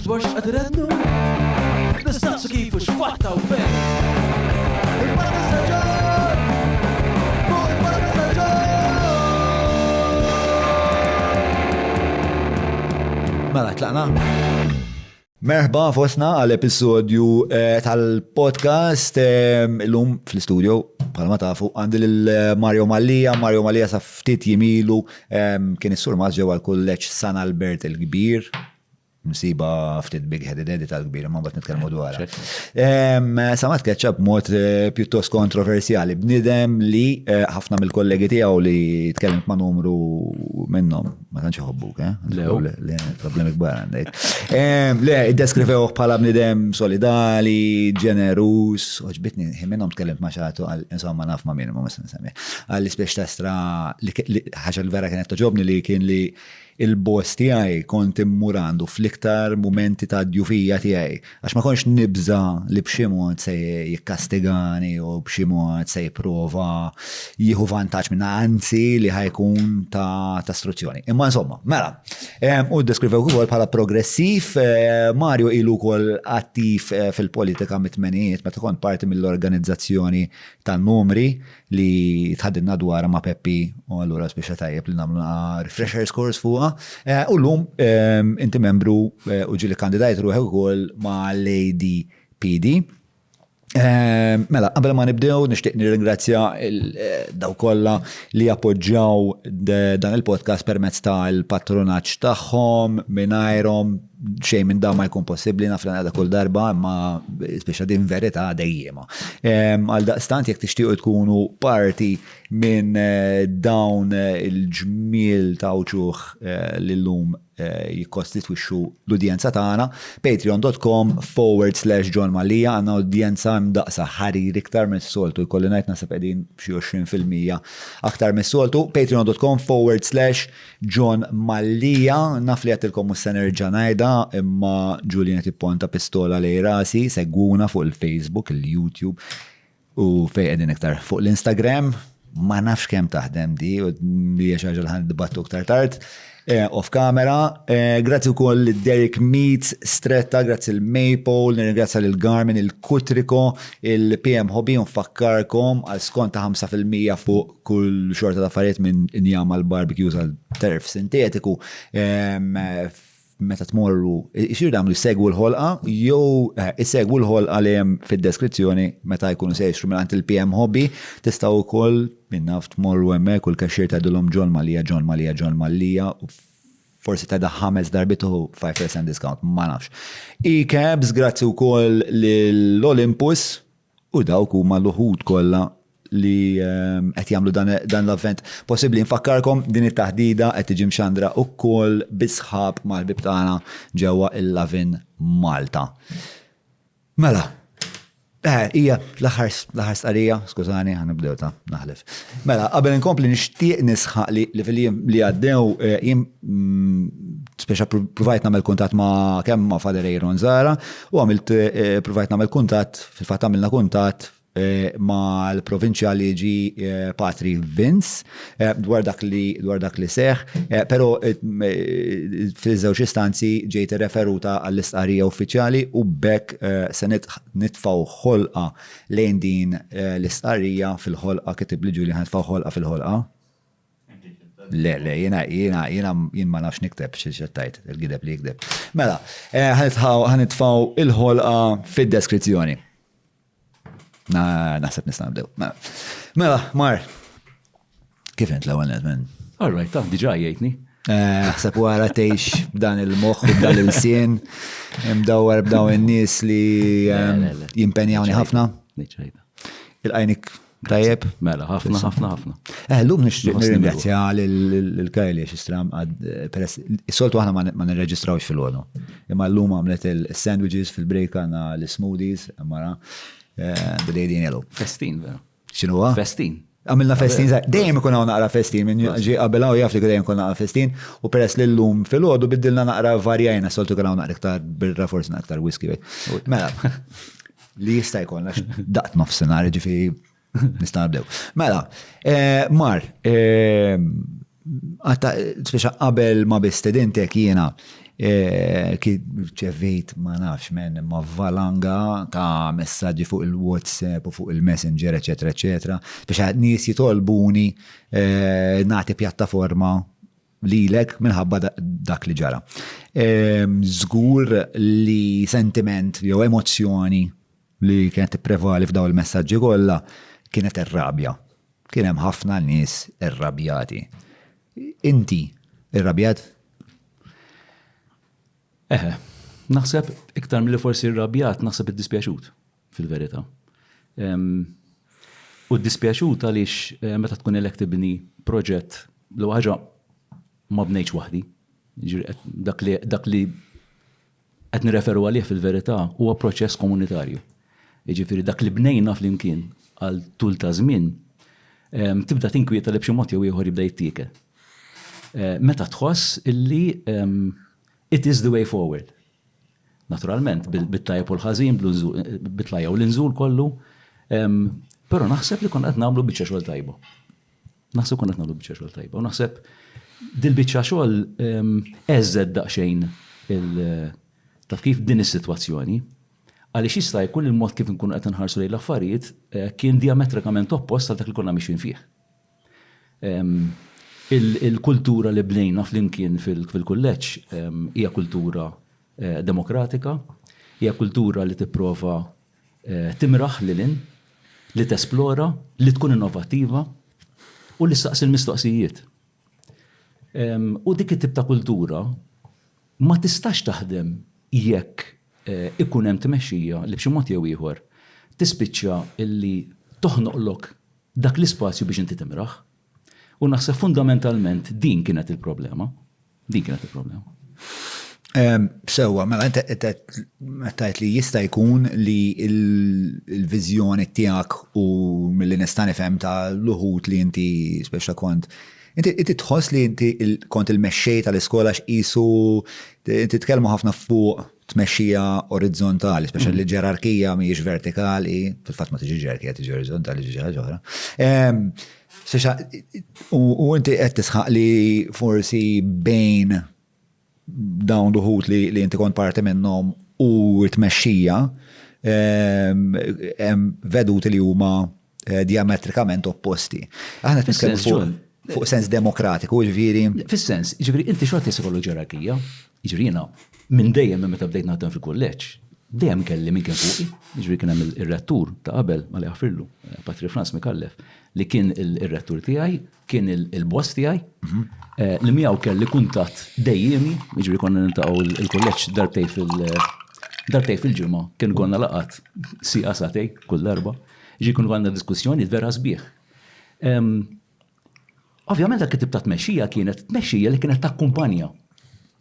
Mux għadrednu nistaqsu kifu x'fatta u fejn. Mela, tlaqna. Merħba fosna għal-episodju tal-podcast l-lum fl-studio, bħalma tafu, għandi l-Mario Mallija. Mario Mallija sa ftit jimilu kien is-sur maġġew għal-kulleġġ San Albert il-Kbir. Msiba ftit big-headed edit tal-kbir, ma bat nitkellmu dwarha. Samat ketchup mod pjuttost kontroversjali. Bnidem li ħafna mill-kollegi tiegħu li tkellimt ma' numru minnhom ma tantx iħobbuk, Le, problemi kbar għandek. Le, iddeskrivewh bħala bnidem solidali, ġenerus, oġbitni, minnhom tkellimt ma' xagħtu għal insomma naf ma' minnu ma nsemmi. Għal ispiex tastra ħaġa l-vera kienet toġobni li kien li il-boss tiegħi kont immurandu fl-iktar momenti ta' djufija tiegħi. Għax ma konx nibża li b'xi mod se jikkastigani u b'xi mod se jipprova jieħu vantaġġ minna, anzi li ħajkun ta' struzzjoni. Imma insomma, mela, u deskrivew ukoll bħala progressiv, Mario ilu wkoll attiv fil-politika mit-tmenijiet meta kont parti mill-organizzazzjoni tan-numri li tħaddilna dwarha ma' Peppi u allura speċa tajjeb li nagħmlu refresher course fuqha. U llum inti membru u ġili kandidajt ruħew ukoll ma' l-ADPD. Mela, qabel ma nibdew nixtieq nirringrazzja daw kollha li appoġġjaw dan il-podcast permezz tal-patronaġġ tagħhom mingħajrhom xejn minn dan ma jkun possibbli naf li kull darba imma speċa din verità dejjema. Għal daqstant jekk tixtiequ tkunu parti minn dawn il-ġmiel ta' uċuħ li llum jikkostitwixxu l-udjenza tagħna, patreon.com/John Mallija għandna udjenza mdaqsa ħarir iktar mis-soltu, jkolli ngħid nasab qegħdin b'xi 20% aktar mis-soltu, patreon.com/John Mallija. Naf li għattilkom mhux se nerġa' ngħidha imma Julian tipponta pistola lej rasi, segwuna fuq il-Facebook, il-YouTube u fejn qegħdin iktar fuq l-Instagram. Ma nafx kemm taħdem di u hija xi ħaġa li ħandibattu iktar tard. Off camera, grazzi u koll Derek Meats, Stretta, grazzi il-Maple, nirringrazzja l-Garmin, il-Kutriko, il-PM Hobby, unfakkarkom għal skont ta' 5% fuq kull xorta ta' affarijiet minn injama l-barbecues għal terf sintetiku. Meta tmorru, ixir damlu segwu l-ħolqa, jew isegwu l-ħolqa li hemm fid-deskrizzjoni meta jkunu se jixtru minn il-PM Hobby, tistgħu wkoll minna tmorru hemmhekk u l-kaxxier tgħidulhom John Mallija, u forsi tgħidha 5 darbit u 5% discount, ma nafx. E-cabs, grazzi wkoll lill-Olympus u dawk huma l-uħud kollha li qed jagħmlu dan l-avvent possibbli. Nfakkarkom din it-taħdida qed tiġi mxandra wkoll bisħab mal-bib tagħna ġewwa il-Lavin Malta. Mela, hija l-aħħar stqarrija, skużani, ħanibdew ta' naħlef. Mela, qabel inkompli nixtieq nisħaq li fil-jiem li għaddew jien speċa provajt nagħmel kuntatt ma' kemm ma' Fader Aaron Zara u għamilt provajt nagħmel kuntatt, fil-fatt għamilna kuntatt ma' l-provinċjali ġi Patri Vince dwar dak li seħ, pero fil-żewġ istanzi ġejt referuta għall-istqarrija uffiċjali u bekk se nitfgħu ħolqa lejn din l-istqarrija fil-ħolqa kitib li ġuli ħanitfgħu ħolqa fil-ħolqa. Le, jien ma nafx nikteb xi-xattajt, il-gideb li jikdeb. Mela, ħanitfgħu il-ħolqa fid-deskrizzjoni. Naħseb nista' nibdew. Mela, Mar, kif int l-ewwel men? All right, diġà jgħidni. Naħseb wara tgħix b'dan il-moħħ u b'dan il-sien, mdawwar b'daw in-nies li jimpenjawni ħafna. Il-qajnik tajjeb? Mela, ħafna. Llum nirringrazzja lill-Kajli x'istram peress is-soltu aħna ma nirreġistrawx fil-għodu. Imma llum għamlet il-sandwiches fil-break għandna l-smoothies, mara. B'dejdin jelu. Festin, vera. Xinu għa? Festin. Għamilna festin, dejjem ikun hawn naqra festin, minn ġi qabelaw jaf li dejjem ikun naqra festin, u peress li llum fil-għodu biddilna naqra varjajna, soltu kien hawn naqra iktar birra, forsi naqra whisky. Mela, li jista' jkollna daqt nofsinhar, ġifieri nista' nibdew. Mela, Mar, speċa qabel ma bistedintek jiena kien ċevejt ma nafx ma valanga ta' messaġġi fuq il-WhatsApp u fuq il-Messenger, eċetera, biex nies jitolbuni nagħti pjattaforma lilek minħabba dak li ġara. Żgur li sentiment jew emozzjoni li kienet tipprevali f'daw il-messaġġi kollha kienet ir-rabja. Kien hemm ħafna nies irrabjati. Inti irrabjat? Naħseb iktar milli forsi irrabjat naħseb id-dispjaċut fil-verità. U d-dispjaċut għaliex meta tkun elek tibni proġett li ħaġa ma bnejtx waħdi. Dak li qed nirreferu għalih fil-verità huwa proċess komunitarju. Jiġifieri dak li bnejna flimkien għal tul ta' żmien tibda tinkwieta li b'xi mod jew ieħor jibda jittiekel. Meta tħoss illi it is the way forward. Naturalment, bit-tajjeb u l-ħażin, bit-tlajja u l-inżul kollu, però naħseb li konna qed nagħmlu biċċa xogħol tajba. U naħseb dil-biċċa xogħol eżżed daqsxejn taf kif din is-sitwazzjoni għaliex jista' jkun il-mod kif nkunu qed inħarsu lejn l-affarijiet kien diametrikament oppost għal dak li konna mixin fih. Il-kultura li bnejna flimkien fil-kulleġġ hija kultura demokratika, hija kultura li tipprova timraħ lilin, li tesplora, li tkun innovattiva u li staqsi l-mistoqsijiet. U dik it-tip ta' kultura ma tistax taħdem jekk ikun hemm tmexxija li b'xi mod jew ieħor tispiċċa illi toħnoqlok dak l-ispazju biex inti timraħ. U naħseb fundamentalment din kienet il-problema. Sewwa, mela tajt li jista' jkun li l-viżjoni tiegħek u milli nista' nifhem ta' l-uħud li inti speċa kont. Inti tħoss li inti kont il-mexxej tal-iskola x'isu inti tkellmu ħafna fuq tmexxija orizzontali, speċa li ġerarkija mhijiex vertikali, fil-fatt ma tiġi ġerarkija tiġi orizzontali ġi ħaġa oħra. U inti qed tisħaq li forsi bejn dawn l-uħud li inti kont parti minnhom u t-tmexxija hemm veduti li huma diametrikament opposti. Aħna nitkellmu fuq sens demokratiku, ġifieri. Fis-sens, ġifieri inti xorta jsikollu ġerarkija, ġifieri jiena minn dejjem meta bdejt naħdem fil-kulleġġ, dejjem kelli min kien fuqi, ġifieri kien hemm ir-rettur ta' qabel ma li ħafirlu, Patri Frans Mikallef, li kien il-rettur tiegħi, kien il-boss tiegħi, li miegħu kelli kuntatt dejjemi, jiġri konna niltaqgħu il-kulleġġ darbtej fil-ġimgħa, kien konna laqat siqa satej kull darba, jiġri kien konna diskussjoni vera sbieħ. Ovvjament dak it-tip ta' tmexxija kienet tmexxija li kienet takkumpanja.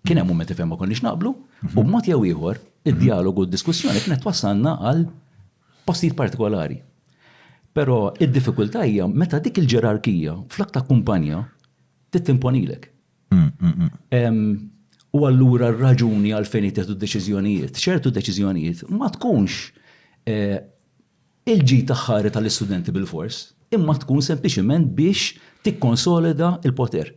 Kien hemm mummenti fejn ma konniex naqblu, u b'mod jew ieħor id-dialogu u d-diskussjoni kienet wassalna għal postijiet partikolari. Però id-diffikultà hija meta dik il-ġerarkija flak ta' kumpanja tittimponilek. U allura r-raġuni għalfejn jittieħdu deċiżjonijiet, ċertu deċiżjonijiet ma tkunx il-ġid taħħari tal-istudenti bil-fors, imma tkun sempliċement biex tikkonsolida il-poter.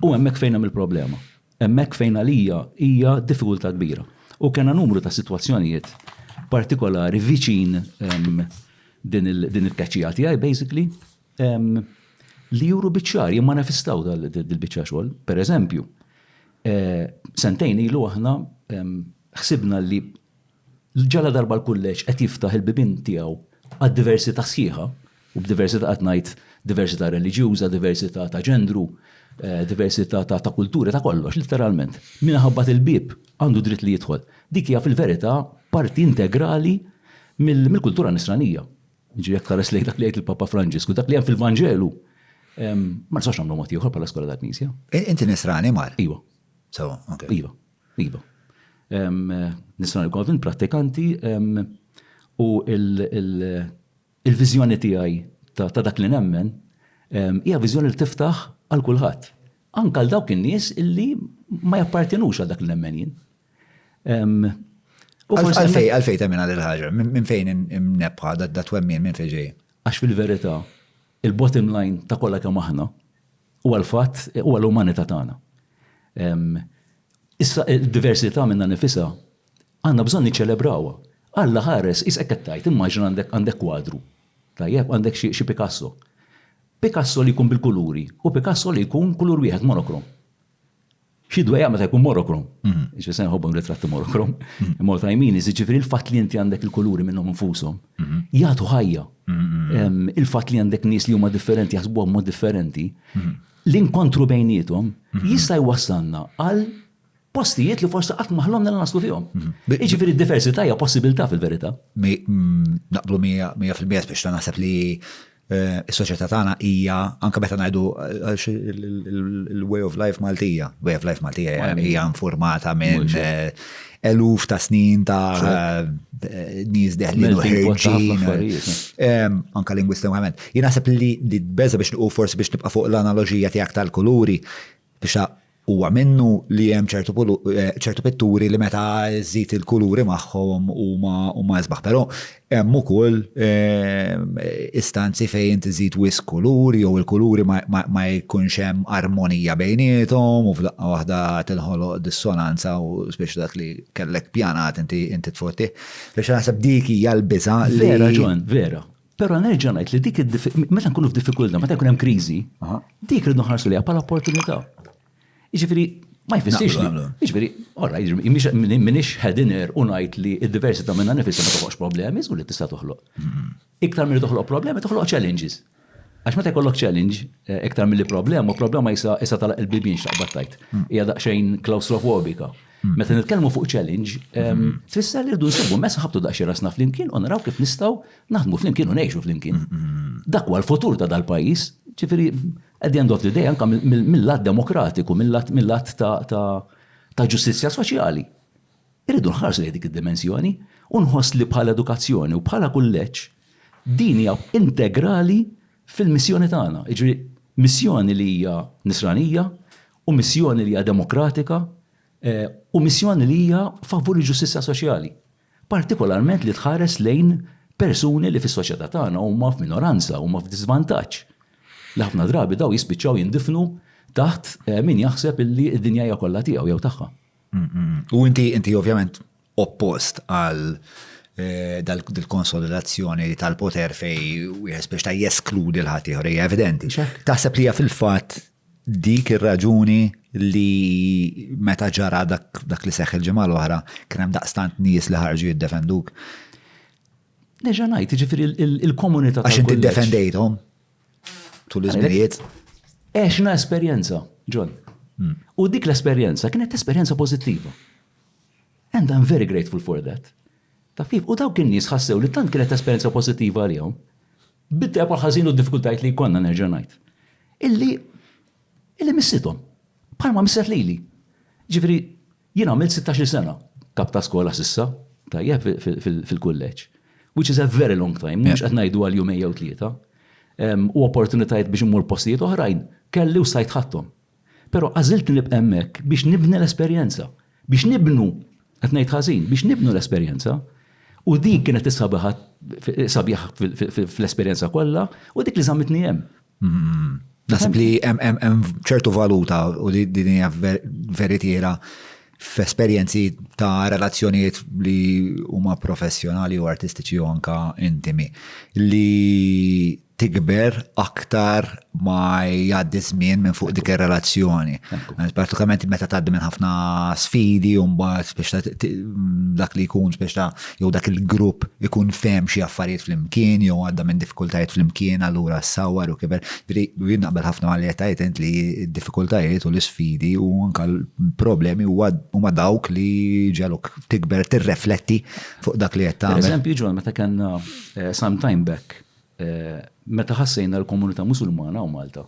U hemmhekk fejn hemm il-problema. Hemmhekk fejn għalija hija diffikultà kbira. U kena numru ta' sitwazzjonijiet partikolari viċin din il-kaċċija tiegħi basically li juru biċċar jimmanifestaw dil-biċċa xogħol. Pereżempju, sentejn ilu aħna ħsibna li ġala darba l-kulleġġ qed jiftaħ il-bibien tiegħu għad-diversità sħiħa u b'diversità qed ngħid diversità reliġjuża, diversità ta' ġendru, diversità ta' kulturi, ta' kollox, literalment. Min ħabbat il-bib għandu dritt li jidħol. Dik hija fil-verità parti integrali mill-kultura nisranija. Ġi jekk tara slejk dak li jgħid il-Papa Franġisku, dak li hemm fil-Vanġelu. Ma nistax nagħmlu mod ieħor bħala skola tal-Knisja. Inti nisrani mar? Iva. So, okay. Iva. Nisrani konvint prattikanti u il-viżjoni tiegħi ta' dak li nemmen hija viżjoni li tiftaħ għal kulħadd. Anke għal dawk in-nies illi ma jappartenux għal dak li nemmen jien. Għalfej ta' minna l-ħagġa, minn fejn imnebħa da' twemmin minn fejġej? Għax fil-verità, il-bottom line ta' kollha kemm aħna u għal-fatt u għal-umanità tagħna. Issa il-diversità minna nifisa għandna bżonn niċċelebrawha. Alla ħares isek qed immaġina għandek kwadru. Tajjeb għandek xi Picasso. Picasso li jkun bil-kuluri u Picasso li jkun kulur wieħed monokrom. Xi dwejja meta jkun monokrom. Ġifieri se nħobbhom ritratti monokrom. Imma tajmini ġifieri il-fatt li inti għandek il-kuluri minnhom infushom jagħtu ħajja. Il-fatt li għandek nies li huma differenti jaħsbuhom mod differenti. L-inkontru bejniethom jista' jwassalna għal postijiet li forsi qatt maħlom nella naslu fihom. Jiġifieri d-diversità hija possibilità fil-verità. Naqblu 100% biex ta' naħseb li is-soċjetà tagħna hija anke meta ngħidu il-way of life Maltija. Way of life Maltija hija informata minn eluf ta' snin ta' nies deħlin u ħirġin. Anke lingwistikament. Jien naħseb li tbeża biex u forsi biex nibqa' fuq l-analoġija tiegħek tal-kuluri biex huwa minnu li hemm ċertu pitturi li meta żżid il-kuluri magħhom huma sbaħ. Però hemm ukoll istanzi fejn tiżid wisq kuluri jew il-kuluri ma jkunx hemm armonija bejniethom u f'daqqa waħda tilħoloq dissonanza u spiex dak li kellek pjanat inti tfotti. Biex naħseb dik hija l-biża' li. Vera Ġon, vera. Però nerġa' ngħid li dik meta nkunu f'diffikultà, meta jkun hemm kriżi, dik rridu nħarsu liha bħala opportunità. Jiġifieri ma jfissirx li. Jiġifieri, minix headiner u ngħid li d-diversità minnha nifisha ma toħloqx problemi, żgur li tista' toħloq. Iktar milli toħloq problemi, toħloq challenges. Għax meta jkollok challenge, iktar milli problema issa talaq il-bibien x'taqbad tajt. Hija daqsxejn klaustrofobika. Meta nitkellmu fuq challenge, tfisser li rridu nsibu messa ħabtu daqsxejn rasna flimkien u naraw kif nistgħu naħdmu flimkien u ngħixu flimkien. Dak huwa l-futur ta' dal-pajjiż, ġifieri at the end of the day, anka mill-lat demokratiku, mill-lat ta' ġustizzja soċjali. Irridu nħarsu li dik id-dimensjoni u nħoss li bħala edukazzjoni u bħala kulleġġ din hija integrali fil-missjoni tagħna. Jiġri missjoni li hija nisranija u missjoni li hija demokratika u missjoni li hija favur il-ġustizzja soċjali. Partikolarment li tħares lejn persuni li fis-soċjetà tagħna huma f'minoranza, huma f'diżvantaġġ. Li ħafna drabi daw jispiċċaw jindifnu taħt min jaħseb illi d-dinja hija kollha tiegħu jew tagħha. U inti ovvjament oppost għal dal-konsolidazzjoni tal-poter fej wieħed biex ta' jeskludi l-ħadd ieħor hija evidenti. Taħseb li hija fil-fatt dik ir-raġuni li meta ġara dak li seħħ il-ġimgħa l-oħra kien hemm daqstant nies li ħarġu jiddefenduk. Neġa' ngħid, jiġifieri il-komunità għax inti ddefendejthom tul iż-żminijiet. Għexna esperjenza, John. U dik l-esperjenza kienet esperjenza pożittiva. And I'm very grateful for that. Taf kif? U daw kien nies ħassew li tant kienet esperjenza pożittiva għalihom. Bitta bħal ħażin u d-diffikultajt li jkollna nerġa' ngħid. Illi missithom. Bħalma misset lili. Ġifieri jien għamilt 16 sena kap ta' skola s'issa, tajjeb fil-kulleġġ. Which is a very long time, mhux qed ngħidu għal jumejn jew tlieta. U opportunitajiet biex immur postijiet oħrajn, kelli u sajt ħadthom. Però għażilt nibqa' hemmhekk biex nibni l-esperjenza, biex nibnu, qed ngħid ħażin, biex nibnu l-esperjenza. U dik kienet sabiħ fl-esperjenza kollha u dik li żammitni hemm. Naħseb li hemm ċertu valuta u din hija veritiera f'esperjenzi ta' relazzjonijiet li huma professjonali u artistiċi u anka intimi li tikber aktar ma jgħaddi żmien minn fuq dik ir-relazzjoni. Partikolarment meta tgħaddi minn ħafna sfidi u mbagħad biex dak li jkun biex jew dak il-grupp ikun fehem xi affarijiet flimkien jew għadda minn diffikultajiet flimkien allura ssawwar u kiber. Jien naqbel ħafna mal tajt li d-diffikultajiet u l-isfidi u anke l-problemi huma dawk li ġelok tikber tirrefletti fuq dak li qed tagħmel. Eżempju Ġon meta kellna some time back meta ħassejna l-komunità Musulmana u Malta.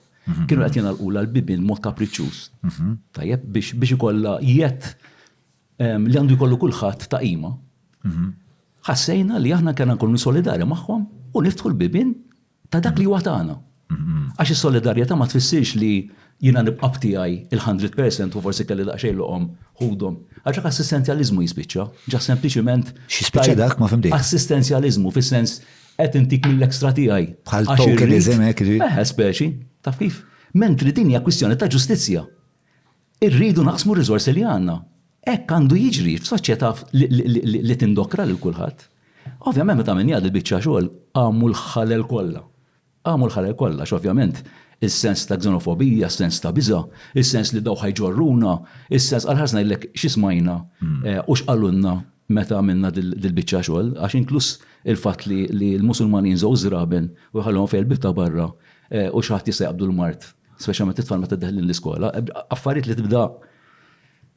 Kienu qed jingħalqu l-bibien mod kapriċċjuż. Tajjeb biex ikollha jett li għandu jkollu kulħadd ta' qima. Ħassejna li aħna kellna nkunu solidarji magħhom u niftħu l-bibien ta' dak li huwa tagħna. Għax is-solidarjetà ma tfissirx li jiena nibqa' tiegħi il-100% u forsi kelli daqsxejn loqhom ħudhom. Għax assistenzjaliżmu jispiċċa, ġa sempliċement X'jispiċċa dak ma fimdejx. Assistenzjaliżmu fis-sens qed intik mill-ekstra tiegħi. Bħal tokenizm hekk ġi. Speċi, taf kif? Mentri din hija kwistjoni ta' ġustizzja. Irridu naqsmu r-riżorsi li għandna. Hekk għandu jiġri f'soċjetà li tindokra lil kulħadd. Ovvjament meta min jgħid il-biċċa xogħol għamu l-ħalel kollha. Għamu l-ħalel kollha x'ovvjament is-sens ta' xenofobija, is-sens ta' biża', is-sens li daw ħajġorruna, is-sens għalħasna jillek x'ismajna u x'qalunna meta għamilna dil-biċċa xogħol, għax inkluż il-fatt li l-Musulmani jinżgħu żraben u jħallhom fejn il-bibta barra u xi ħadd jista' jaqbdu l-mart, speċjalment it-tfal meta tidħel l-iskola, affarijiet li tibda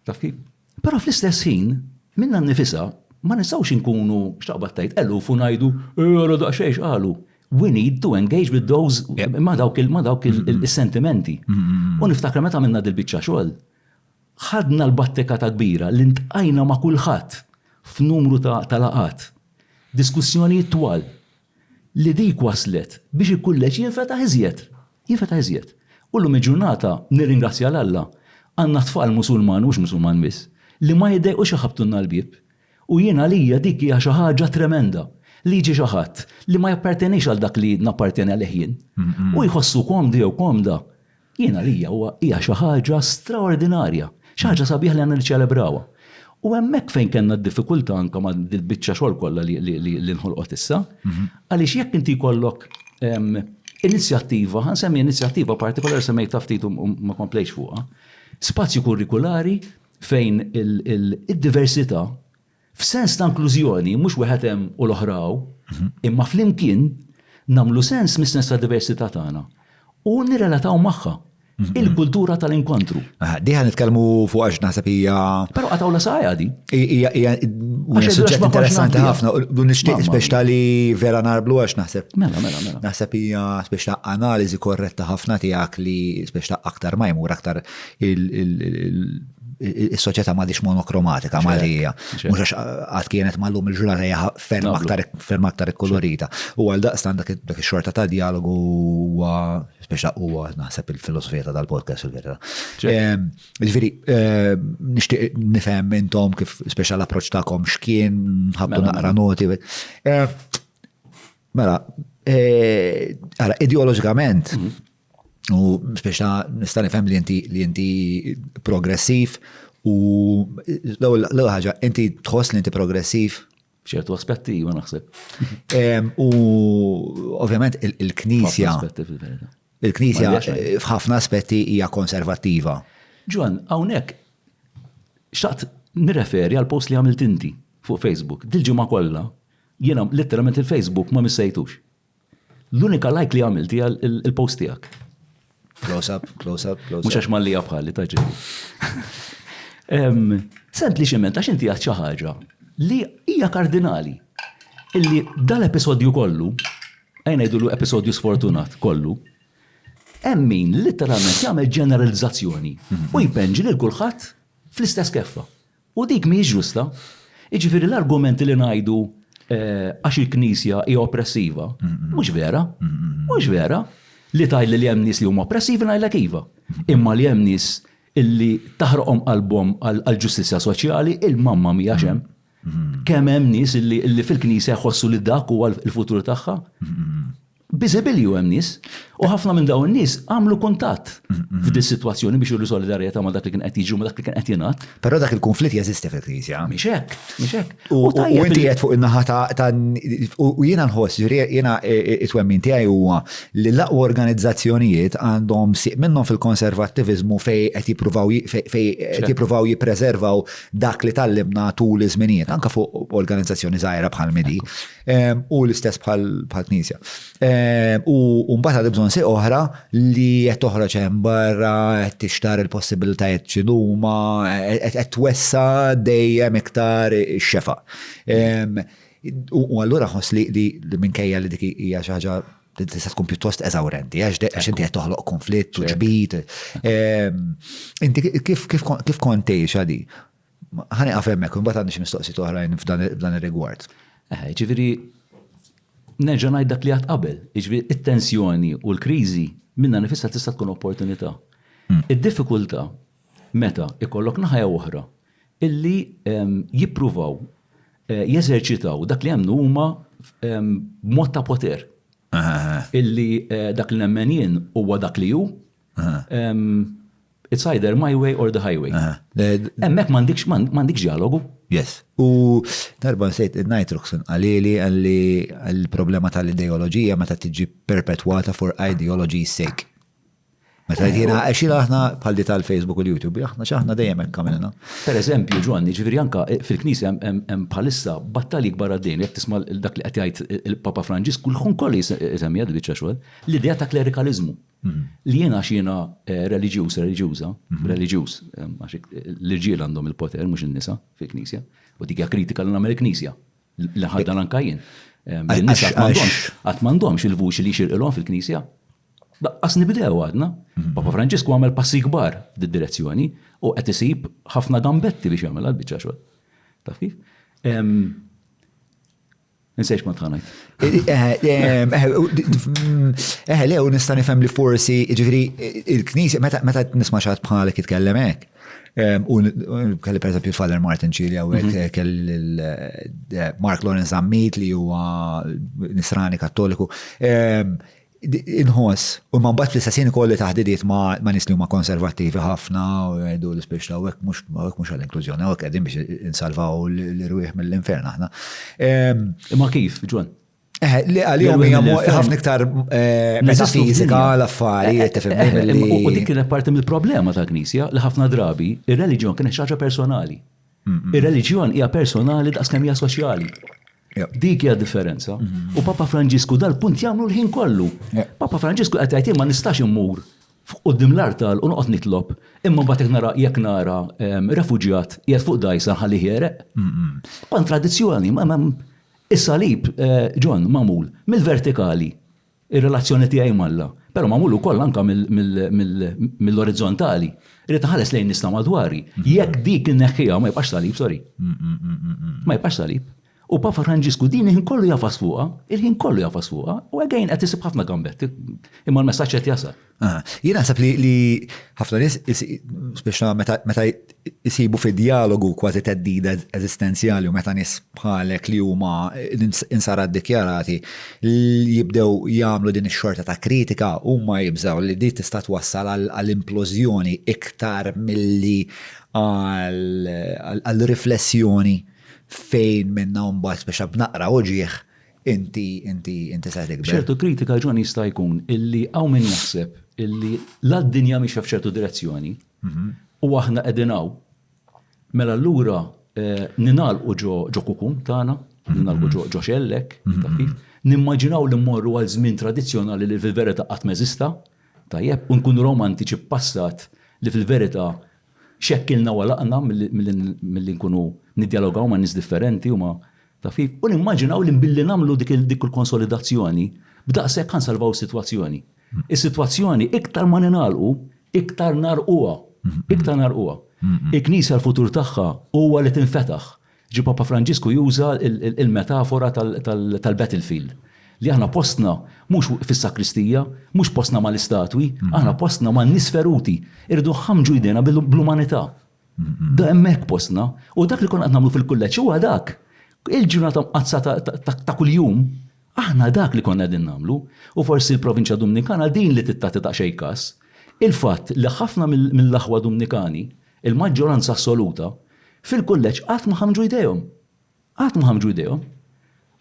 taf kif. Però fl-istess ħin minna nnifisha ma nistgħux inkunu x'taqbad tgħid eluf u ngħidu ara daqsxejn qalu. We need to engage with those ma dawk il-sentimenti. U niftakra meta minna dil-biċċa xogħol. Ħadna l-batteka ta' kbira li ntqajna ma' kulħadd f'numru ta' laqat. Diskussjonijiet twal li dik waslet biex il-kulleġġ jinfetaħ iżjed. U llum il-ġurnata nirringrazzja l-Alla għandna tfal Musulman u mhux Musulman biss li ma jiddejqux iħabtulna l-bieb. U jiena għalija dik hija xi ħaġa tremenda. Li jiġi xi ħadd li ma jappartenix għal dak li napparteni għalih jien. U jħossu komdi jew komda. Jiena għalija hija xi ħaġa straordinarja, xi ħaġa sabiħ li għandna niċċelebrawha. U hemmhekk fejn kellna d-diffikultà anke ma' dil-biċċa xogħol kollha li nħolqot issa, għaliex jekk inti jkollok inizjattiva, ħansemmi inizjattiva partikolari semmejt ftit u ma komplejx fuqha, spazju kurrikulari fejn id-diversità f'sens ta' inklużjoni, mhux wieħed hemm u l-oħraw, imma flimkien nagħmlu sens mis-sens ta' diversità tagħna u nirrelataw magħha il-kultura tal-inkontru. Diħa nitkellmu fuq għax naħseb hija. Però għataw la sajja di. Hija suġġett interessanti ħafna u nixtieq speċjali vera narblu għax naħseb. Mela. Naħseb hija speċjali analiżi korretta ħafna tiegħek li speċjali aktar ma jmur aktar is-soċjetà m'għadix monokromatika malija. Mhux għax qatt kienet mallum il-ġurnata hija ferm aktar ikkolorita. U għal daqstant dak ix-xorta ta' dialogu huwa speċjali huwa naħseb il-filosofija ta' dal-podcast fil-verità. Ġifieri nixtieq nifhem intom kif speċjali l-approċċ tagħkom x'kien ħabtu naqra noti. Mela, ideoloġikament u speċa nista' nifhem li inti progressiv u l-ewwel ħaġa inti tħoss li inti progressiv f'ċertu aspetti ma naħseb. U ovvjament il-Knisja f'ħafna aspetti hija konservattiva. Ġwan, hawnhekk xaqt nirreferi għal post li għamilt inti fuq Facebook. Dil-ġimgħa kollha jiena letteralment il-Facebook ma missejtux. L-unika like li għamilt hija il-post tiegħek. Close up. Mux għax malli għabħalli, taġġi. Sempliċement, għax inti għad ħaġa li hija kardinali. Illi dal-episodju kollu, għajna jidullu episodju sfortunat kollu, emmin literalment jagħmel ġeneralizzazzjoni u jpenġi lil kulħadd fl-istess keffa. U dik mhijiex ġusta. Jiġifieri l-argumenti li ngħidu għax il-Knisja hija oppressiva, mhux vera. Li tajli li hemm nies li huma oppressivi ngħidlek iva. Imma li hemm nies illi taħroqhom qalbhom għall-ġustizzja soċjali il-mamma mija hemm. Kemm hemm nies illi fil-Knisja jħossu li dak huwa l-futur tagħha. Biżibilju hemm nies u ħafna minn dawn in-nies għamlu kuntatt f'dis sitwazzjoni biex juru solidarjetà ma' dak li kien qed jiġu ma' dak li kien qed jingħad. Però dak il-konflitt jeżisti fil-Knisja. Mhix hekk. U inti qed fuq in-naħa ta' u jiena nħoss, jiena it-twemmin tiegħi huwa li l-aqwa organizzazzjonijiet għandhom sieq minnhom fil-konservattiviżmu fejn qed jippruvaw jippreservaw dak li tallimna tul iż-żminijiet, anke fuq organizzazzjoni żgħira bħal Medi u l-istess bħal-Knisja. U mbagħad bżonn se oħra li qed toħroġ hemm barra qed tixtar il-possibilitajiet x'inhuma qed twessa dejjem iktar ix-xefa. U allura ħoss li minkejja li dik hija xi ħaġa tista' tkun pjuttost eżawrenti għax inti qed toħloq konflitt u ġbid. Inti kif kont tgħix di? Ħanieqaf hemmhekk u mbagħad għandi xi mistoqsijiet oħrajn f'dan ir-rigward. Ġifieri nerġa' ngħid dak li għad qabel, jiġifieri it-tensjoni u l-kriżi minna nifisha tista' tkun opportunità. Id-diffikultà meta ikollok naħa oħra illi jippruvaw jeżerċitaw dak li hemm huma mod ta' poter. Illi dak li nemmen jien huwa dak li hu It's either my way or the highway. Emmek m'għandikx dialogu. Yes. U darba nsejt Nitroxon għalli għal-problema tal-ideologija meta tiġi perpetwata for ideology's sake. Meta jtina għaxina aħna bħal di tal-Facebook u l-YouTube, aħna xaħna dejjem hekk għamilna. Per eżempju, Ġwanni, ġifieri anka fil-Knisja hemm bħalissa battalji kbar għaddejn, jekk tisma' dak li qed jgħid il-Papa Franġisku kulħun kollu jisemmiha biċċa xogħol, l-idea ta' klerikalizmu. Li jiena x'jiena reliġjuż, għax l-irġiel għandhom il-poter mhux in-nisa fil-Knisja, u dik hija kritika l nagħmel il-Knisja li ħaddan anke jien. In-nisa qatt m'għandhomx il-vuċi li jxirqilhom fil-Knisja. Baqqas nibdew għadna, Papa Franġisku għamel passi kbar d-direzzjoni u qed isib ħafna gambetti biex jagħmel għal-biċċa xogħol. Taf kif? Nsejx ma tħanajt. Le, u nista' nifhem li forsi, ġifieri il-Knisja meta nisma' xi ħadd bħalek jitkellem hekk. U kelli pereżempju Father Martin Ċili hawnhekk kelli Mark Lawrence Ammit li huwa Nisrani Kattoliku. Inħoss, u man bat fl-istessin kolli taħdidiet ma nis li huma konservattivi ħafna u jgħidu l-speċta u għek mux għal-inklużjoni, u għek għedin biex insalvaw l-ruħ mill-infern aħna. Ma kif, Ġwan? Għal-jom ħafna iktar metafizika, l-affarijiet, u dik kienet parti mill-problema ta' Knisja li ħafna drabi ir-reliġjon kienet xaġa personali. Ir-reliġjon hija personali daqs kemm hija soċjali. Dik hija differenza. U Papa Franġisku dal-punt jagħmlu l-ħin kollu. Papa Franġisku qed jgħid ma nistax immur fuq qudiem l-artal u noqgħod nitlob, imma mbagħad jekk nara refuġjat qiegħed fuq dajsa ħalli ħiereq. Kontradizzjoni, is-salib John magħmul mill-vertikali ir-relazzjoni tiegħi malla, però magħmul ukoll anke mill-orizzontali. Irid ħares lejn nista' madwari. Jekk dik inneħħiha ma jibqax salib, sorry. Ma jibqax salib. U Papa Franġisku din il-ħin kollu jafas fuqha, u għegħin qed isib ħafna gambetti, imma l-messaġġ qed jasal. Jien naħseb li ħafna nies speċa meta jsibu fi dialogu kważi teddida eżistenzjali u meta nies bħalek li huma insarat dikjarati li jibdew jagħmlu din ix-xorta ta' kritika huma jibżgħu li di tista' twassal għall-implożjoni iktar milli għall-riflessjoni fejn minna mbagħad speċa b'naqra uġieħ inti se tikber. ċertu kritika Ġwan jista' jkun illi hawn min jaħseb illi l-dinja mhix f'ċertu direzzjoni u aħna qegħdin hawn. Mela allura ninalqu ġo kukun tagħna, ninalqu ġo xellek, taf kif, nimmaġinaw li mmorru għal żmien tradizzjonali li fil-verità qatt m'eżista, tajjeb, u nkunu romantiċi b'passat li fil-verità xekkilna walaqna mill-li nkunu niddialogaw ma' nis differenti u ma' tafif. U nimmaġinaw li mbilli namlu dik il-konsolidazzjoni b'daqshekk ħansalvaw is-sitwazzjoni. Is-sitwazzjoni iktar ma ninalqu, iktar narquha. Il-Knisja l-futur tagħha huwa li tinfetaħ. Ġi Papa Franġisku juża il-metafora tal-battlefield. Li aħna postna mhux fis-sakristija, mhux postna mal-istatwi, aħna postna man-nies feruti, irridu ħamġu jdejna bl-umanità. Da hemmhekk postna, u dak li konna qed nagħmlu fil-kulleġġ huwa dak. Il-ġurnata mqazza ta' kuljum, aħna dak li konna qegħdin nagħmlu, u forsi l-Provinċja Dominikana din li tittat ta' xejn każ. Il-fatt li ħafna mill-aħwa Dominikani, il-maġġoranza assoluta, fil-kulleġġ qatt ma ħamġu jdejhom.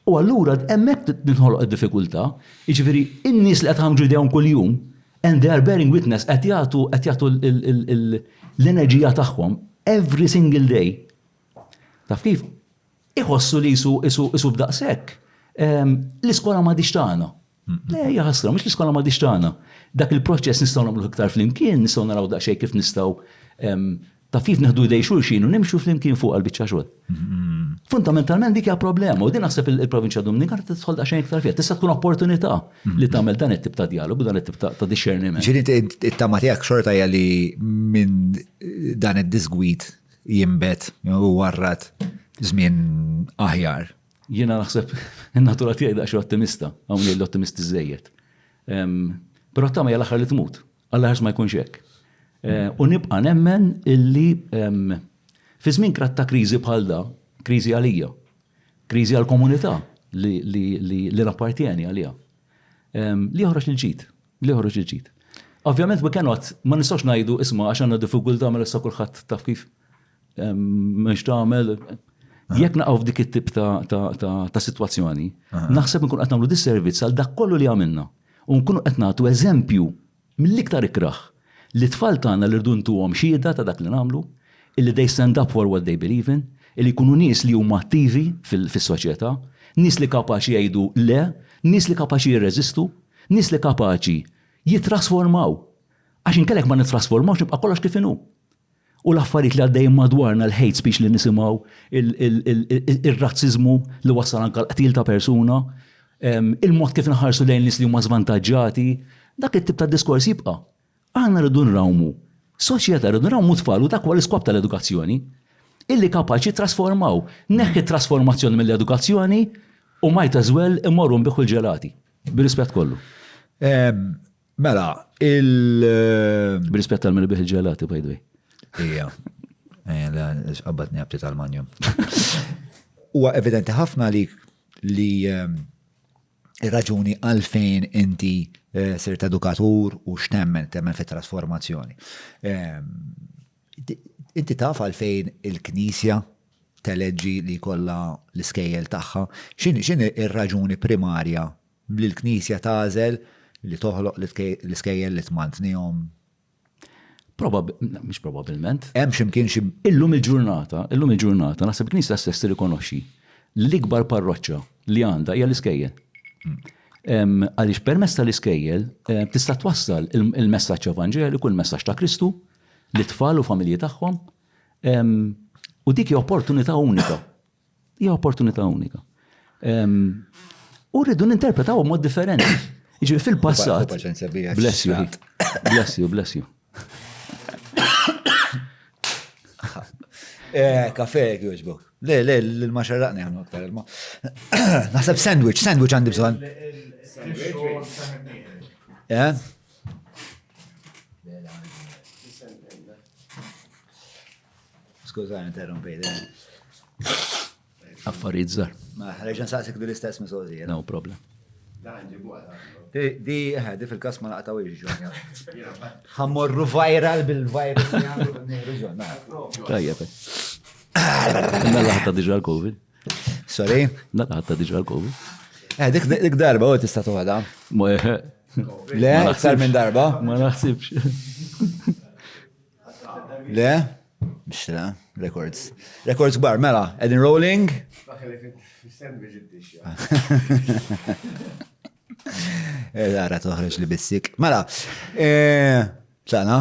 U allura hemmhekk ninħoloq id-diffikultà, jiġifieri in-nies li qed ħamġu jdejhom kuljum and they are bearing witness qed jagħtu l-enerġija tagħhom every single day. Taf kif? Iħossu li isu b'daqshekk. L-iskola m'għadix tagħna. Le hija ħasra, mhux l-iskola m'għadix tagħna. Dak il-proċess nistgħu nagħmlu iktar flimkien, nistgħu naraw daqsxejn kif nistgħu taf kif neħdu idej xulxin u nimxu flimkien fuq għall-biċċa xogħol. Fundamentalment dik hija problema u din naħseb il-Provinċja Dominikana tidħol daqsxejn iktar fiha. Tista' tkun opportunità li tagħmel dan it-tip ta' dialogu, dan it-tip ta' discerniment. Ġieli it-tama tiegħek xorta hija li minn dan id-disgwid jinbet u warrat żmien aħjar. Jiena naħseb in-natura tiegħi daqsxejn ottimista, hawn li l-ottimisti żejjed. Però tama hija l-aħħar li tmut, Alla ħares ma jkunx hekk. U nibqa' nemmen illi fi żmien ta' kriżi bħal da, kriżi għalija, kriżi għall-komunità li rappartieni għalija. Li joħroġ il-ġid. Ovvjament we cannot, ma nistax ngħidu isma' għax għandna diffikultà mela issa kulħadd taf kif mhux tagħmel. Jekk naqgħu f'dik it-tip ta' sitwazzjoni, naħseb nkun qed nagħmlu dis-servizz għal dak kollu li għamilna u nkunu qed nagħtu eżempju mill-iktar ikraħ li tfal tagħna li rdu ntuhom xhieda ta' dak li nagħmlu, illi they stand up for what they believe in, illi jkunu nies li huma attivi fis-soċjetà, nies li kapaċi jgħidu le, nies li kapaċi jirreżistu, nies li kapaċi jitrasformaw. Għax inkellek ma nittrasformawx nibqa' kollox kif inhu. U l-affarijiet li għaddejjem madwarna l-hate speech li nisimgħu, ir-razziżmu li wassal anke l-qtil ta' persuna, il-mod kif naħarsu lejn nies li huma żvantaġġati, dak it-tip ta' diskors jibqa'. Aħna rridu nrawmu soċjetà, rridu nrawmu tfal u dak huwa l-iskop tal-edukazzjoni illi kapaċi trasformaw. Neħħi trasformazzjoni mill-edukazzjoni u might as well immorru biħu l-ġelati. Bir-rispett kollu. Mela, Bir-rispett tal-minn biħu l-ġelati, by the way. Ija, qabbatni għabti tal-manjum. Huwa evidenti ħafna li raġuni għalfejn inti sirt edukatur u x'temmen fit-trasformazzjoni. Inti taf għalfejn il-Knisja teleġġi li kollha l-iskejjel tagħha, x'inhi r-raġuni primarja li l-Knisja tagħżel li toħloq l-iskejjel li tmantnihom? Mhix probabbilment. Hemm x'imkien xi Illum il-ġurnata, naħseb il-Knisja stess tirrikonoxxi l-ikbar parroċċa li għandha hija l-iskejjel. Għaliex permezz tal-iskejjel tista' twassal il-messaġġ evanġeliku, il-messaġġ ta' Kristu li tfal u familji tagħhom u dik hija opportunità unika. Hija opportunità unika. U rridu ninterpretaw b'mod differenti. Jiġri fil-passat. Bless you. Kafe jogħġbok. Le, l-maċarraqni għamlu aktar ilma. Naħseb sandwich għandi bżonn. Skuża, interrompejt. Affarijiet żgħar. Ma ħreġan saqsik l-istess mistoqsija. No problem. Di fil-kas ma laqtaw iġġon. Ħammorru viral bil-virus li għamlu. Tajjeb. Nalla ħatta diġa l-Covid. Sorry? Nalla ħatta diġa l-Covid. Dik darba u tista' toħda. Le, aktar minn darba? Ma naħsibx. Le? Biex la, records. Records kbar, mela, edin rolling? Għara toħreġ li bissik. Mela, tlaqna?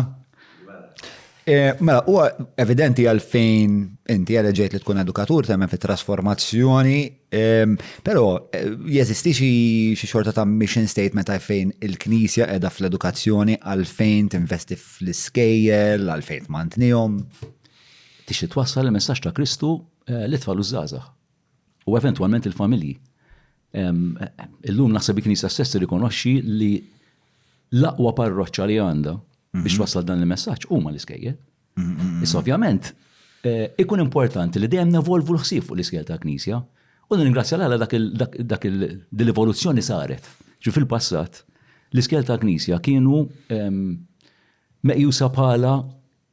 Mela, huwa evidenti għalfejn inti ġejt li tkun edukatur temmen fit-trasformazzjoni, però jeżisti xi xorta ta' mission statement għalfejn il-Knisja qiegħda fl-edukazzjoni għalfejn tinvesti fl-iskejjel, għalfejn tmantnihom. Tixi twassal il-messaġġ ta' Kristu li tfal żgħażagħ u eventwalment il-familji. Illum naħseb il-Knisja stess tirrikonoxxi li l-aqwa parroċċa li għandha biex twassal dan il-messaġġ huma l-iskejjel. Issa ovvjament ikun importanti li dejjem nevolvu l-ħsieb fuq l-iskejjel ta' Knisja u ningrazzja għal dak l-evoluzzjoni saret. Ġu fil-passat l-iskejjel ta' Knisja kienu meqjusa bħala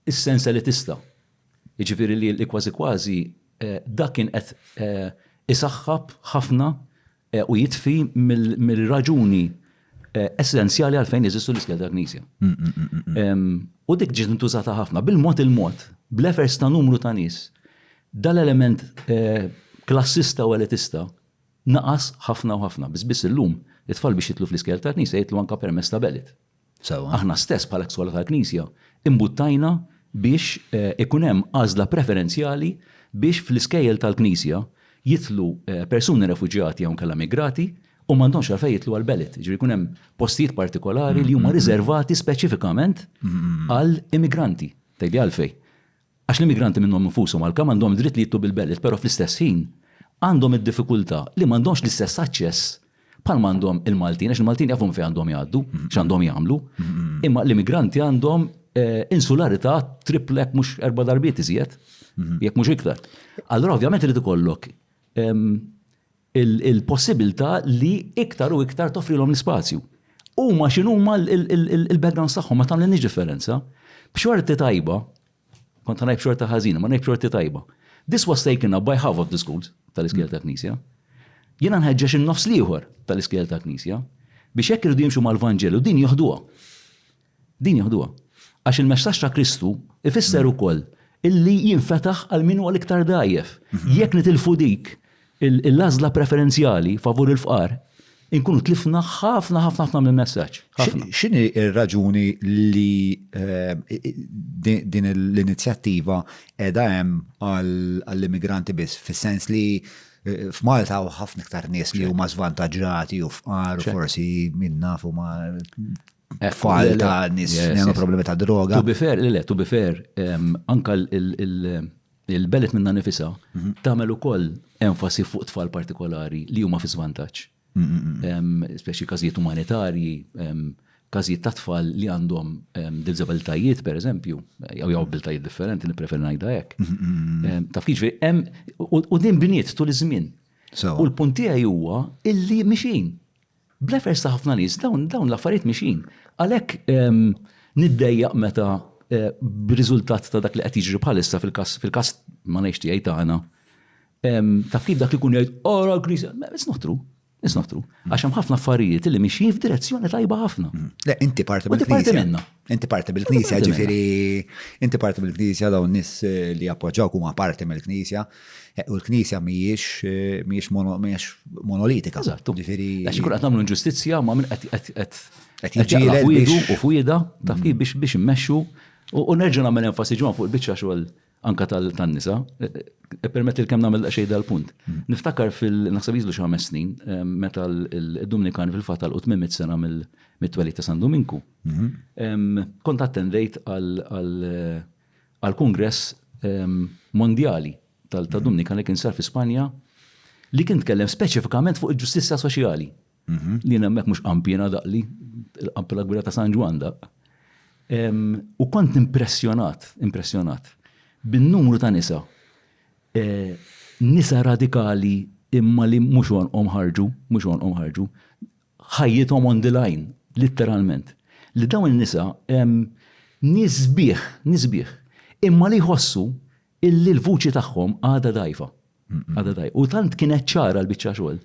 is-sens elitista. Jiġifieri li kważi dak kien qed isaħħab ħafna u jitfi mill-raġuni essenzjali għalfejn jeżistu l-iskejjel ta' Knisja. U dik ġiet intużata ħafna bil-mod bl-efforts ta' numru ta' nies. Dal-element klassista u elitista naqas ħafna u ħafna. Biss illum it-tfal biex jitlu fl-iskejjel ta' Knisja jitlu anke permezz ta' belit. Aħna stess bħala skola ta' Knisja imbuttajna biex ikun hemm għażla preferenzjali biex fl-iskejjel tal-Knisja jitlu persuni refuġjati jew kellha migrati u m'għandhomx għalfejn jitlu għal belit. Ġifieri jkun hemm postijiet partikolari li huma riservati speċifikament għal immigranti. Tgħidli għalfejn. Għax l-immigranti minnhom infushom għalkemm għandhom dritt li jitlu bil-belit, però fl-istess ħin għandhom id-diffikultà li m'għandhomx l-istess aċċess bħal m'għandhom il-Maltin, għax il-Maltin jafhom fejn għandhom jgħaddu, x'għandhom jagħmlu, imma l-immigranti għandhom insularità triplek mhux 4 darbiet iżjed, jekk mhux iktar. Allura ovvjament irid ikollok il-possibilità li iktar u iktar toffrilhom l-ispazju. huma x'inhuma il-backgrounds tagħhom ma tagħmilniex differenza. B'xorti tajba, kont ngħid b'xorta ħażina, ma ngħid b'xorti tajba. This was taken up by half of the schools tal-iskejjel ta' Knisja. Jiena nħeġġeġ in-nofs l-ieħor tal-iskejjel ta' Knisja biex hekk iridu jimxu mal-Vanġelu din joħduha. Din joħduha. Għax il-messaġġ ta' Kristu ifisser ukoll illi jinfetaħ għal min huwa l-iktar dgħajjef. Jekk nitilfu dik il-għażla preferenzjali favur il-fqar, inkunu tlifna ħafna mill-messaġġ. X'inhi r-raġuni li din l-inizjattiva qiegħda hemm għall-immigranti biss, fis-sens li f'Malta u ħafna iktar nies li huma żvantaġġati u fqar u forsi minna huma tfal ta' nies li għandhom problemi ta' droga. To be fair, anka il-belet minna nifisa tagħmel ukoll enfasi fuq tfal partikolari li huma fi żvantaġġ. Speċi każijiet umanitarji, każijiet ta' tfal li għandhom disabilitajiet pereżempju, jew abilitajiet differenti nippreferi ngħidha hekk. Taf kif u din bniet tul iż-żmien. U l-punt tiegħi huwa illi mixin. Blefers ta' ħafna nies dawn l-affarijiet mixin. Għalhekk niddejjaq meta b'riżultat ta' dak li qed jiġri bħalissa fil-każ ma ngħidx tiegħi tagħna. Taf kif dak li kun jgħid ora l-Knisja, it's not true. Għax hemm ħafna affarijiet li mixin f'direzzjoni tajba ħafna. Le, inti parti bil-Knisja. Inti parti bil-Knisja, ġifieri inti parti bil-Knisja dawn nies li appoġġawk huma parti mill-Knisja. U l-Knisja mhijiex monolitika. Eżattu. Ġifieri. Għax ikun qed nagħmlu inġustizzja ma' min qed jiġieled fwidu u fwieda taf kif biex immexxu u nerġa' nagħmel enfasi ġimgħa fuq il-biċċa xogħol anka tan-nisa. Permetti l-kemm nagħmel xejn dal-punt. Niftakar naħseb jiżlu xi 5 snin meta l-Dominikan fil-fatt għal 800 sena mit-twelid ta' San Dominku. Kont attendejt għal kongress mondjali tal-Dominikan li kien sar fi Spanja li kien tkellem speċifikament fuq il-ġustizzja soċjali. Li hemmhekk mhux qampina daqli, il-qamp l-kbira ta' San Ġwan daq. U kont impressjonat bin-numru ta' nisa. Nisa radikali imma li mhux għonhom ħarġu, ħajjithom on the line, litteralment. Li dawn in-nisa nisbieħ, imma li jħossu illi l-vuċi tagħhom għadha dajfa. U tant kienet ċara l-biċċa xogħol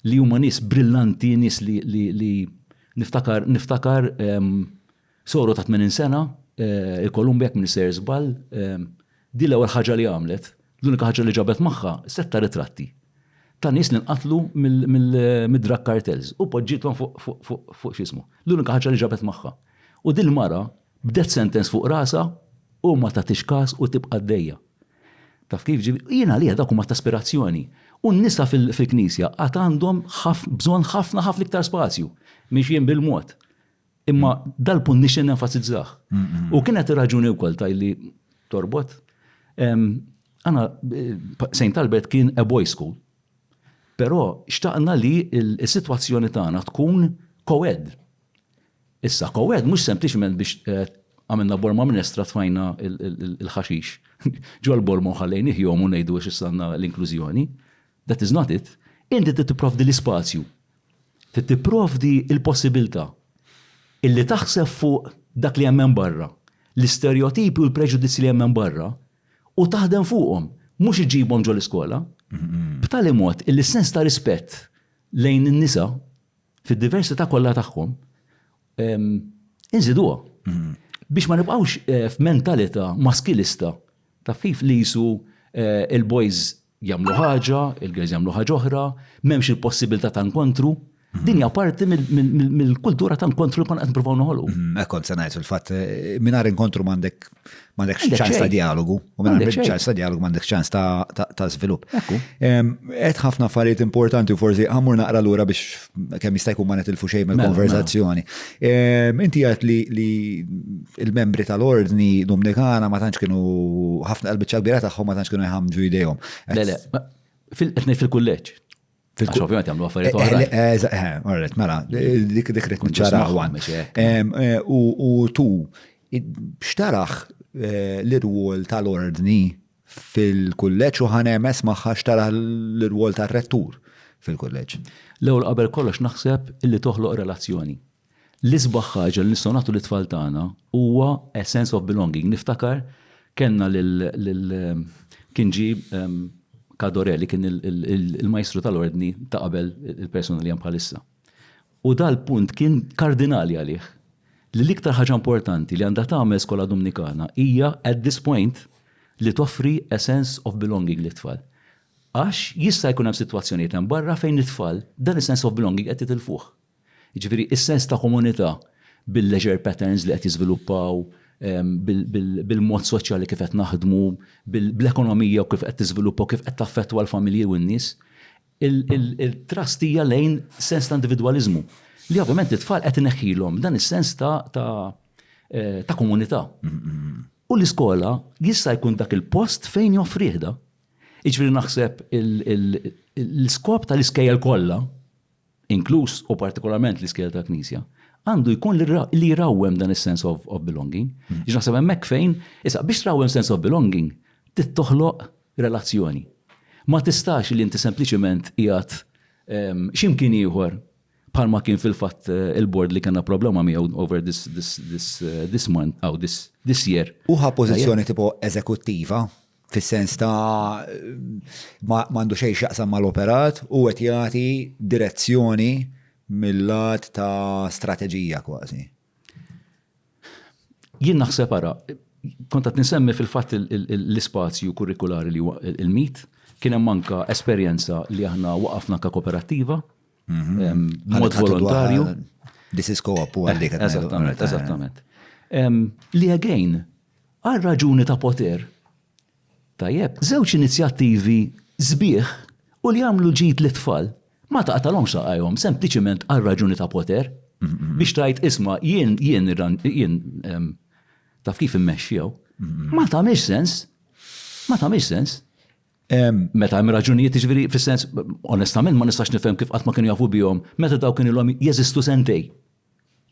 li huma nies brillanti, nies li niftakar soru ta' 80 sena, il-Kolumbjak minn Sejr Żball, di l-ewwel ħaġa li għamlet, l-unika ħaġa li ġabet magħha setta ritratti ta' nies li nqatlu mid-drug cartels u poġġiethom fuq x'ismu. L-unika ħaġa li ġabet magħha. U din mara bdet sentence fuq rasa u ma tagħtix każ u tibqa' għaddejja. Taf kif jiena li dak huma ta' aspirazzjoni. U n-nisa fil-Knisja għad għandhom bżonn ħafna iktar spazju mixjien bil-mod. Imma dal-punt nixtieq nenfasizzah. U kienet ir-raġuni wkoll tajli torbot. Għana St. Albert kien a boys school. Però xtaqna li s-sitwazzjoni tagħna tkun co-ed. Issa co-ed mhux sempliċement biex għamilna borma minestra tfajna il-ħaxix. Ġol borma ħallejni jom u ngħidu għax issanna l-inklużjoni. That is not it. Inti tipprovdi l-ispazju. Tipprovdi il-possibilità illi taħseb fuq dak li hemm barra, l-istereotipi u l-preġudizzi li hemm barra u taħdem fuqhom, mhux iġibhom ġol iskola. B'tali mod illi sens ta' rispett lejn in-nisa fid-diversità kollha tagħhom inżiduha. Biex ma nibqgħux f'mentalità maskilista ta' kif li jisu il-boys jagħmlu ħaġa, il-girls jagħmlu ħaġa oħra, m'hemmx il-possibilità ta' nkontru. Din hija parti mill-kultura ta' nkontru li konna qed nippruvaw noħolqu. Kont se ngħid fil-fatt mingħajr inkontru m'għandekx ċans ta' dialogu, u mingħajr ċans ta' dialogu m'għandekx ċans ta' żvilupp. Qed ħafna affarijiet importanti u forsi ħammur naqra lura biex kemm jista' jkun ma nitilfu xejn mill-konverzazzjoni. Inti qed li il-membri tal-Ordni Dominikana ma tantx kienu ħafna qalbiċċa kbira tagħhom ma tantx kienu jħammġu idejhom. Le, fil-kulleġġ. Għax ovvijament jagħmlu affarijiet oħra. Orret, mela, dik rid niċċara għan. U tu, xtaraħ l-irwol tal-Ordni fil-kulleġġ u ħanemes magħha xtaraħ l-irwol tar-rettur fil-kulleġġ? L-ewwel qabel kollox naħseb illi toħloq relazzjoni. L-isbaħ ħaġa li nistgħu nagħtu lit-tfal tagħna huwa a sense of belonging. Niftakar kellna kien ġi Kadorelli kien il-majstru tal-ordni ta' qabel il-persuna li hemm bħalissa. U dal-punt kien kardinali għalih. Li l-iktar ħaġa importanti li għandha tagħmel skola Dominikana hija at this point li toffri a sense of belonging lit-tfal. Għax jista' jkun hemm sitwazzjonijiet hemm barra fejn it-tfal dan is-sense of belonging qed titilfuh. Jiġifieri is-sens ta' komunità bil-leisure patterns li qed jiżviluppaw, bil-mod soċjali kif qed naħdmu, bil-ekonomija u kif qed tiżviluppa u kif qed taffettwa l-familji u n-nies. Il-trust hija lejn sens ta' individwaliżmu li ovvjament it-tfal qed ineħħilhom dan is-sens ta' komunità. U l-iskola jista' jkun dak il-post fejn joffrih da. Jiġifieri naħseb l-iskop tal-iskejjel kollha, inkluż u partikolarment l-iskejjel ta' Knisja, għandu jkun li jrawwem dan is-sense of belonging. Jiġifieri naħseb hemmhekk fejn, issa biex trawwem sense of belonging, tittoħloq relazzjoni. Ma tistax li inti sempliċement qiegħed x'imkien ieħor bħalma kien fil-fatt il-board li kellna problema miegħu over this month aw this year. Uħa pożizzjoni tipo eżekuttiva fis-sens ta' m'għandu xejn x'jaqsam mal-operat u qed jagħti direzzjoni mill-lat ta' strateġija kważi. Jien naħseb ara, kont qed nisemmi fil-fatt l-ispazju kurrikulari li huwa il-MIT, kien hemm anke esperjenza li aħna waqafna ka kooperattiva mod volontarju. This is co-op u għaldik. Eżattament. Li again, għal raġuni ta' poter. Tajjeb, żewġ inizjattivi sbieħ u li għamlu ġid l-tfal ma taqtalhomx saqajhom, sempliċement għal raġuni ta' poter biex tajt isma' jien taf kif immexxjew. Ma tagħmilx sens. Ma tagħmilx sens. Meta hemm raġunijiet jiġifieri fis-sens onestament ma nistax nifhem kif qatt ma kienu jafu bihom meta daw kienu ilhom jeżistu sentej.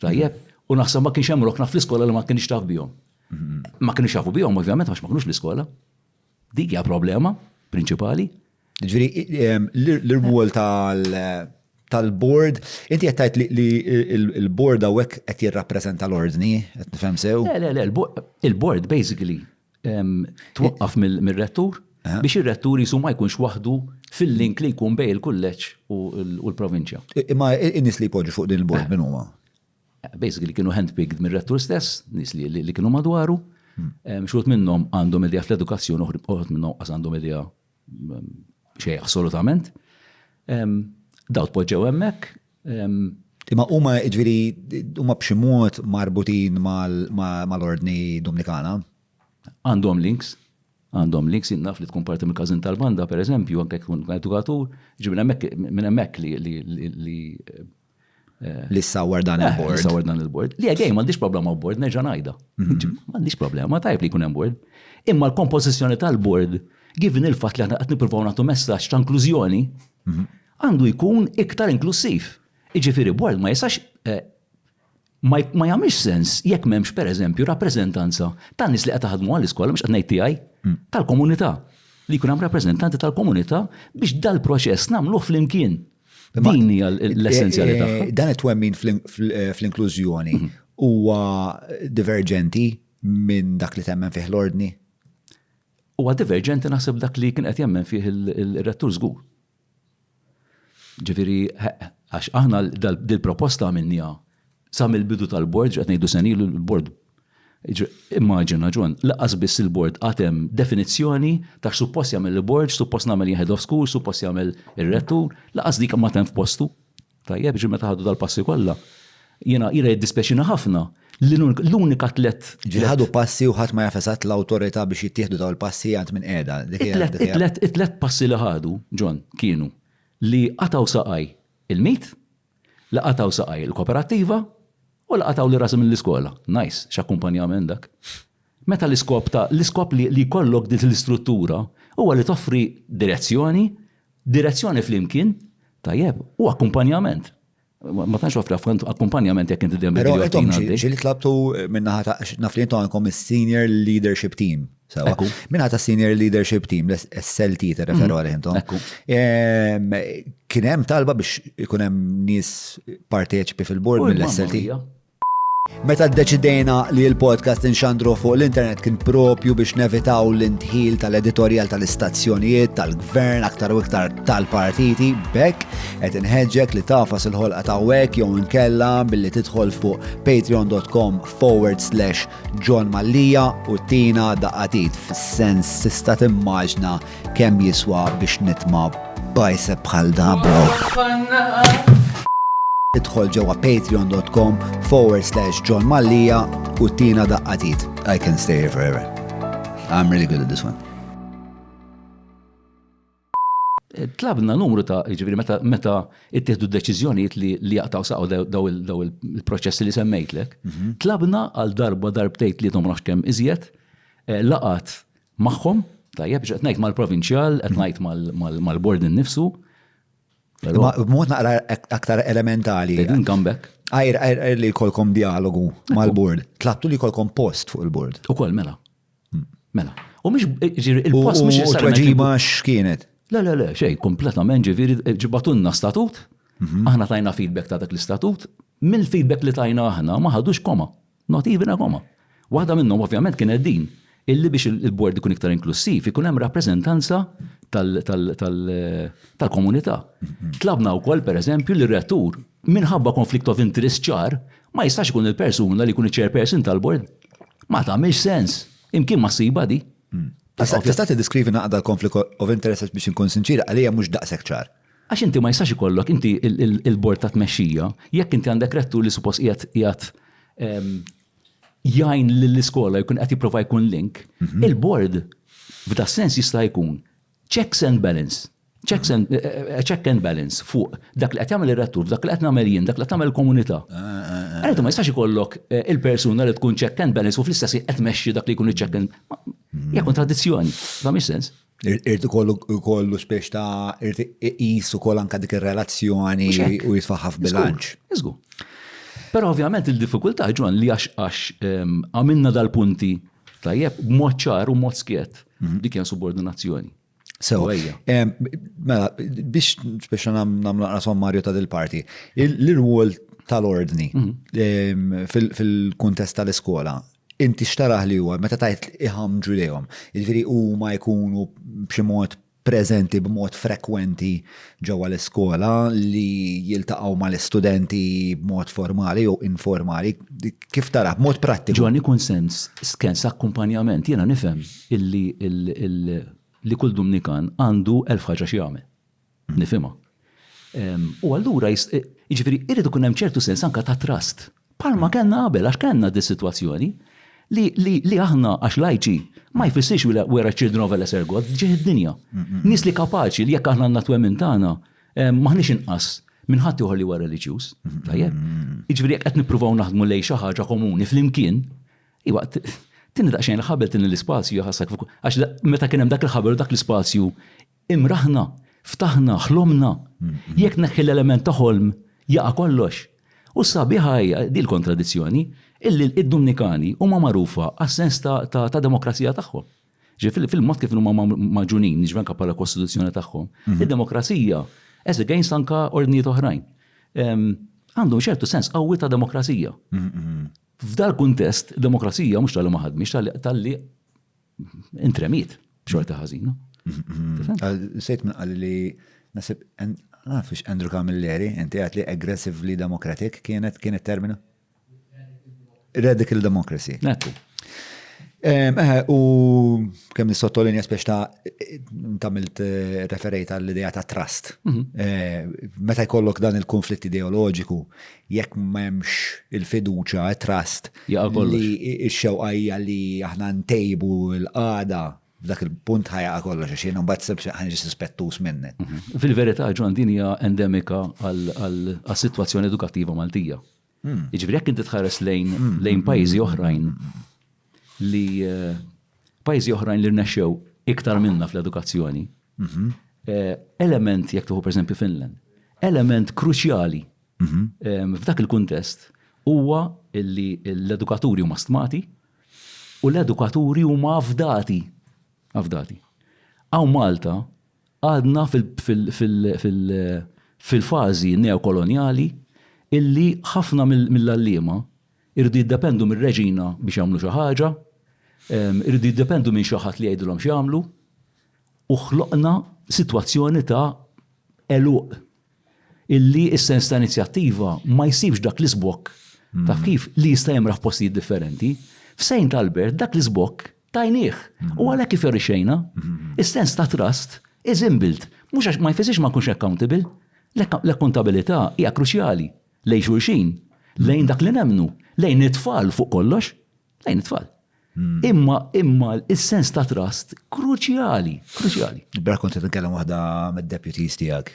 Tajjeb, u naħseb ma kienx hemm rokna fl-iskola li ma kienx taf bihom. Ma kienux jafu bihom ovvjament għax ma kinux fl-iskola. Dik hija problema prinċipali. Jiġifieri l-irwol tal-board, inti qed tgħid li l-board hawnhekk qed jirrappreżenta l-ordni, qed nifhem sew? Le, il-board basically twaqqaf mill-rettur biex ir-rettur jisu ma jkunx waħdu fil-link li jkun bej il-kulleġġ u l-provinċja. Imma in-nies li jpoġġu fuq din il-board min huma? Basically kienu handpicked mir-rettur stess, nies li kienu madwaru. Xogħol minnhom għandhom idea fl-edukazzjoni, uħud minnhom qas għandhom idea xejn assolutament. Daw tpoġġew hemmhekk. Imma huma jiġifieri huma b'xi mod marbutin mal-ordni Dominikana? Għandhom links. Naf li tkun parti mill-każin tal-banda, pereżempju, anke tkun edukatur, minn hemmhekk li ssawwar dan il-board. Ssawwar dan il-board. Li għej, m'għandix problema board, nerġa' ngħidha. M'għandix problema, tajb li jkun hemm board. Imma l-kompożizzjoni tal-board, given il-fatt li aħna qed nippruvaw nagħtu messaġġ ta' inklużjoni, għandu jkun iktar inklusiv. Jiġifieri board ma jistax ma jagħmilx sens jekk m'hemmx pereżempju rappreżentanza tan-nies li qed taħdmu għall-iskola mhux qed ngħid tiegħi tal-komunità. Li jkun hemm rappreżentanti tal-komunità biex dal-proċess nagħmluh flimkien. Din hija l-essenzjali tagħha. Dan it-twemmin fl-inklużjoni huwa divergenti minn dak li temmen fih l-ordni? Huwa divergenti naħseb dak li kien qed jemmen fih il-rettur żgur. Ġifieri għax aħna dil-proposta minnija sa mill-bidu tal-bord, qed ngħidu senilu l-bord. Immaġina ġon, laqas biss il-bord għatem definizzjoni ta' suppost jagħmel il-bord, suppost nagħmel head of school, suppost jagħmel ir-rettur, laqas dik ma tem f'postu. Tajjeb ġi meta ħadu dal-passi kollha. Jiena jiddispeċina ħafna l-unika tlet. Ħadu passi u ħadd ma jafesat l-awtorità biex jittieħdu daw il-passi għand minn qiegħda. It-tlet passi li ħadu, Ġon, kienu li qataw saqaj il-mit, li qataw saqaj il-kooperattiva, u laqataw li rasim l-iskola. Nice, x'akkumpanjament dak. Meta l-iskop li kollok dit l-istruttura huwa li toffri direzzjoni flimkien, tajjeb, u akkumpanjament. Ma tantx offri akkumpanjament jekk inti dejjem Però intom ġieli tlabtu minnaħa naf li intom għandkom is-senior leadership team. Sewa. Ekku. Minna ta' Senior Leadership Team, l-SLT ta' referu għalihom. Ekku. Kien hemm talba biex ikun hemm nies parteċipi fil-board mill-SLT. Meta ddeċidejna li l-podcast inxandru fuq l-internet kien propju biex nevitaw l-intħil tal-editorial tal-istazzjonijiet, tal-gvern, aktar u iktar tal-partiti, bekk qed inħeġġek li tafas il-ħolqa ta' wek jew inkella billi tidħol fuq patreon.com/John Mallija u tina daqqatit fis-sens tista' timmaġna kemm jiswa biex nitma' bicep bħal da, bro. Idħol ġewwa patreon.com/John Mallija u tina daqqatit. I can stay here forever. I'm really good at this one. Tlabna numru ta' ġifiri meta ittieħdu deċiżjonijiet li jaqtaw saqgħu daw il-proċessi li semmejtlek, tlabna għal darbtejt li tomrax kemm iżjed laqat magħhom, tajjeb biex qed ngħid mal-provinċjal, qed ngħid mal-bord innifsu. B'mod naqra aktar elementali. Din comeback. Għajr li kolkom dialogu mal-board. Tlabtu li kolkom post fuq il-board. Ukoll mela. Mela. U mhix il-post mhux U tweġiba x'kienet? Le, xej, kompletament ġifieri ġibatunna statut, aħna tajna feedback ta' dak l-istatut, mill-feedback li tajna aħna ma ħadux koma, not even a koma. Waħda minnhom ovvjament kienet din, illi biex il-board ikun iktar inklusiv, ikun hemm rappreżentanza tal-komunità. Tlabna wkoll pereżempju li r-rettur minħabba conflict of interest ċar ma jistax ikun il-persuna li jkun iċ-chairperson tal-board. Ma tagħmilx sens, imkien ma ssiba di. Tista' tiddiskrivi naqda l-conflict of interest biex inkun sinċira għalija mhux daqshekk ċar. Għax inti ma jistax ikollok inti il-bord ta' tmexxija, jekk inti għandek rettur li suppost qiegħed jgħin lill-iskola jkun qed jipprova jkun link, il-bord f'da sens jista' jkun check and balance fuq dak li qed jagħmel ir-rettur, dak li qed nagħmel jien, dak li qed tagħmel il-komunità. Għalhekk ma jistax ikollok il-persuna li tkun check and balance u fl-istess qed tmexxi dak li jkun check and hija kontradizzjoni, ma mhix sens. Irti kollu spiex ta' irti iqis ukoll anke dik ir-relazzjoni u jitfaħħa f'bilanċ. Iżgur. Però ovvjament il-diffikultà ġon li għax għamilna dal-punti tajjeb b'mod ċar u mod skiet dik kien subordinazzjoni. Mela, biex speċa namlu sommarju ta' dil-parti, l-rwol tal-ordni fil-kuntest tal-iskola, inti xtaraħ li huwa, meta tajt iħamġu lejhom, jiġifieri huma jkunu b'xi mod preżenti b'mod frekwenti ġewwa l-iskola li jiltaqgħu mal-istudenti b'mod formali jew informali, kif tara b'mod prattiku? Ġon ikun skens akkumpanjament, jiena nifhem li kull Dumnikan għandu 1000 ħaġa xi jagħmel. Nifhimha. U allura jiġifieri irid ikun hemm ċertu sens anke ta' trust. Palma kellna qabel għax kellna di sitwazzjoni li aħna għax lajċi ma jfissirx wera children of lesser God ġieħ id-dinja. Nies li kapaċi li jekk aħna għandna twemmin tagħna maħniex inqas minn ħadd ieħor li huwa reliġjuż. Tajjeb. Jiġifieri jekk qed nippruvaw naħdmu lejn xi ħaġa komuni flimkien, tinni daqsxejn il-ħabel tinni l-ispazju jaħassak fuq. Għax meta kien hemm dak il-ħabel u dak l-ispazju imraħna, ftaħna, ħlomna. Jekk neħħi l-element ta' ħolm jaqa' kollox. U sabiħa hija di l-kontradizzjoni illi id-Dumnikani huma magħrufa għas-sens ta' demokrazija tagħhom. Fil-mod kif huma maġunin niġvenka bħala kostituzzjoni tagħhom. Id-demokrazija as against anka ordnijiet oħrajn. Għandhom ċertu sens qawwi ta' demokrazija. F'dal kuntest, demokrazija mhux tal-li ma ħadmix tal-li intremit b'xorta ħażina. Sejt minn qal li nasib nafx Andrew Camilleri, inti għat li aggressively democratic kienet terminu? Radical democracy. Ekku. U kemm nissottolinja spiex ta' tamilt referejt għall-idea ta' trust. Meta jkollok dan il-konflitt ideoloġiku, jekk ma hemmx il-fiduċa, trust, li x-xewqajja li aħna ntejbu l-qada f'dak il-punt ħajja kollox għax jiena mbagħad sebx ħanġi suspettus minnet. Fil-verità ġon din hija endemika għas-sitwazzjoni edukattiva Maltija. Jiġifieri jekk inti tħares lejn pajjiżi oħrajn li rnexxew iktar minna fl-edukazzjoni. Element jekk tuħu pereżempju Finland, element kruċjali f'dak il-kuntest huwa li l-edukaturi huma stmati U l-edukaturi huma avdati. Għaw Malta għadna fil-fażi neokoloniali illi ħafna mill-allima irridu jiddependu mir-reġina biex jagħmlu xi ħaġa, irridu jiddependu minn xi ħadd li jgħidulhom x'jagħmlu, u ħloqna sitwazzjoni ta' eluq illi s-sens ta' inizjattiva ma jsibx dak l-isbok taf kif li jista' jemraħ f'postijiet differenti. F'St. Albert dak l-isbok tajnieh. U għalhekk kif irrixxejna, is-sens ta' trust is inbuilt. Mhux għax ma jfissirx ma nkunx accountable. L-accountabilità hija kruċjali lejn xulxin, lejn dak li nemmnu, lejn it-tfal fuq kollox, lejn it-tfal. Imma il-sens ta' trust kruċjali. Bra kont nitkellem waħda mid-deputies tiegħek.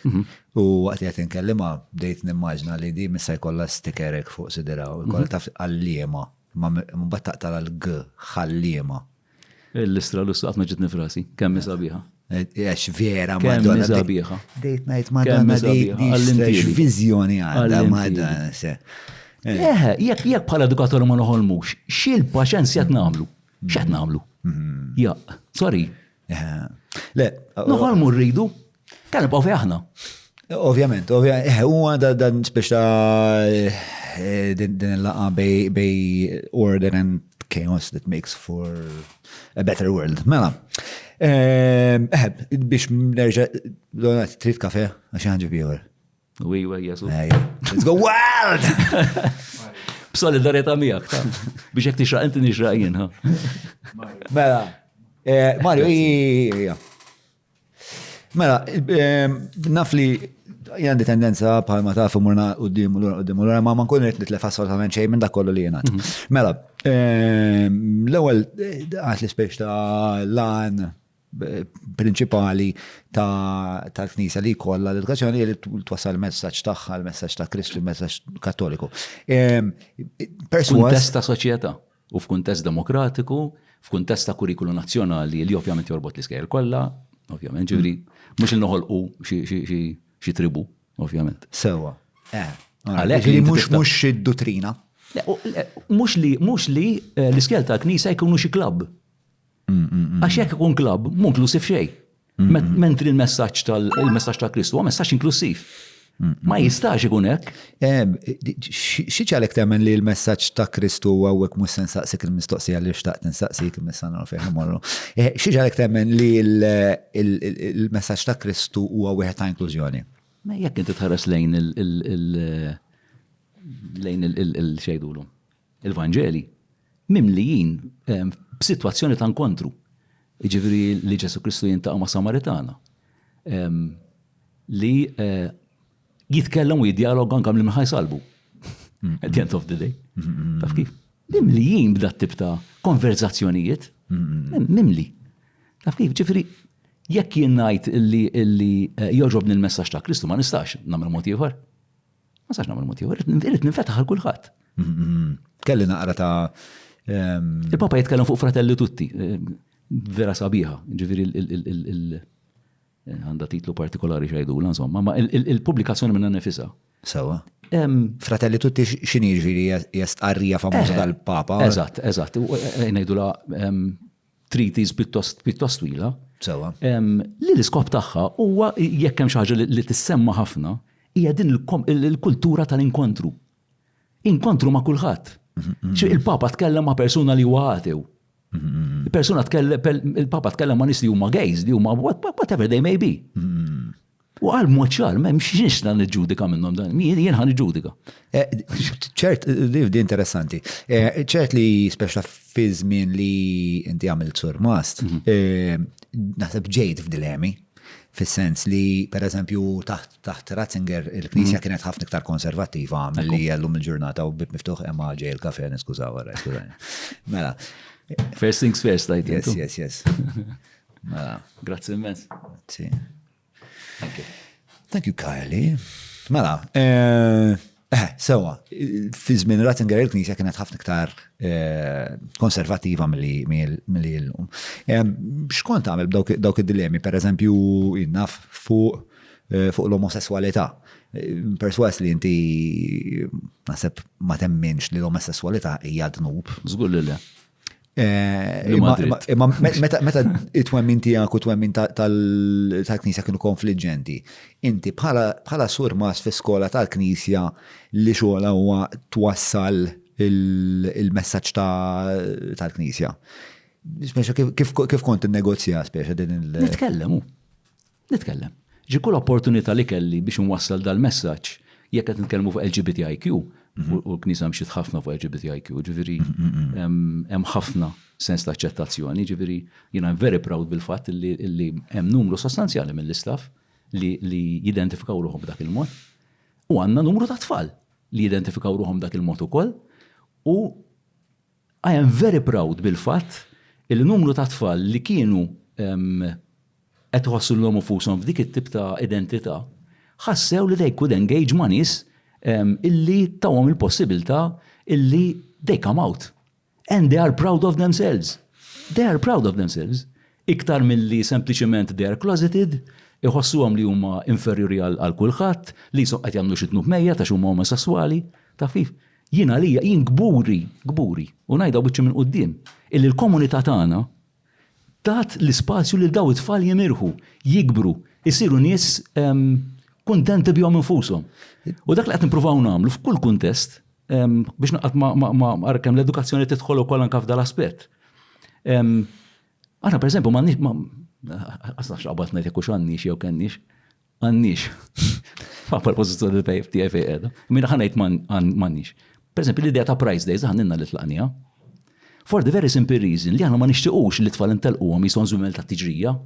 U waqt qed inkellima bdejt nimmaġna li di missa jkollha stickerek fuq sidra u jkollha taf għalliema, ma mbagħad taqtal għal-g ħalliema. L-istra l-ustaqt ma ġiet nifrasi, kemm sabiħa. Għax vera Kemm sabiħa. Dejt ngħid madonna di viżjoni għandha madonna. Jekk bħala edukator ma noħolmux, x'il paċenzja qed nagħmlu? X'qed nagħmlu? Ja, sorry. Noħolmu rridu, kan nibqgħu fi aħna. Ovvjament, huwa dan speċa din il-laqa bej order and chaos that makes for a better world. Mela, biex nerġa' trid kafe għax ħanġib ieħor. Wiwa, jesu. Let's go wild! B'solidarieta miegħek, ta' biex jekk tixraq inti nixraq jien, ha. Mela, Mario, ija. Mela, naf li għandi tendenza bħalma tafu murna qudiem l-ura ma nkun rrid nitlef assolutament xejn minn dak kollu li jingħad. Mela, l-ewwel għad l-ispeċ ta' lan prinċipali tal-Knisja li kollha l-edukazzjoni li twassal il-messaġġ tagħha, il-messaġġ ta' Kristu, il-messaġġ Kattoliku. F'kuntest ta' soċjetà u f'kuntest demokratiku, f'kuntest ta' kurrikulu nazzjonali li ovvjament jorbot l-iskejjel kollha, ovvjament ġifieri mhux il noħolqu xi tribu, ovvjament. Sewwa. Għalhekk li mhux id-dottrina. Mhux li l-iskejjel tal-Knisja jkunu xi klabb. Għax jekk ikun klabb, mu inklusiv xejn. Mentri il-messaġġ ta' Kristu huwa messaġġ inklusiv. Ma jistax ikun hekk. Xi ġalek temmen li l-messaġġ ta' Kristu huwa hekk mhux se nsaqsik il-mistoqsija li xtaqt insaqsik imissa nagħraf fejn imorru. Xi ġalek temmen li l-messaġġ ta' Kristu huwa wieħed ta' inklużjoni. Ma jekk inti tħares lejn il-xejdulu. Il-Vanġeli mimlijin b'sitwazzjoni ta' inkontru. Jiġifieri li Ġesu Kristu jintaqa' ma' Samaritana. Li jitkellem u jiddialoga anke li minħaj salbu. At the end of the day. Taf kif? Mimlijin b'dat tip ta' konverzazzjonijiet. Mimli. Taf kif? Ġifieri jekk jien ngħid illi joġobni l-messaġġ ta' Kristu ma nistax nagħmel mod ieħor. Ma nistax nagħmel mod ieħor, irid ninfetaħ għal kulħadd. Kelli naqra ta' il-Papa jitkellem fuq fratelli tutti, vera sabiħa, ġifieri għandha titlu partikolari xejdula, insomma, ma il-pubblikazzjoni minna nifisha. Sewa. Fratelli tutti x'inhi ġifieri hija stqarrija famuża tal-Papa. Eżatt, ngħidula treatise pjuttost twila. Sewa. Li l-iskop tagħha huwa jekk hemm xi ħaġa li tissemma ħafna hija din il-kultura tal-inkontru. Inkontru ma' kulħadd. Il-Papa tkellem ma' persuna li huwa atew. Il-Papa tkellem ma' nies li huma gays, li huma whatever they may be. U għal mod ċar, m'hemmx x'nixna niġġudika minnhom dan, jien ħa niġġudika. ċert, di interessanti. ċert li speċa fi żmien li inti għamilt sur mast, naħseb ġejt f'dilemi. Fis-sens li, per eżempju, taħt Ratzinger, il-Knisja kienet ħafna iktar konservattiva milli llum il-ġurnata u bib miftuħ emma ġej il-kafe niskużaw wara. Mela. First things first, I think. Yes. Mela. Grazzi immens. Thank you, Kylie. Mela. Sewa, fi żmien Ratzinger il-Knisja kienet ħafna iktar konservattiva milli llum. X'kont tagħmel b'dawk id-dilemi, pereżempju innaf fuq l-omosessualità. Perswas li inti naħseb ma temminx li l-omosessualità hija dnub. Żgur li le. Imma meta it-twemmin tiegħek u twemmin tal-Knisja kienu konfliġġenti, inti bħala surmas fi-skola tal-Knisja li xogħla huwa twassal il-messaġġ tal-Knisja. Speċa kif kont innegozja speċa din Nitkellem. Ġi kull opportunità li kelli biex nwassal dal-messaġġ jekk qed nitkellmu fuq LGBTIQ u l-Knisja mxiet ħafna fuq LGBTIQ, ġifieri hemm ħafna sens ta' aċċettazzjoni, ġifieri jiena very proud bil-fatt li hemm numru sostanzjali mill-istaff li jidentifikaw ruħhom b'dak il-mod u għandna numru ta' tfal li jidentifikaw ruħhom b'dak il-mod ukoll u I am very proud bil-fatt il-numru ta' tfal li kienu qed iħossu l-hom fushom f'dik it-tip ta' identità ħassew li they could engage ma' nies illi tawhom il-possibilità illi they come out. And they are proud of themselves. They are proud of themselves. Iktar milli sempliċement they are closeted, iħossuhom li huma inferiori għal kulħadd, li qed jagħmlu xi tnub mejja ta' huma omosessuali, ta' kif. Jien gburi, u ngħidha biċċi minn quddiem, illi l-komunità tagħna tat l-ispazju li daw it-tfal jimirħu, jikbru, isiru nies kuntenti bihom infushom. U dak li qed nippruvaw nagħmlu f'kull kuntest biex naqgħod ma kemm l-edukazzjoni tidħol ukoll anke f'dal aspett. Aħna pereżempju m'għandniex għasna x'qabad ngħid jekk hux għandniex jew kenniex. Għandniex. Ma' pal-pożizzjoni tiegħi fejn qiegħda. Min aħna ngħid m'għandniex. Pereżempju l-idea ta' prize days aħna li tlaqnija. For the very simple reason li aħna ma nixtiequx li tfal intelquhom jison żumel ta' tiġrija.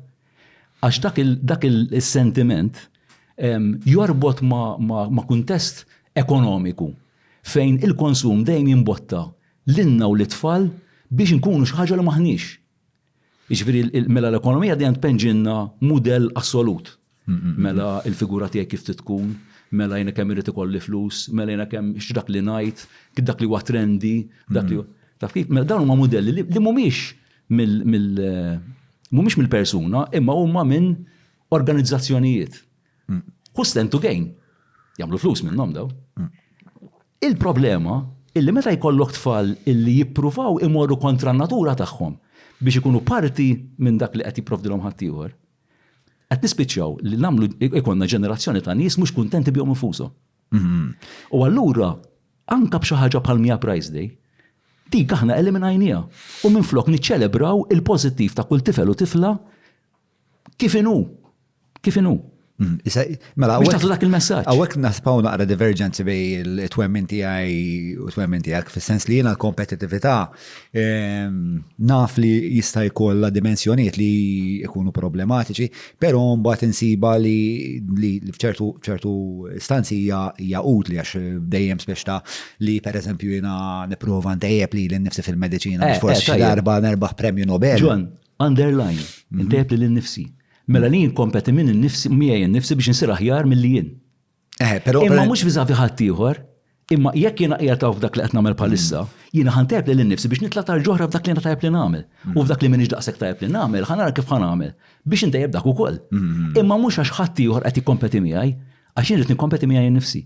Għax dak il-sentiment jorbot ma' kuntest ekonomiku fejn il-konsum dejjem jimbotta lilna u l-tfal biex nkunu xi ħaġa li maħniex. Jiġifieri mela l-ekonomija dejjem tpenġinna mudell assolut. Mela il-figura tiegħek kif tkun, mela jiena kemm irid ikolli flus, mela jiena kemm x'dak li ngħid, dak li huwa trendy, dak li taf kif, mela dawn huma mudelli li mhumiex mill-persuna, imma huma minn organizzazzjonijiet. Who stand to gain? Jagħmlu flus minnhom daw. Il-problema illi meta jkollok tfal illi jippruvaw imorru kontra n-natura tagħhom biex ikunu parti minn dak li qed jipprovdilhom ħaddieħor, qed nispiċċjaw li nagħmlu ikonna ġenerazzjoni ta' nies mhux kuntenti bihom infushom. U allura anke b'xi ħaġa bħal Mija Prize Day, dik aħna eliminajnija u minflok niċċelebraw il-pożittiv ta' kull tifel u tifla kif inhu. Mela, biex tagħtu dak il-messaġġ. Hawnhekk naspaw naqra divergenzi bej il-twemmin tiegħi u twemmin tiegħek fis-sens li jiena l-kompetittività naf li jista' jkollha dimensjonijiet li jkunu problematiċi, però mbagħad insiba li f'ċertu stanzi hija utli għax dejjem speċta li pereżempju jiena nipprova ntejjeb li nnifsi fil-mediċina biex forsi xi darba nerbaħ premju Nobel. John, underline, intejjeb li nnifsi. Mela li jinkompeti minn innifsi miegħi nnifsi biex insir aħjar milli jien. Imma mhux viżavi ħadd ieħor, imma jekk jiena qiegħed f'dak li qed nagħmel bħalissa, jiena ħantejb lil innifsi biex nitla' tal-ġoħra f'dak li tajjeb li nagħmel. U f'dak li m'iniex daqshekk tajjeb li nagħmel, ħanara kif ħanagħmel biex intejjeb dak ukoll. Imma mhux għax ħadd ieħor qed jikkompeti miegħi, għax jien rid nikkompeti miegħi nnifsi.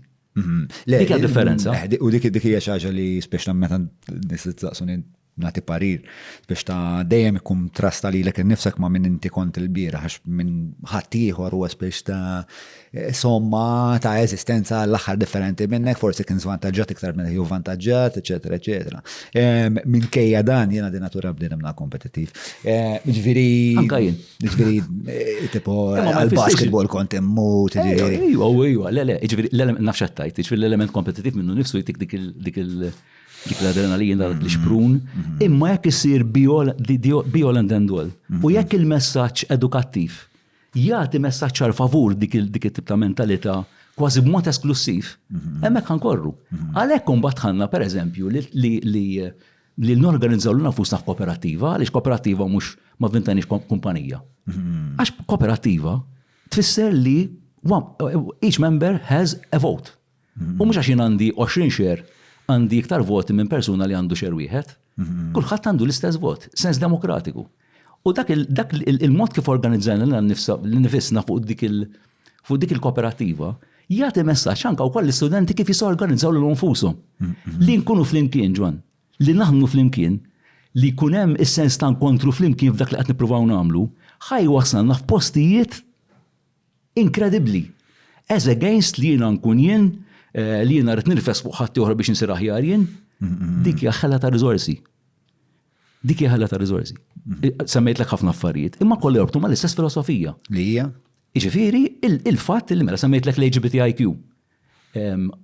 Dik hija differenza. U dik hija xi ħaġa li speċjalment meta nistaqsuni nagħti parir biex ta' dejjem ikun trasta lilek innifsek ma' minn inti kont il-bieraħ għax minn ħadd ieħor huwa biex ta' somma ta' eżistenza l-aħħar differenti minnek, forsi kien żvantaġġat iktar minn jew vantaġġat, eċetera, eċetera. Minkejja dan jiena di natura bdejna kompetittiv. Ġifieri tipo għall-basketball kont immut, ġifieri. Ejwa, ġifieri l-element nafx għattajt, ġifieri l-element kompetittiv minnu nifsu jtik dik l-adrenalina, l-xprun, imma jekk isir violent and all. U jekk il-messaġġ edukattiv jagħti messaġġ għal favur dik it-tip ta' mentalità kważi b'mod esklusiv, hemmhekk ħankorru. Għalhekk imbagħad ħanna pereżempju li norganizzaw lilna nfusna f'kooperattiva, għaliex kooperattiva mhux ma vintanix kumpanija. Għax kooperattiva tfisser li each member has a vote. U mhux għax jien għandi 20 share għandi iktar voti minn persuna li għandu xer wieħed. Kulħadd għandu l-istess vot, sens demokratiku. U dak il-mod kif organizzajna l-nifisna fuq dik il-kooperativa jagħti messaġġ anke wkoll l-istudenti kif jisorganizzaw lil nfushom. Li nkunu flimkien, Ġwan, li naħdmu flimkien, li kunem is-sens ta' nkontru flimkien f'dak li qed nippruvaw nagħmlu, ħaj wasalna f'postijiet inkredibbli. As against li jiena nkun jien, li jiena rrid nirfes fuq ħadd ieħor biex insir aħjar jien, dik hija ħela ta' riżorsi. Dik hija ħela ta' riżorsi. Semmejtlek ħafna affarijiet, imma kollu jorbtu mal-istess filosofija. Li hija? Jiġifieri il-fatt li mela semmejtlek l-LGBTIQ.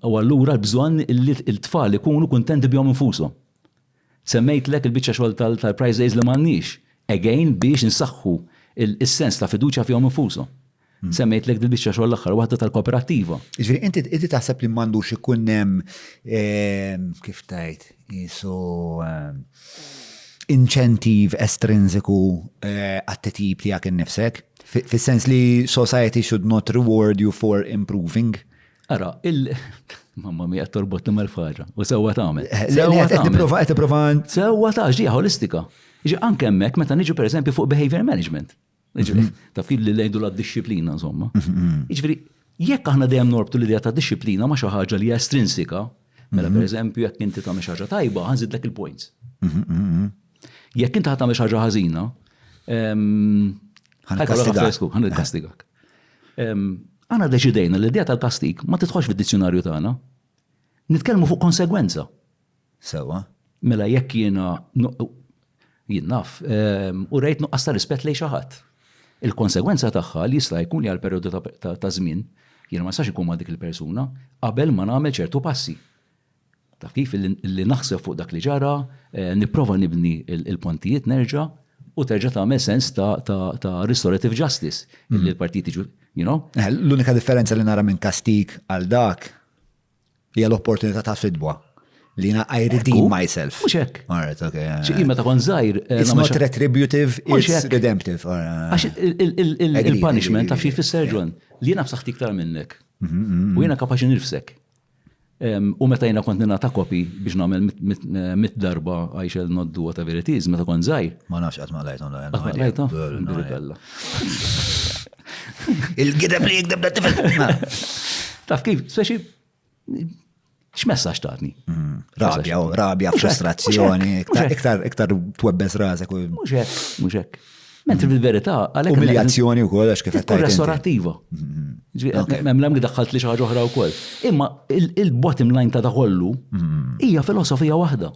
U allura l-bżonn il-tfal ikunu kuntenti bihom infushom. Semmejtlek il-biċċa xogħol tal-prize days li m'għandniex. Again biex insaħħu is-sens ta' fiduċja fihom infushom. Semmejtlek il-biċċa xogħol l-aħħar waħda tal-kooperattiva. Jiġifieri inti taħseb li m'għandux ikun hemm kif tajt isu inċentiv estrinsiku għat-titjib tiegħek innifsek? Fis-sens li society should not reward you for improving? Ara, mamma mi torbot li mal-faġa, u sewwa tagħmel. Sewwa ta' ġdija holistika. Ġi anke hemmhekk meta niġu pereżempju fuq behavior management. Taf kif li lejdu d-disciplina insomma. Jiġifieri jekk aħna dejjem norbtu l-idea ta' disciplina ma' xi ħaġa li hija estrinsika, mela pereżempju jekk inti tagħmel xi ħaġa tajba ħanżidlek il-points. Jekk inti ħadd tagħmel xi ħaġa ħażina, ħanikastigak. Għana deċidejna l-idea tal-kastik ma titħolx fid-dizzjonarju tagħna. Nitkellmu fuq konsegwenza. Sewa. Mela jekk jiena naf u rejt nuqqas ta' rispett lejn xi ħadd. Il-konsegwenza tagħha li jista' jkun li għal perjodu ta' żmien jiena ma sax ikun ma' dik il-persuna qabel ma nagħmel ċertu passi. Taf kif li naħseb fuq dak li ġara, nipprova nibni il-pontijiet nerġa' u terġa' tagħmel sens ta' restorative justice illi l-partiti L-unika differenza li nara minn kastik għal dak hija l-opportunità ta' fidwa. Li I redeem myself. Mhux hekk. Alright, okay. Meta kon żgħir. It's not retributive, it's redemptive. Għax il-punishment taf xi jfisser John li jiena b'saħħti iktar minnek. U jiena kapaċi nirfsek. U meta jiena kont ningħata kopi biex nagħmel 100 darba I shall not do whatever it is, meta kont żgħir. Ma nafx qatt ma lajthom lajthom. Il-gideb li jikdeb da tifel. Taf kif, speċi, x'messaġġ tatni? Rabja, frustrazzjoni, iktar twebbes rasek. Mhux hekk. Mentri fil-verità għalhekk. Umiljazzjoni wkoll għax kif qed restorattiva. M'hemm li daħħalt li xi ħaġa oħra wkoll. Imma il-bottom line ta' kollu hija filosofija waħda.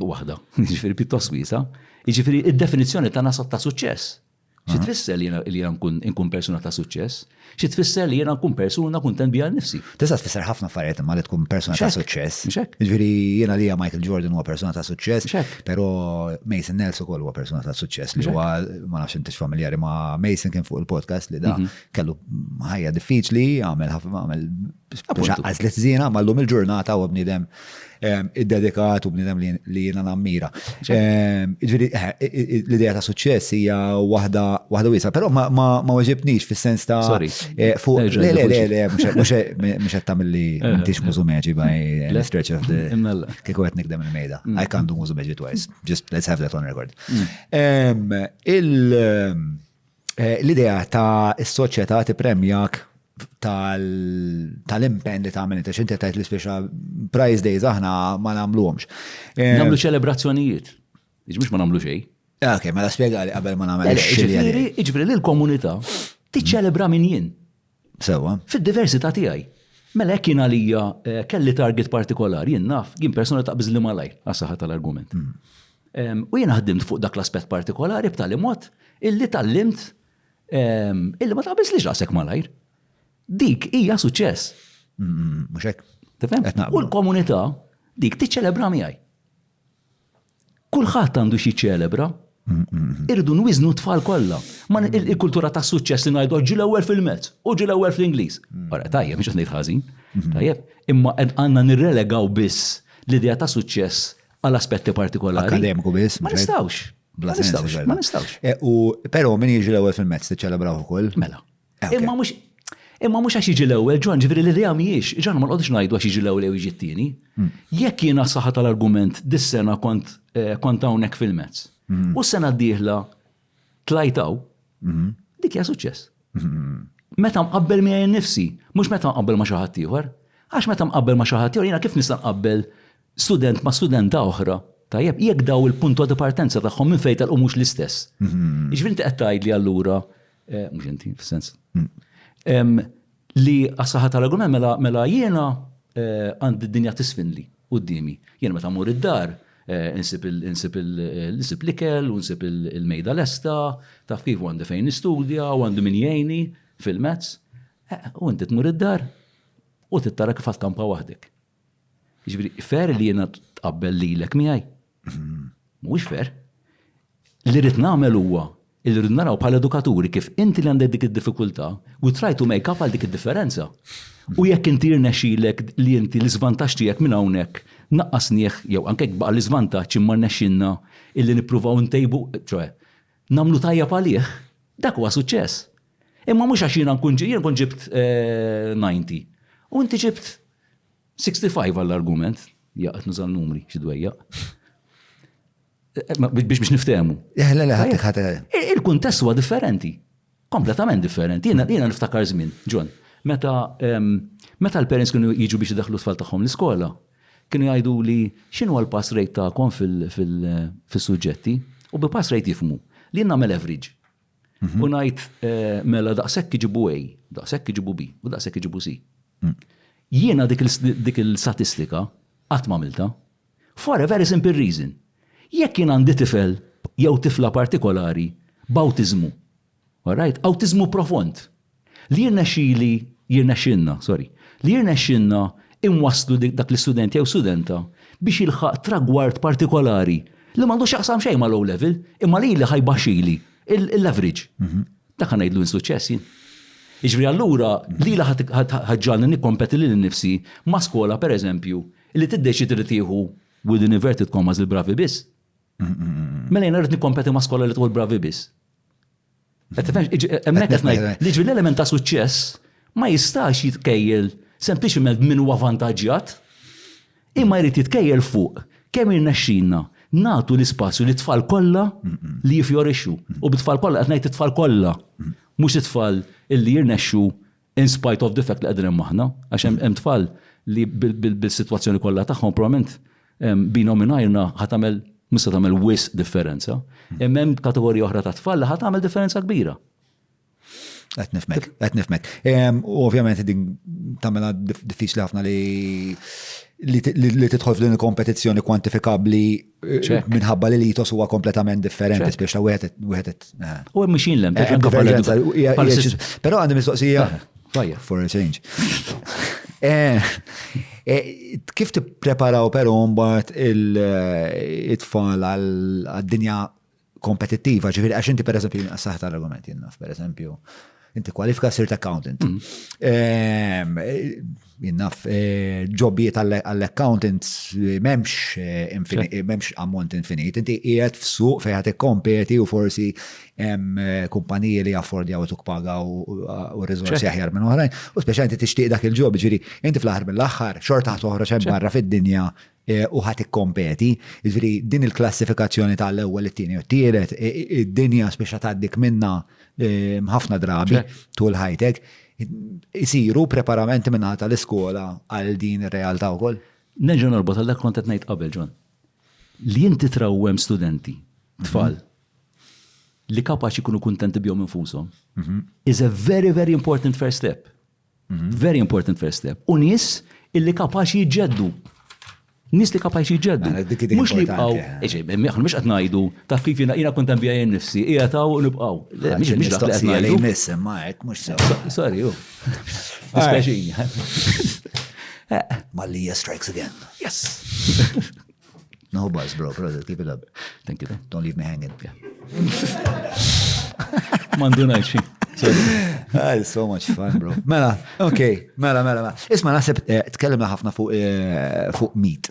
Waħda, jiġifieri pittost wiesa. Jiġifieri id-definizzjoni ta' nasab ta' suċċess. Xi tfisser li jiena nkun persuna ta' suċċess? Xi tfisser li jiena nkun persuna kuntent biha nnifsi? Tista' tfisser ħafna affarijiet imma li tkun persuna ta' suċċess. Jiġifieri jiena li Michael Jordan huwa persuna ta' suċċess, però Mason Nelson ukoll huwa persuna ta' suċċess li huwa ma nafx intix familjari ma' Mason kien fuq il-podcast li da kellu ħajja diffiċli, għamel għażlet żiena mallum il-ġurnata u bniedem id-dedikat u bniedem li jiena nammira. L-idea ta' suċċess hija waħda wiesa, però ma weġibniex fis-sens ta' fuq mhux qed tagħmel li m'intix mużu meġi by stretch of the kieku qed nikdem il-mejda. I can't do mużu meġi twice. Just let's have that on record. L-idea ta' is-soċjetà tippremjak tal-impenn li tagħmel inti x'inti tajt li speċa prize days aħna ma nagħmluhomx. Nagħmlu ċelebrazzjonijiet. Mhux ma nagħmlu xejn. Okay, mela spjegali qabel ma nagħmel xejn. Jiġifieri li l-komunità tiċċelebra min jien. Sewwa. Fid-diversità tiegħi. Mela hekk jien għalija kelli target partikolari, jien naf, jien persuna taqbiż li malajr għas-saħħa tal-argument. U jien ħaddimt fuq dak l-aspett partikolari b'tali mod illi tallimt illi ma taqbiż li ġrasek malajr. Dik hija suċċess. Mhux hekk. Tifhem? U l-komunità dik tiċċelebra miegħi. Kulħadd għandu xi ċelebra. Irdu nwiżnu tfal kollha. Ma il-kultura ta' suċċess li ngħidu ġi l-ewwel fil-mezz u ġi l-ewwel fl-Ingliż. Ora tajjeb mhux qed ngħid ħażin. Tajjeb, imma għandna nirrelegaw biss l-idea ta' suċċess għal aspetti partikolari. Akademiku biss. Ma nistgħux. Ma nistgħux. Però min jiġi l-ewwel fil-mezz tiċċelebraw ukoll. Mela. Imma mhux għax jiġi l-ewwel, Ġon, ġifieri l-idea mhijiex, Ġon ma nqogħdux ngħidu għax jiġi l-ewwel jew jiġi t-tieni. Jekk jiena saħħa tal-argument dis-sena kont hawnhekk fil-mezz. U s-sena d-dieħla tlajtaw, dik hija suċċess. Meta mqabbel miegħi nnifsi, mhux meta mqabbel ma' xi ħadd ieħor. Għax meta mqabbel ma' xi ħadd ieħor jiena kif nista' nqabbel student ma' studenta oħra Tajjeb, jekk daw il-punto di partenza tagħhom minn fejn talqu mhux l-istess. Jiġifieri inti qed tgħidli allura mhux inti f'sens. Li għas-saħħa tal-argument mela jiena għandi d-dinja tisfinli qudiemi. Jiena meta mmur id-dar insib l-ikel u nsib il-mejda lesta, taf kif għandi fejn nistudja u għandu min jgħinni fil-mezz. U inti tmur id-dar u tittara kif kampa waħdek. Jiġifieri fer li jiena tqabbel lilek miegħi. Mhuwiex fer. Li rid nagħmel huwa li rid naraw bħala edukaturi kif inti li għandek dik id-diffikultà u try to make up għal dik id-differenza. U jekk inti jirnexxilek li inti l-iżvantaġġ tiegħek minn hawnhekk naqqasnieh jew anke baqa' l-iżvantaġġ imma rnexxinna illi nippruvaw ntejbu, ċoe, nagħmlu tajjeb għalih, dak huwa suċċess. Imma mhux għax jiena nkun ġibt 90 u inti ġibt 65 għall-argument, jaqgħet nużal numri xi dwejjaq. Biex niftehmu. Il-kuntest huwa differenti. Kompletament differenti. Jiena niftakar żmien, John. Meta l-parents kienu jiġu biex idaħħlu tfal tagħhom l-iskola, kienu jgħidu li x'inhu l-pass rate tagħkom fis-suġġetti u bi pass rate jifhmu li nagħmel average. U ngħid mela daqshekk iġibu A, daqshekk iġibu B u daqshekk iġibu C. Jiena dik il-statistika qatt m'għamilta for a very simple reason. Jekk jien għandi tifel jew tifla partikolari b'awtiżmu, alright, awtiżmu profond, li jirnexxinna imwasslu dak l-istudent jew studenta biex jilħaq tragward partikolari li m'għandux jaqsam xejn ma' low level, imma li ħajbaxxili l-average. Dak ngħidlu insuċċess jien. Jiġri allura li ħaġġalni nikkompeti lil nifsi ma' skola pereżempju li tiddeċi trid tieħu within inverted commas il-bravi biss. Mela jien rrid nikkompeti ma' skola li tqول bravi biss. Hemmhekk qed ngħid li ġifieri l-element ta' suċċess ma jistax jitkejjel sempliċement min huwa vantaġġjat, imma jrid jitkejjel fuq kemm irnexxinna nagħtu l-ispazju li tfal kollha li jifjorixxu. U bit-tfal kollha qed ngħid it-tfal kollha, mhux it-tfal illi jirnexxu in spite of the fact li qegħdin hemm aħna, għax hemm tfal li bil-sitwazzjoni kollha tagħhom probablement binhom mingħajrna ħadd tagħmel mista tagħmel wisq differenza. Hemm kategorija oħra ta' tfal li ħadd tagħmel differenza kbira. Qed nifhmek. Ovvjament din tagħmilha diffiċli ħafna li tidħol f'din il-kompetizzjoni kwantifikabbli minħabba li litos huwa kompletament differenti biex ta' wieħed. U hemm mixin lem, però għandi mistoqsija for a change. Kif tippreparaw però mbagħad it-tfal għad-dinja kompetittiva, ġifieri għax inti pereżempju saħħa tal-argument jinnaf, pereżempju, inti kwalifika sirt accountant. Jinnaf, ġobbijiet għall-accountants m'hemmx ammont infinit, inti qiegħed f'suq fejn ħadd ikkompeti u forsi hemm kumpaniji li jaffordjaw tukpaga u riżorsi aħjar minn oħrajn, u speċjalment tixtieq dak il-ġob, ġifieri inti fl-aħħar mill-aħħar xorta toħroġ hemm barra fid-dinja u ħadd ikkompeti, jiġifieri din il-klassifikazzjoni tal-ewwel it-tieni u t-tielet, id-dinja speċa tgħaddik minnha ħafna drabi tul ħajtek, isiru preparamenti minn tal-iskola għal din ir-realtà wkoll. Nerġa' norbot għal dak kont qed ngħid qabel, John. Li inti trawwem studenti, tfal, li kapaċi jkunu kuntenti bihom infushom, is a very, very important first step. Very important first step. U nies illi kapaċi jġeddu. Nis li kapaċi jġeddu. Mux li bqaw, mux qed ngħidu, taf kif jiena kont ambija nifsi, qiegħed u nibqgħu. Mhix dak li qed ngħidu. Ma hekk mhux sew. Sorry, hu. Dispeċini. Malija strikes again. Yes. No buzz, bro. Keep it up. Thank you. Don't leave me hanging. Mandu ngħid xi. It's so much fun, bro. Mela, okay. Mela. Isma' naħseb tkellimna ħafna fuq meat.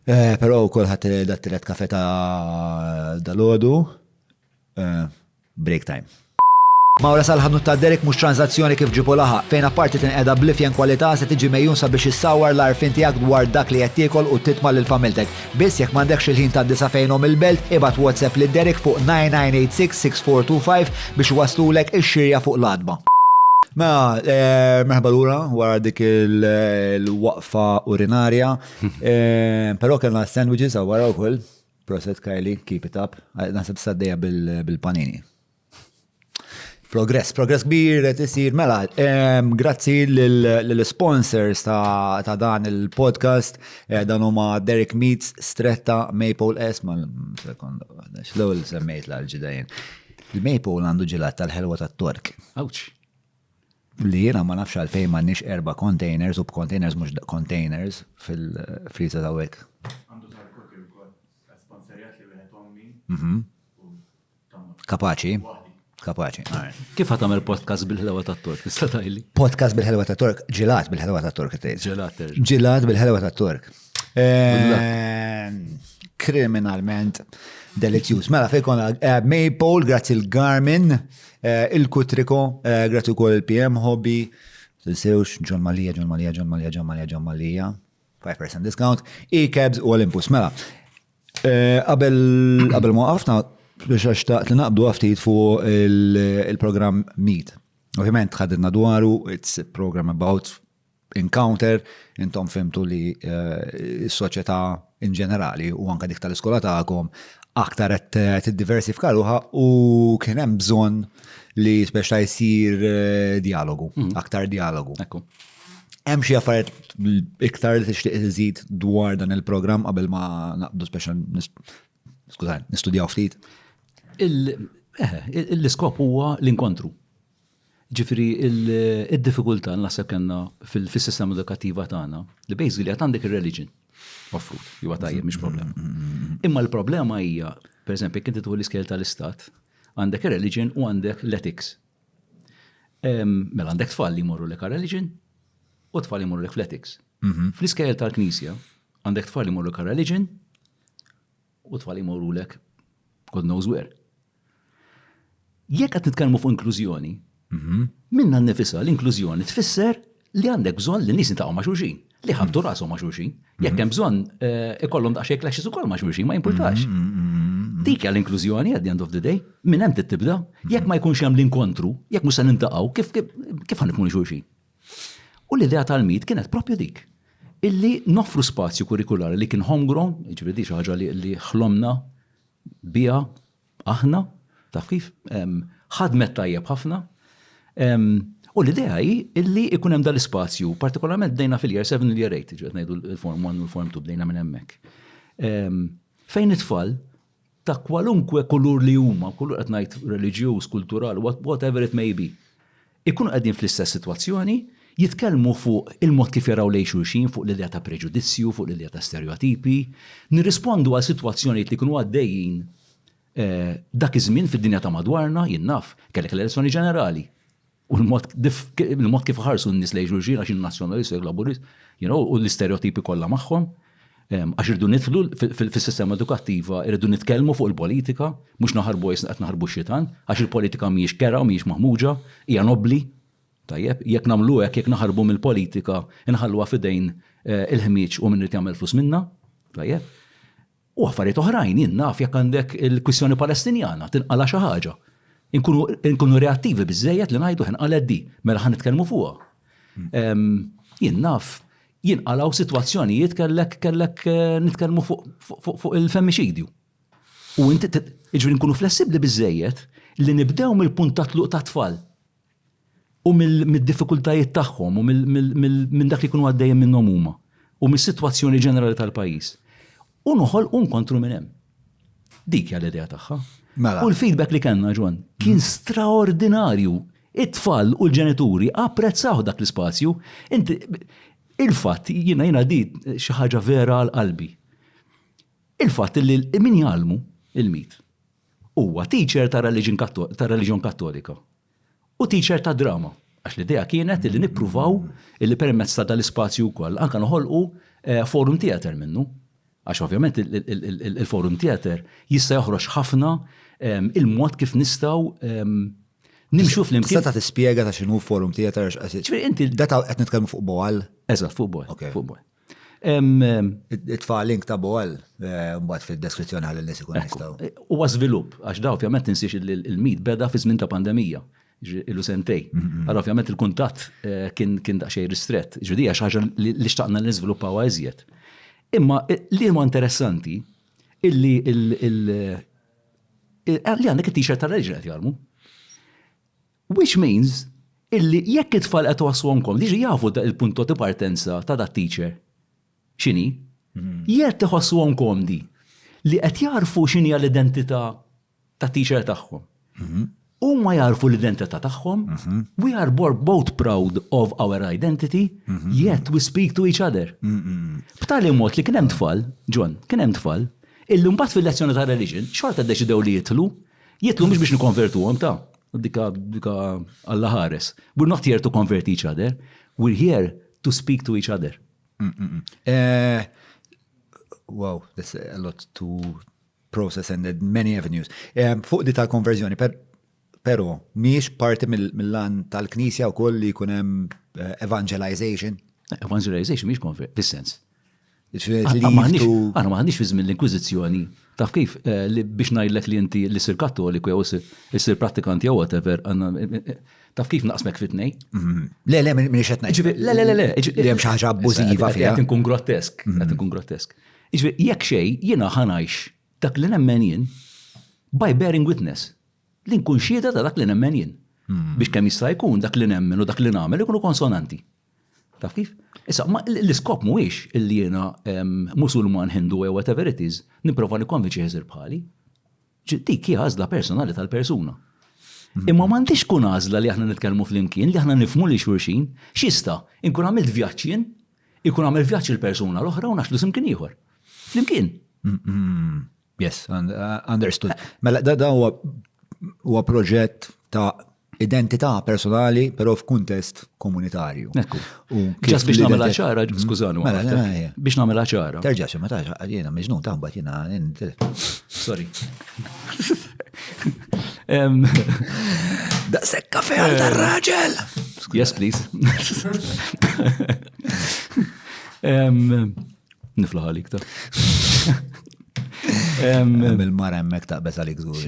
Però wkoll ħadd dat-tielet kafe ta' dalodu break time. Mawra sal-ħadnu ta' Derek mhux transazzjoni kif ġibu laħaq, fejn apparti tinqeda blifjen kwalità se tiġi mejjun sabiex issawwar l-arfin tiegħek dwar dak li qed tiekol u titma' lil familtek. Biss jekk m'għandekx il-ħin tgħaddi fejnhom il-belt, ibad WhatsApp lil Derek fuq 9986-6425 biex waslulek ix-xirja fuq l-adba. Merħba lura wara dik il-waqfa urinarja. Però kellna sandwiches wara wkoll. Proset Kylie, keep it up. Nasib saddeja bil-panini. Progress kbir qed isir. Mela, grazzi lill-sponsors ta' dan il-podcast. Dan huma Derek Meats, Stretta, Maple S, sekonda, x'l-ewwel semmejt l-ġidejn. Il-Maple għandu ġilat tal-ħelwa tat-Tork. Awċ. Li jiena ma nafx għalfejn m'għandniex 4 containers u b'containers mhux containers fil-friża ta' hekk. Għandu tal-Kurki wkoll, sponsorjat li wieħed ommi. Kapaċi. Kif ħatamel podcast bil-ħlewa tat-Tork? Tista' tgħidli? Podcast bil-ħelwa tat-Tork, ġilat bil-ħelwa tat-Tork tgħid. Ġelat bil-ħelwa tat-Tork. Kriminalment delizzjuż. Mela fejn konna Maple, grazzi l-Garmin, il-Kutriko, grazzi wkoll il-PM Hobby, tilsewx John Malija, 5% discount, e-cabs u Olympus. Mela, qabel ma waqafna biex xtaqt li naqbdu ftit fuq il-programm Meet. Ovvjament ħadidna dwaru, it's a program about encounter, intom fimtu li s-soċjetà in ġenerali u anka dik tal-iskola tagħkom aktar qed tiddiversifikaruha u kien hemm bżonn li speċta jsir dialogu, aktar dialogu. Hemm xi affarijiet iktar li tixtieq iżid dwar dan il-programm qabel ma naqbdu speċa nistudjaw ftit. L-iskop huwa l-inkontru. Ġifiri, il-diffikultà naħseb kellna fil-sistema edukattiva tagħna li basically qed għandek ir-religion offrut, huwa tajjeb mhix problema. Imma l-problema hija, pereżempju, jekk inti tuħu l-iskel tal-istat, għandek ir-religion u għandek l-ethics. Mela għandek tfal li jmorru lek religion u tfal li jmorru lek fl-ethics. Fl-iskel tal-Knisja għandek tfal li jmorru lek religion u tfal li jmorru lek God knows where. Jekk qed nitkellmu fuq inklużjoni, minna nnifisha l-inklużjoni tfisser li għandek bżonn li nies nitaqgħu ma' xulxin, li ħabtu rashom ma' xulxin. Jekk hemm bżonn ikollhom daqsxejn clashes ukoll ma' xulxin, ma jimpurtax. Dik hija l-inklużjoni at the end of the day, minn hemm tibda, jekk ma jkunx hemm l-inkontru, jekk mhux se nintaqgħu, kif ħanikunu xulxin. U l-idea tal-Meet kienet proprju dik. Illi noffru spazju kurikulari li kien homegrown, ġifieri xi ħaġa li ħlomna bija aħna, taf kif, ħadmet tajjeb ħafna. U l-idea hi illi ikun hemm dal-ispazju, partikolarment bdejna fil-year 7 u l-year 8, ġiet ngħidu l-form 1 u l-form 2 bdejna minn hemmhekk. Fejn it-tfal ta' kwalunkwe kulur li huma, kulur qed ngħid reliġjuż, kulturali, whatever it may be, ikunu qegħdin fl-istess sitwazzjoni, jitkellmu fuq il-mod kif jaraw lejn xulxin, fuq l-idea ta' preġudizzju, fuq l-idea ta' stereotipi, nirrispondu għal sitwazzjonijiet li kienu għaddejjin dak iż-żmien fid-dinja ta' madwarna, jien naf, kellek l-elezzjoni ġenerali. U l-mod kif ħarsu n-nies lejn xulxin għax in-nazzjonalist u l-laburist, u l-istereotipi kollha magħhom, għax irdu nidħlu fis-sistema edukattiva, irridu nitkellmu fuq il-politika, mhux naħarbu qed naħarbu x-xitan, għax il-politika mhijiex kera u mhijiex maħmuġa, hija nobbli. Tajjeb, jekk nagħmlu hekk, jekk naħarbu mill-politika, inħalluha f'idejn il-ħmieġ u min irid jagħmel flus minnha, tajjeb. U affarijiet oħrajn jien naf jekk għandek il-kwistjoni Palestinjana tinqala xi ħaġa. Inkunu reattivi biżejjed li ngħidu ħinqalet di, mela ħan nitkellmu fuqha. Jien naf jinqalgħu sitwazzjonijiet kellek nitkellmu fuq il-femmiċidju. U inti jiġri nkunu flessibbli biżejjed li nibdew mill-punt ta' tluq ta' tfal. U mill-diffikultajiet tagħhom u minn dak li jkunu għaddejjem minnhom huma u mis-sitwazzjoni ġenerali tal-pajjiż. U noħolqu nkontru minn hemm. Dik hija l-idea tagħha. U l-feedback li kellna ġwan kien straordinarju. It-tfal u l-ġenituri apprezzaw dak l-ispazju. Il-fatt jiena dit xi ħaġa vera għal qalbi. Il-fatt li min jgħallmu il-Meet huwa teacher ta' reliġjon kattolika. U teacher ta' drama, għax l-idea kienet li nippruvaw li permezz ta' dal-ispazju wkoll anke noħolqu forum theater minnu. Għax ovvjament il-forum theater jista' joħroġ ħafna il-mod kif nistgħu nimxu flimkien. Tista' tispjega ta' x'inhu forum theater inti data qed nitkellmu fuq Boal. Eżatt, fuq Boal. It-tfa' link ta' Boal mbagħad fid-deskrizzjoni ħalli n-nies ikun jistgħu. Huwa żvilupp għax da ovvjament tinsiex il-Meet beda fi żmien ta' pandemija. ilu sentej. Għal ovvjament il-kuntatt kien daqsxejn ristret. Ġudija xaġa li xtaqna niżviluppaw iżjed. Imma li huwa interessanti illi għandek it-t-shirt tal-reġi qed jarmu. Which means illi jekk it-tfal qed waswhomkom, diġi jafu il-punto di partenza ta' dat teacher. X'inhi? Jekk iħossuhom komdi li qed jarfu x'inhi l-identità ta' teacher tagħhom. Huma jarfu l-identità tagħhom. We are both proud of our identity, yet we speak to each other. B'tali mod li kien hemm tfal, John, kien hemm tfal, illi mbagħad fil-lezzjoni ta' religion, xorta ddeċidew li jitlu mhux biex nikkonvertuhom ta' dika Alla ħares. We're not here to convert each other, we're here to speak to each other. Wow, that's a lot to process and many avenues. Fuq di tal-konverzjoni, pero miex parti mill-lan tal-Knisja wkoll li jkun hemm evangelization. Evangelization miex konvert, fis-sens. Għana maħnix fi żmien l-Inkwiżizzjoni. Taf kif li biex ngħidlek li inti li sir kattoliku jew isir pratikanti jew whatever, taf kif naqsmek fit-tnej? Le, minix qed ngħid. Le. Li hemm xi ħaġa abbużiva fiha. Qed inkun grotesk. Jekk xejn jiena ħanajx dak li nemmen jien by bearing witness. Li nkun xieda ta' dak li nemmen jien. Biex kemm jista' jkun dak li nemmen u dak li nagħmel ikunu konsonanti. Taf kif? Issa, l-iskop mhuwiex illi jiena Musulman, Hindu jew whatever it is, nipprova nikkonvinċi ħiżir bħali. Dik hija għażla personali tal-persuna. Imma m'għandix tkun għażla li aħna nitkellmu flimkien, li aħna nifhmu li xulxin, x'jista' inkun għamilt vjaġġ jien, ikun għamil vjaġġ il-persuna l-oħra u naxlu simkien ieħor. Flimkien. Yes, understood. Mela da huwa proġett ta' identità personali, però f'kuntest komunitarju. Ekku. Ġas biex nagħmilha ċara, skużani. Biex nagħmilha ċara. Terġa' xi meta jiena miġnun ta' mbagħad jiena. Sorry. Daqshekk kafe għal dar-raġel. Yes, please. Niflaħ għalik ta' il-mara hemmhekk taqbeż għalik żgur.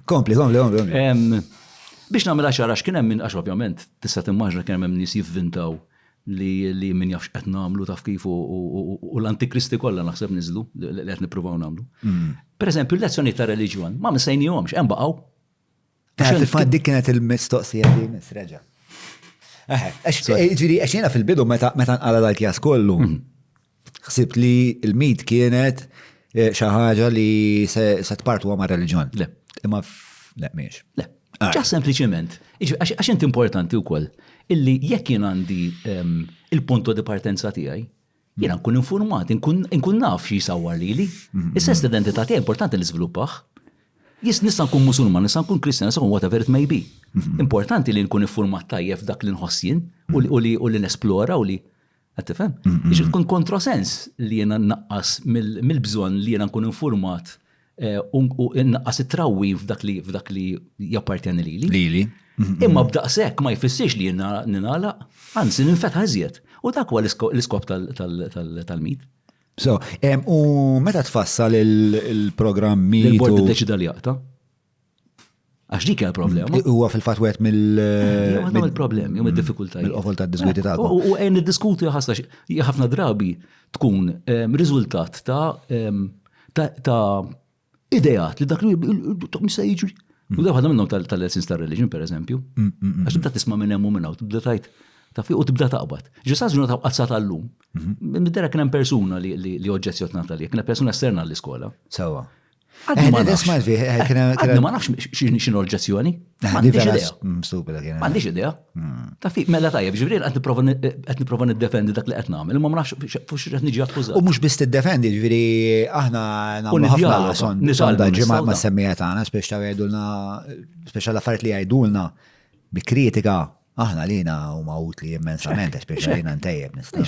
Kompli. Biex nagħmilha ċara x'kien hemm min għax ovvjament tista' timmaġna kien hemm nies jivvintaw li min jafx qed nagħmlu taf kif u l-antikristi kollha naħseb niżlu li qed nippruvaw nagħmlu. Pereżempju l-lezzjoni ta' reliġjon ma msejnihomx hemm baqgħu. Fil-fatt dik kienet il-mistoqsija li misreġa'. Ġifieri għax jiena fil-bidu meta nqala dal-kjas kollu, ħsibt li l-mit kienet xi ħaġa li se tpartu ma' reliġjon. Le. Imma le mhijiex. Le. Ġas sempliċement. Għax inti importanti wkoll illi jekk jien għandi il-punto di partenza tiegħi, jiena nkun informat, nkun naf xi jsawwar lili. Is-sens identità tiegħi importanti li żviluppaħ. Nista' nkun Musulman, nista' nkun Kristjan, nista' nkun whatever it may be. Importanti li nkun informat tajjeb dak li nħossien u li nesplora u li tifhem. Biex tkun kontrasens li jiena naqqas mill-bżonn li jiena nkun informat u naqqas it-trawwi f'dak li jappartjani lili. Lili. Imma b'daqshekk ma jfissirx li jiena ninagħlaq, anzi ninfetħ iżjed. U dak huwa l-iskop tal-mit. So, u meta tfassal il-programmi. Il-bord iddeċida li jaqta'. Għax dik hija problema. Huwa fil-fatt wieħed mill-problemi, mill-diffikultajiet. Mill-qofol tad-diskwiti tagħkom. U niddiskuti ħafna drabi tkun riżultat ta' idejat li dak li mista jiġri. U dak ħadna minnhom tal-lessons tar-reliġjon pereżempju. Għax tibda tisma' minn hemm u minn hawn, tibda tgħid u tibda taqbad. Ġisas ġurnata qazzat għallum. Middera kien hemm persuna li oġġezzjonata li, kien persuna esterna l-iskola. Sewa. Għadni ma nafx xin oġġezzjoni. M'għandix idea. M'għandix idea. Tafi, mela tajjeb, ġifieri qed nipprova niddefendi dak li qed nagħmel, imma ma nafx fux qed niġi akkużat. U mhux biss tiddefendi, ġifieri aħna nagħmlu ħafna sondaġġi ma' semmija tagħna, speċi jgħidulna speċi l-affarijiet li jgħidulna bi kritika. Aħna lina u mawt li immensament, speċi lina ntejjeb nista'.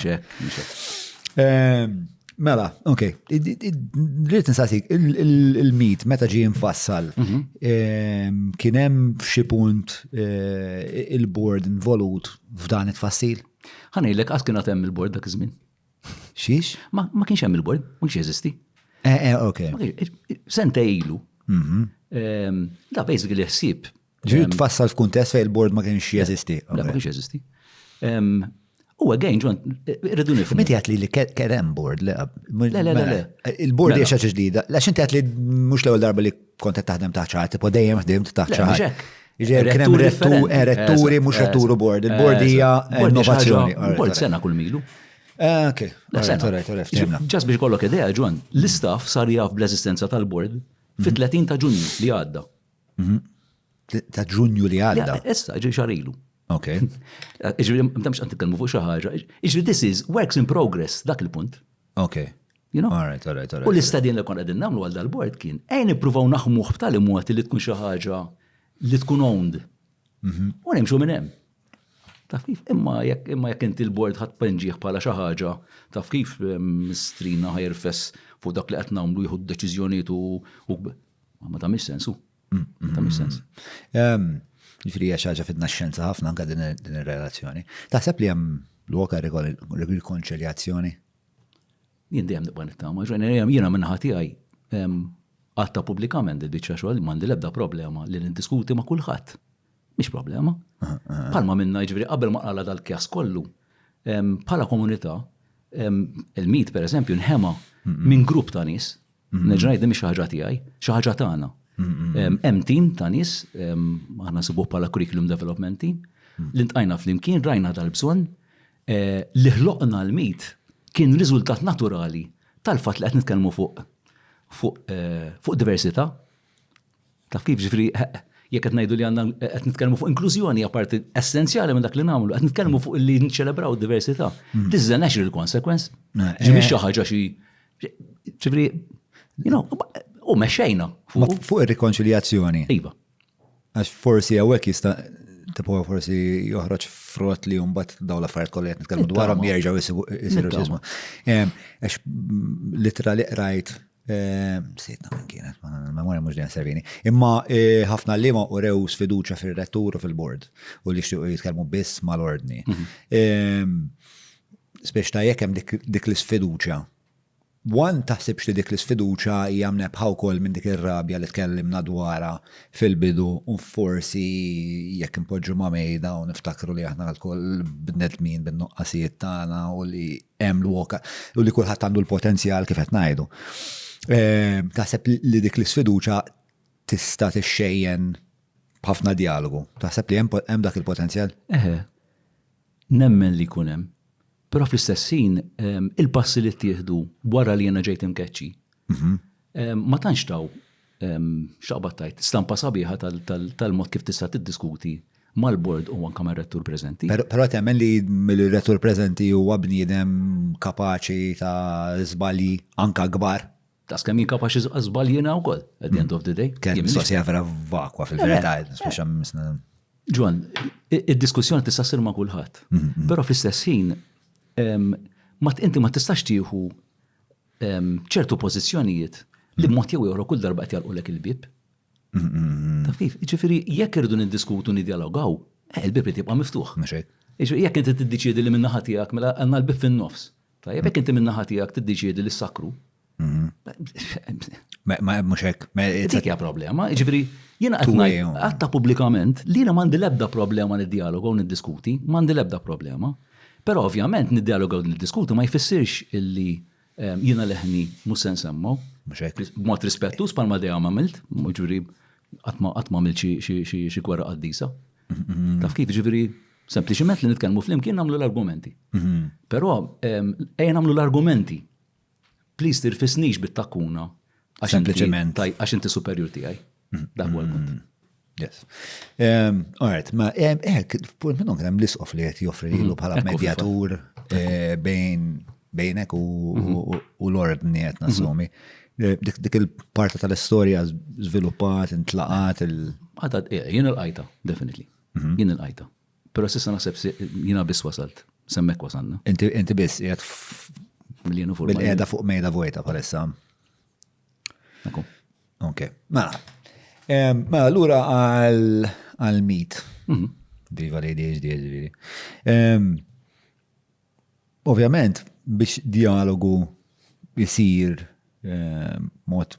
Mela, ok. Rrid nsaqsik, il-mit meta ġie infassal, kien hemm f'xi punt il-board involut f'dan it-tfassil? Ħanejlek qatt kien hemm il-board dak iż-żmien. Xiex? Ma kienx hemm il-board, ma kienx jeżisti. Ok. Sentej ilu. Da basically ħsieb Ġiri tfassal f'kuntest fej il-board ma kienx jeżisti. La, ma kienx jeżisti. U again, John, irridu nifhmu. Meti għat li kerem board li Le. Il-board hija xaġa ġdida. Lax inti għat li mhux l-ewwel darba li kont qed taħdem taħt xi ħadd, tipo dejjem ħdimt taħt xi ħadd. Kien retturi mhux retturu board. Il-board hija innovazzjoni. Board sena kull milu. Ok. Ġas biex kollok idea, John, l-istaff sar jaf bl-eżistenza tal-board fit-30 ta' Ġunju li għadda. Ta' Ġunju li għadda. Issa, ġi xarilu. Ok. Iġviri, mtamx għan titkellmu fuq xi ħaġa. Iġviri, this is works in progress, dak il-punt. Ok. You know? All right. U l-istadjen li kon għedin namlu għal dal-board kien, nipruvaw naħmuħ b'tali mod li tkun xi ħaġa li tkun owned. U nimxu minn hemm. Taf kif, imma jekk inti l-board ħadd penġieħ bħala xi ħaġa, taf kif strina ħajrfess fuq dak li qed nagħmlu jieħu deċiżjonijiet u ma tagħmilx sensu. Ma tagħmilx sens. Ġifri hija xi ħaġa fid-naxxenza ħafna anke din ir-relazzjoni. Taħseb li hemm l-woka rikonċiljazzjoni? Jien dejjem nibqa' nittama, jiena minn ħati tiegħi għatta pubblikament id-biċċa xogħol m'għandi l-ebda problema li niddiskuti ma' kulħadd. Mhix problema. Palma minna ġifieri qabel ma qala dal-kjas kollu. Bħala komunità, il-mit pereżempju nħema minn grupp ta' nies, neġrajt mhix xi ħaġa tiegħi, xi ħaġa tagħna. Hemm tim ta' nies, aħna sibuh bħala curriculum development team, li ntqajna flimkien rajna dal-bżonn li ħloqna l-mit kien riżultat naturali tal-fatt li qed nitkellmu fuq diversità. Taf kif ġifri, jekk qed ngħidu li għandna qed nitkellmu fuq inklużjoni parti essenzjali minn dak li nagħmlu, qed nitkellmu fuq li nċelebraw id-diversità. This is a natural consequence. Ġifieri xi ħaġa xi ġifri, u mexxejna fuq ir-rikonċiljazzjoni. Iva. Għax forsi hawnhekk jista' tipo forsi joħroġ frott li mbagħad dawn l-affarijiet kollha qed nitkellmu dwarhom jerġgħu jsiru ġismu. Għax literali rajt sejtna minn kienet, il-memorja mhux dejjem servini. Imma ħafna liema urew sfiduċja fir-rettur u fil-board u li jixtiequ jitkellmu biss mal-ordni. Spex ta' jekk hemm dik l-isfiduċja. Taħsibx li dik l-isfiduċja hija mnebħa wkoll minn dik ir-rabja li tkellimna dwarha fil-bidu u forsi jekk impoġġu ma' mejda u niftakru li aħna lkoll bnedmin bin-nuqqasijiet tagħna u li hemm l-woka u li kulħadd għandu l-potenzjal kif qed ngħidu. Taħseb li dik l-isfiduċja tista' tixxejjen b'ħafna dialogu. Taħseb li hemm dak il-potenzjal? Nemmen li jkun hemm. Però fl-istess ħin il-passi li ttieħdu wara li jiena ġejt imkeċċi. Ma tantx taw x'aqbad tajt stampa sabiħa tal-mod kif tista' tiddiskuti mal-bord u anke mar-rettur preżenti. Però temmen li mill-rettur preżenti huwa bniedem kapaċi ta' żbalji anke kbar. Tas kemm kapaċi żbalji jiena wkoll at the end of the day. Kien mistoqsija vera vakwa fil-verità, Ġwan, id-diskussjoni tista' ssir ma' kulħadd. Però fl-istess ħin inti ma tistax tieħu ċertu pożizzjonijiet li b'mod jew ieħor kull darba qed jalqulek il-bib. Taf kif? Jiġifieri jekk irridu niddiskutu niddialogaw, il-bib irid jibqa' miftuħ. Jekk inti tiddeċiedi li min-naħa tiegħek mela għandna l-bib fin-nofs. Tajjeb jekk inti min-naħa tiegħek tiddeċiedi li s-sakru. Ma mhux hekk. Dik hija problema. Jiġifieri jiena qed ngħid għatta pubblikament li jiena m'għandi l-ebda problema niddialogaw u niddiskuti, m'għandi l-ebda problema. Però ovvjament niddialogaw u niddiskutu ma jfissirx illi jiena leħni mhux se nsemmaw. B'mod rispettuż bħalma dejjem għamilt, ġifieri qatt ma għamilt xi kwerra qaddisa. Taf kif jiġifieri sempliċiment li nitkellmu flimkien nagħmlu l-argumenti. Però ejja nagħmlu l-argumenti. Please tirfisnix bit-takkuna għax inti superjur tiegħi. Dak huwa l-punt. Yes. All right, ma minnhom kien hemm l-isqof li qed joffri lilu bħala medjatur bejnek u l-ordni qed nassumi. Dik il-parta tal-istorja żviluppat, intlaqat jien il-qajta, definitely. Jien il-qajta. Però s'issa naħseb jiena biss wasalt, semmek wasalna. Inti biss qiegħed bil-qiegħda fuq mejda vojta bħalissa. Ok. Ma allura għal-mit. Viva l-ADHD. Ovvjament, biex dialogu jisir mod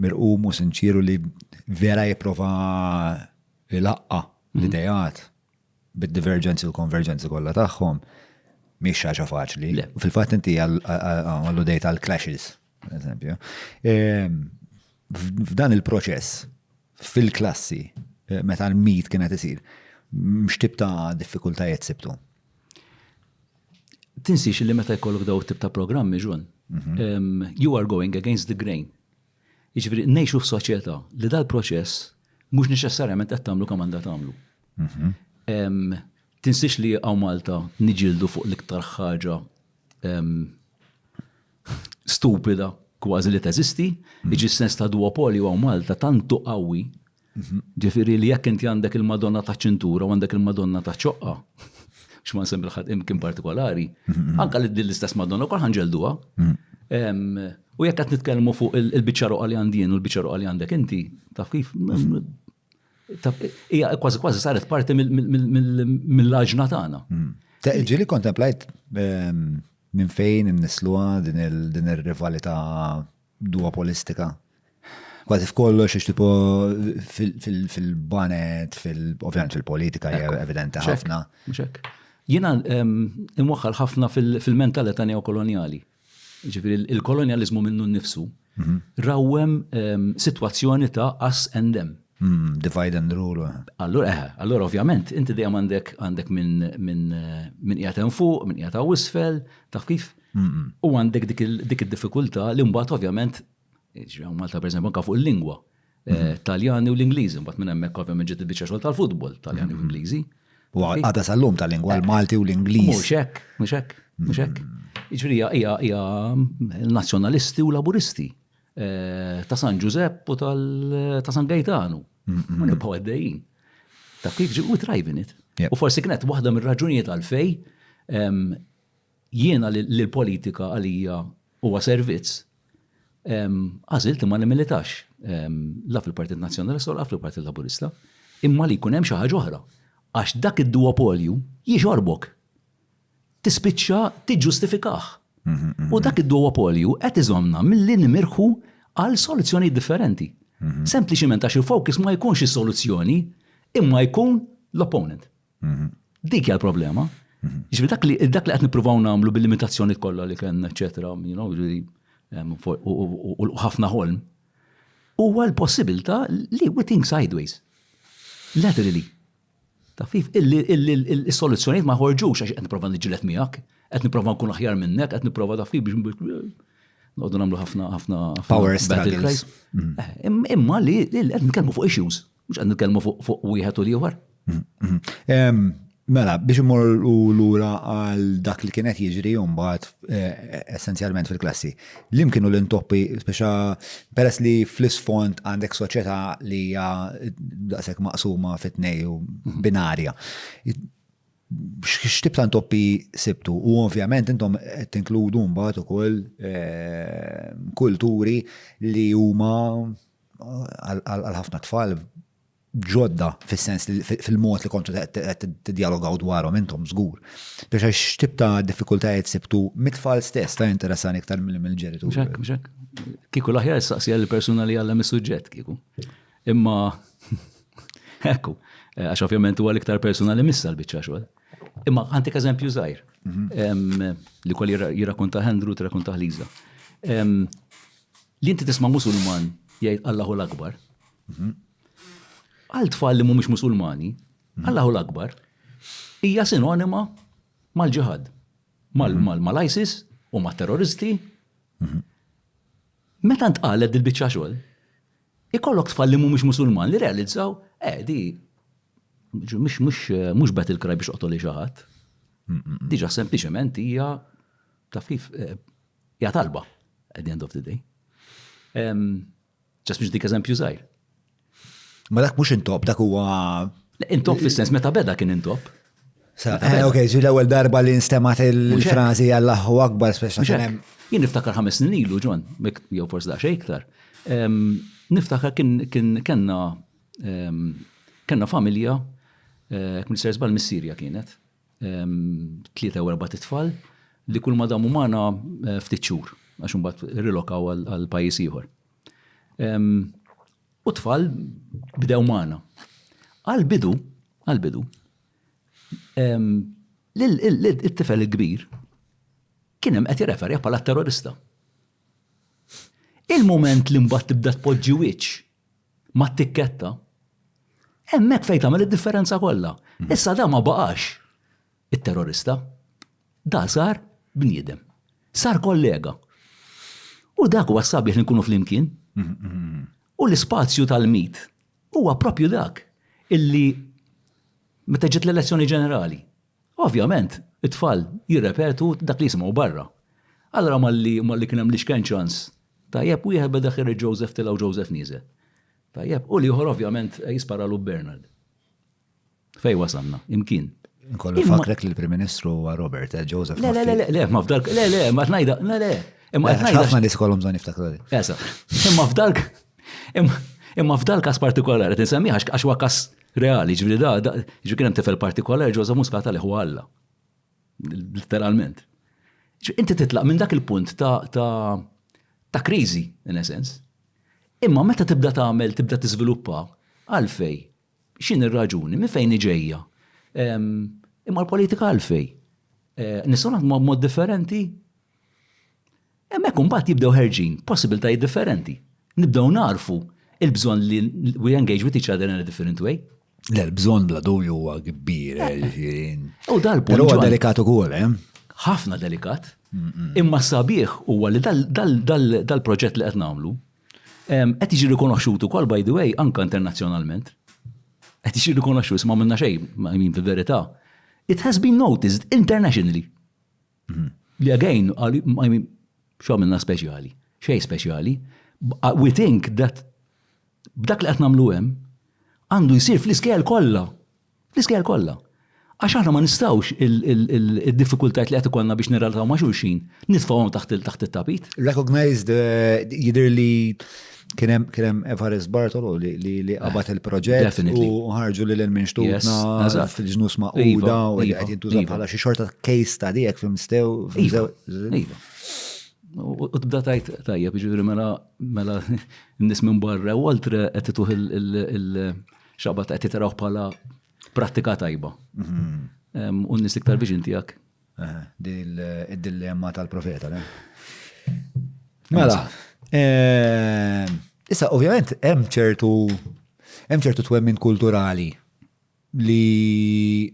mirqum u sinċiru li vera jiprofa il-ħaqqa l-idejat bid-divergenzi u konvergenzi kollha tagħhom mhix xi ħaġa faċli. Le. U fil-fatt inti għallu dejta għall-clashes, per eżempju. F'dan il-proċess fil-klassi meta l-meet kienet isir, x'tib ta' diffikultajiet sibtu? Tinsix li meta jkollok daw tip ta' programmi ġun. You are going against the grain. Jiġifieri ngħixu f'soċjetà li dal-proċess mhux neċessarjament qed tagħmlu kemm għandha tagħmlu. Tinsix li għaw Malta niġildu fuq l-iktar ħaġa stupida kważi li teżisti, iġi sens ta' duopolju għaw Malta tantu qawwi, ġifieri li jekk inti għandek il-Madonna ta' ċintura u għandek il-Madonna ta' ċoqqa, x'ma nsemmi l-ħadd imkien partikolari, anke li l-istess Madonna kol ħanġelduha. U jekk qed nitkellmu fuq il-biċċa roqa li għandien u l-biċċa roqa li għandek inti, taf kif hija kważi saret parti mill-laġna tagħna. Ġieli kontemplajt minn fejn innisluha din ir-rivalità duopolistika. Kważi f'kollox tipo fil-banet, ovvjament fil-politika hija evidenti ħafna. Jiena imwaħħal ħafna fil-mentalità neokolonjali. Ġifieri il-kolonjaliżmu minnu nnifsu rawwem sitwazzjoni ta' us and them. Divide and rule. Allura ovvjament, inti dejjem għandek minn qiegħed fuq, minn qiegħed wisfel, taf kif? U għandek dik id-diffikultà li mbagħad ovvjament, Malta pereżempju anke fuq il-lingwa, Taljani u l-Ingliżi, mbagħad minn hemmhekk ovvjament ġiet il-biċċa xogħol tal-futbol, Taljani u Ingliżi. U għadha sal-lum tal-lingwa l-Malti u l-Ingliż. Mhux hekk. Jiġifieri hija nazzjonalisti u laburisti. Ta' San Giuseppe u ta' San Gaetano. Ma nibqgħu għaddejjin. Taf kif ġibu driving it. U forsi kienet waħda mir-raġunijiet għalfej jiena l-politika għalija huwa servizz għażilt imma nimilitax la fil-Partit Nazzjonalista u la fil-Partit Laburista imma li jkun hemm xi ħaġa oħra. Għax dak id-duopolju jiġorbok. Tispiċċa tiġġustifikah. U dak id-duopolju qed iżommna milli nimirħu għal soluzzjoni differenti. Sempliċiment għax il-focus ma jkunx is-soluzzjoni imma jkun l-opponent. Dik hija l-problema. Dak li qed nippruvaw nagħmlu bil-limitazzjoni kollha li kien eċetera, u ħafna ħolm. Huwa l-possibilità li we think sideways. Laterally. Tafif, il-soluzzjoniet ma ħorġux għax qed nipprova niġġieled miegħek, qed nipprova nkun aħjar minnek, qed nipprova tafif biex noqogħdu nagħmlu ħafna power struggles. Imma li qed nitkellmu fuq issues, mhux qed nitkellmu fuq wieħed u ieħor. Mela, biex imur lura għal dak li kienet jiġri mbagħad essenzjalment fil-klassi. Lim kienu l-intoppi, speċa peress li fl-isfond għandek soċjetà li hija daqshekk maqsuma fit-tnej u binarja. X'tib ta' intoppi sibtu? U ovvjament intom qed tinkludu mbagħad ukoll kulturi li huma għal ħafna tfal ġodda fil-sens fil-mod li kontu t-dialogaw dwarhom intom żgur. Biex x'tib ta' diffikultajiet sibtu mit-tfal stess ta' interessani iktar mill-ġeritu. Mxek. Kieku l-aħjar saqsija l-persuna li għallem is-suġġett kieku. Imma ekku, għax ovvjament huwa l-iktar persuna li missa l-biċċa xogħol. Imma għantik eżempju żgħir li kol jirrakkunta Hendru tirrakkunta Liza. Li inti tisma' Musulman jgħid Allahu l-Akbar. Għal tfal li mhumiex Musulmani, Allahu l-Akbar, hija sinonima mal-ġihad, mal-ISIS u mat-terroristi. Meta ntqalet dil-biċċa xogħol, ikollok tfal li mhumiex Musulman li realizzaw, di mhux battle cry biex qotol li xi ħadd. Diġà sempliċement hija taf kif hija talba at the end of the day. Ġas biex dik eżempju żgħir. Ma dak mhux intop, dak huwa. Intop fis-sens meta beda kien intop. Ok, ġi l-ewwel darba li nstemat il-frażi Allahu Akbar speċa. Jien niftakar 5 snin ilu ġon, jew forsi daqsxejn iktar. Niftakar kien kellna familja, kien ser żball mis-Sirja kienet. 3 u 4 tfal li kull ma damu magħna ftit xhur għax imbagħad irrilokaw għal pajjiż ieħor. U tfal bdew magħna. Għal-bidu, il-tifel il-kbir kien hemm qed jirreferi bħala terrorista. Il-moment li mbagħad tibda tpoġġi wiċċ mat-tikketta, hemmhekk fejn tagħmel id-differenza kollha. Issa da ma baqax it-terrorista, da sar bniedem, sar kollega. U dak huwa sabiħ li nkunu flimkien. U l-ispazju tal-mit huwa propju dak illi meta ġiet l-elezzjoni ġenerali. Ovvjament, it-tfal jirrepetu dak li jisimgħu barra. Allura malli kien hemm li x'kien ċans. Tajjeb wieħed beda ħir Joseph tilgħu Joseph nieżel. Tajjeb, u liħor ovvjament jisparalu Bernard. Fej wasanna, imkien. Nkollu fakrek li l-Prim Ministru huwa Robert, Joseph. Le, ma f'dalk, ma tnajda, ħafna nies kollhom bżonn jiftakru dik. Esa, imma f'dal każ partikolari, tinsemmiha għax huwa każ reali, ġifieri kien hemm tifel partikolari Joseph Muscat li huwa Alla. Literalment. Inti titlaq minn dak il-punt ta' kriżi, in essence. Imma meta tibda tibda tiżviluppa għalfej, x'in ir-raġuni, minn fejn ġejja. Imma l-politika għalfej. Nistgħu naħdmu b'mod differenti. Hemmhekk imbagħad jibdew ħerġin possibiltajiet differenti. Nibdew narfu il-bżonn li we engage with each other in a different way. Le, l-bżonn bla dubju huwa kbir. U dal-punt. Però huwa delikat ukoll, ħafna delikat. Imma sabiħ huwa li dal-proġett li qed nagħmlu qed jiġi rikonoxxut ukoll by the way anke internazzjonalment. Qed jiġi rikonoxxut ma minna xejn, fil-verità. It has been noticed internationally. Li again, x'għamilna speċjali, xejn speċjali. We think that b'dak li qed nagħmlu hemm għandu jsir fl-iskejjel kollha. Fl-iskejjel kollha. Għax aħna ma nistgħux il-diffikultajiet li qed ikollna biex nirrelataw ma' xulxin nitfgħuhom taħt it-tapit. Recognized jidher li kien hemm Evarist Bartolo li qabad il-proġett u ħarġu lil minn xtutna fil-ġnus Magħquda u qed jintuża bħala xi xorta case study hekk fimstew. U tibda tajjeb, jiġifieri mela n-nies minn barra u oltre qed tituħ il-xaqbad qed titaraw bħala prattika tajba. U n-nies iktar viġin tiegħek. Id-dilemma tal-profeta. Mela, issa ovvjament hemm ċertu twemmin kulturali li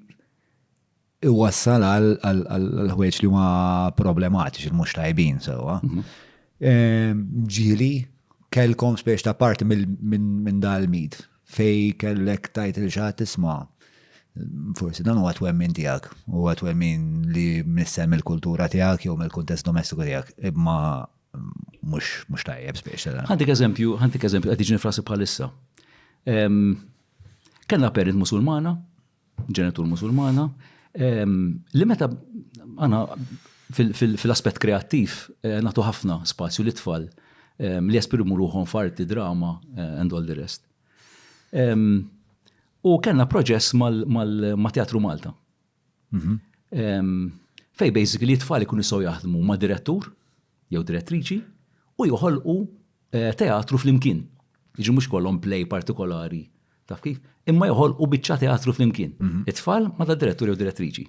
iwassal għal ħwejġ li huma problematiċi mhux tajbin sewwa. Ġieli kellkom spiex ta' parti minn dal-mid fej kellek tajt il-ġat tisma' forsi dan huwa twemmin tiegħek, huwa twemmin li missem mill-kultura tiegħek jew mill-kuntest domestiku tiegħek, imma mhux tajjeb spiex. Ħantik eżempju qed jiġi nifrasi bħalissa. Kellna parent Musulmana, ġenitur Musulmana, li meta għana fil-aspett kreattiv nagħtu ħafna spazju li tfal li jesprimu ruħhom farti, drama and all the rest. U kellna proġess ma' Teatru Malta. Fej basically tfal ikunu jistgħu jaħdmu ma' direttur jew direttriċi u joħolqu teatru flimkien. Jiġu mhux kollhom play partikolari taf kif, imma joħolqu biċċa teatru flimkien. It-tfal ma' ta' direttur jew direttriċi.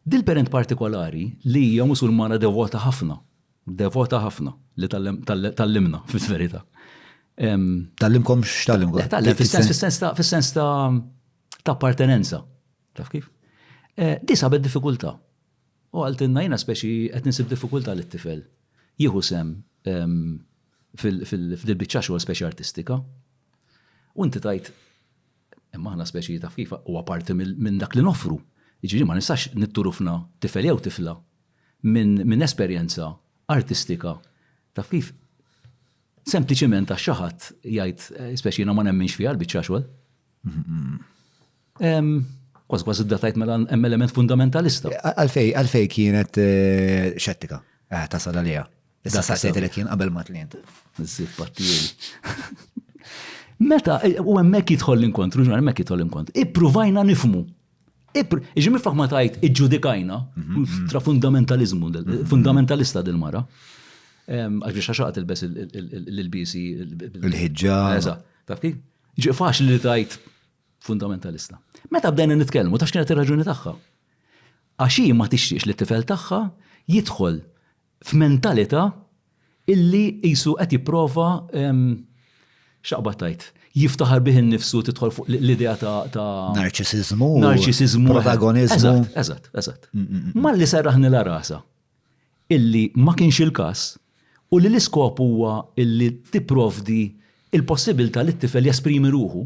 Dil-parent partikolari li hija Musulmana devota ħafna li tallimna fil-verità. Tallimkom x'tallimkom? Tallim fis-sens ta' appartenenza. Taf kif? Di sabet diffikultà. U għaltinna jiena speċi qed nisib diffikultà lit-tifel. Jieħu sem fil-biċċa xogħol speċi artistika. U inti tajt imma aħna speċi taf kif huwa parti minn dak li noffru. Jiġifieri ma nistax nitturufna tifel jew tifla minn esperjenza artistika taf kif sempliċiment għax xi ħadd jgħid speċi jiena ma nemminx fiha l-biċċa xogħol. Kważi iddatajt mela hemm element fundamentalista. Għalfej kienet xettika tasal għaliha. Issa saqsejt li kien qabel ma tlient. Żid pattieri. Meta u hemmhekk jidħol l-inkontru, hemmhekk jidħol l-inkontru. Ippruvajna nifhmu. Iġi mifraħ ma tajt iġġudikajna tra fundamentalista dil-mara. Għax biex xaqat il-bes l-bisi. Il-ħidġa. Taf kif? Iġi faċli li tajt fundamentalista. Meta bdejna nitkellmu ta' x'kienet ir-raġuni tagħha. Għax hi ma tixtieqx li t-tifel tagħha jidħol f'mentalità illi qisu qed jipprova x'aqbad tajt. Jiftaħar bih innifsu tidħol fuq l-idea ta' narċisizmu, protagonizmu. Eżatt. Ma li serraħni la rasa illi ma kienx il-każ u li l-iskop huwa illi tipprovdi il-possibilità li t-tifel jesprimi ruħu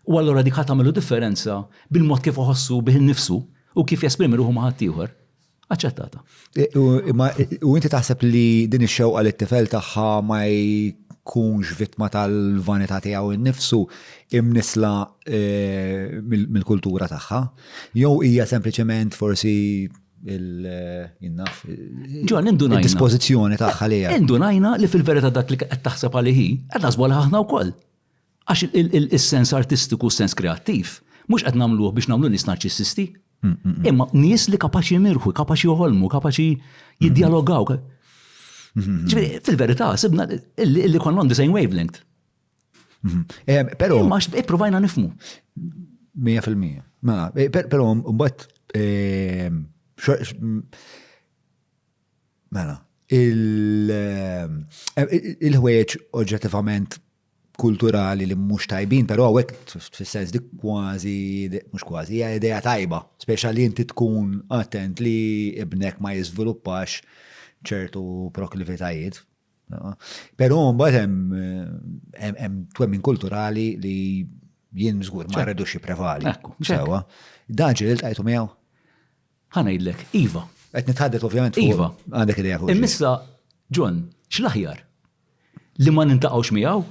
u allura dik ħadd tagħmlu differenza bil-mod kif iħossu bih innifsu u kif jesprimi ruħu ma' ħadd ieħor. Aċċettata. U inti taħseb li din ix-xewqa li t-tifel tagħha ma jkunx vittma tal-vanità tiegħu innifsu imnisla mill-kultura tagħha? Jew hija sempliċement forsi il-dispożizzjoni tagħha li hija. Indunajna li fil-verità dak li qed taħseb għalih qed naħsbu ħafna wkoll. Għax il-sens artistiku, sens kreattiv, mhux qed nagħmluh biex nagħmlu nies narċissisti. Imma nies li kapaċi mirħu, kapaċi joħolmu, kapaċi jiddialogaw. Fil-verità, sibna illi konna on the same wavelength. Però imma provajna nifmu. 100%. Però mbagħad il-ħwejjeġ oġġettivament kulturali li mhux tajbin, però hawnhekk fis-sens dik mhux kważi hija idea tajba, speċjali inti tkun attent li ibnek ma jiżviluppax ċertu proklivitajiet. Però mbagħad hemm twemmin kulturali li jien żgur ma rridux jipprevali. Sewwa. Dan ġiel tajtu miegħu? Ħanajdlek, iva. Qed nitħaddet ovvjament Iva. Għandek idea fuq. Immissa, John, x'l-aħjar? Li ma nintaqgħux miegħu?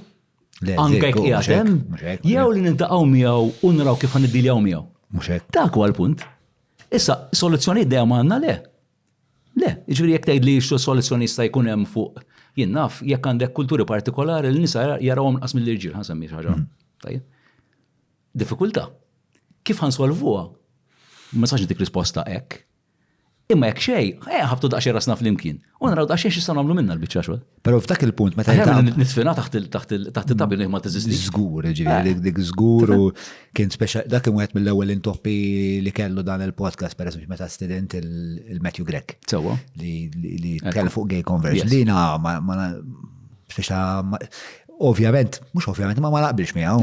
Anke jekk qiegħed hemm? Jew li nintaqgħu miegħu u naraw kif ħaniddiljaw miegħu? Mhux hekk. Dak huwa l-punt. Issa, soluzzjonijiet dejjem għandna le. Le, jiġifieri jekk tgħidli soluzzjoni jista' jkun hemm fuq jien naf jekk għandek kulturi partikolari l-nisa jarawhom inqas mill-irġiel ħansemmi xi ħaġa. Tajjeb. Diffikultà. Kif ħansolvuha? Ma sax dik risposta hekk. Imma jekk xejn, ħabtu daqsxejn rasna flimkien. U naraw daqsxejn x'issa nagħmlu minnha l-biċċa xogħol. Però f'dak il-punt meta nitfina taħt it-tabbi li ma teżisti. Żgur, ġifieri dik żgur u kien speċjal dak kien wieħed mill-ewwel intoppi li kellu dan il-podcast pereżempju meta student il-Matthew Grech. Sewwa. Li tkellem fuq gay conversion. Lina ovvjament, mhux ovvjament ma naqbilx miegħu.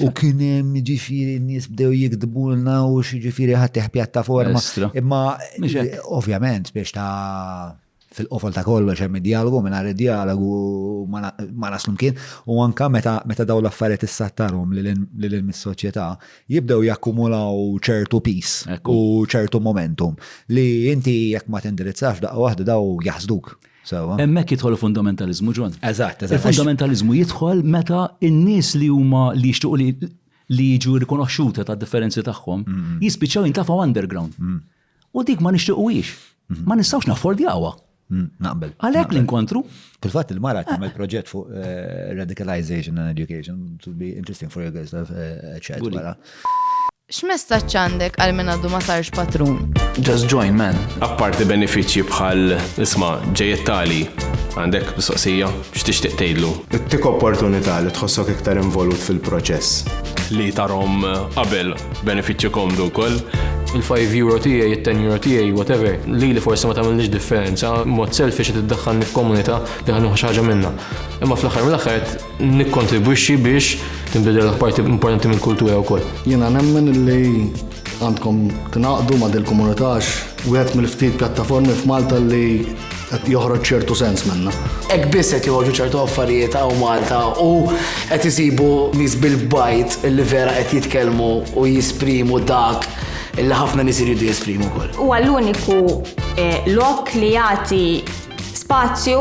U kien hemm ġifieri n-nies bdew jikdbulna u xi ġifieri ħadd pjattaforma. Imma ovvjament biex ta' fil-qofol ta' kollox hemm id-dialogu mingħajr id-dialogu ma naslu mkien u anke meta dawn l-affarijiet issattarhom lil mis-soċjetà jibdew jakkumulaw ċertu peace u ċertu momentum li inti jekk ma tindirizzax daqqa waħda daw jaħsduk. Hemmhekk jidħol fundamentalizmu, John. Eżatt. Il-fundamentalizmu jidħol meta in-nies li huma li jixtiequ li jiġu rikonoxxuti tad-differenzi tagħhom jispiċċaw jintafgħu underground. U dik ma nixtiequhiex. Ma nistgħux naffordjawha. Naqbel. Għalhekk l-inkontru. Fil-fatt il-mara tagħmel proġett fuq radicalization and education. It would be interesting for you guys to have a chat wara. X'messaġġ għandek għal min għadu ma sarx patrun? Just join, man. Apparti benefiċċji bħal isma' ġejjettali għandek mistoqsija x'tixtieq tgħidlu. Ittik opportunità li tħossok iktar involut fil-proċess. Li tarhom qabel benefiċċju komdu wkoll. Il-€5 tiegħi, il-€10 tiegħi, whatever, li forsi ma tagħmilx differenza, mod selfish tiddaħħalni f'komunità li ħannu xi ħaġa minnha. Imma fl-aħħar mill-aħħar nikkontribwixxi biex tinbidel parti importanti mill-kultura wkoll. Jiena nemmen li għandkom tingħaqdu ma' dil komunitax wieħed mill-ftit pjattaformi f'Malta li qed joħroġ ċertu sens minnha. Hekk biss qed joħorġu ċertu affarijiet hawn Malta u qed isibu nies bil-bajt illi vera qed jitkellmu u jisprimu dak illi ħafna nies iridu jesprimu wkoll. Huwa l-uniku lok li jagħti spazju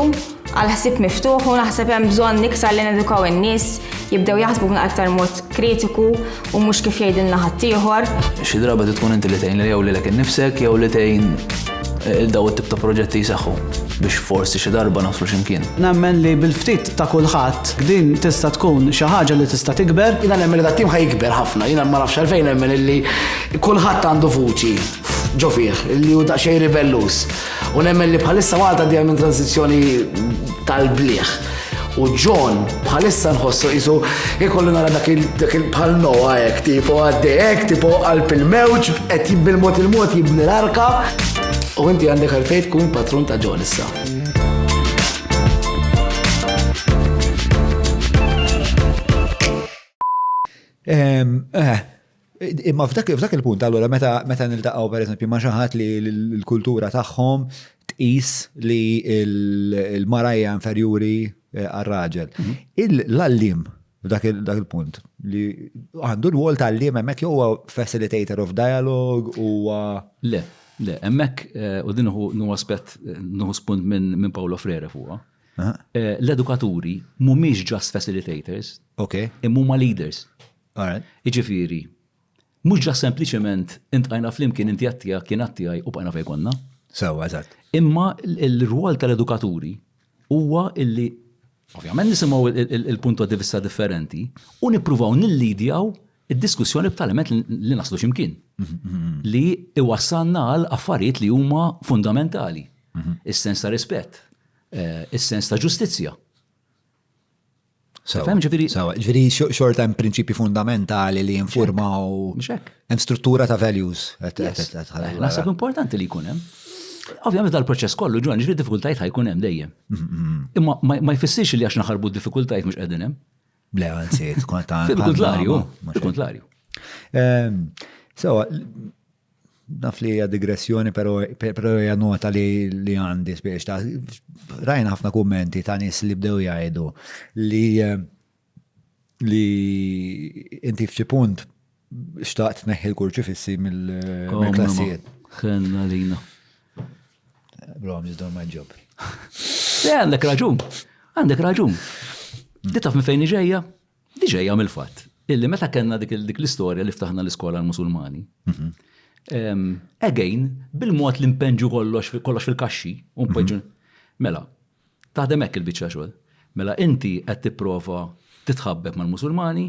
għal ħsieb miftuħ u naħseb hemm bżonn niktar li nedukaw in-nies jibdew jaħsbu aktar mod kritiku u mhux kif jgħidilna ħadd ieħor. Xi draba tkun inti li tgħin jew lilek innifsek jew li tgħin daw it-tip ta' proġetti jsaħħu biex forsi xi darba naslu x'imkien. Nemmen li bil-ftit ta' kulħadd din tista' tkun xi ħaġa li tista' tikber. Jiena nemmen li dat-tim ħajkber ħafna, jiena ma nafx għalfejn nemmen illi kulħadd għandu vuċi ġo fih, illi hu daqsxejn ribellus. U nemmen li bħalissa Malta dejjem minn tranzizzjoni tal-blieħ. U John bħalissa nħossu jisu jkollu nara dak il-bħal Noa hekk tipo għaddejek tipo qalb il-mewġ qed bil-mod jibni l-arka u inti għandek għalfejn tkun patrun ta' John issa. Imma f'dak il-punt, allura meta niltaqgħu pereżempju ma' xi ħadd li l-kultura tagħhom tqis li l-marajja inferjuri għar-raġel. L-għallim dak il-punt li għandu l-wol tal-lim hemmhekk huwa facilitator of dialogue huwa Le, hemmhekk u din hu aspett nuħu spunt minn Paulo Freire fuqha. L-edukaturi mhumiex just facilitators, imma huma leaders. Iġifieri, mhux ġas sempliċement intqajna flimkien inti għattija kien għattijaj u bqajna fejn konna. Sewa, eżatt. Imma l-rwol tal-edukaturi huwa illi ovvjament nisimgħu il-punto di vista differenti u nippruvaw nillidjaw id-diskussjoni b'tal-element li naslu x'imkien. Li iwassalna għal affarijiet li huma fundamentali. Is-sens ta' rispett, is-sens ta' ġustizzja. Ġifieri xorta hemm prinċipji fundamentali li jinformaw hemm struttura ta' values. Naħseb importanti li jkun hemm. Ovvjament dal-proċess kollu ġon, ġifieri diffikultajiet ħajkun hemm dejjem. Imma ma jfissirx li għax naħarbu d-diffikultajiet mhux qegħdin hemm. Le, anzi, tkun ta' fil-kontrarju. So, naf li hija digressjoni, però hija nota li għandi spiex ta' rajna ħafna kummenti ta' nies li bdew jgħidu li inti f'xi punt xtaqt tneħħi l-kurċifissi mill-klassijiet. Ħenna lina. Bro, I'm just doing my job. Għandek raġun. Di taf minn fejn ġejja? Di ġejja mill-fatt. Illi meta kellna dik l-istorja li ftaħna l-iskola l-Musulmani. Again, bil-mod li mpenġu kollox fil-kaxxi, mela, taħdem hekk il-biċċa xogħol. Mela inti qed tipprova titħabbeb mal-Musulmani,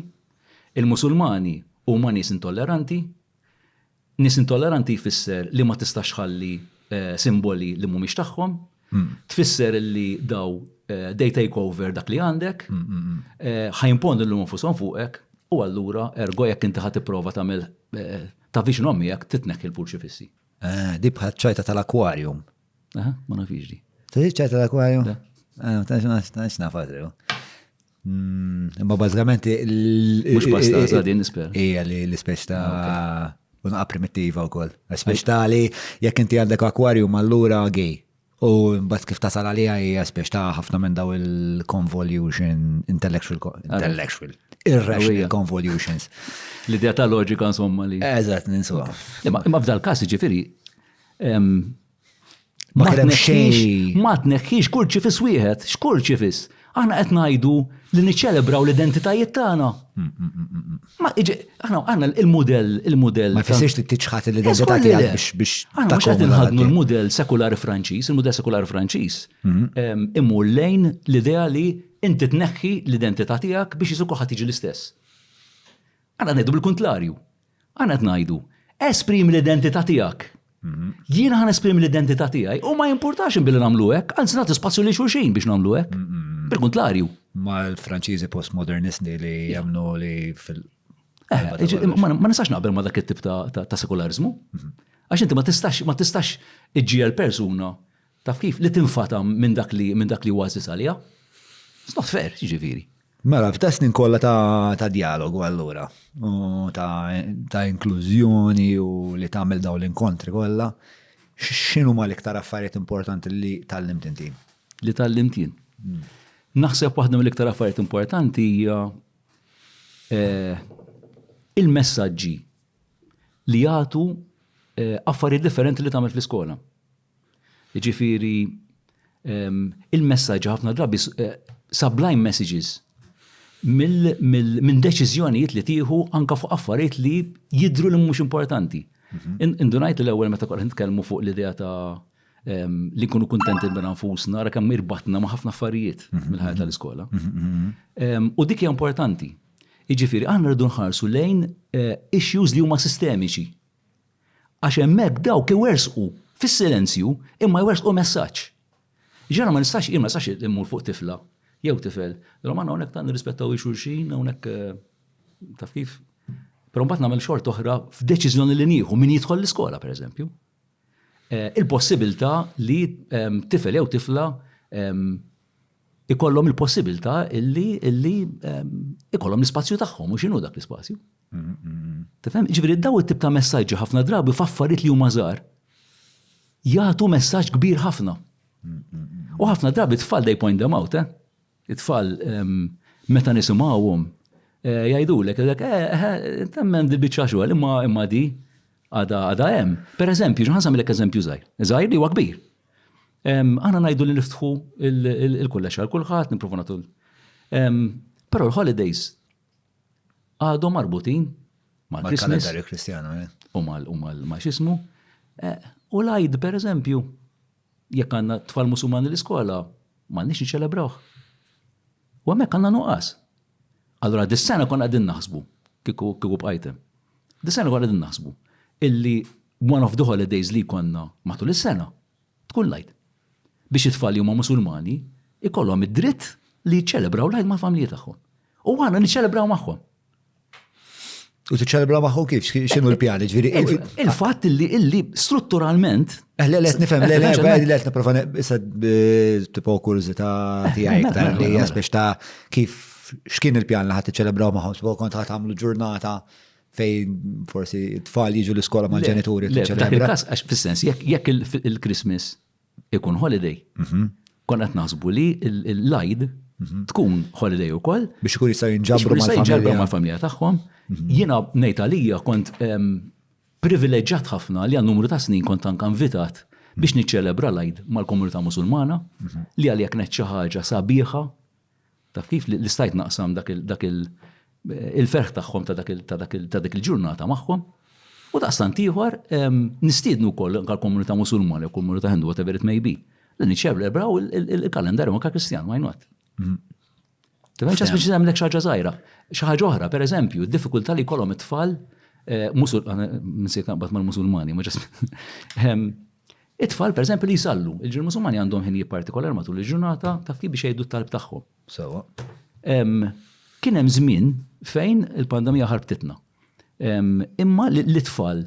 il-Musulmani huma nies intolleranti, nies intolleranti jfisser li ma tistax ħalli simboli li mhumiex tagħhom, tfisser li daw they take over dak li għandek, ħajimpondu l-lum fushom fuqek, u allura ergo jekk inti ħad tipprova tagħmel ta' viċin ommijak titneħħi l-pulċifissi. Di bħal ċajta tal-akwarium. Ma nafix di. Tadix ċajta tal-akwarium? Tax nafatru. Imma bazzgament mux pasta zadin nisper. Ija li l-ispeċ ta' unqa primittiva u koll. Ispeċ ta' li jekk inti għandek akwarium allura gay. U mbagħad kif tasal għalija hija speċ ta' ħafna minn daw il-convolution intellectual irrational convolutions. L-idea ta' loġika insomma li. Eżatt, ninsuha. Imma f'dal każ ġifieri ma tneħħix kurċifis wieħed, x'kurċifis. Aħna qed ngħidu li niċċelebraw l-identitajiet tagħna. Ma aħna għandna il-mudell. Ma jfissirx li tiċħat l-identità tiegħek biex aħna mhux qed inħadnu l-mudell sekulari Franċiż, il-mudell sekulari Franċiż. Immur lejn l-idea li inti tneħħi l-identità tiegħek biex jisuk kulħadd jiġi l-istess. Aħna ngħidu bil-kuntrarju. Aħna qed ngħidu esprim l-identità tiegħek. Jiena ħan esprim l-identità tiegħi u ma jimpurtax billi nagħmlu hekk, anzi nagħti spazju li xulxin biex nagħmlu hekk. Bil-kuntrarju. Ma l-Franċiżi postmodernisti li jagħmlu li fil- Ma nistax naqbel ma dak it-tip ta' sekularizmu. Għax inti ma tistax iġġiel persuna taf kif li tinfatam minn dak li ważis għalija. It's not fair, jiġifieri. Mela, f'ta' snin kollha ta' dialogu allura, u ta' inklużjoni u li tagħmel dawn l-inkontri kollha, x'inhu ma l-iktar affarijiet importanti li tallimt inti? Li tallimt jien. Naħseb waħda mill-iktar affarijiet importanti hija il-messaġġi li jagħtu affarijiet differenti li tagħmel fl-iskola. Jiġifieri il-messaġġi ħafna drabi sublime messages minn deċiżjonijiet li tieħu anke fuq affarijiet li jidhru li mhux importanti. Indunajt l-ewwel meta kont nitkellmu fuq l-idea ta' li nkunu kuntenti minn nfusna, nara kemm irbatna ma' ħafna affarijiet mill-ħajja tal-iskola. U dik hija importanti. Jiġifieri aħna rridu nħarsu lejn issues li huma sistemiċi. Għax hemmhekk dawk iwersqu fis-silenzju imma jwersqu messaġġ. Ġara ma nistax immur fuq tifla jew tifel. Roman hawnhekk ta' nirrispettaw il-xulxin, hawnhekk taf kif. Però mbagħad nagħmel xort oħra f'deċiżjoni li nieħu min jidħol l-iskola pereżempju. Il-possibilità li tifel jew tifla ikollhom il-possibilità illi ikollhom l-ispazju tagħhom u x'inhu dak l-ispazju. Tifhem? Ġifieri daw it-tip ta' messaġġi ħafna drabi f'affarijiet li huma żgħar jagħtu messaġġ kbir ħafna. U ħafna drabi tfal they point them out, it-tfal meta nisimgħuhom jgħidulek temmen dil-biċċa xogħol imma di għada hemm. Pereżempju, ħansamilek eżempju żgħir. Żgħir li huwa kbir. Għana ngħidu li niftħu il-kullex għal kulħadd nippruvu nagħtu. Però l-holidays għadhom marbutin mal-Christmas mal-kalendarju Kristjanu u mal x'ismu. U l-Eid pereżempju, jekk għandna tfal Musulmani l-iskola, m'għandniex niċċelebrawh. U hemmhekk għandna nuqqas. Allura dis-sena konna qegħdin naħsbu kieku b'ajtem. Dis-sena konna qegħdin naħsbu illi one of the holidays li konna matul is-sena tkun l-Eid. Biex it-tfal li huma Musulmani ikollhom id-dritt li jiċċelebraw l-Eid mal-familji tagħhom. U għandna niċċelebraw magħhom. U tiċċelebraw magħhom kif? X'inhu l-pjani? Il-fatt illi strutturalment. Let nifhem, let nipprova issa tipo kuriżità tiegħek iktar li biex ta' kif x'kien il-pjan li ħadd tiċċelebraw magħhom, tipo kont ħadd tagħmlu ġurnata fejn forsi t-tfal jiġu l-iskola mal-ġenituri. Dak il-każ għax fis-sens jekk il-Christmas ikun holiday, konna qed naħsbu li l-Eid tkun holiday ukoll biex ikun jistgħu jinġabru mal-familja tagħhom. Jiena ngħid għalija kont privileġġjat ħafna li għal numru ta' snin kont anke invitat biex niċċelebra l-Eid mal-komunità Musulmana li għalija kienet xi ħaġa sabiħa taf kif li stajt naqsam dak il-ferħ tagħhom ta' dak il-ġurnata magħhom. U daqstant ieħor nistiednu wkoll għall-komunità Musulmana u komunità Hindu whatever it may be. Li niċċelebraw il-kalendarju anke Kristjan, why not? Tifhem ċas biex nagħmlek xi ħaġa żgħira. Xi ħaġa oħra, pereżempju, d-diffikultà li jkollhom it-tfal nsiet naqbad mal-Musulmani, ma ġas it-tfal pereżempju li jsallu. Il-ġur Musulmani għandhom ħinijiet partikolari matul il-ġurnata taf kif biex jgħidu t-talb tagħhom. Sewwa. Kien hemm żmien fejn il-pandemija ħarbtitna. Imma l-tfal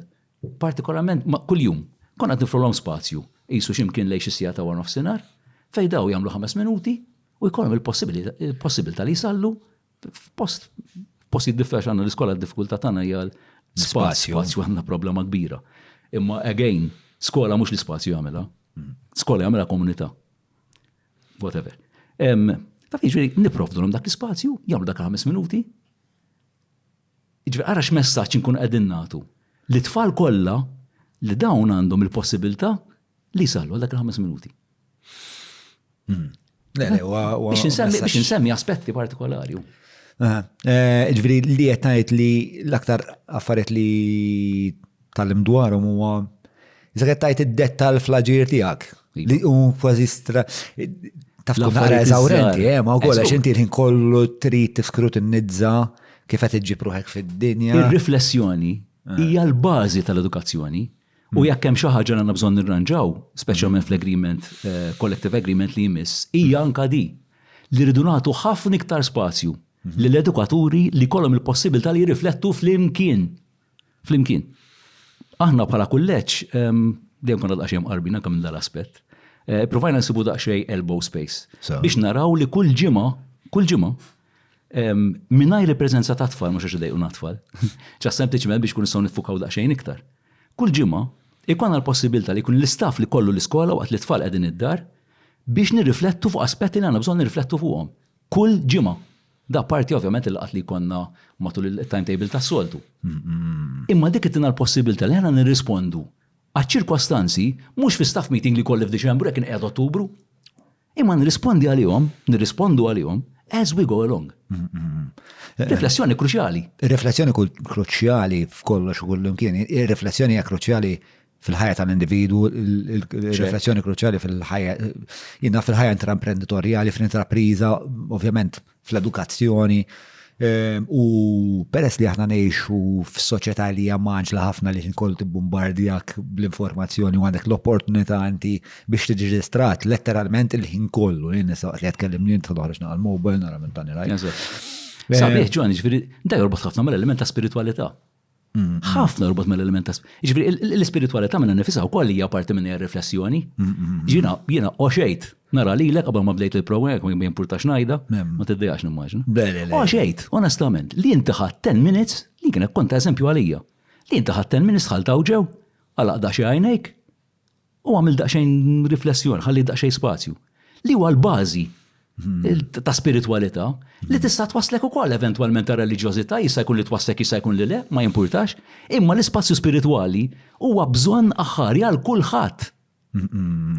partikolarment kuljum konna qed nifrolhom spazju qisu x'imkien lejn xi sigħa ta' war nofsinhar fejn daw jagħmlu 5 minuti u jkollhom il-possibilità li jsallu f'postijiet differenti għandna l-iskola d-diffikultà tagħna hija l-spazju għandna problema kbira. Imma again, skola mhux l-ispazju jagħmilha. Skola jagħmilha komunità. Whatever. Taf jiġri niprovdulhom dak l-ispazju, jagħmlu dak 5 minuti. Jiġri ara x'messaġġ inkun qegħdin nagħtu li tfal kollha li dawn għandhom il-possibilità li jsallu dak 5 minuti. Biex insemmi aspetti partikolari. Ġifieri li qed ngħid li l-aktar affarijiet li tal-im dwarhom huwa iżda qed tgħid id-dettal fl-aġir tiegħek. Li hu kważi taf tkun nara eżawrenti, ma wkoll għax inti l-ħin kollu trid tiskrutinizza kif qed iġġib ruħek fid-dinja. Ir-riflessjoni hija l-bażi tal-edukazzjoni u jekk hemm xi ħaġa għandna bżonn nirranġaw, speċjalment fl-agreement, collective agreement li jmiss, hija anke di li rridu nagħtu ħafna iktar spazju lill-edukaturi li kollhom il-possibilità li jirriflettu flimkien. Aħna bħala kulleġġ dejjem konna daqsxejn qarbin anke minn dal-aspett. Provajna nsibu daqsxejn elbow space biex naraw li kull ġimgħa mingħajr il-preżenza ta' tfal mhux għax idejqu tfal, ġas sempliċement biex kun nistgħu niffukaw daqsxejn iktar. Kull ġimgħa ikun l-possibilità li jkun l-istaff li kollu l-iskola waqt li tfal qegħdin id-dar biex nirriflettu fuq aspetti li għandna bżonn nirriflettu fuqhom. Kull ġimgħa. Da parti ovvjament il-laqat li konna matul il-timetable tas-soltu. Imma dik ittina l-possibilità li għandna nirrispondu għaċ-ċirkostanzi mhux fi staff meeting li kolli f'Diċembru jekk qiegħed Ottubru. Imma nirrispondu għalihom as we go along. Riflessjoni kruċjali. Riflessjoni kruċjali f'kollox u kullimkien. Ir-riflessjoni hija kruċjali fil-ħajja tal-individu, il-riflessjoni kruċjali fil-ħajja intraprenditorjali, fil-intrapriża, ovvjament fl-edukazzjoni. U peress li aħna ngħixu f'soċjetà li hija maġla ħafna li inkoll tibbombardjak bl-informazzjoni u għandek l-opportunità anti biex tiġi distrat letteralment il-ħin kollu. Nisa li tkellimni inti toħroġ naqal mobile nara minn tani rajt. Sabiħ, ġuħan, ġifiri, da jorbot ħafna mal-element ta' spiritualità. ħafna jorbot mal-element ta' ġifiri, l-spiritualità minna nifisa u koll hija parti minn riflessjoni. Jiena oxejt, nara li l qabel ma bdejt il-program, ma jimpurtax najda, ma tiddejax nimmaġna. Oxejt, onestament, li inti ħadd 10 minutes, li kienet konta eżempju għalija. Li inti ħadd 10 minutes tħaltaw ġew, għalaq daqxej għajnejk, u għamil daqxejn riflessjoni, ħalli daqxej spazju. Li huwa l-bażi ta' spiritualità li tista' twaslek ukoll eventwalment ta' reliġjożità jista' jkun li twaslek jista' jkun li le, ma jimpurtax, imma l-ispazju spirituali huwa bżonn aħħari għal kulħadd.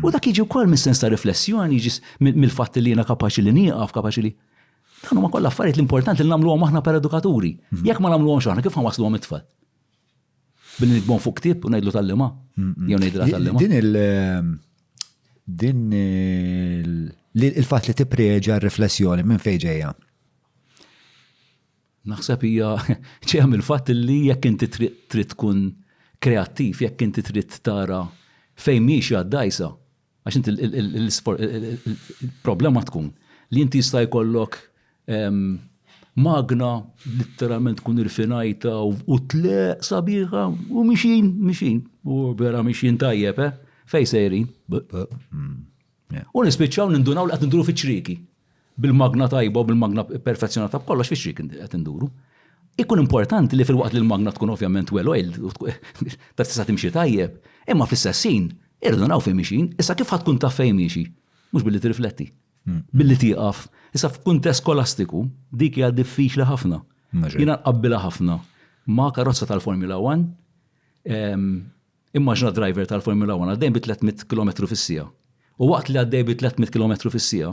U dak jiġi wkoll mis-sens ta' riflessjoni, jiġi mill-fatt li jiena kapaċi li nieqaf, kapaċi li dan huma kollha affarijiet l-importanti li nagħmluhom aħna per edukaturi. Jekk ma nagħmluhomx aħna kif ħanwasluhom it-tfal? Billi nikbhom fuq ktieb u ngħidlu tal-lima. Jew ngħidilha tal-lima. Din il-fatt li tippreġa r-riflessjoni minn fejn ġejja. Naħseb hija ġejja mill-fatt li jekk inti trid tkun kreattiv, jekk inti trid tara fejn mhix għaddajsa, għax inti il-problema tkun li inti jista' jkollok magna literalment tkun irfinajta u tleq sabiħa u mixin u vera mixin tajjeb, fej sejrin. U nispiċċaw nindunaw li qed induru fiċ-ċrieki. Bil-magna tajba u bil-magna perfezzjonata b'kollox fiċ-ċriek qed induru. Ikun importanti li fil-waqt li l-magna tkun ovvjament well oil ta' tista' timxi tajjeb, imma fl-istessin irridu naw fejn mixin, issa kif ħadd tkun taf fejn mixi? Mhux billi tirrifletti. Billi tieqaf. Issa f'kuntest skolastiku dik hija diffiċli ħafna. Jiena nqabbilha ħafna ma' karozza tal-Formula 1. Immaġna driver tal-Formula 1 għaddejn bi 300 km fis-sija. U waqt li għaddej bi 300 km fis-sija,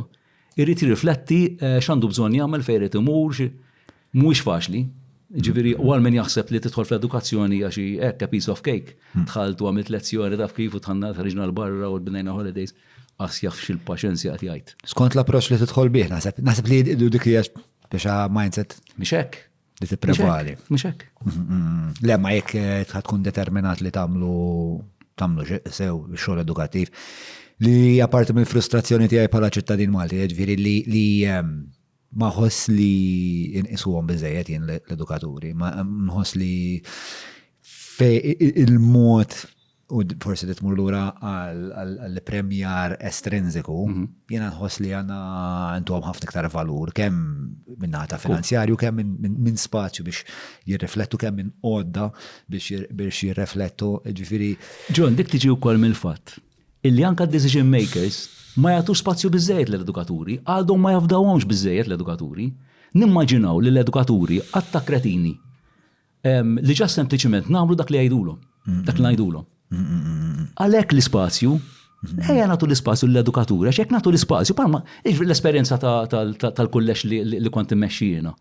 irrid jirrifletti x'għandu bżonn jagħmel fejn irid imur, mhuwiex faċli. Ġifieri u għal min jaħseb li tidħol fl-edukazzjoni għax hekk piece of cake. Dħalt u għamilt lezzjoni taf kif u tħanna ħriġna l-barra u bnejna holidays. Qas jaf x'il-paċenzja qed jgħid. Skont l-approċċ li tidħol bih, naħseb li dik hija biex mindset. Mhix hekk. Li tipprevali. Mhux hekk. Le ma jekk tkun determinat li tagħmlu sew xogħol edukattiv. Li apparti mill-frustrazzjoni tiegħi bħala ċittadin Malti, ġifieri li ma ħoss li inqisuhom biżejjed jien l-edukaturi, ma nħoss li il-mod u forsi li tmur lura għall-premjar estrinsiku, jiena nħoss li għandna intuhom ħafna iktar valur, kemm minn nata finanzjarju, kemm minn spazju biex jirriflettu, kemm minn għodda biex jirriflettu, ġifieri. John, dik tiġi wkoll mill-fatt illi anka decision makers ma jagħtu spazju biżejjed l-edukaturi, għadhom ma jafdawhomx biżejjed l-edukaturi. Nimmaġinaw li l-edukaturi għatta kretini li ġa sempliċement nagħmlu dak li jgħidulhom, dak li ngħidulhom. Għalhekk l-ispazju, ejja nagħtu l-ispazju l-edukaturi, għax jekk nagħtu l-ispazju, palma l-esperjenza tal-kullex li kont immexxi jiena.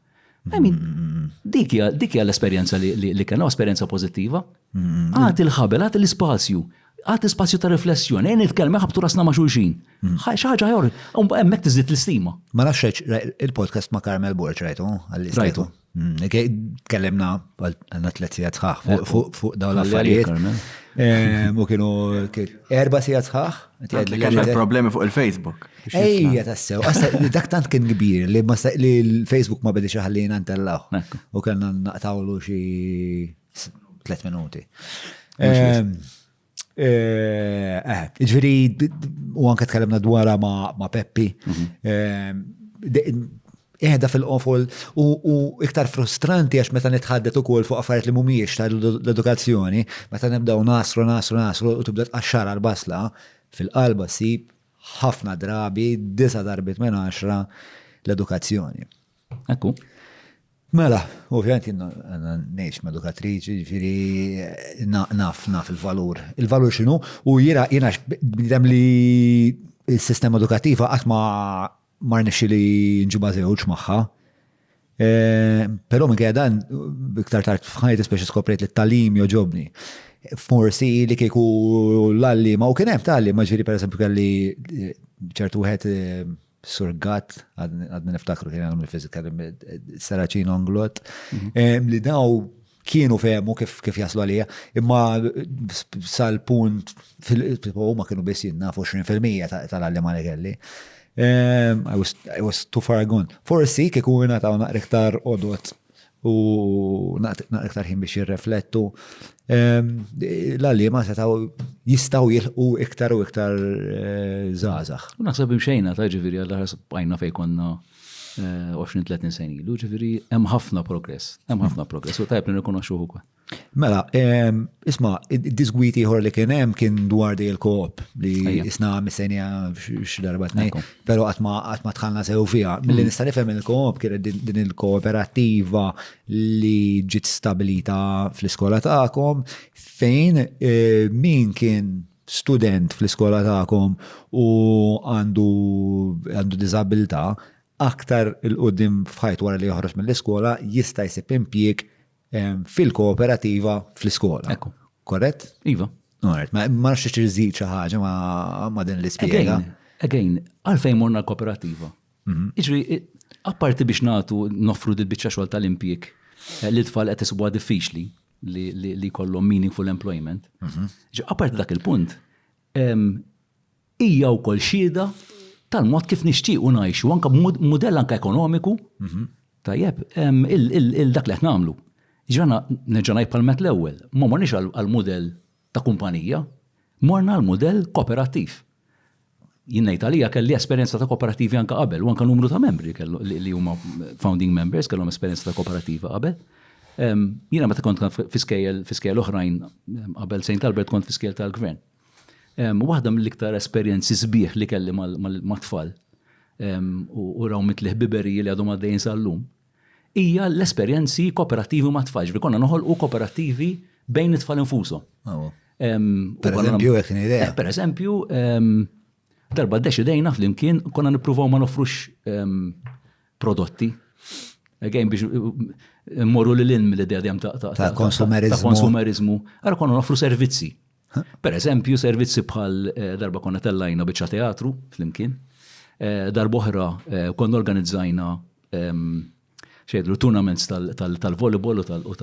Dik hija l-esperjenza li kellna, esperjenza pożittiva. Għati l-ħabel, għati l-ispazju. Għati spazju ta' riflessjoni, għen il-kelma ħabtu rasna ma' xulxin. ħaġa ħajor, emmek tiżdiet l-istima. Ma nafx il-podcast ma' Carmel Borch, rajtu? Rajtu. Kellemna għanna t-letzijat sħax fuq daw l-affarijiet. U kienu 4 sijat sħax. Kellna problemi fuq il-Facebook. Ejja, tassew. Dak tant kien kbir li l-Facebook ma bedi xaħallina ntellaw. U kellna naqtawlu xi 3 minuti. Ġveri, u anka tkellemna dwara ma' Peppi, eħda fil-qofol u iktar frustranti għax meta nitħaddet ukoll fuq affarijiet li mhumiex tal-edukazzjoni, meta nibdew nasru u tibda tqaxxar għall-basla, fil-qalba sib ħafna drabi 9 darbit minn 10 l-edukazzjoni. Ekku. Mela, ovvjament għanna neħx ma' edukatriċi, ġifiri naf il-valur. Il-valur xinu, u jena bidem li il-sistema edukativa għat ma rnexxi li nġuba zewġ maħħa. Pero minn għedan, iktar tard fħajt speċi skoprejt li t-talim joġobni. Forsi li kieku l-alli, ma u kienem tal-li, ma ġifiri per esempio kalli ċertu għet Surgat, għadna niftakru kien għamlu fizika, Saracino Anglot, li daw kienu fehmu kif jaslu għalija, imma sal-punt ma kienu biss jinnafu 20% tal-għallim għalli kelli. I was too far gone. Forsi kieku nataw naqriktar odot u naqriktar ħin biex jirreflettu. L-għallim jistaw jilħu iktar u iktar zazax. Naħseb imxejna ta' ġifiri għal bajna fej konna 20-30 sen ilu, ġifiri hemm ħafna progress, u tajb li nirkonoxxuh ukoll. Mela, isma, id-disgwiti ħor li kien hemm kien dwar di l-koop li isna misenja x'darbatni, pero qatt ma tħallna sew fiha. Milli nista' nifhem il-koop kienet din il-kooperattiva li ġiet stabilita fl-iskola tagħkom fejn min kien student fl-iskola tagħkom u għandu diżabilità aktar il-qoddim fħajt wara li joħroġ mill-iskola jista' jsib impjieg fil-kooperativa fl-iskola. Korrett? Iva. Ma nafx tirżid xi ħaġa ma din l-ispjega. Again, għalfejn morna l-kooperativa. Iġri, apparti biex noffru dit-biċċa xogħol tal-impjieg li tfal qed isbuha diffiċli li jkollhom meaningful employment. Apparti dak il-punt, hija wkoll xhieda tal-mod kif nixtiequ ngħixu, anke mudell anke ekonomiku. Tajjeb, dak li qed nagħmlu. Ġana neġanaj palmet l-ewwel, ma morniex għal-modell ta' kumpanija, morna għal-modell kooperattiv. Jinnejt għalija kelli esperienza ta' kooperativi anka qabel, u anka numru ta' membri li huma founding members kellhom esperienza ta' kooperativa qabel. Jiena meta kont fiskejjel oħrajn qabel St. Albert kont fiskejjel tal-gvern. Waħda mill-iktar esperjenzi sbieħ li kelli mat-tfal u raw mitliħ biberi li għadhom għaddejjin sal-lum. Hija l-esperjenzi kooperativi ma' tfal, ġifieri konna noħolqu kooperativi bejn it-tfal infushom. Per eżempju, hekk idea. Per eżempju, darba ddeċidejna flimkien konna nippruvaw ma nofrux prodotti. Again biex immorru lil mill-idea dejjem ta' konsumerizmu. Ara konna nofru servizzi. Per eżempju, servizzi bħal darba konna tellajna biċċa teatru flimkien. Darba oħra konna organizzajna xejdru tournaments tal-volleyball u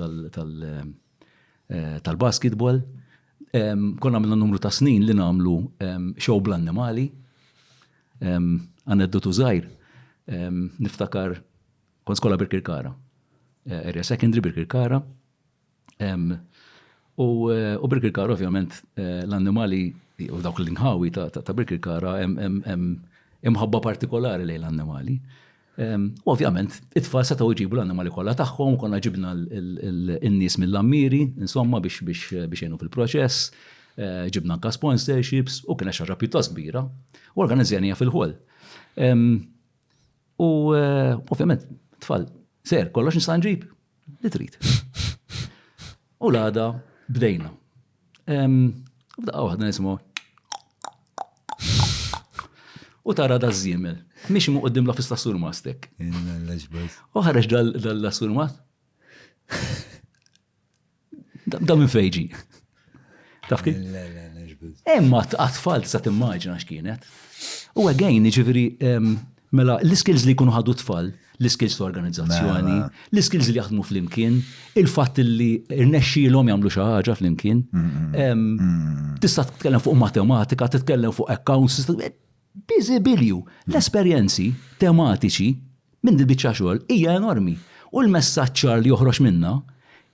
tal-basketball. Konna għamilna numru ta' snin li nagħmlu show bl-annimali. Aneddotu żgħir. Niftakar kont skola Birkirkara. Area secondary Birkirkara. U Birkirkara ovvjament l-annimali u dawk l-inħawi ta' Birkirkara imħabba partikolari lejn l-annimali. Ovvjament, it-tfal setgħu jġibu l-annimali kollha tagħhom, konna ġibna n-nies mill-ammiri, insomma biex jgħinu fil-proċess, ġibna anke sponsorships u kienet xi ħaġa pjuttost kbira, u organizzjanija fil-ħol. U ovvjament, tfal, ser, kollox nista' nġib li trid. U l-għada bdejna. Bdaqgħu waħda nisimgħu u tara da żiemel. Miex mu qoddim la fista surmastek. U ħareġ dal-surmat. Da minn fejġi. Taf kif? Emma t-atfall tista' timmaġina x'kienet. U again, ġifieri mela l-skills li jkunu ħadu tfal, l-skills ta' organizzazzjoni, l-skills li jaħdmu flimkien, il-fatt li rnexxielhom jagħmlu xi ħaġa flimkien. Tista' titkellem fuq matematika, titkellem fuq accounts, biżibilju, l-esperjenzi tematiċi minn dil-biċċa xogħol hija enormi. U l-messaġġ li joħroġ minnha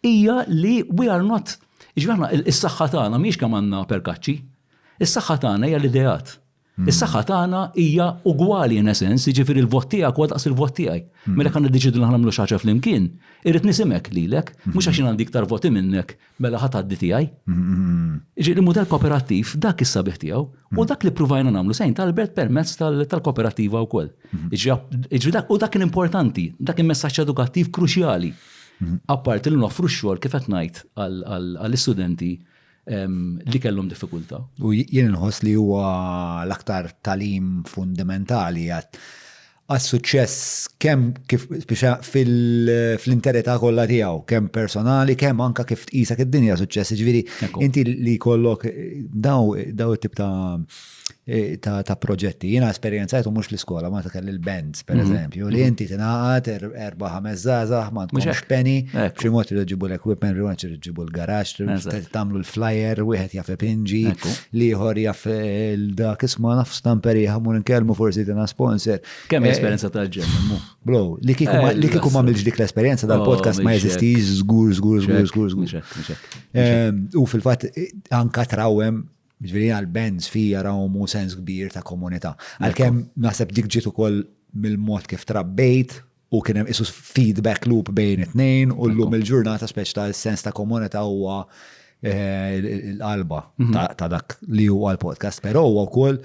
hija li we are not, ġifieri is-saħħa tagħna mhix kemm għandna perkaċċi, is-saħħa tagħna hija l-ideat. Is-saħħa tagħna hija ugwali in essence, jiġifieri l-vot tiegħek huwa daqs il-vot tiegħi. Mela kan niddeċidu nagħmlu xi ħaġa flimkien, irid nisimek lilek, mhux għax jien għandi iktar voti minnek mela ħadd għaddi tiegħi. Jiġifieri il-mudell kooperattiv dak is-sabiħ tiegħu u dak li ppruvajna nagħmlu St. Albert permezz tal-kooperattiva wkoll. Jiġifieri u dak kien importanti, dak kien messaġġ edukattiv kruċjali. Apparti li noffru x-xogħol kif qed ngħid għall-istudenti li kellhom diffikultà. U jien inħoss li huwa l-aktar talim fundamentali għas-suċċess kemm kif fil-interità kollha tiegħu, kemm personali, kemm anka kif tqisek id-dinja suċċess. Ġifieri inti li jkollok daw it-tip ta' proġetti. Jiena esperjenzajtu mhux l-iskola, ma ta' kelli l-bands pereżempju, li inti tingħaqad 4-5 żgħażagħ ma tkunx penny, b'xi mod irid ġibu l-equipment, irid ġibu l-garaġġ, tagħmlu l-flyer, wieħed jaf pinġi, liħor jaf dak isma' naf stamperi ħamur nkellmu forsi tina sponsor. Kemm esperjenza tal-ġem, Bro, li kieku ma milx dik l-esperjenza dal-podcast ma jeżistix żgur. U fil-fatt anka trawhem ġveri għal-bands fija raw mu sens kbir ta' komunità. Għal-kem naħseb dik ġiet ukoll mill-mod kif trabbejt u kien hemm isu feedback loop bejn it-tnejn u llum il-ġurnata speċ ta' sens ta' komunità huwa l-qalba ta' dak li huwa l-podcast. Però huwa wkoll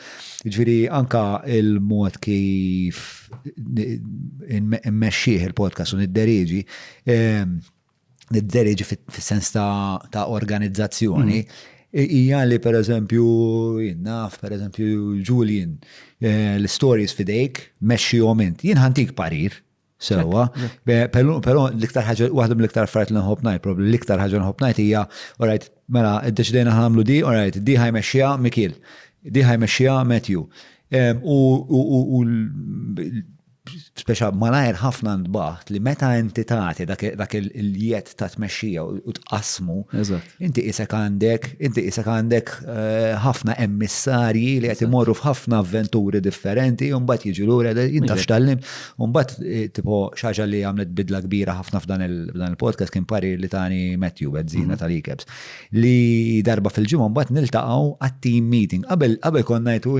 ġveri anka il-mod kif immexxih il-podcast u niddereġi fis-sens ta' organizzazzjoni. Ija li per eżempju, jinnaf, per eżempju, Julian, l-stories fidejk, meċi jomint, jien ħantik parir, sewa, pero l-iktar ħagġa, waħda mill-iktar affarijiet li nħobb ngħid, probabli l-iktar ħagġa nħobb ngħid hija, alright, mela, iddeċidejna ħamlu di, alright, di ħajmexxija Mikil, di ħajmexxija Matthew. U speċa malajr ħafna ndbaħt li meta inti tagħti dak il-jiet ta' tmexxija u tqasmu, inti isek għandek ħafna emmissarji li qed imorru f'ħafna avventuri differenti u mbagħad jiġu lura inta x'tallim u mbagħad tipo xi ħaġa li għamlet bidla kbira ħafna f'dan il-podcast kien parir li tani Matthew Bedzina tal-Ikebs li darba fil-ġimgħa mbagħad niltaqgħu għat-team meeting. Qabel konna ngħidu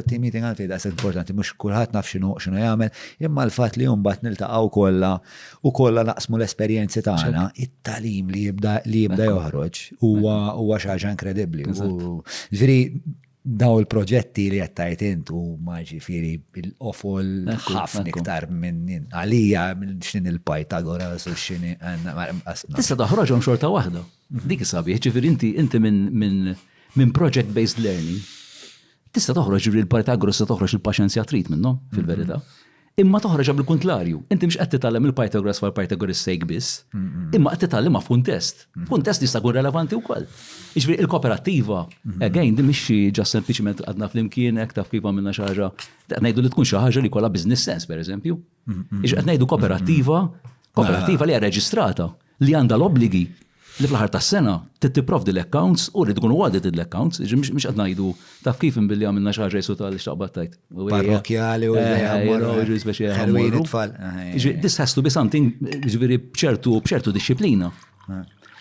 team meeting għalfejn daqshekk importanti mhux kulħadd naf x'inhu jagħmel. Imma l-fatt li jumbat niltaqgħu kollha naqsmu l-esperjenzi tagħna, it-talim li jibda joħroġ huwa xi ħaġa inkredibbli. Ġifieri daw il-proġetti li qed tajt int huma ġifieri bil-qofol ħafna iktar minn għalija minn x'in il-Pythagoras u x'in Tista' toħroġhom xorta waħda. Dik is-sabiħ, ġifieri inti minn project-based learning tista' toħroġ il-Pythagoras se toħroġ il-paċenzja trid minnhom fil-verità. Imma toħroġ bil-kontlarju. Inti mhux qed titgħallem il-Pythagoras for Pythagoras sake biss, imma qed titgħallimha f'kuntest. F'kuntest jista' jkun relevanti wkoll. Jiġifieri il-kooperattiva, again, din mhix ġast sempliċement għadna flimkien hekk taf kif għamilna xi ħaġa. Ngħidu li tkun xi ħaġa li jkollha business sense pereżempju. Jiġri qed ngħidu kooperattiva li hija reġistrata li għandha l-obbligi li fl-ħar tas-sena tipprovdi l-accounts u li tkun audited l-accounts, mhux qed ngħidu taf kif inbilli għamilna xi ħaġa jsu tal-xtaqbad tajt. Parrokjali u ħelwin it-tfal. This has to be something ġifieri b'ċertu disċiplina.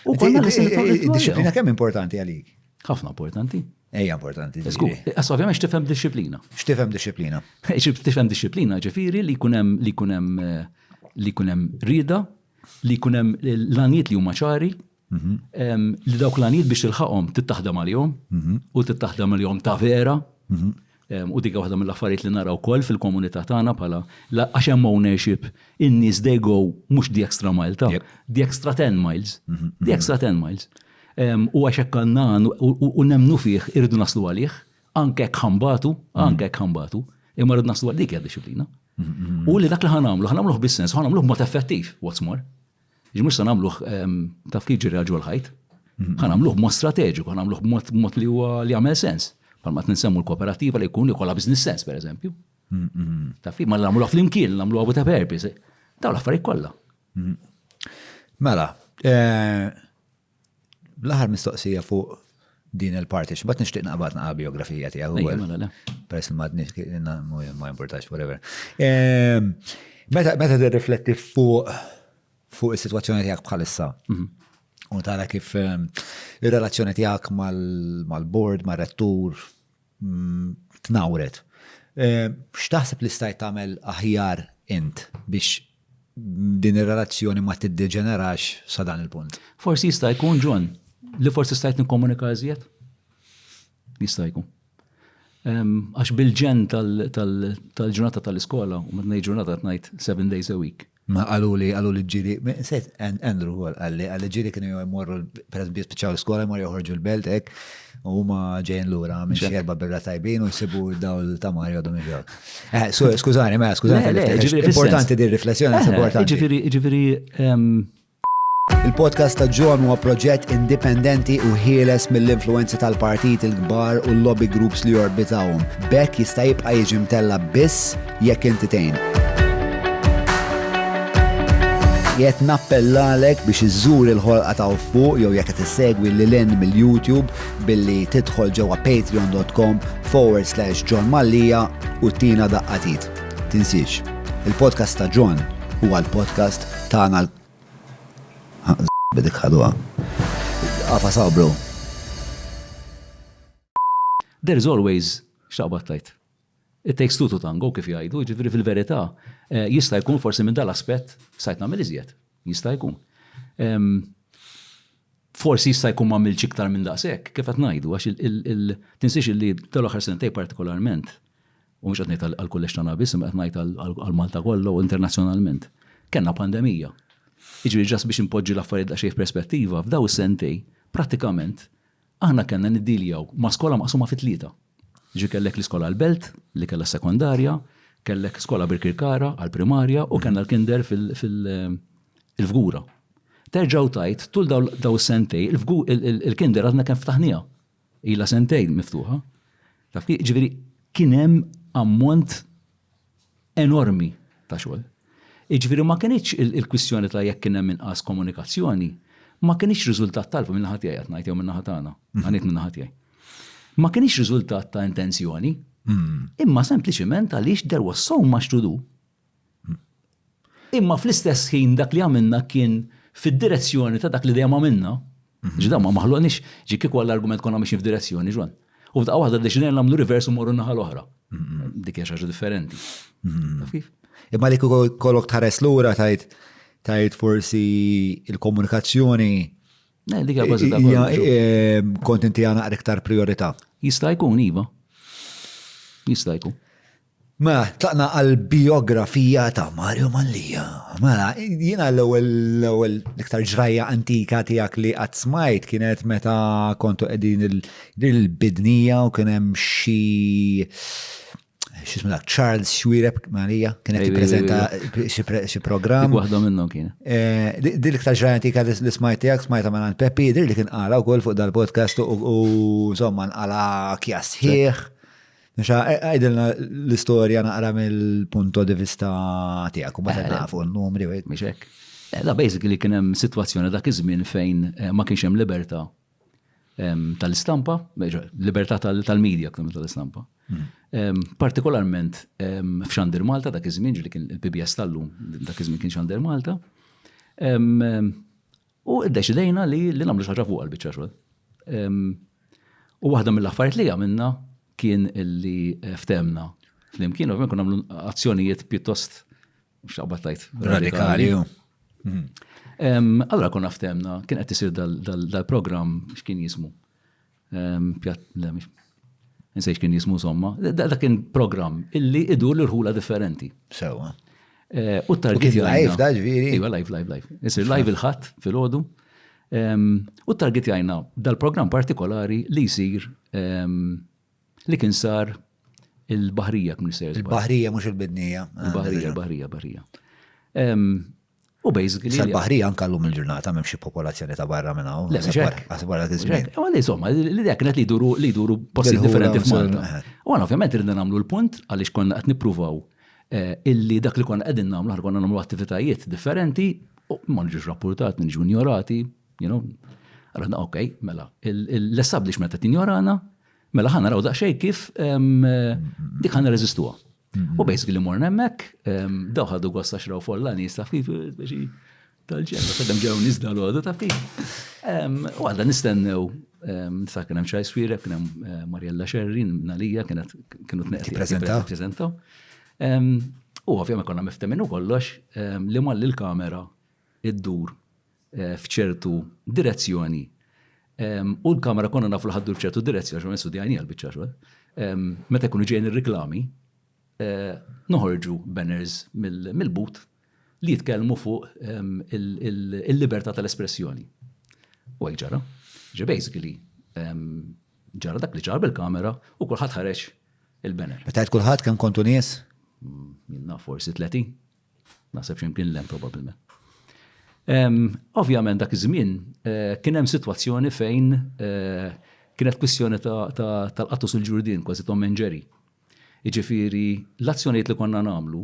U disċiplina kemm importanti għalik? Ħafna importanti. Ejja importanti. Ovvjament x'tifhem disċiplina. X'tifhem disċiplina? Tifhem disċiplina ġifieri li jkun hemm rieda, li jkun hemm l-għanijiet li huma ċari, li dawk l-għanijiet biex tilħaqhom tittaħdem għalihom u tittaħdem għalihom ta' vera. U dik waħda mill-affarijiet li naraw wkoll fil-komunità tagħna bħala għax hemm ownership, in-nies they go mhux the extra mile the extra 10 miles. The extra 10 miles. U għax hekk għandna u nemmnu fih irridu naslu għalih, anke hekk ħambatu, imma rridu naslu għal dik hija disciplina. U li dak li ħanamluh bis-sens, ħanamluh b'mod effettiv, what's more. Mhux se nagħmluh taf kif ġiri ġol ħajt. Ħanamluh b'mod strateġiku, ħanamluh b'mod li huwa li jagħmel sens. Palma tinsemmu l-kooperativa li jkun li jkollha business sense pereżempju. Taf kif ma nagħmluha flimkien, nagħmluha with a purpose. Dawn l-affarijiet kollha. Mela, l-aħħar mistoqsija fuq din il-parti, x'bad nixtieq naqbad naqa' biografija tiegħu. Peress li m'għadniex ma importax whatever. Meta tirrifletti fuq is-sitwazzjoni tiegħek bħalissa u tara kif ir-relazzjoni tiegħek mal-board, mar-rettur tnawret. X'taħseb li stajt tagħmel aħjar int biex din ir-relazzjoni ma tiddeġenerax sa dan il-punt? Forsi jista' jkun John li forsi stajt nikkomunika iżjed. Jista' jkun. Għax bil-ġen tal-ġurnata tal-iskola, u ma ngħid ġurnata ngħid 7 days a week. Ma għallu li ġiri, sejt, Andrew għalli ġiri kienu jmorru, per eżempju, jispiċaw l-skola, jmorru joħorġu l-belt, u ma ġejn l-ura minn xerba birra tajbin u jisibu daw l-tamar jodom iġaw. Skużani, importanti di riflessjoni, importanti. Ġifiri, Il-podcast ta' John huwa proġett indipendenti u ħieles mill-influenzi tal-partit il-kbar u l-lobby groups li jorbitawhom. Bekk jista' jibqa' jiġi mtella biss jekk inti tgħin. Jiet nappellalek biex iżżur il-ħolqa ta' fuq jew jekk qed issegwi lil mill-YouTube billi tidħol ġewwa patreon.com/John Mallija u tina daqqatit. Tinsiex, il-podcast ta' John huwa l-podcast tagħna bidik ħadwa. Għafa saw, bro. There is always xtaqbat tajt. It takes two to tango, kif jgħidu, ġifiri fil-verità, jista' jkun forsi minn dal-aspett sajt nagħmel iżjed. Jista' jkun. Forsi jista' jkun m'għamilx iktar minn daqshekk, kif qed ngħidu, għax tinsiex li tal-aħħar sentej partikolarment, u mhux qed ngħid għall-kullex tagħna biss, imma qed ngħid għall-Malta kollu u internazzjonalment. Kenna pandemija. Iġbiri ġas biex impoġġi l-affarijiet da xejn perspettiva, f'daw is-sentej, prattikament, aħna kellna niddiljaw ma' skola maqsuma fi tlieta. Ġi kellek l-iskola għal-Belt, li kellha sekondarja, kellek skola Birkirkara għal-primarja u kellna l-kinder fil-Fgura. Terġaw tajt, tul daw is-sentej, il-kinder għadna kien ftaħnija. Ila sentej miftuħa. Taf ġifieri kien hemm ammont enormi ta' xogħol. Iġviri ma kienx il-kwistjoni ta' jekk kien hemm inqas komunikazzjoni, ma kienx riżultat talba minn naħa tiegħi qed ngħid jew minn naħa tagħna, għaniet minn naħa tiegħi. Ma kienx riżultat ta' intenzjoni, imma sempliċement għaliex there was so much to do. Imma fl-istess ħin dak li għamilna kien fid-direzzjoni ta' dak li dejjem għamilna. Ġida ma maħluqniex ġi kieku għall-argument konna mixin f'direzzjoni ġwan. U f'daqqa waħda deċidejna nagħmlu rivers u morru naħa l-oħra. Dik hija xi ħaġa differenti. Kif? Imma li kollok tħares l-ura tajt forsi il-komunikazzjoni kontinti għana iktar priorità. Jista' jkun, Iva. Jista' jkun. Ma, tlaqna għal-biografija ta' Mario Mallija. Ma, jina l-ewel iktar ġrajja antika tijak li għatsmajt kienet meta kontu għedin il-bidnija u kienem xie xismilak, Charles Schwireb, Marija, kienet jipprezenta xi program. Waħda minnhom kien. Dik iktar ġrajantika li smajtijak, smajta minn Peppi, dir li kien qala wkoll fuq dal-podcast u insomma nqala kjas ħieħ. Għajdilna l-istorja naqra mill-punto di vista tiegħek u bada nafu n-numri. Mhix hekk. Da basically kien hemm sitwazzjoni dak iż-żmien fejn ma kienx hemm libertà tal-istampa, libertà tal-medja kemm tal-istampa. Partikolarment f'Xandir Malta dak iż-żmien ġli kien il-PBS tal-lum dak iż-żmien kien Xandir Malta. U ddeċidejna li nagħmlu xi ħaġa fuq għall-biċċa xogħol. U waħda mill-affarijiet li għamilna kien illi ftemna flimkien u kien nagħmlu azzjonijiet pjuttost x'aqbad radikali. Allora konna ftemna kien qed isir dal-programm x'kien jismu. Nsejx kien jismu somma, da kien program illi idur l-rħula differenti. Sewa. U target live da ġviri. Iwa, live. Isir live il-ħadd fil-ħodu. U target jajna dal-program partikolari li jisir li kien sar il-Baħrija kien jisir. Il-Baħrija mhux il-Bidnija. Il-Baħrija. U basically. Sal-Baħrija nkallum il-ġurnata m'hemm xi popolazzjoni ta' barra minn hawn. Barra kizmin. Għalli insomma, l-idea kienet li jduru posti differenti f'Malta. U għana ovvjament irridna nagħmlu l-punt għaliex konna qed nippruvaw illi dak li konna qegħdin nagħmlu konna nagħmlu attivitajiet differenti u ma niġux rapportat, niġu ignorati, Għalna okej, mela, l-establishment qed injorana, mela ħana raw daqsxejn kif dik ħana reżistuha. U basically morna hemmhekk, daw ħadu gosta xraw folla nies taf kif biex tal-ġenna, fedem ġew nizda l-għodu taf kif. U għadda nistennew, nisa kien hemm Charles Schwireb, kien hemm Mariella Xerrin, Nalija, kienu tneqti jippreżentaw. U ovvjament konna miftemin u kollox li malli l-kamera id-dur f'ċertu direzzjoni. U l-kamera konna nafu l-ħaddur f'ċertu direzzjoni, xo studjani għal-bicċa meta jkunu ġejn ir-reklami, noħorġu banners mill-but li jitkellmu fuq il-libertà tal-espressjoni. U għek ġara. Basically, ġara dak li ġar bil-kamera u kulħadd ħareġ il-banner. Meta kulħadd kemm kontu nies? Minna forsi 30. Naħseb x'imkien lem probabbilment. Ovvjament dak iż-żmien kien hemm sitwazzjoni fejn kienet kwistjoni tal-qattus il-ġurdin, kważi Tom and Jerry. Jiġifieri l-azzjonijiet li konna nagħmlu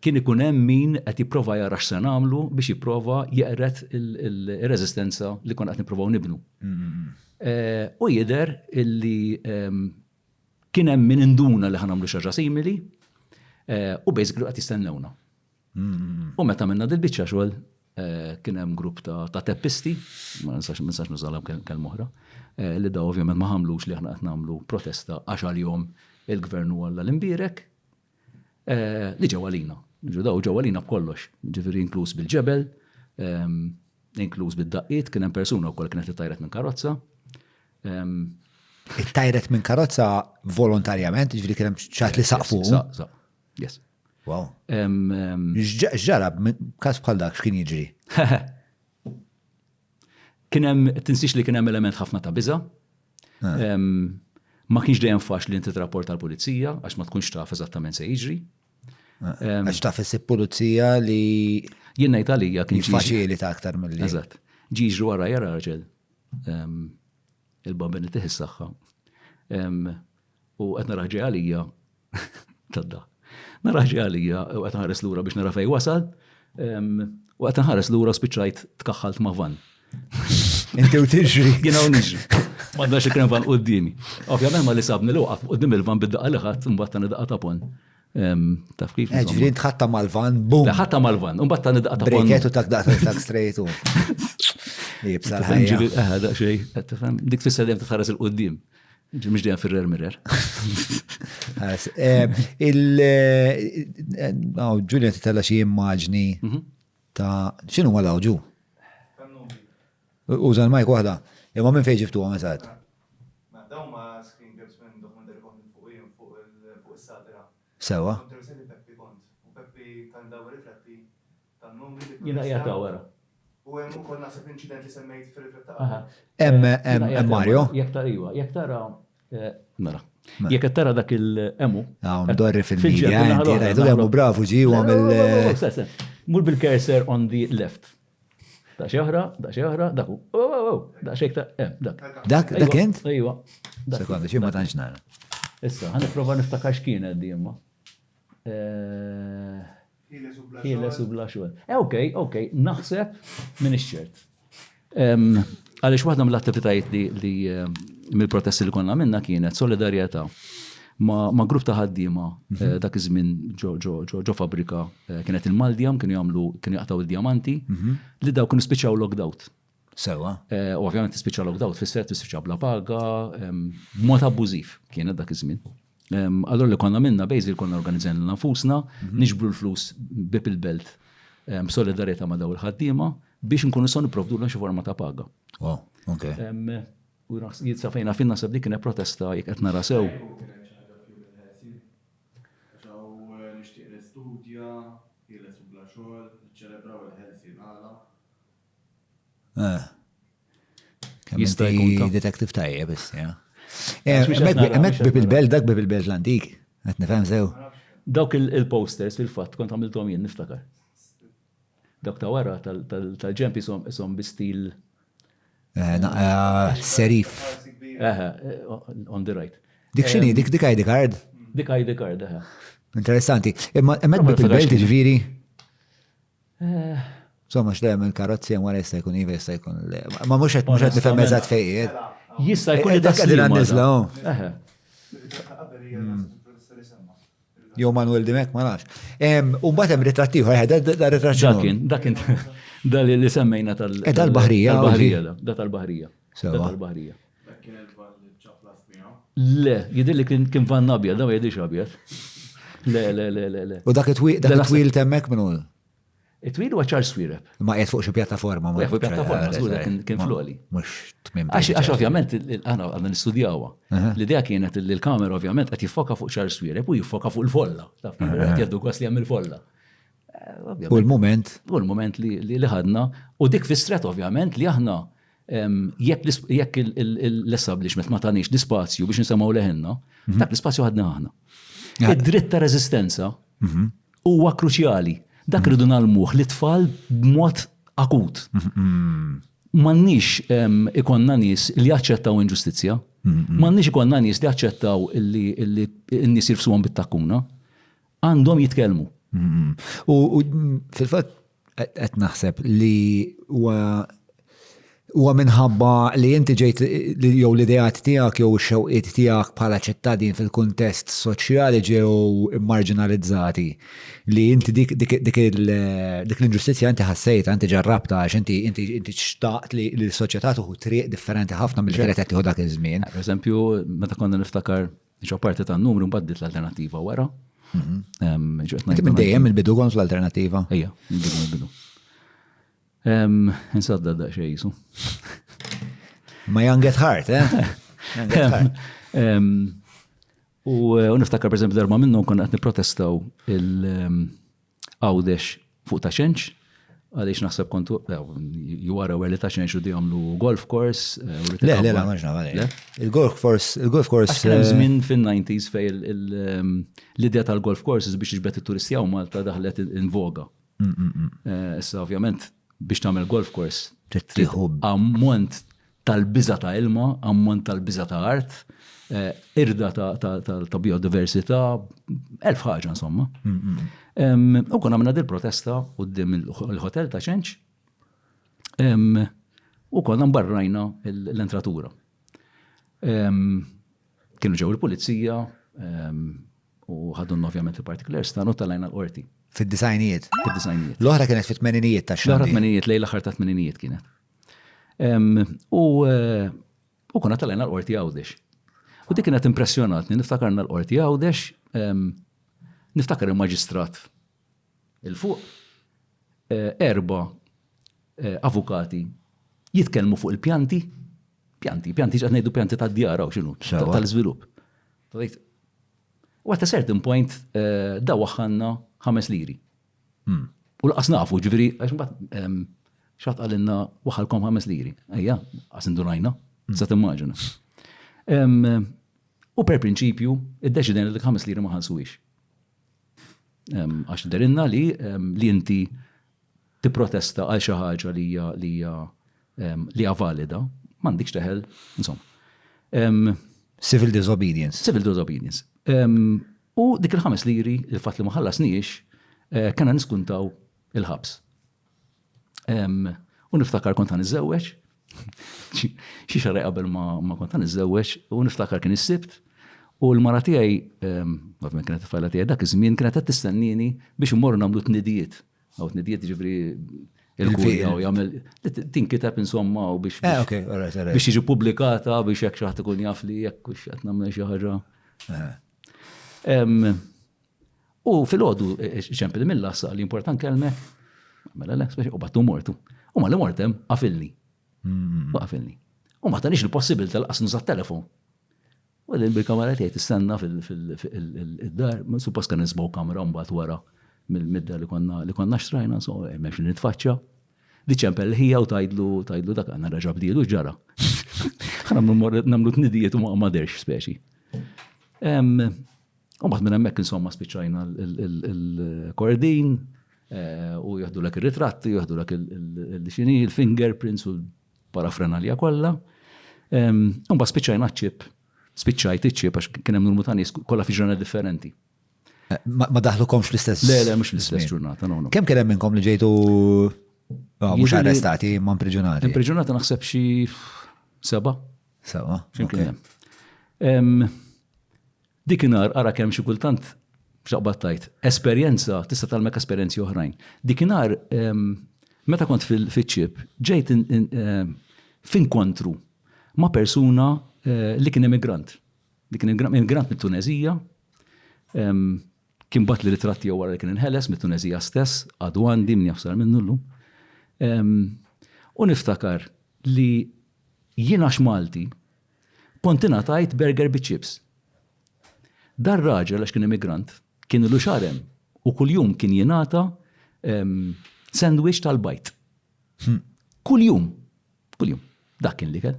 kien ikun hemm min qed jipprova jara x'se nagħmlu biex jipprova jeqret il-reżistenza li konna qed nippruvaw nibnu. U jidher illi kien hemm min induna li ħanamlu xi ħaġa simili u basically qed jistennewna. U meta minna dil-biċċa xogħol kien hemm grupp ta' teppisti, ma nistax nużalhom kelma oħra, li da ovvjament ma ħamlux li aħna qed nagħmlu protesta għax għal-jom il-gvern walla l-imbierek li ġew għalina. Ġew għalina b'kollox, ġifieri inkluż bil-ġebel, inkluż bid-daqqiet, kien hemm persuna wkoll kienet ittajret minn karozza. Ittajret minn karozza volontarjament, ġifieri kien hemm xatt li saqfu. Yes. Wow. Ġara, każ bħal dak x'kien jiġri? Kien hemm tinsix li kien hemm element ħafna ta' biża'. Ma kienx dejjem faċli inti trapporta l-pulizija għax ma tkunx taf eżattament se jiġri. Għax taf is-pulizija li jien ngħid għalija kien faċilita aktar milli. Eżatt. Ġiġru wara jara raġel. Il-babben itih is-saħħa. U qed naraġi għalija tadda. Naraġi għalija u qed nħares lura biex nara fejn wasal. U qed nħares lura spiċċajt tkaħħalt ma' van. Inti u tiġri. Jiena u niġri. M'għandnax ikren van qudiemi. Ovvjament ma li sabni l-waqaf qudiem il-van bid-daqqa li ħadd imbagħad ta' nidaqqa ta' pon. Taf kif? Ġifieri tħatta mal-van, bum. Ħatta mal-van, imbagħad ta' nidaqqa ta' pon. Breketu tak straight u. Jibsa l-ħajja. Daqsxejn, tifhem, dik tfisser dejjem titħares il-qudiem. Mhux dejjem fir-rear mirror. Ġulja titella xi immaġni ta' x'inhu ma l-awġu? Uża l-majk waħda. Imma minn fejn ġibtuha meta għad? Dawn ma screen grabs minn dokumentari kont fuq is-satira. Sewa. Peppi kont. U Peppi kan daw rifletti tan-numri li. Jiena qiegħed wara. U hemm ukoll naħseb inċident li semmejt fir-riflett ta' Hemm Mario. Jekk tara nara. Jekk qed tara dak il-emu. Mdorri fil-medja, inti rajdu hemm bravu ġi u għamel. Mur bil-cursor on the left. Da xeħra, daku. Da xeħta, dak. Dak int? Ejwa. Sekonda, xie ma tanċ nara. Issa, ħan prova niftakar x'kienet di imma. Ħieles u bla xogħol. Okej, naħseb minn ix-ċert. Għaliex waħda mill-attivitajiet li mill-protesti li konna minna kienet solidarjetà ma' grupp ta' ħaddiema dak iż-żmien ġo fabrika kienet il-Maldiam kienu jaqtaw il-diamanti li daw kienu spiċċaw lockdown. Sewa. U ovvjament tispiċċaw lockdown fisser tispiċċaw bla paga, mod abbużiv kienet dak iż-żmien. Allora li konna minna bejżi konna organizzajna nafusna, niġbru l-flus bib il-belt solidarjetà ma' daw il-ħaddiema biex nkunu son nipprovdulhom xi forma ta' paga. Wow, okay. U jidsafejna fin nasab li kienet protesta jekk qed nara sew. Jista' jkun detektiv tajjeb biss, ja. Hemmhekk bib il-belt dak bib il-belt l-antik, qed nifhem sew. Dawk il-posters fil-fatt kont għamilthom jien niftakar. Dawk ta' wara tal-ġemp isom bi-stil serif. On the right. Dik x'inhi, dik ID card? Dik ID card, Interessanti. Imma hemmhekk bib il-belt jiġifieri. Somma x'dejjem il-karozzi hemm wara jista' jkun iva jista' jkun ma mhux qed nifhem eżatt fejqiet. Jista' jkun dak qegħdin għanniżla. Jew Manuel Dimek ma nafx. U mbagħad hemm ritratt ieħor, da ritratt x'inhu? Dakin da li semmejna tal-Baħrija. Da tal-Baħrija. Tal-Baħrija. Le, jidilli kien van abjad, da ma jidilx abjad. Le. U dak it-twil temmek minnu? It-twil huwa Charles Swireb. Ma qiegħed fuq xi pjattaforma. Fuq pjattaforma, żgur kien floli. Mhux tmiem. Għax ovvjament aħna għandna nistudjawha. L-idea kienet li l-kamera ovvjament qed jiffoka fuq Charles Swireb u jiffoka fuq il-folla. Taf qed jgħaddu kwas li hemm il-folla. U l-moment. U l-moment li ħadna, u dik fistret ovvjament li aħna jekk l-establishment ma tanix l-ispazju biex nisemaw leħenna, dak l-ispazju ħadna aħna. Id-dritt ta' rezistenza huwa kruċjali. Dak rridu nagħmluh li tfal b'mod akut. M'għandniex ikonna nies li jaċċettaw inġustizzja, m'għandniex ikonna nies li jaċċettaw li n-nies jirfsuhom bit-takkuna, għandhom jitkellmu. U fil-fatt qed naħseb li huwa minħabba li inti ġejt jew l-idejat tiegħek jew x-xewqiet tiegħek bħala ċittadin fil-kuntest soċjali ġew marginalizzati li inti dik l-inġustizzja inti ħassejta, inti ġarrabta għax inti xtaqt li l-soċjetà tuħu triq differenti ħafna mill-triq qed tieħu dak iż-żmien. Per eżempju, meta konna niftakar parti tan-numru mbaddit l-alternattiva wara. Inti minn dejjem il-bidu kont l-alternattiva? Ejja, il-bidu. Insadda da xej jisu. Ma young at heart, U niftakar per esempio darba minnhom konna qed nipprotestaw il-għawdex fuq ta' xenċ, għaliex naħseb kontu, jwara għer li ta' xenċ u di għamlu golf course. Le, maġna, għalli. Il-golf course. Għaxkien żmien fin-90s fej l-idea tal-golf courses biex iġbet il-turisti għaw Malta daħlet in voga. Issa ovvjament biex tagħmel golf course ammont tal-biża ta' ilma, ammont tal-biża ta' art, irda ta' biodiversità, elf ħaġa insomma. U konna għamna dil-protesta qudiem il-hotel ta' xenċ u konna mbarrajna l-entratura. Kienu ġew il-pulizija u ħadun ovvjament il-particulars ta' talajna l-qorti. Fid-disajnijiet? Fid-disajnijiet. L-oħra kienet fit-tmeninijiet ta' xogħol. L-oħra tmeninijiet, lejla ħar ta' tmeninijiet kienet. U konna talajna l-qorti għawdex. U dik kienet impressjonatni, niftakarna l-qorti għawdex, niftakar il-maġistrat il-fuq, 4 avukati jitkellmu fuq il-pjanti, pjanti ġaqnejdu pjanti ta' djara u xinu, tal-żvilupp. U għatta certain point da waħħanna 5 liri. U laqas nafu ġviri, għax mbagħad xatt għalinna waħħalkom 5 liri. Ejja, għas indunajna, sa timmaġina. U per prinċipju, id-deċidejna li 5 liri ma ħansuwix. Għax derinna li inti tipprotesta għal xi ħaġa li hija valida, m'għandikx teħel, insomma. Civil disobedience. Civil disobedience. U dik il-5 liri, il-fatt li ma ħallasniex, kena niskuntaw il-ħabs. U niftakar kont għan iż-żewweġ, xi xaraj qabel ma kont għan iż-żewweġ, u niftakar kien is-sibt, u l-mara tiegħi, ovvjament kienet il-fajla tiegħi dak iż-żmien kienet qed tistennini biex immorru nagħmlu tnidijiet. Aw tnidijiet jiġifieri il-kurja u jagħmel tinkiteb insomma u biex jiġi pubblikata biex jekk xi ħadd ikun jaf li jekk qed nagħmel xi ħaġa. U fil-ħodu ċempil milla sa li important kelmek, mela u battu mortu. U ma li mortem għafilni. U ma tanix il-possibilta l-qasnu za' telefon. U l bil-kamera tiegħi tistenna fil-dar, suppost kan nisbaw kamera mbagħad wara mill-midda li konna xtrajna, so m'hemmx nitfaċċa. Di ċempel ħija u tajdlu dak għandna raġab dielu ġara. Nagħmlu tnidijiet u ma derx speċi. U mbagħad minn hemmhekk insomma spiċċajna il-kordin u jieħdu lek ir-ritratti, jieħdu lek il-fingerprints u l-parafrenalja kollha. U mbagħad spiċċajna ċip. Spiċċajt iċċib għax kien hemm numru ta' nies kollha fi ġurnat differenti. Ma daħlukomx l-istess? Le, mhux l-istess ġurnata, no. Kemm kien hemm minnkom li ġejtu mhux arrestati, ma impriġunati? Impriġunati naħseb xi 7. Sewa. Dikinhar ara kemm xi kultant xaqbattajt esperjenza tista' tagħmel esperjenzi oħrajn. Dikinhar meta kont fil-ċib ġejt f'inkontru ma' persuna li kien immigrant. Li kien immigrant mit-Tunezija, kien bat li ritratti jew wara li kien inħeles mit-Tunezija stess, għadu għandi min jafsar minnu llum. U niftakar li jiena x'Malti kont ingħatajt burger biċ-chips. Dar raġel għax kien immigrant, kien ilu xarem u kuljum kien jingħata sandwich tal-bajt. Kull jum. Dak kien li kell.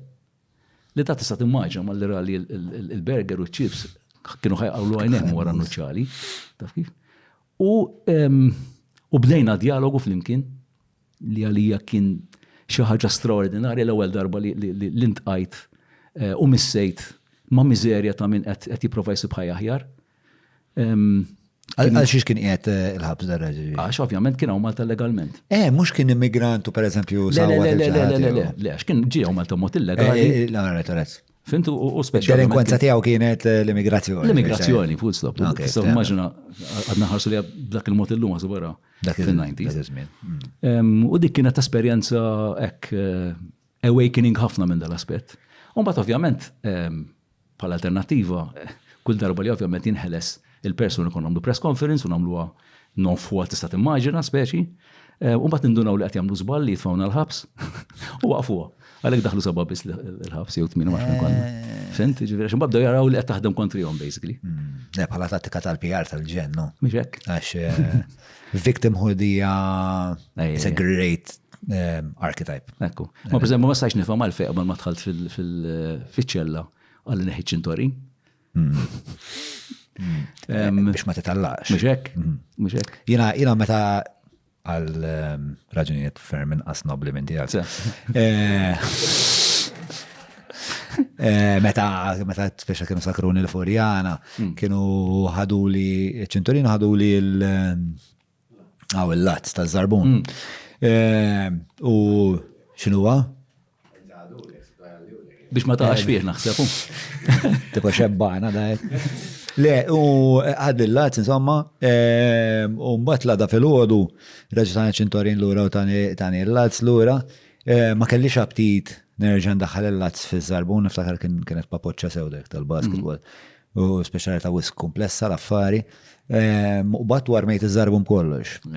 Li ta' tista' timmaġna mal-li li il-burger u ċips kienu ħajqawlu għajnejhom wara nuċċali. Taf kif? U bdejna dialogu flimkien li għalija kien xi ħaġa straordinarja l-ewwel darba li ntqajt u missejt ma' miżerja ta' min qed jipprova jsib ħajja aħjar. Għal xiex kien qiegħed il-ħabs dar-raġel? Għax ovvjament kien hawn Malta legalment. Mhux kien immigrantu pereżempju Le, għax kien ġie hawn Malta mod illegali. Fintu u speċjalment. Delinquenza tiegħu kienet l-immigrazzjoni. L-immigrazzjoni, full stop. Tista' immaġina għadna ħarsu li dak il-mod illum għasu wara fin-90s. U dik kienet esperjenza hekk awakening ħafna minn dal-aspett. U mbagħad ovvjament bħala alternattiva kull darba li ovvjament jinħeles il-persuni kon għamlu press conference u nagħmluha non fuq tista' timmaġina speċi. U mbagħad nindunaw li qed jagħmlu żball li jitfgħuna l-ħabs u waqfuha. Għalhekk daħlu sabab biss il-ħabs jew tmien ma konna. Fint, ġifieri xi mbagħad jaraw li qed taħdem kontrihom basically. Bħala tattika tal-PR tal-ġen, no? Mhix hekk. Għax victimhood hija is a great archetype. Ekku. Ma pereżempju ma stajx nifhem għalfejn qabel ma dħalt fiċ-ċella għal neħi ċintorin. Biex ma titallaqx. Mhux hekk. Jiena meta għal raġunijiet ferm inqas nobli minn tiegħek. Meta speċa kienu sakruni l-Furjana, kienu ħaduli ċinturino ħaduli il-lazz taż-żarbun. U x'inhuwa? Biex ma taqax fih naħseb. Tipo xebbana da. Le, u għadillat, insomma, u mbatt lada fil-ħodu, raġu tani ċintorin l-ura u tani l-lazz l-ura, ma kellix aptit nerġan daħal l-lazz fil-żarbun, niftakar kienet papoċċa sewdek tal-basketball, u speċjali ta' wisk komplessa l-affari, u bat warmejt iż-żarbun kollox. U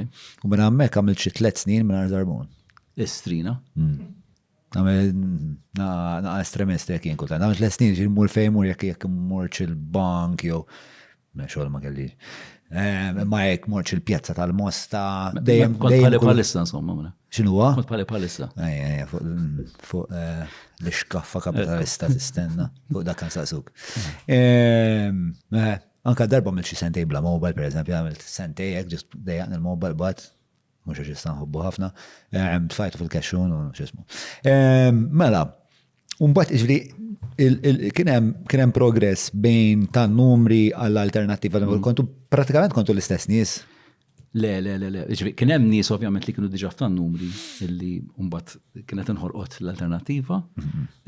minn għammek għamilt xi 3 snin minn żarbun. Estrina? Na estremisti jek jien kultant. Għamil 3 snin ġil mur fejmur jek murċ il-bank jew xogħol ma kellix. Ma jek murċ il-pjazza tal-Mosta. Kont bħali bħalissa insomma. X'inhuwa? Kont bħali bħalissa. Fuq l-iskaffa kapitalista tistenna. Fuq dak kan saqsuk. Anka darba għamilt xi sentej bla mobile, pereżempju, għamilt sentej jek ġist dejjaqni il-mobile bat. Mux ġistan hubbu ħafna, tfajtu fil-kaxxun u xismu. Mela, un-bat iġri, kienem progress bejn ta' numri għall-alternativa, pratikament kontu l-istess nies? Le, iġri, kienem nies ovvjament li kienu diġa f'tan numri, illi un-bat kienet nħorqot l-alternativa,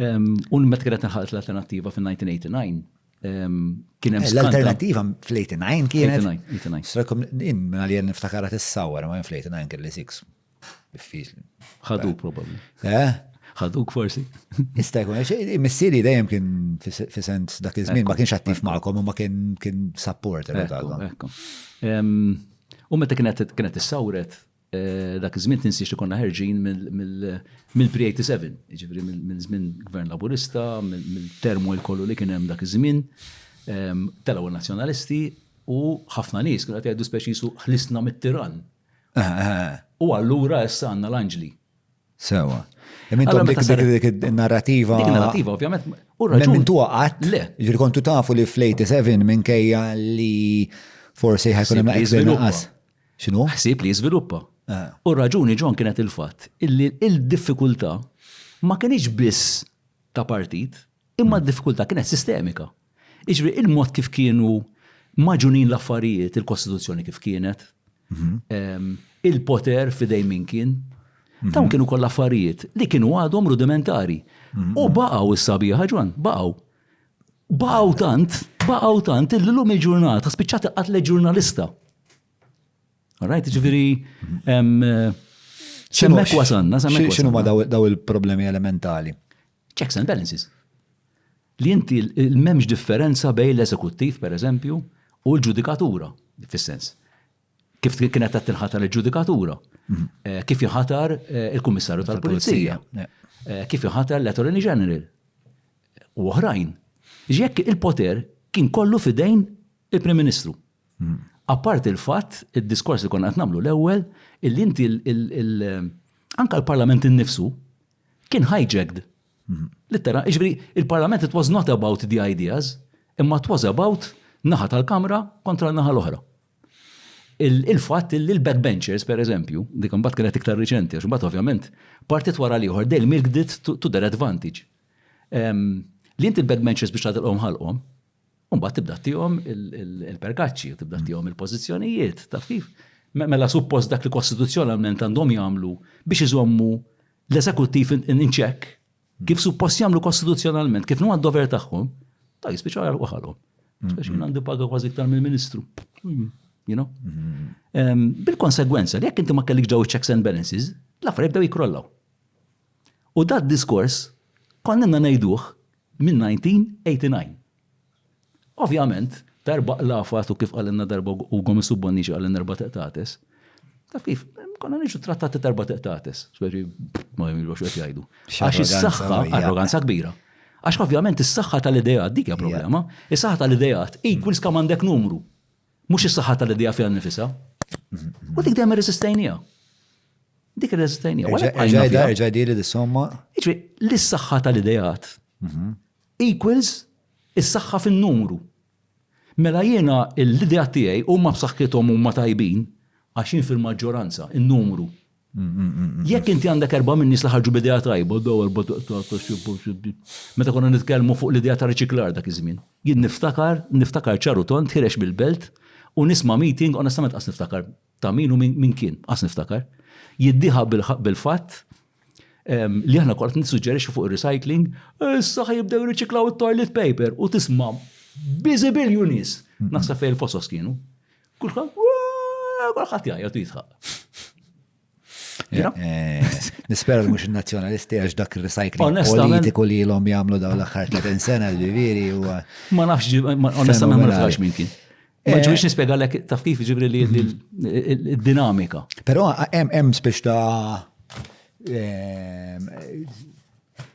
un-met kienet nħarqot l-alternativa fin-1989, l-alternativa fl-89 kienet? 89. Strakom għalien niftakarat is-sawar, ma fl-89 kelli 6. Diffiċli. Ħaduk probabli. Ħaduk forsi. Istajkun, missieri dejjem kien fi-sent dak iż-żmien, ma kienx attiv magħkom u ma kien supporter. Ekku. U meta kienet is-sawret, dak iż-żmien tinsiex li konna ħerġin mill-pre-87, jiġifieri mill-żmien Gvern Laburista, mill-termu kollu li kien hemm dak iż-żmien, telgħu nazzjonalisti u ħafna nies kienu qed jgħidu speċi su ħlisna mit-tiran. U allura issa għandna l-Anġli. Sewa. Mintom dik il-narrativa. Dik il-narrativa, ovvjament. U raġun. Mintu għat? Le. Ġiri kontu tafu li fl-87 minkejja li forsi ħajkun hemm naqis naqas. X'inhu? Ħsieb li jiżviluppa. U raġuni ġon kienet il-fatt illi il-diffikultà ma kienx biss ta' partit, imma d-diffikultà kienet sistemika. Iġri il-mod kif kienu maġunin l-affarijiet, il-Kostituzzjoni kif kienet, il-poter fidej min kien, dawn kienu koll affarijiet li kienu għadhom rudimentari. U baqgħu is-sabiħa ġwan, baqgħu. Baqgħu tant illum il-ġurnata spiċċat qatle ġurnalista. Alright, ġifiri, semmek wasanna, X'inhu ma daw il-problemi elementali? Checks and balances. Li inti il-memx differenza bej l-eżekuttiv, per eżempju, u l-ġudikatura, fis-sens. Kif kienet tinħatar il-ġudikatura, kif jinħatar il-Kummissarju tal-Pulizija, kif jinħatar l-Attorney General, u oħrajn. Ġiek il-poter kien kollu fidejn il-Prim Ministru. Apart il-fatt, id-diskors li konna qed nagħmlu l-ewwel, illi inti anka l-Parlament innifsu kien hijacked. Littera, il-Parlament it was not about the ideas, imma it was about naħa tal-Kamra kontra naħa l-oħra. Il-fatt li l-backbenchers, per eżempju, dik imbagħad kienet iktar riċenti, għax imbagħad ovvjament partit wara liħor dejl milked it to their advantage. Li inti l-backbenchers biex tagħtilhom ħalqhom, mbagħad tibda tihom il-perkaċċi, tibda tihom il-pożizzjonijiet, taf kif? Mela suppost dak li kostituzzjonalment għandhom jagħmlu biex iżommu l-eżekuttiv in check, kif suppost jagħmlu kostituzzjonalment, kif huwa d-dover tagħhom, ta' jispiċċaw jagħlqu ħalhom. Speċi għandu paga kważi iktar mill-Ministru. You know? Bil-konsegwenza, li jekk inti ma kellix ġew checks and balances, l-affarijiet bdew jikrollaw. U dat diskors konna ngħiduh minn 1989. Ovvjament, darba lafat u kif għalenna darba u għom subboniċi għalenna darba teqtates. Taf kif, konna nġu trattati darba teqtates. Speċi, ma jimilu xwet jgħidu. Għax is-saħħa, arroganza kbira. Għax ovvjament is-saħħa tal-idejat, dik hija problema. Is-saħħa tal-idejat, equals kemm għandek numru. Mhux is-saħħa tal-idea fiha nnifisha. U dik dejjem irresistejnija. Dik irresistejnija. Ġaj dili dis-somma. Jiġri, l-saħħa tal-idejat equals is-saħħa fin-numru. Mela jiena l-idea tiegħi huma b'saħħithom huma tajbin għaxin fil-maġġoranza, in-numru. Jekk inti għandek 4 min nies li ħarġu b'idea tajba, meta konna nitkellmu fuq l-idea ta' riċiklar dak iż-żmien. Jien niftakar ċaru tont ħirex bil-belt u nisma' meeting, onestament qas niftakar ta' min u min kien, qas niftakar. Jiddieħa bil-fatt li aħna kont nissuġġerixxu fuq ir-recycling, issa ħajibdew riċiklaw it-toilet paper u tisma' biżibilju nies. Naħseb fejn il-fosos kienu. Kulħadd jgħid jitħaq. Nispera li mhux in-nazzjonalisti għax dak ir-recycling politiku li l-hom jagħmlu dawn l-aħħar 30 sena l-viviri u. Ma nafx, onestament ma nafx min kien. Ma ġbiex nispjegalek taf kif ġibri li d-dinamika. Però hemm spiex ta'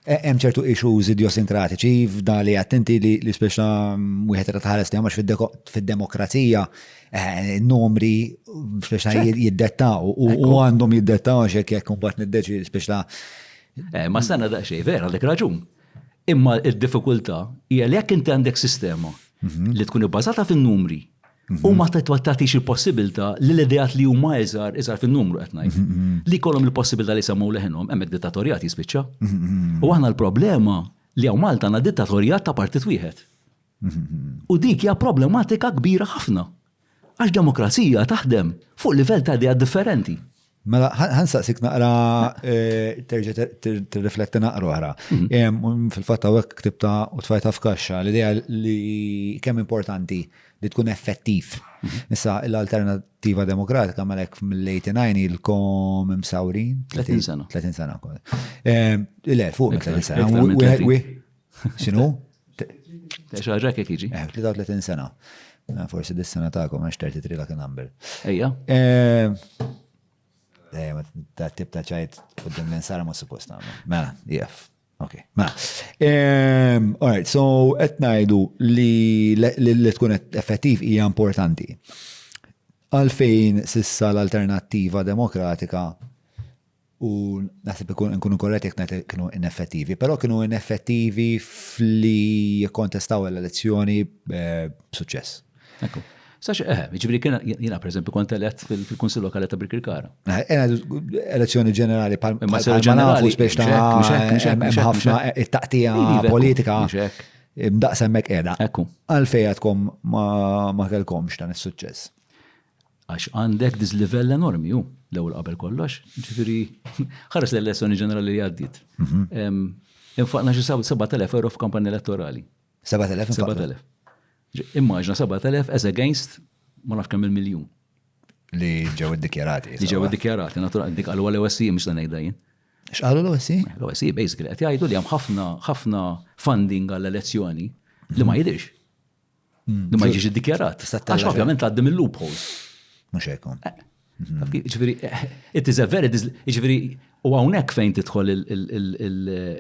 hemm ċertu issues idiosinkratiċi f'da li attenti li speċa wieħed irid ħares li fid-demokrazija numri speċa jiddettaw u għandhom jiddettaw x'hekk jekk imbagħad niddeċi speċa. Ma stanna daqsxejn vera għandek raġun. Imma d-diffikultà hija li jekk inti għandek sistema li tkun ibbażata fin-numri u ma tagħtix il-possibilità li l-idejat li huma iżgħar fin-numru qed ngħid. Li jkollhom il-possibilità li semmu leħinhom hemmhekk dittatorjat jispiċċa. U aħna l-problema li hawn Malta għandna dittatorjat ta' partit wieħed. U dik hija problematika kbira ħafna. Għax demokrazija taħdem fuq livell ta' idea differenti. Mela, ħansaqsik naqra terġa' tirrifletti naqra oħra. Fil-fatt hawnhekk ktibta u tfajta f'kaxxa l-idea li kemm importanti li tkun effettiv. Issa l-alternattiva demokratika malek mill-89 il-kom imsawrin. 30 sena. 30 sena. Le, fuq 30 sena. X'inhu? Xaġa kif jiġi? 33 sena. Forsi dis-sena tagħkom għax 33 lak number. Ejja. Ta' tip ta' ċajt qudiem l-insara ma' suppost nagħmlu. Mela, jef. Ok, mela. All right, so qed ngħidu li tkun effettiv hija importanti. Għalfejn sissa l-alternattiva demokratika u naħseb nkunu korretti jekk ngħid kienu ineffettivi, però kienu ineffettivi fli jikkontestaw l-elezzjoni b'suċċess. Ekku. Sax, ġibri jina per esempio kont elett fil-Kunsill Lokali ta' Birkirkara. Elezzjoni ġenerali pal-nafu spiex ta' ħafna it-taqtija politika mdaqsa hemmhekk qiegħda. Għalfejn għadkom ma kellkomx dan is-suċċess. Għax għandek diż livell enormi hu l-ewwel qabel kollox. Ġifieri ħares l-elezzjoni ġenerali li għaddiet. Infaqna xi 7,000 euro f'kampanja elettorali. 7,000? Immaġna 7,000 as against ma nafx kemm il-miljun. Li ġew iddikjarati. Li ġew iddikjarati, naturalment dik qalu l-OSC mhux se ngħidha jien. X'qalu l-OSC? L-OSC basically qed jgħidu li hemm ħafna funding għall-elezzjoni li ma jidhirx. Li ma jiġix iddikjarat. Għax ovvjament għaddim il-loopholes. Mhux hekk. Ġifieri it is a very ġifieri u hawnhekk fejn tidħol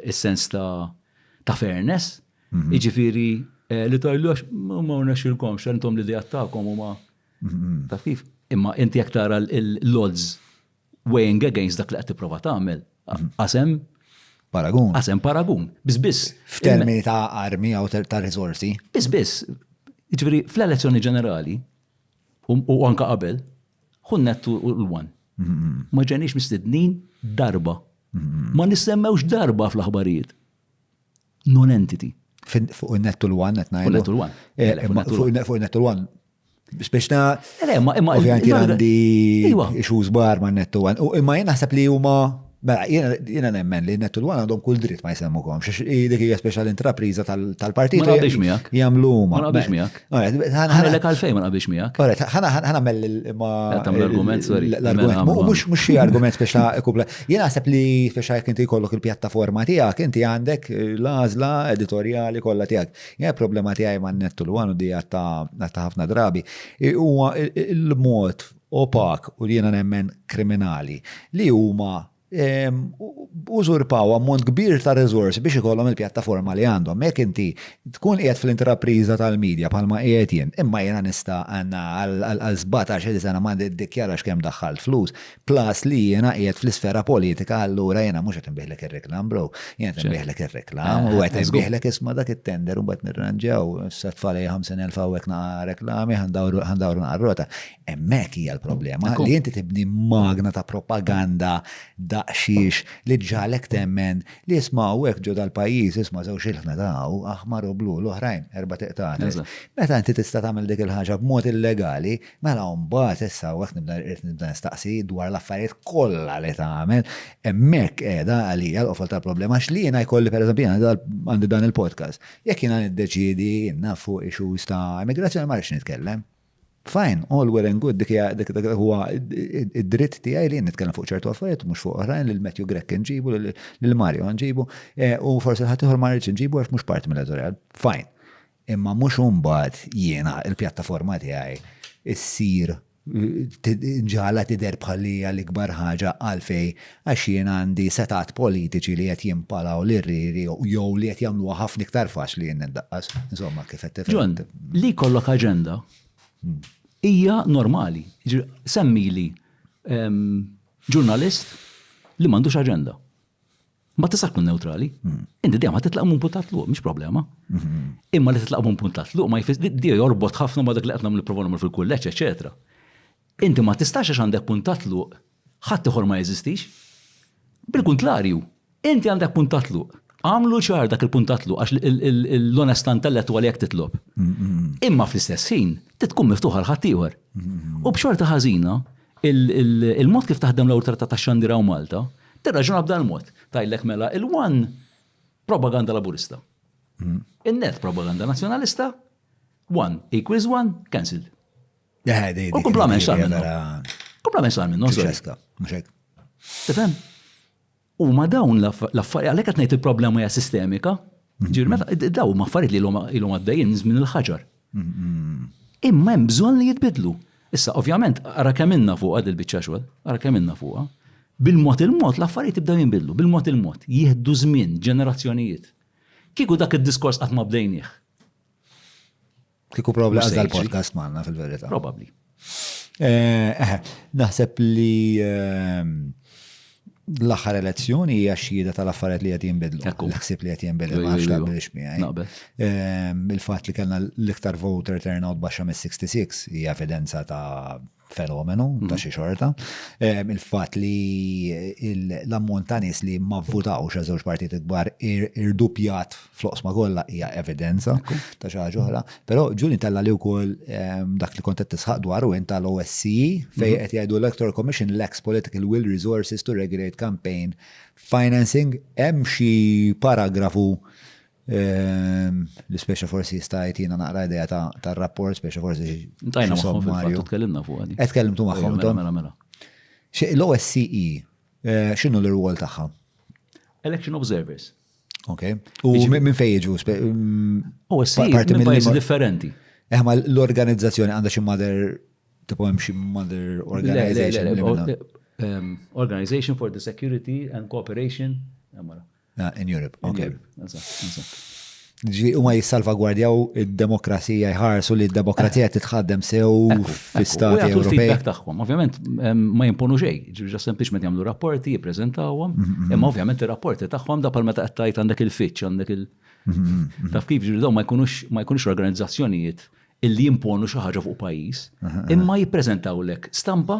is-sens ta' fairness. Jiġifieri li tajlux ma rnexxilkomx, intom l-idea tagħkom huma Taf kif? Imma inti jekk tara l-odds weighing against dak li qed tipprova tagħmel, qasem paragun. Biss. F'termini ta' armi jew ta' risorsi. Biss. Jiġifieri fl-elezzjoni ġenerali u anke qabel, ħunnettu l-1. Ma ġenix mistednin darba. Ma nissemmewx darba fl-aħbarijiet. Non-entity. Fuq il-nettu l-1, Fuq il-nettu l-1. Biex ovvijament għandi issues bar ma' nettu l-1. Imma jien naħseb li huma jiena nemmen li nettu l-1 għandhom kull dritt ma jsemmukom. Dik hija speċjal intrapriża tal-partit. Ma naqbilx miegħek. Jagħmlu huma. Ma naqbilx miegħek. Ħanelek għalfejn ma naqbilx miegħek. Ħanamel l-argument, sorry. L-argument. Mhux xi argument speċjal kupla. Jien naħseb li speċjal jekk inti jkollok il-pjattaforma tiegħek, inti għandek l-għażla editorjali kollha tiegħek. Hija problema tiegħi man nettu l-1 u dija ta' ħafna drabi. Huwa il-mod opak u jiena nemmen kriminali li huma użurpaw ammont kbir ta' resorsi biex ikollhom il-pjattaforma li għandhom. Mek inti tkun qiegħed fl-intrapriża tal-medja bħalma qiegħed jien, imma jiena nista' għandna għal 17 sena ma ddikjarax kemm daħħalt flus, plus li jiena qiegħed fl-isfera politika, allura jiena mhux qed inbieħlek ir-reklam, bro. Jiena qed inbieħlek ir-reklam u qed inbieħlek isma' dak it-tender u mbagħad nirranġaw se tfali 50,000 hawnhekk naqa' reklami ħandawru naqa' rota. Hemmhekk hija l-problema li inti tibni magna ta' propaganda daqxiex li ġalek temmen li jismaw hekk ġo dal-pajjiż isma' żewġ il-ħna daw aħmar u blu l-oħrajn erba' tiqtaqet. Meta inti tista' tagħmel dik il-ħaġa b'mod illegali, mela mbagħad issa hekk nibda nistaqsi dwar l-affarijiet kollha li tagħmel, hemmhekk qiegħda għalija l-qofol tal-problema x'li jiena jkolli pereżempju għandi dan il-podcast. Jekk jiena niddeċiedi nafu issues ta' immigrazzjoni ma rridx nitkellem. Fine, all well and good, dik huwa id-dritt tiegħi li nitkellem fuq ċertu affarijiet mhux fuq oħrajn lil Matthew Grek nġibu, lil Mario nġibu, u forsi ħadd ieħor ma rridx nġibu għax mhux parti mill-editorial. Fine. Imma mhux imbagħad jiena il-pjattaforma tiegħi issir ġala tidher bħalija l-ikbar ħaġa għalfej għax jien għandi setat politiċi li qed jimpalaw l-irriri jew li qed jagħmluha ħafna iktar faċli jien nindaqqas. Insomma kif qed John, li kollok aġenda hija normali. Semmili ġurnalist li m'għandux aġenda. Ma tistax tkun neutrali. Inti dejjem titlaq minn punt tluq, mhix problema. Imma li titlaq minn punt tluq ma jfis di jorbot ħafna ma dak li qed nagħmlu nipprova nagħmlu fil-kulleġġ, eċetera. Inti ma tistax għax għandek punt tluq ħadd ieħor ma jeżistix. Bil-kuntrarju, inti għandek punt tluq. Għamlu ċar dak il-puntatlu għax l-onesta intellettuali jekk titlob. Imma fl-istess ħin tkun miftuħa l-ħaddieħor. U b'xorta ħażina, il-mod kif taħdem l-awtorità tax-Xandira u Malta, tirraġuna b'dan il-mod. Tajlek mela il-1 propaganda laburista. In-net propaganda nazzjonalista, 1 equals 1 cancelled. U kumplament sar minnu. Kumplament sar minnu. Tifhem? U ma dawn l-affarijiet, għalhekk qed ngħid il-problema hija sistemika, daw ma affarijiet li ilhom għaddejjin minn il-ħaġar. Imma hemm bżonn li jitbidlu. Issa, ovvjament, ara kemm inna fuq għad il-biċċa xogħol, ara kemm inna fuqha, bil-mod il-mod l-affarijiet jibdew jinbidlu, bil-mod il-mod, jieħdu żmien, ġenerazzjonijiet. Kieku dak id-diskors qatt ma bdejnieh. Kieku probabli għażda l-podcast magħna fil-verità. Probabbli. Naħseb li l-aħħar elezzjoni hija xhieda tal-affarijiet li qed jinbidlu. L-ħsieb li qed jinbidlu ma naqbilx miegħi. Il-fatt li kellna l-iktar voter turnout baxxa mis-66 hija evidenza ta' fenomenu ta' xi xorta. Il-fatt li l-ammont ta' nies li ma vvutawx għal żewġ partiti kbar irdupjat fl-oqsma kollha hija evidenza ta' xi ħaġa oħra. Però Ġuli tella li wkoll dak li kont qed tisħaq dwaru int tal-OSCE fejn qed jgħidu Electoral Commission lacks political will resources to regulate campaign financing. Hemm xi paragrafu l-speċa forsi jistajtina naqra idea tar-rapport, speċa forsi Tajna magħhom fil-fatt tkellimna fuq għadi. Tkellimtu magħhom. Mela. L-OSCE x'inhu l-irwol tagħha? Election observers. Okay. U minn fejn jiġu? OSCE minn pajjiżi differenti. Ma l-organizzazzjoni għandha xi mother tipo hemm xi mother organization. Organization for the Security and Cooperation. In Europe, okay. Ġi, u ma jissalvagwardjaw id-demokrazija, jħarsu li d-demokrazija titħaddem sew fi-Stati Ewropej. Feedback tagħhom. Ovvjament ma jimponu xejn, ġifieri sempliċement jagħmlu rapporti, jippreżentawhom, imma ovvjament ir-rapporti tagħhom da palma qed tgħid għandek il-fitx, għandek il- taf kif ġifieri dawn ma jkunux organizzazzjonijiet illi jimponu xi ħaġa fuq pajjiż, imma jippreżentawlek stampa,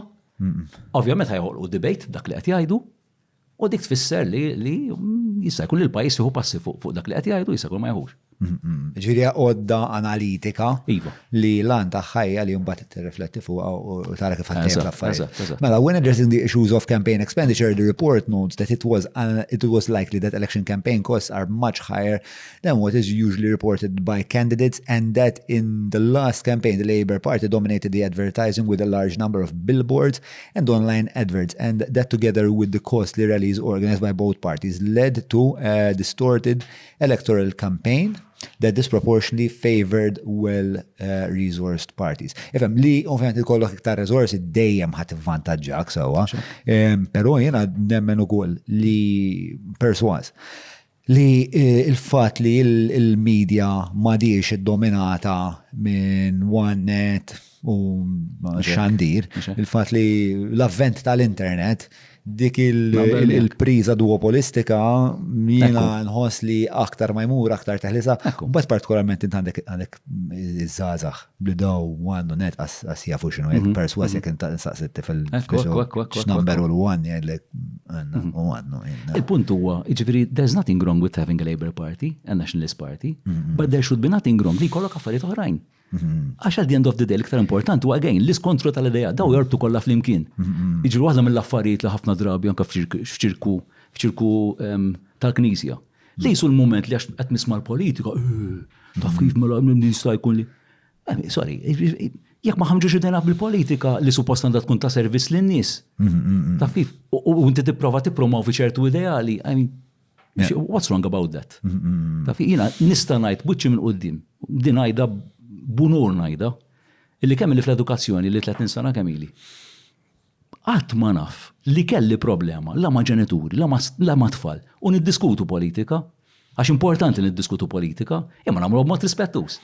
ovvjament ħajħolqu debate dak li qed jgħidu, u dik tfisser li jista' jkun li l-pajjiż jieħu passi fuq dak li qed jgħidu jista' jkun ma jħux. Ġifieri għodda analitika Iva. li lan taħħajja li mbagħad tirrifletti fuqha u tara kif ħaddejjem Eżatt, l-affarijiet. eżatt. Mela, when addressing the issues of campaign expenditure, the report notes that it was likely that election campaign costs are much higher than what is usually reported by candidates, and that in the last campaign, the Labour Party dominated the advertising with a large number of billboards and online adverts, and that together with the costly rallies organized by both parties led to a distorted electoral campaign that disproportionately favored well-resourced parties. Ifem, li ovvijament ikollok iktar resorsi dejjem ħat vantaġġak sewa, pero jena nemmen ukoll li perswas li il-fat li il-medja madiex id-dominata minn OneNet u xandir, il-fat li l-avvent tal-internet dik il-priza duopolistika jiena nħoss li aktar ma jmur, aktar teħlisa, bas partikolarment int għandek iż-żazax li daw għandu net għas jafu xinu jek perswas jek inta nsaqsit tifel x-number u l-1 jgħidlek għanna u għannu. Il-punt huwa, ġifieri, there's nothing wrong with having a Labour Party, a nationalist party, but there should be nothing wrong li jkollok affarijiet oħrajn. Għax at the end of the day l-iktar importanti u għagħin l-iskontru tal-ideja daw jorbtu kollha flimkien. Iġru waħda mill-affarijiet li ħafna drabi anke f'ċirku tal-Knisja. Lejsu l-moment li għax qed nisma' l-politika, taf kif mela jista' jkun li. Sorry, jekk ma ħamġux idejna bil-politika li suppost għandha tkun ta' servizz lin-nies. Taf kif? U inti tipprova tippromovi ċertu ideali. What's wrong about that? Taf jiena nista' ngħid buċċi minn quddiem. Din ngħidha bunur najda, illi kemm li fl-edukazzjoni li 30 sena kemili. Qatt ma naf li kelli problema, la ma ġenituri, la ma tfal, u niddiskutu politika, għax importanti niddiskutu politika, imma nagħmlu b'mod rispettuż.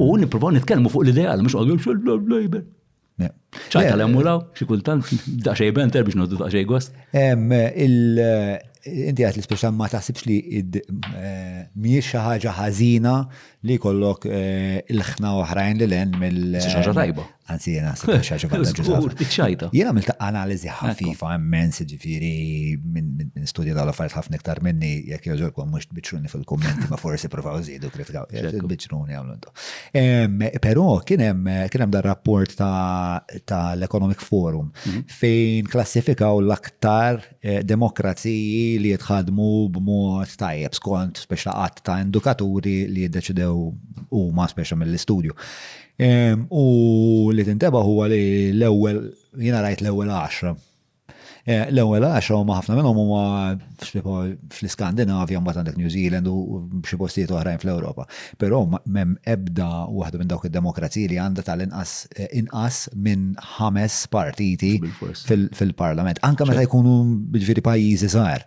U nippruvaw nitkellmu fuq l-ideal, mhux għallu x'l-Labor. ċajta l-emmulaw, xi kultant, daqsxejn benter biex noddu daqsxejn gost. Inti għat l-speċa ma taħsibx li miex xi ħaġa ħażina li kollok il-ħna oħrajn li l-en mill- Xaġa tajba. Anzi, jena xaġa vantaġġuża. Jena għamilta analiżi ħafifa immens, ġifieri minn studja tal-affarijiet ħafna iktar minni jekk jogħġobkom mhux tbiċċruni fil-kummenti ma forsi provaw żiedu kritikaw. Biċċruni għamlu. Però kien hemm dar rapport tal-Economic Forum fejn klassifikaw l-aktar demokraziji li jitħadmu b'mod tajjeb skont speċa qatt ta' indukaturi li jiddeċidew huma speċa mill-istudju. U li tinteba huwa li l-ewwel, jiena rajt l-ewwel 10. L-ewwel 10 huma ħafna minnhom huma fl-Iskandinavja mbagħad għandek New Zealand u b'xi postijiet oħrajn fl-Ewropa. Però m'hemm ebda waħda minn dawk id-demokraziji li għandha tal-inqas minn 5 partiti fil-Parlament. Anke meta jkunu ġifieri pajjiżi żgħar.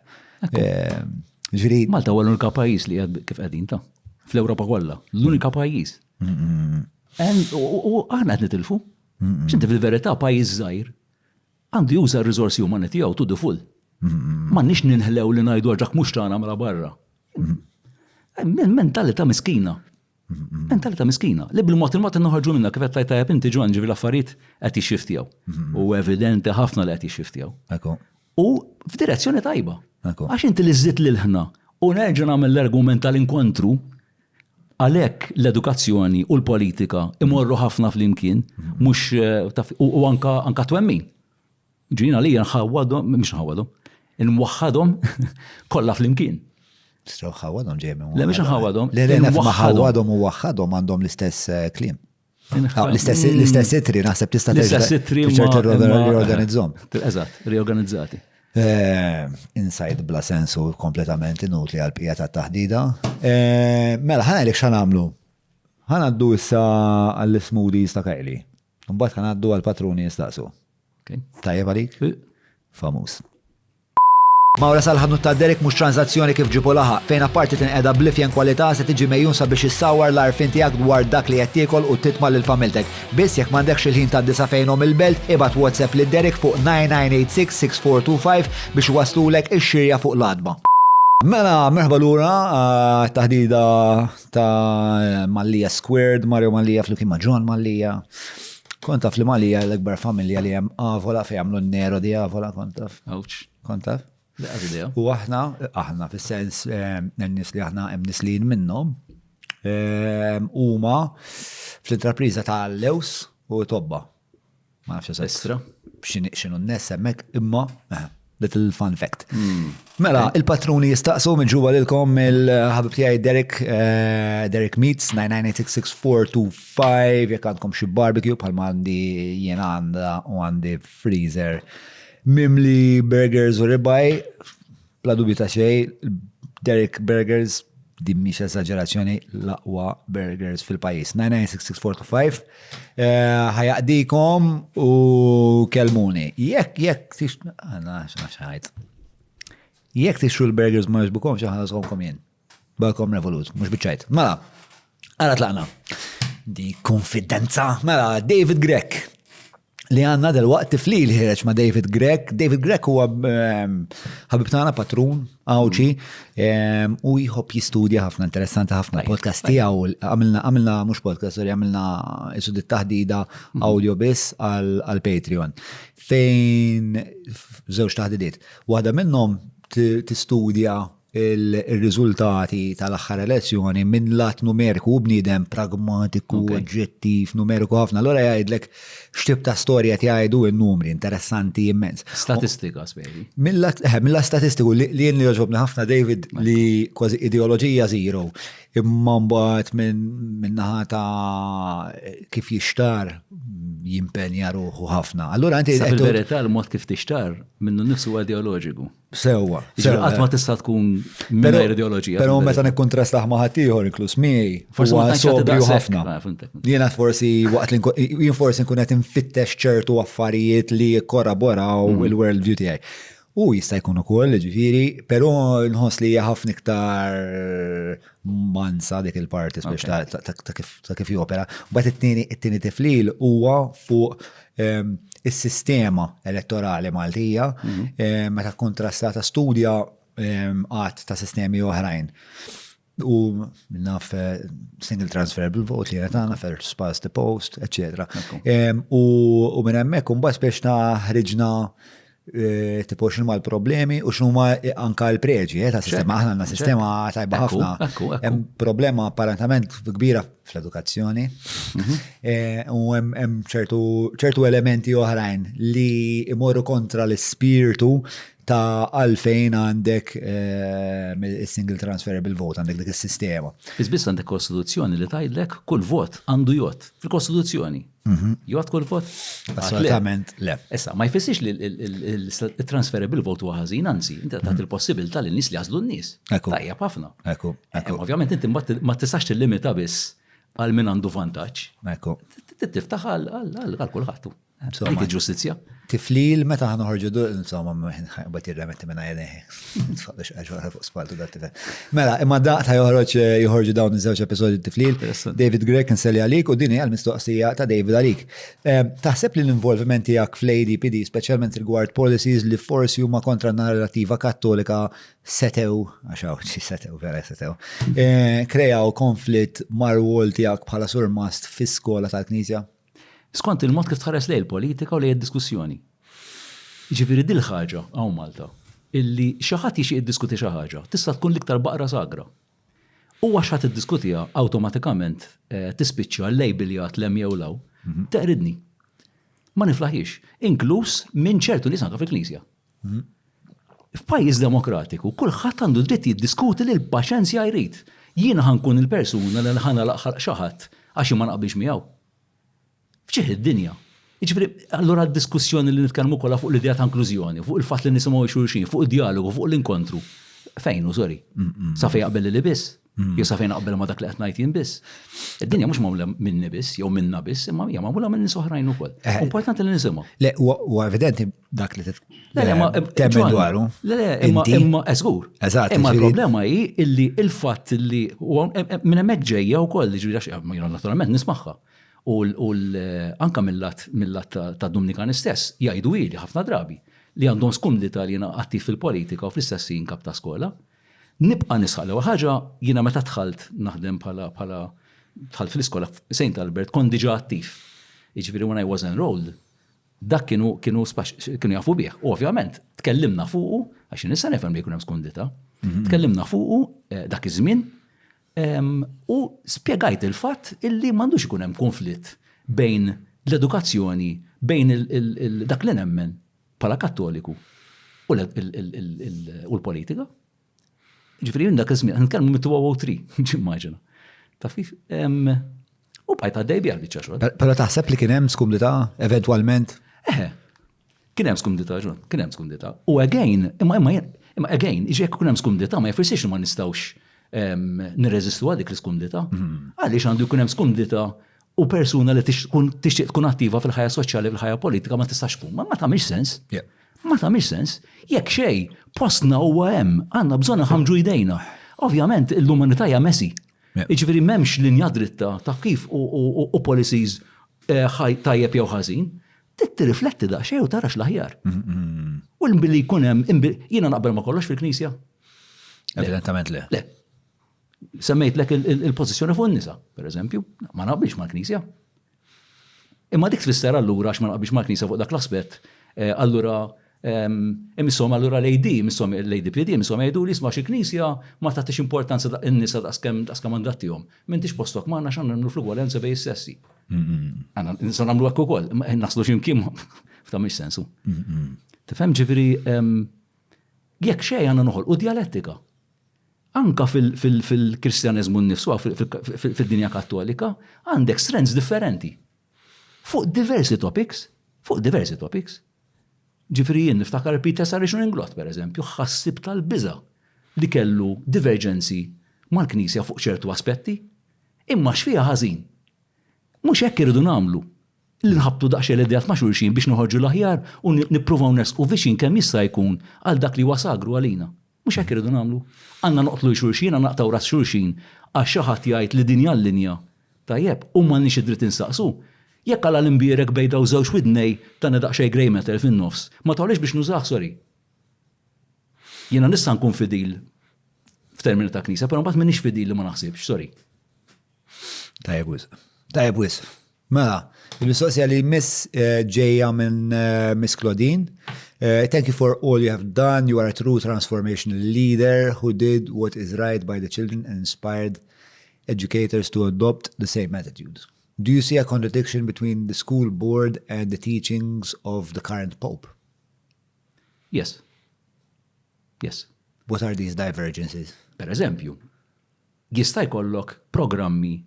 Malta huwa l-unika pajjiż li kif qegħdin ta' fl-Ewropa kollha, l-unika pajjiż. U aħna qed nitilfu. X'inti fil-verità pajjiż żgħir għandu juża r-riżorsi umani tiegħu to the full. M'għandniex ninħlew li ngħidu ġak mhux tagħna mela barra. Mentalità miskina. Mentalità miskina. Li bil-mod il-mod innoħorġu minnha kif qed tajjeb inti ġwan ġifi l-affarijiet qed jixxiftjaw. U evidenti ħafna li qed jixxiftjaw. U f'direzzjoni tajba. Għax inti li żżid lil-ħna u nerġa' nagħmel l-argument tal-inkontru għalhekk l-edukazzjoni u l-politika imorru ħafna flimkien mhux u anka twemmin. Ġina li nħawwadhom, mhux nħawwadhom, nwaħħadhom kollha flimkien. Ħawwadhom ġejjem. Le mhux nħawwadhom. Le ħawwadhom u waħħadhom għandhom l-istess kliem. L-istess itri naħseb tista' riorganizzhom. Eżatt, riorganizzati. Inside bla sensu kompletament inutli għal-pija tat-taħdida. Mela ħanajlek x'għamlu. Ħanaddu issa għall-smoothies ta' Kajli. Mbagħad ħanaddu għall-patruni jistaqsu. Tajjeb għalik? Famuż. Mawra sal-ħadnu ta' Derek mhux transazzjoni kif ġibu laħa, fejn apparti tinqeda blifjen kwalità se tiġi mejjun sabiex issawwar l-arfin tiegħek dwar dak li qed tiekol u titma' lil familtek. Biss jekk m'għandekx il-ħin ta' disa fejnhom il-belt, ibad WhatsApp lil Derek fuq 9986-6425 biex waslulek ix-xirja fuq l-adba. Mela, merħba lura taħdida ta' Mallija Squared, Mario Mallija flimkien ma' John Mallija. Kont taf li Mallija l-akbar familja li hemm Avola fejn jagħmlu n-nero di Avola, kont taf? Ouch. Kont taf? U aħna fis-sens n-nies li aħna hemm nislin minnhom huma fl-intrapriża ta' Lews u Tobba. Ma nafx Estra. X'inhu n-nies hemmhekk imma little fun fact. Mela, il-patruni jistaqsu minn ġuba lilkom il-ħabib tiegħi Derek Meats 9986-6425 jekk għandkom xi barbecue bħalma għandi jien għandha u għandi freezer mimli burgers u ribaj, bla dubju ta' xej, Derek Burgers, din mhix eżaġerazzjoni l-aqwa burgers fil-pajjiż. 996645 ħajaqdikom u kelmuni. Jekk tixtru l-burgers ma jġbukom xi ħażhomkom jien. Balkom Revolut, mhux biċċajt. Mela, ara tlaqna. Di konfidenza. Mela, David Grech. Li għanna del-waqt tiflil ħireċ ma' David Grech. David Grech huwa ħabib tagħna patrun, għawċi, u jħobb jistudja ħafna, interessanti ħafna podcast tiegħu. Għamilna mhux podcast, għamilna isud it-taħdida audio biss għal Patreon. Fejn żewġ taħdidiet. Waħda minnhom tistudja il-riżultati tal-aħħar elezzjoni minn lat numeriku u bniedem pragmatiku, oġġettiv, numeriku ħafna. Allora jgħidlek x'tib ta' storja jgħidu n-numri interessanti immens. Statistika speri. Milla statistiku li jien li joġobni ħafna David li kważi ideoloġija zero. Imma mbagħad minn naħa ta' kif jixtar jimpenja ruħu ħafna. Allura inti fil-verità l-mod kif tixtar minnu nifsu ideoloġiku. Sewwa. Qatt ma tista' tkun mingħajr ideoloġija. Però meta nikkontrastaħ ma' ħadd ieħor inkluż miegħi. Forsi sobriju ħafna. Jiena forsi waqt li forsi nkun qed infittex ċertu affarijiet li korraboraw il-world view tiegħi. U jista' jkun ukoll, ġifieri, però nħoss li hija ħafna iktar mansa dik il-parti biex ta' kif jopera. Mbagħad it-tieni tiflil huwa fuq is-sistema elettorali Maltija meta kontrastata studja qatt ta' sistemi oħrajn. U naf single transferable vote li għetana first past the post, etc. U minn hemmhekk mbagħad biex ħriġna tipo x'huma l-problemi u x'huma anka l-preġi ta' sistema. Aħna għandna sistema tajba ħafna. Hemm problema apparentament kbira fl-edukazzjoni u hemm ċertu elementi oħrajn li imorru kontra l-ispirtu ta' għalfejn għandek single transferable vote, għandek dik is-sistema. Biss għandek kostituzzjoni li tgħidlek kull vot għandu jgħod fil-kostituzzjoni. Jgħod kull vot? Assolutament le. Issa, ma jfissirx li il-transferable vote huwa ħażin, anzi, inti tagħti il-possibilità li n-nies li jażlu n-nies. Tajjeb ħafna. Ovvjament inti ma tistax tillimita biss għal min għandu vantaġġ. Tiftaħ għal kulħadd. Dik il-ġustizzja. Tiflil meta ħanħorġu insomma bat jirremetti minna jeneħi. Tfadux għagħu fuq spaltu dat Mela, imma daqta joħorġu dawn iż-żewġ episodi tiflil. David Grech nselli għalik u dini għal-mistoqsija ta' David għalik. Taħseb li l-involvement tiegħek fl-ADPD, speċjalment rigward policies li forsi huma kontra narrativa kattolika setew, krejaw konflitt mar-wol tiegħek bħala surmast fis-skola tal-Knisja? Skont il-mod kif tħares lej il-politika u lej id-diskussjoni. Ġifieri dil ħaġa hawn Malta, illi xi ħadd jixtieq iddiskuti xi ħaġa, tista' tkun l-iktar baqra sagra. U għax ħadd iddiskutiha awtomatikament tispiċċja l-lejbiljat lem jew law, teqridni. Ma niflaħix, inkluż minn ċertu nies anke fil-Knisja. F'pajjiż demokratiku, kulħadd għandu dritt jiddiskuti li l-paċenzja jrid. Jiena ħankun il-persuna li ħanalaq xi ħadd għax ma naqbilx miegħu. F'ċieħ id-dinja. Jiġifieri, allura d-diskussjoni li nitkellmu kollha fuq l-idea ta' inklużjoni, fuq il-fatt li nisimgħu xulxin, fuq id-dialogu, fuq l-inkontru. Fejn hu, sorry. Sa fejn jaqbel li biss. Jew sa fejn qabel ma dak li qed ngħid jien biss. Id-dinja mhux magħmula minni biss jew minna biss, imma hija magħmula minn nies oħrajn ukoll. Importanti li nisimgħu. Le, u evidenti dak li temmen dwaru. Imma żgur. Eżatt. Imma l-problema hi illi il-fatt li minn hemmhekk ġejja wkoll jiġri naturalment nismaħħa. U anka mill-lat ta' Dominikan stess jgħidu ili ħafna drabi li għandhom skumdita li jiena attiv fil-politika u fl-istess kap ta' skola. Nibqa' nisħaq l ħaġa jiena meta dħalt naħdem bħala dħalt fl-iskola St. Albert kont diġà attiv. Jiġifieri when I was enrolled, dak kienu jafu bih. U ovvjament tkellimna fuqu għax nisa nefhem li jkun hemm skundita. Tkellimna fuqu dak iż-żmien u spjegajt il-fatt illi m'għandux ikun hemm konflitt bejn l-edukazzjoni, bejn dak li nemmen bħala Kattoliku u l-politika. Ġifieri dak iż-żmien nitkellmu mit-2003, ġimmaġina. Taf kif? U bqajt għaddej biha l-biċċa xogħol. Però taħseb li kien hemm skumdita eventwalment? Kien hemm skumdita, kien hemm skumdita. U again, imma again, jekk ikun hemm skumdita ma jfissirx ma nistgħux nirreżistu għadik l-skumdita. Għaliex għandu jkun hemm skumdita u persuna li tixtieq tkun attiva fil-ħajja soċjali, fil-ħajja politika ma tistax tkun. Ma tagħmilx sens. Ma tagħmilx sens. Jekk xejn postna huwa hemm, għandna bżonn ħamġu jdejna. Ovvjament l-umanità hija messi. Jiġifieri m'hemmx linja dritta ta' kif u policies tajjeb jew ħażin. Tirrifletti daqsxejn u tara x'l-aħjar. U billi jkun hemm jiena naqbel ma kollox fil-Knisja. Evidentament le. Le. Semmejtlek il-pożizzjoni fuq in-nisa, pereżempju, ma naqbilx mal-Knisja. Imma dik tfisser allura għax ma naqbilx mal-Knisja fuq dak l-aspett, allura imissom allura l-ADPD, imissom jgħidu li isma' xi Knisja ma tagħtix importanza in-nisa daqskemm mandattihom. M'intix postok magħna x'għandna nagħmlu fl-ugwalenza bejn is-sessi. Għandna nistgħu nagħmlu hekk ukoll, naslu x'imkien f'tagħmilx sensu. Tifhem ġifieri jekk xejn għandna noħolqu dialettika. Anka fil-Kristjaneżmu nnifsu fid-dinja Kattolika għandek strands differenti. Fuq diversi topics. Ġifieri jien niftakar Peter Sarration Inglot, pereżempju, ħassib tal-biża' li kellu divergenzi mal-Knisja fuq ċertu aspetti, imma x'fiha ħażin. Mhux hekk irridu nagħmlu. Li nħabtu daqsxejn l-idejat ma' xulxin biex noħorġu l-aħjar u nippruvaw nersqu viċin kemm jista' jkun għal dak li huwa sagru għalina. Mhux hekk irridu nagħmlu. Għandna noqtlu xulxin, għandna naqtaw ras xulxin għax xi ħadd jgħid li din hija l-linja. Tajjeb, u m'għandniex id-dritt insaqsu. Jekk għal l-imbierek bejn daw żewġ widnej tagħna daqsxejn grey matter fin-nofs, ma tawlix biex nużah, sorry. Jiena nista' nkun fidil f'termini ta' Knisja, però mbagħad m'iniex fidil li ma naħsibx, sorry. Tajjeb wis. Mela, il-mistoqsija li miss ġejja minn Miss Claudine. Thank you for all you have done. You are a true transformational leader who did what is right by the children and inspired educators to adopt the same attitude. Do you see a contradiction between the school board and the teachings of the current Pope? Yes. What are these divergences? Per eżempju, jista' jkollok programmi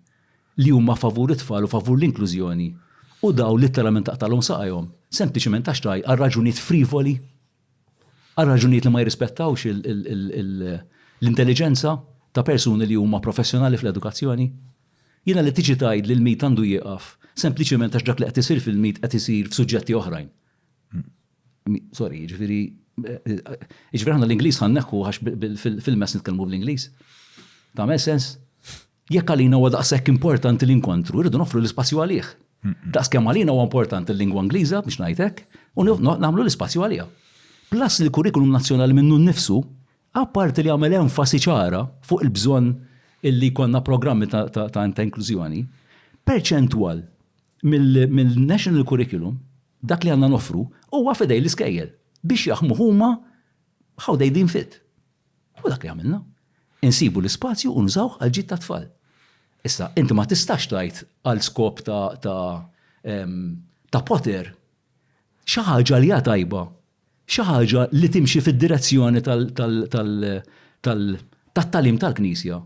li huma favur it-tfal u favur l-inklużjoni u daw literalment taqtalhom saqajhom, sempliċement għax taj għal raġunijiet frivoli, għal raġunijiet li ma jirrispettawx l-intelligenza ta' persuni li huma professjonali fl-edukazzjoni. Jiena li tiġi tgħid li l-mit għandu jieqaf, sempliċement għax dak li qed isir fil-mit qed isir f'suġġetti oħrajn. Sorry, ġifieri għandna l-Ingliż ħanneħħu għax fil-mess nitkellmu bl-Ingliż. Tagħmel sens? Jekk għalina huwa daqshekk importanti l-inkontru, rridu nofru l-ispazju għalih. Daqskemm għalina huwa importanti l-lingwa Ingliża biex ngħidlek u nagħmlu l-ispazju għaliha. Plus il-kurrikulum nazzjonali minnu nnifsu, apparti li għamel enfasi ċara fuq il-bżonn illi konna programmi ta' inklużjoni, perċentwal mill-national curriculum dak li għandna nofru huwa fidej l-iskejjel biex jaħmu huma how they deem fit. U dak li għamilna. Insibu l-ispazju u nużawh għal ġid ta' tfal. Issa, inti ma tistax tajt għal skop ta' Potter xi ħaġa li hija tajba, xi ħaġa li timxi fid-direzzjoni tat-talim tal-Knisja,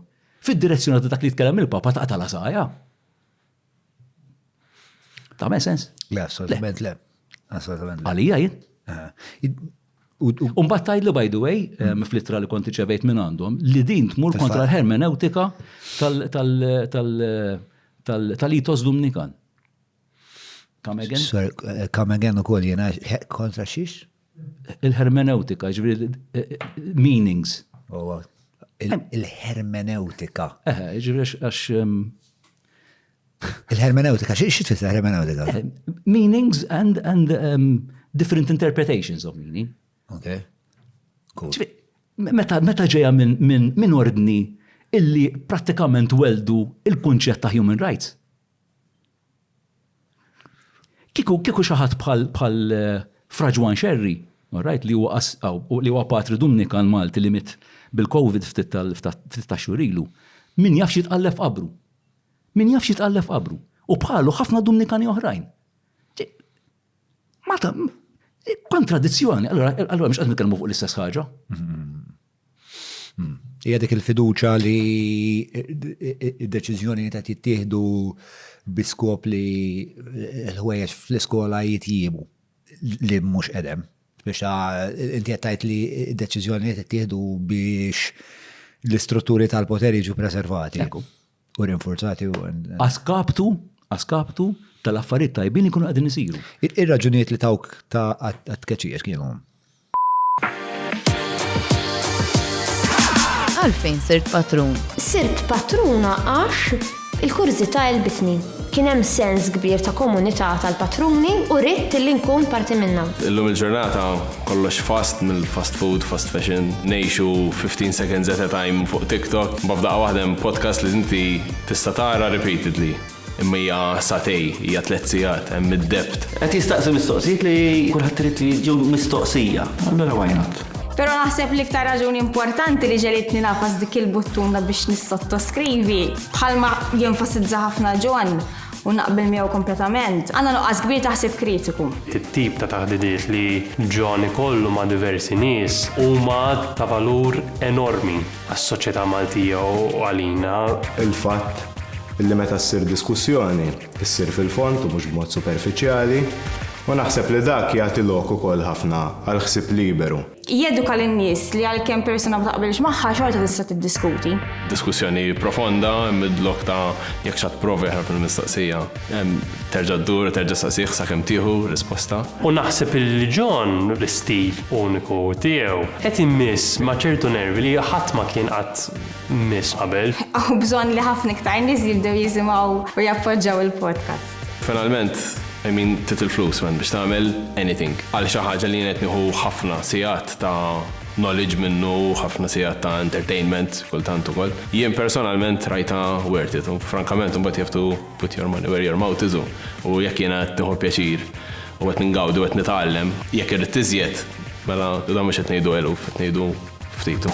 fid-direzzjoni ta' dak li tkellem il-Papa ta' tal-għażaja. Tagħmel sens? Le, assolutament le. Assolutament le. Għalija jien? Umbat tajdlu, by the way, fl-ittra li konti ċevejt minn għandhom, li din tmur kontra l-hermeneutika tal-itos Dominikan. Come again u koll jena kontra xiex? Il-hermeneutika, ġviri, meanings. Il-hermeneutika. Ġviri, għax... Il-hermeneutika, xiex tfisser hermeneutika? Meanings and different interpretations of meaning. Okay. Cool. Meta ġeja minn ordni illi pratikament weldu il-kunċett ta' human rights. Kiku xaħat bħal Fraġwan Xerri, li huwa patri Dominikan Malti li mit bil-Covid ftit ta' xurilu, min jafx jitqallef qabru. Min jafx jitqallef qabru. U bħalu ħafna Dominikani oħrajn. Mata, kontradizzjoni, allora mhux qed nitkellmu fuq l-istess ħaġa. Hija dik il-fiduċa li id-deċiżjoni qed jittieħdu biskop li l-ħwejjeġ fl-iskola jitjiebu li mhux qedem. Biex inti qed tgħid li d-deċiżjoni qed jittieħdu biex l-istrutturi tal-poter jiġu preservati u rinforzati. Askaptu tal-affarijiet tajbin ikunu qegħdin isiru. Ir-raġunijiet li tawk ta' għat-tkeċċiex kienu. Għalfejn sirt patrun? Sirt patruna għax il-kurzita jilbitni. Kien hemm sens kbir ta' komunità tal-patruni u rrid li nkun parti minnha. Illum il-ġurnata kollox fast mill-fast food, fast fashion, ngħixu 15 seconds at a time fuq TikTok. B'fdaqa waħda podcast li inti tista' tara repeatedly. Imma hija satej, hija 3 sigħat, hemm id-debt. Qed jistaqsi mistoqsijiet li kulħadd trid li jiġu mistoqsija. Allura why not? Pero naħseb li iktar raġuni importanti li ġelitni nafas dik il-buttuna biex nissottoskrivi. Bħalma jenfasizza ħafna John u naqbel miegħu kompletament. Għandna nuqqas kbir taħseb kritiku. It-tip ta' taħdidiet li John ikollu ma' diversi nies huma ta' valur enormi għas-soċjetà Maltija u għalina. Il-fatt illi meta ssir diskussjoni issir fil-fond u mhux b'mod superfiċjali. U naħseb li dak jagħti lok ukoll ħafna għal ħsieb liberu. Jeduka lin-nies li għalkemm persuna ma taqbilx magħha xorta tista' tiddiskuti. Diskussjoni profonda, mid-lok ta' jekk xatt provi ħarb il-mistaqsija. Terġa' ddur, terġa' saqsih sakemm tieħu risposta. U naħseb li John l-istil uniku tiegħu qed immiss ma' ċertu nervi li ħadd ma kien qatt miss qabel. Aw bżonn li ħafna iktar nies jibdew jisimgħu u jappoġġjaw il-podcast. Finalment, titil flus biex tagħmel anything. Għal xi ħaġa li qed nieħu ħafna sigħat ta' knowledge minnu, ħafna sigħat ta' entertainment kultant ukoll. Jien personalment rajta worth it. Frankament imbagħad you have to put your money where your mouth is. U jekk jiena qed nieħu pjaċir u qed ningawdu qed nitgħallem, jekk irid tiżjed, mela dan mhux qed ngħidu eluf, qed ngħidu ftitu.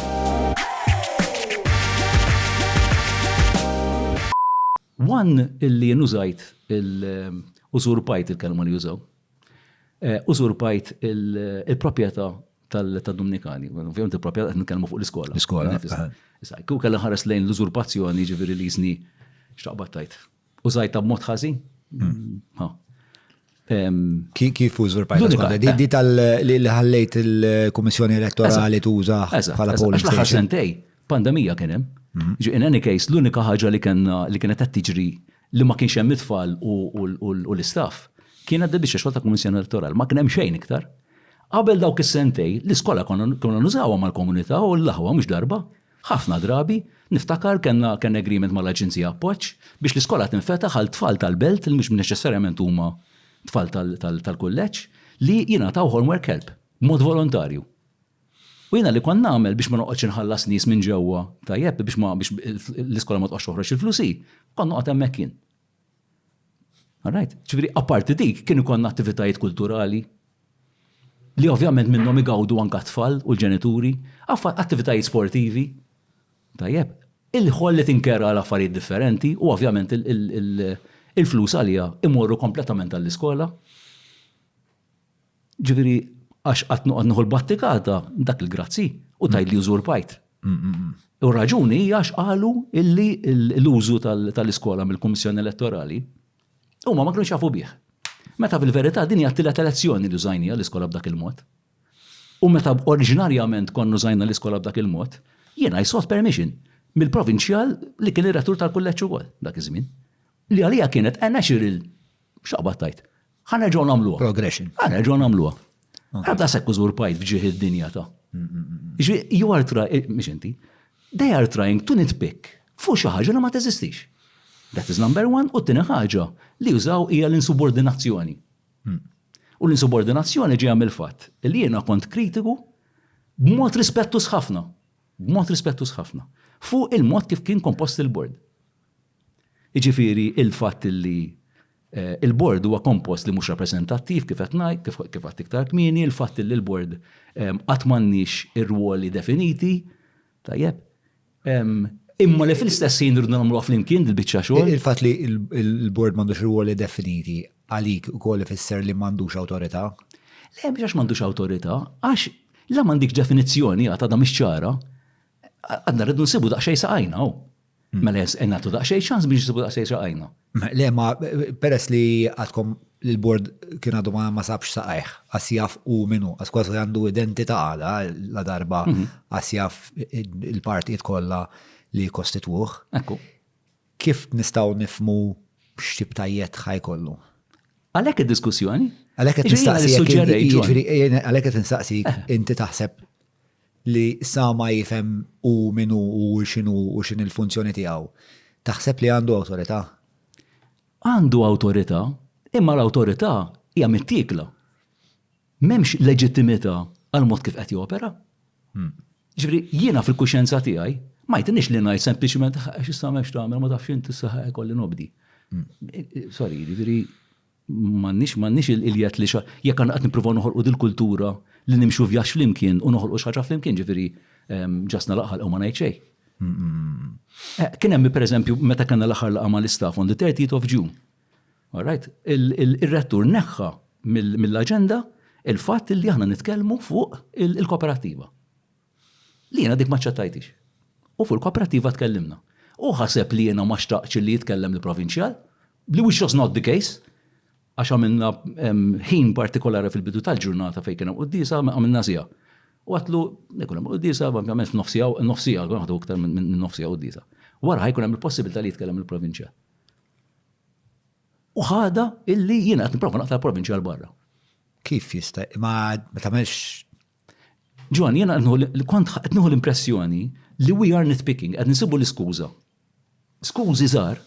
One illi nużajt użurpajt il-kelma li jużaw. Użurpajt il-propieta tal-Dominikani. Ovvijament il-propieta nitkellmu fuq l-iskola. L-iskola. Kieku kellha ħares lejn l-użurpazzjoni ġifieri li jisni x'taqbattajt. Użajta b'mod ħażin. Kif użurpajt? Di tal-li ħallejt il-Kummissjoni Elettorali tuża bħala polling station. L-aħħar sentej, pandemija kien hemm. In any case, l-unika ħaġa li kienet qed tiġri li ma kienx hemm it-tfal u l-istaff kienet biex xogħol ta' Kummissjoni Elettorali, ma kien hemm xejn iktar. Qabel dawk is-sentej l-iskola konna nużawha mal-komunità u l-laħwa mhux darba. Ħafna drabi niftakar kellna agreement mal-Aġenzija Appoġġ biex l-iskola tinfetaħ għal tfal tal-belt li mhux neċessarjament huma tfal tal-kulleġġ li jingħataw homework help b'mod volontarju. U jiena li kont nagħmel biex ma noqgħodx inħallas nies minn ġewwa tajjeb biex l-iskola ma tqgħodx toħroġ il-flusi, kont noqgħod hemmhekk kien. Alright, ġifieri apparti dik kienu konna attivitajiet kulturali li ovvjament minnhom igawdu anke tfal u l-ġenituri, attivitajiet sportivi. Tajjeb, il-ħoll li tinkera għal affarijiet differenti u ovvjament il-flus għalija imorru kompletament għall-iskola. Ġifieri għax qatt noqgħod nieħu l-battikata dak il-grazzi u tgħid li użurpajt. U raġuni hija għax qalu illi l-użu tal-iskola mill-Kummissjoni Elettorali huma ma kienux jafu bih. Meta fil-verità din hija t-tielet elezzjoni li użajnija l-iskola b'dak il-mod. U meta oriġinarjament konnu żajna l-iskola b'dak il-mod, jiena I sought permission mill-provinċjal li kien ir-rettur tal-kulleġġ ukoll dak iż-żmien. Li għalija kienet natural x'aqbad tajt. Ħanerġgħu nagħmluha. Progression. Ħanerġgħu nagħmluha. Għabda sekk użurpajt f'ġieħ id-dinja ta'. You are trying, mhix inti, they are trying to nitpick fuq xi ħaġa li ma teżistix. That is number one. U t-tieni ħaġa li jużaw hija l-insubordinazzjoni. U l-insubordinazzjoni ġejja mill-fatt li jiena kont kritiku b'mod rispettus ħafna. B'mod rispettus ħafna. Fuq il-mod kif kien kompost il-board. Jiġifieri il-fatt li il-board huwa kompost li mhux rappreżentattiv kif qed ngħid, kif qatt iktar kmieni, il-fatt li l-board qatt m'għandniex ir-ruoli definiti, tajjeb. Imma li fil-istess ħin irridu nagħmluha flimkien dil-biċċa xogħol. Il-fatt li il-board m'għandux ruoli definiti għalik ukoll ifisser li m'għandux awtorità? Le biex għax m'għandux awtorità, għax la m'għandix definizzjoni għadha mhix ċara, għandna rridu nsibu daqsxejn saqajna. Mela nagħtu daqsxejn ċans biex nsibu daqsxejn saqajna. Le ma peress li għadkom l-board kien għadu ma sabx saqajh, għasjaf u minnu, għaskwas għandu identità għala la darba għasjaf il-partijiet kollha li kostituħ. Kif nistaw nifmu x'tib tajjed ħajkollu? Għalhekk id-diskussjoni? Għalhekk qed nistaqsik inti taħseb li sa ma jifhem u minnu u x'in il-funzjoni tiegħu. Taħseb li għandu awtorità? Għandu awtorità, imma l-awtorità hija mittiekla. M'hemmx leġittimità għal mod kif qed jopera. Ġifieri jiena fil-kuxjenza tiegħi ma jtinix li ngħid sempliċiment x'issa m'hemmx tagħmel ma tafx inti issa ikolli nobdi. Sorry, ġifieri m'għandniex il-qiegħed li jekk għandna qed nippruvaw noħolqu dil-kultura li nimxu vjaġġ flimkien u noħolqu xi ħaġa flimkien, ġifieri ġasna laqħal u ma ngħid xejn. Kien hemm pereżempju meta kellna l-aħħar laqgħa mal-istaff on the 30th of June. All right? Ir-rettur neħħa mill-aġenda il-fatt li aħna nitkellmu fuq il-kooperattiva. Li jiena dik ma ċċattajtix. U fuq il-kooperattiva tkellimna. U ħaseb li jiena ma xtaqx li jitkellem l-provinċjal, li which was not the case, għax għamilna ħin partikolari fil-bidu tal-ġurnata fejn kien hemm qudiesa għamilna sija. U għatlu, nekun hemm qudiesa, ovvjament f'nofsija, għadu iktar minn nofsija qudiesa. Wara ħajkun hemm il-possibilità li jitkellem il-provinċjal. U ħada illi jiena qed nipprova naqta l-provinċjal barra. Kif jista' ma tagħmelx. Ġwan, jiena kont qed nieħu l-impressjoni li we are nitpicking, qed nisibu l-iskuża. Skużi żgħar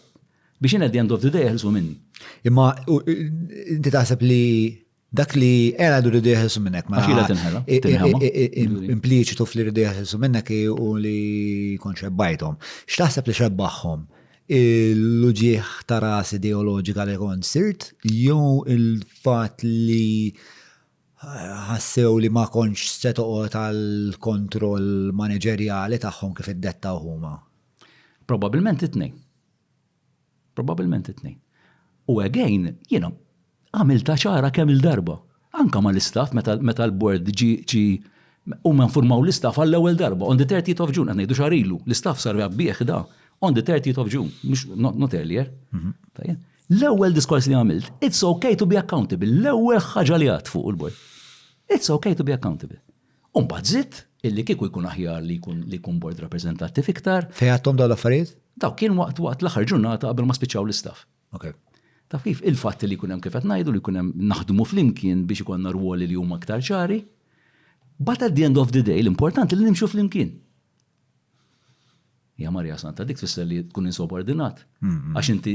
biex jiena at the end of the day ħelsu minni. Imma inti taħseb li dak li għadu rridu jħelsu minnek. Għaxila tinħela. Impliċitu fli rridu jħelsu minnek u li kon xebbajtom. X'taħseb li xebbaħħom? Il-luġieħ ta' ras ideoloġika li kon sirt, jew il-fat li ħassew li ma konx setoqo tal-kontroll manageriali tagħhom kif iddettaw huma? Probabilment it-tnejn. U again, jiena għamilta ċara kemm il-darba. Anka ma l-istaff meta l-board ġi u ma nfurmaw l-istaff għall-ewwel darba. On the 30th of June, għannejdu xarilu, l-istaff sar bieħ da. On the 30th of June, not earlier. L-ewwel diskors li għamilt, it's okay to be accountable. L-ewwel ħaġa li għad fuq il-board. It's okay to be accountable. Umbagħad żitt illi kieku jkun aħjar li jkun board rappreżentattiv iktar. Fejn għadhom dawn l-affarijiet? Daw kien waqt l-aħħar ġurnata qabel ma spiċċaw l-istaff. Okay. Taf kif il-fatt li jkun hemm kif qed ngħidu li jkun hemm naħdmu flimkien biex ikollna rwoli li huma aktar ċari, but at the end of the day l-importanti li nimxu flimkien. Ja Marja Santa, dik tfisser li tkun insubordinat. Għax inti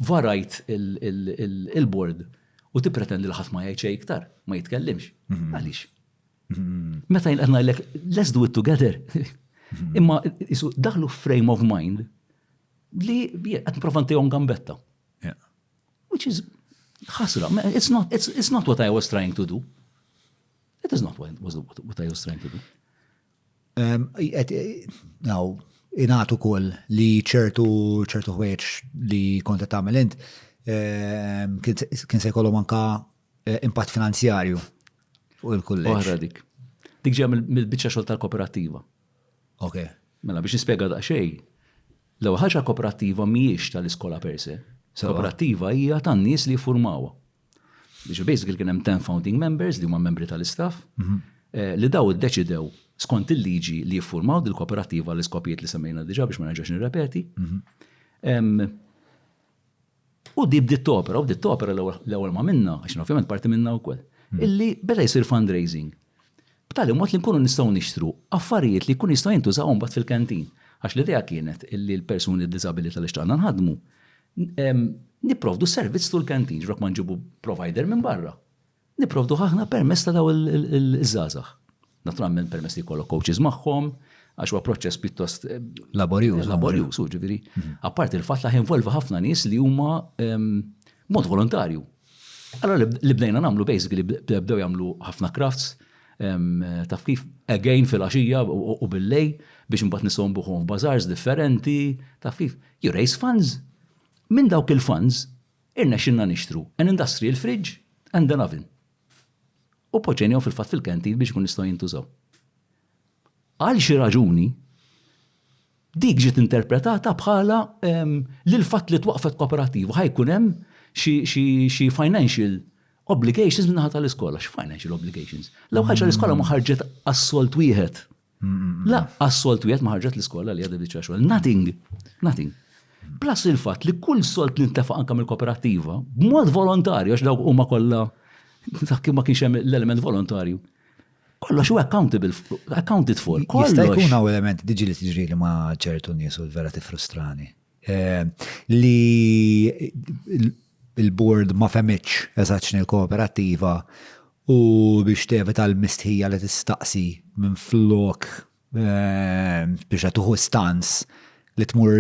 varajt il-board u tippretendi li ħadd ma jgħid xejn iktar, ma jitkellimx. Għaliex? Meta qed ngħidlek let's do it together. Imma isu daħlu frame of mind li qed nipprova ntihom gambetta. Which is ħasra. It's not what I was trying to do. It is not what I was trying to do. Inatu kol li ċertu ħweċ li konta tagħmel int kien se jkollhom anka impatt finanzjarju fuq il-kulleġġ. Oħra dik. Dik ġeja mill-biċċa xogħol tal-kooperattiva. Okay. Mela biex nispjega daqsxejn. L-ewwel ħaġa kooperattiva mhijiex tal-iskola per se. Kooperattiva hija tan-nies li jiffurmawha. biex basically kien hemm 10 founding members li huma membri tal-istaff li daw iddeċidew skont il-liġi li jiffurmaw dil-kooperativa l-iskopijiet li semmejna diġà biex ma nerġax nirrepeti. U di bdiet topera, l-ewwel ma minna, għax ovvjament parti minna wkoll, illi beda jsir fundraising. B'tali mod li nkunu nistgħu nixtru affarijiet li jkunu jistgħu jintużaw mbagħad fil-kantin. Għax l-idea kienet illi l-persuni b'diżabilità li xtaqna nħadmu nipprovdu servizz tul kantin, ġrok ma nġibu provider minn barra. Nipprovdu ħafna permess ta' daw il-żgħażagħ. Naturalment permess li jkollok coaches magħhom, għax huwa proċess pjuttost laborjuż, ġifieri. Apparti il-fatt li jinvolva ħafna nies li huma mod volontarju. Allora li bdejna nagħmlu basically bdew jagħmlu ħafna crafts, taf kif again fil-għaxija u bil-lej biex imbagħad nistgħu nbuħhom f'bażars differenti, taf kif you raise funds. Minn dawk il-funds irnexxinna nixtru an industrial fridge and an oven. U poġġenjaw fil-fatt fil-kantin biex ikun nistgħu jintużaw. Għal xi raġuni dik ġiet interpretata bħala li l-fatt li twaqfet kooperativa ħajkun hemm xi financial obligations minnaħa tal-iskola. X'financial obligations? Law ħaġa l-iskola ma ħarġet assolt wieħed. La, assolt wieħed ma ħarġet l-iskola li għadha biċċa xogħol. Nothing. Plus il-fatt li kull solt li ntefaq anke mill-kooperativa b'mod volontarju għax dawk huma kollha kif ma kienx hemm l-element volontarju. Kollox huwa accounted for. Jista' jkun hawn element diġi li tiġri li ma' ċertu nies u vera tifrustrani. Li il-board ma femitx eżatt il-kooperativa u biex tevita l-mistħija li tistaqsi minn flok biex tuħu stans li tmur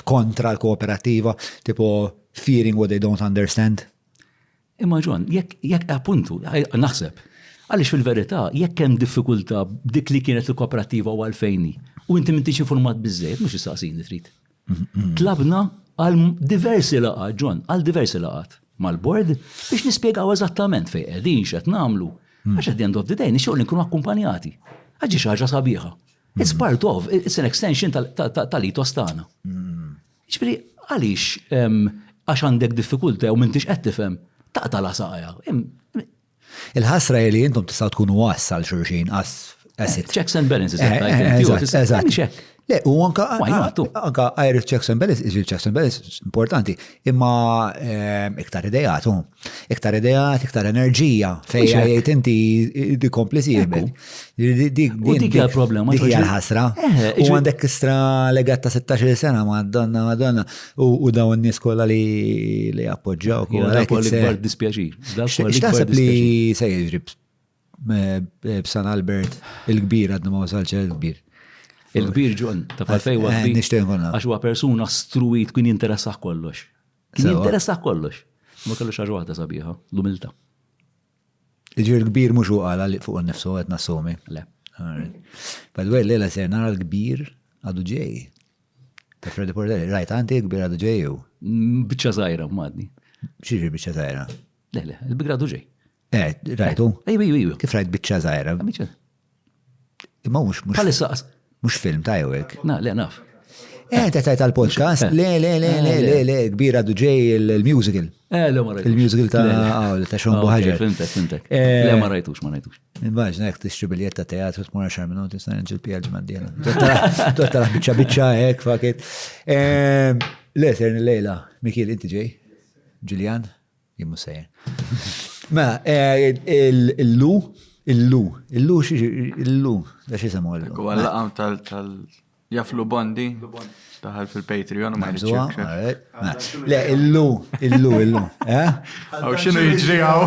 kontra l-kooperativa, tipo fearing what they don't understand. Imma Ġon, jekk appuntu, naħseb, għaliex fil-verità, jekk hemm diffikultà dik li kienet il-kooperativa u għalfejni, u inti m'intix informat biżżejjed, mhux issaqsini trid. Tlabna għal diversi laqgħat, Ġon, għal diversi laqgħat mal-bord biex nispjegaw eżattament fejn qegħdin x'qed nagħmlu. Għax at the end of the day nixtiequ li nkunu akkumpanjati. Ħaġi xi ħaġa sabiħa. It's part of, it's an extension tal-itos tagħna. Ġifieri għaliex għax għandek diffikultà u m'intix qed tifhem taqta' la saqajja. Il-ħasra li intom tistgħu tkunu wassal xulxin checks and balances. Eżatt. Le, u anka Irish checks and balances, checks and balances importanti, imma iktar idejat, iktar enerġija fejja jgħid inti di komplisibbel. U dik hija problema. Dik hija l-ħasra. U għandek istra legat ta' 16 sena Madonna u dawn nies kollha li appoġġjaw l-ikbar dispjaċir. X'taħseb li se jiġri b'San Albert il-kbir għadna ma wasalx il-kbir. Il-kbir Ġon, ta' fej għax huwa persuna struit kien jinteressaħ kollox. Kien jinteressaħ kollox. Ma kellux ħaġa waħda sabiħa, l-umilta. Iġir l-kbir mhux uqala li fuq innifsu qed nassumi. Le. By the way, lejla se nara l-kbir għadu ġej. Ta' Freddy Portelli, rajt għanti l-kbir għadu ġej u? Biċċa żgħira madni. X'jiġri biċċa żgħira? Le, il-kbir għadu ġej. Rajtu? Ejju. Kif rajt biċċa żgħira? Imma mhux film ta' jowek. Le, naf. Ta' tajt għal-podcast, le, kbira duġej il-musical. Le, ma rajtux. Il-musical ta' Sean Bohaġer. Fintek. Le, ma rajtux. Immaġna, jek tixtri biljett ta' teatru, t-mura xar minuti, s-na nġil pija ġmandina. Tottala bicċa, ek, faket. Le, serni lejla, Mikil, inti ġej? Ġiljan? Jimmu sejjer. Ma, il-lu, da xie samu il-lu. U għallaqam tal-jaflu bondi, taħal fil-Patreon u ma jridx. Le, illu. Għaw xinu jġri għaw?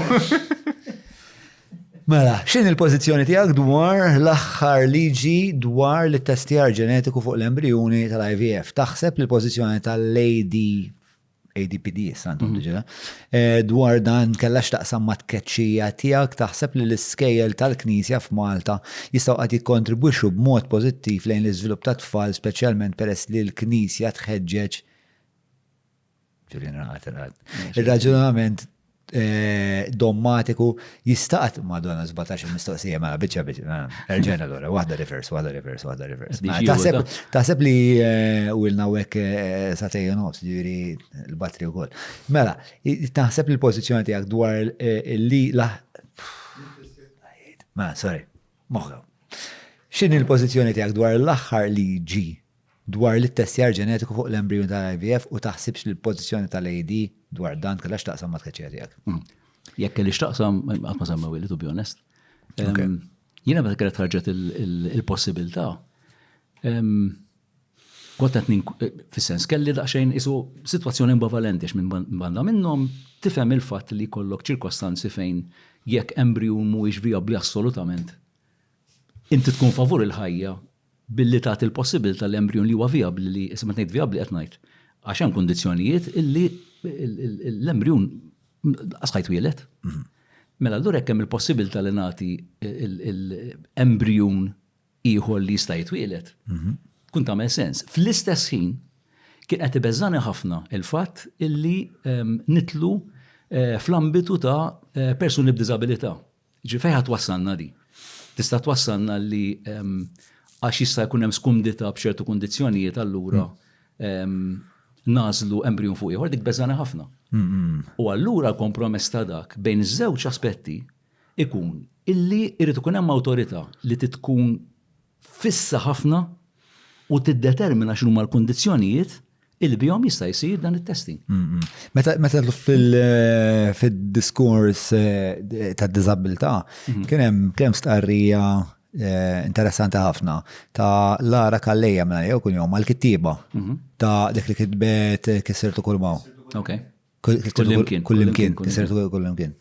Mela, xin il-pozizjoni tijak dwar l-axħar liġi dwar l-testjar ġenetiku fuq l-embrioni tal-IVF? Taħseb l-pozizjoni ADPD, santum diġa, dwar dan kellax taqsam ma tkeċċija tijak, taħseb li l-iskejjel tal-Knisja f'Malta jistaw għad jikkontribwixxu b'mod pozittiv lejn l-iżvilupp ta' tfal, speċjalment peress li l-Knisja tħeġġeġ il-raġunament dommatiku jistaqat madonna 17 mistoqsija ma biċċa erġena l-ora, waħda reverse. Taħseb li u l-nawek satej nofs, ġiri l-batri u koll. Mela, taħseb li l-pozizjoni tijak dwar li moħħa. X'inhi l-pozizjoni tijak dwar l-axħar liġi dwar li t-testjar ġenetiku fuq l-embryon tal-IVF u taħsibx li l-pozizjoni tal-AD dwar dan kellax taqsam ma tkeċċija tiegħek. Jekk kelli xtaqsam qatt ma semma willi, to be honest. Jiena meta kienet ħarġet il-possibilità. Kont qed fis-sens kelli daqsxejn isu sitwazzjoni ambivalenti minn banda minnhom tifhem il-fatt li jkollok ċirkostanzi fejn jekk embryon mhuwiex vijabbli assolutament. Inti tkun favur il-ħajja billi tagħti il-possibilità l-embryon li huwa vijabbli li isma' ngħid vijabbli qed ngħid. Għax hemm kundizzjonijiet illi l-embryon asħajt wielet. Mela allura hekk hemm il-possibilità li nagħti l-embryon ieħor li jista' jitwielet. Kun tagħmel sens. Fl-istess ħin kien qed ibeżżani ħafna il-fatt illi nitlu fl-ambitu ta' persuni b'diżabilità. Ġi fejn ħadd wassalna di. Tista' twassalna li għax jista' jkun hemm skumdita b'ċertu kundizzjonijiet allura nażlu embryon fuq ieħor dik beżżani ħafna. U allura l-kompromess ta' dak bejn iż-żewġ aspetti ikun illi irid ikun hemm awtorità li tkun fissa ħafna u tiddetermina x'huma l-kundizzjonijiet il bihom jista' jsir dan it-testing. Meta fid-diskors tad-diżabilità kien hemm stqarrija interessanti ħafna ta' Lara Kalleja minna jew kun jom mal-kittiba ta' dik li kitbet kissertu kull maw. Kullimkien, kissertu kullimkien.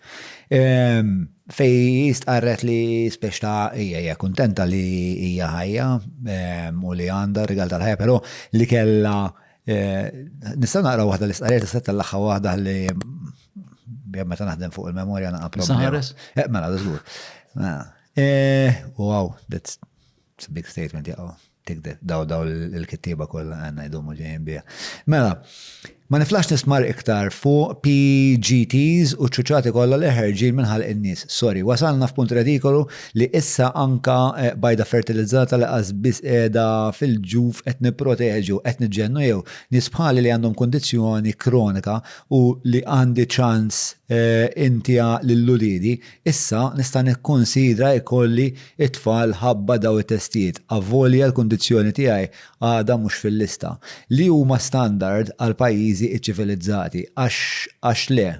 Fej jistqarret li speċta hija kontenta li hija ħajja u li għandha rigal tal-ħajja, però li kella nistgħu naqra waħda l-istqarriet tista' tal-aħħa waħda li meta naħdem fuq il-memorja naqa' problema. Mela żgur. Wow, that's a big statement, daw il-kittiba kollha għandna jdumu ġejjin biha. Mela, ma niflax nismar iktar fuq PGTs u ċuċati kollha li ħerġin minħal in-nies. Sorry, wasalna f'punt redikolu li issa anka bajda fertilizzata li qasbis qiegħda fil-ġuf qed nipproteġu, qed niġġennu jew nies bħali li għandhom kondizzjoni kronika u li għandi ċans intija lill-ulidi, issa nista' nikkonsidra jkolli it-tfal ħabba daw it-testijiet. Avvolja l-kondizzjoni tiegħi għadha mhux fil-lista. Li huma standard għal pajjiżi iċ-ċivilizzati għax le.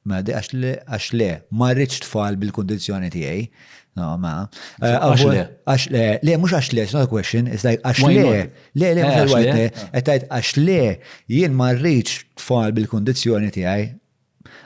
Għax le, ma rridx tfal bil-kondizzjoni tiegħi. No, ma. Għax le, mhux għax le, it's not a question, it's like għax le. Għax le, jien ma rridx tfal bil-kondizzjoni tiegħi.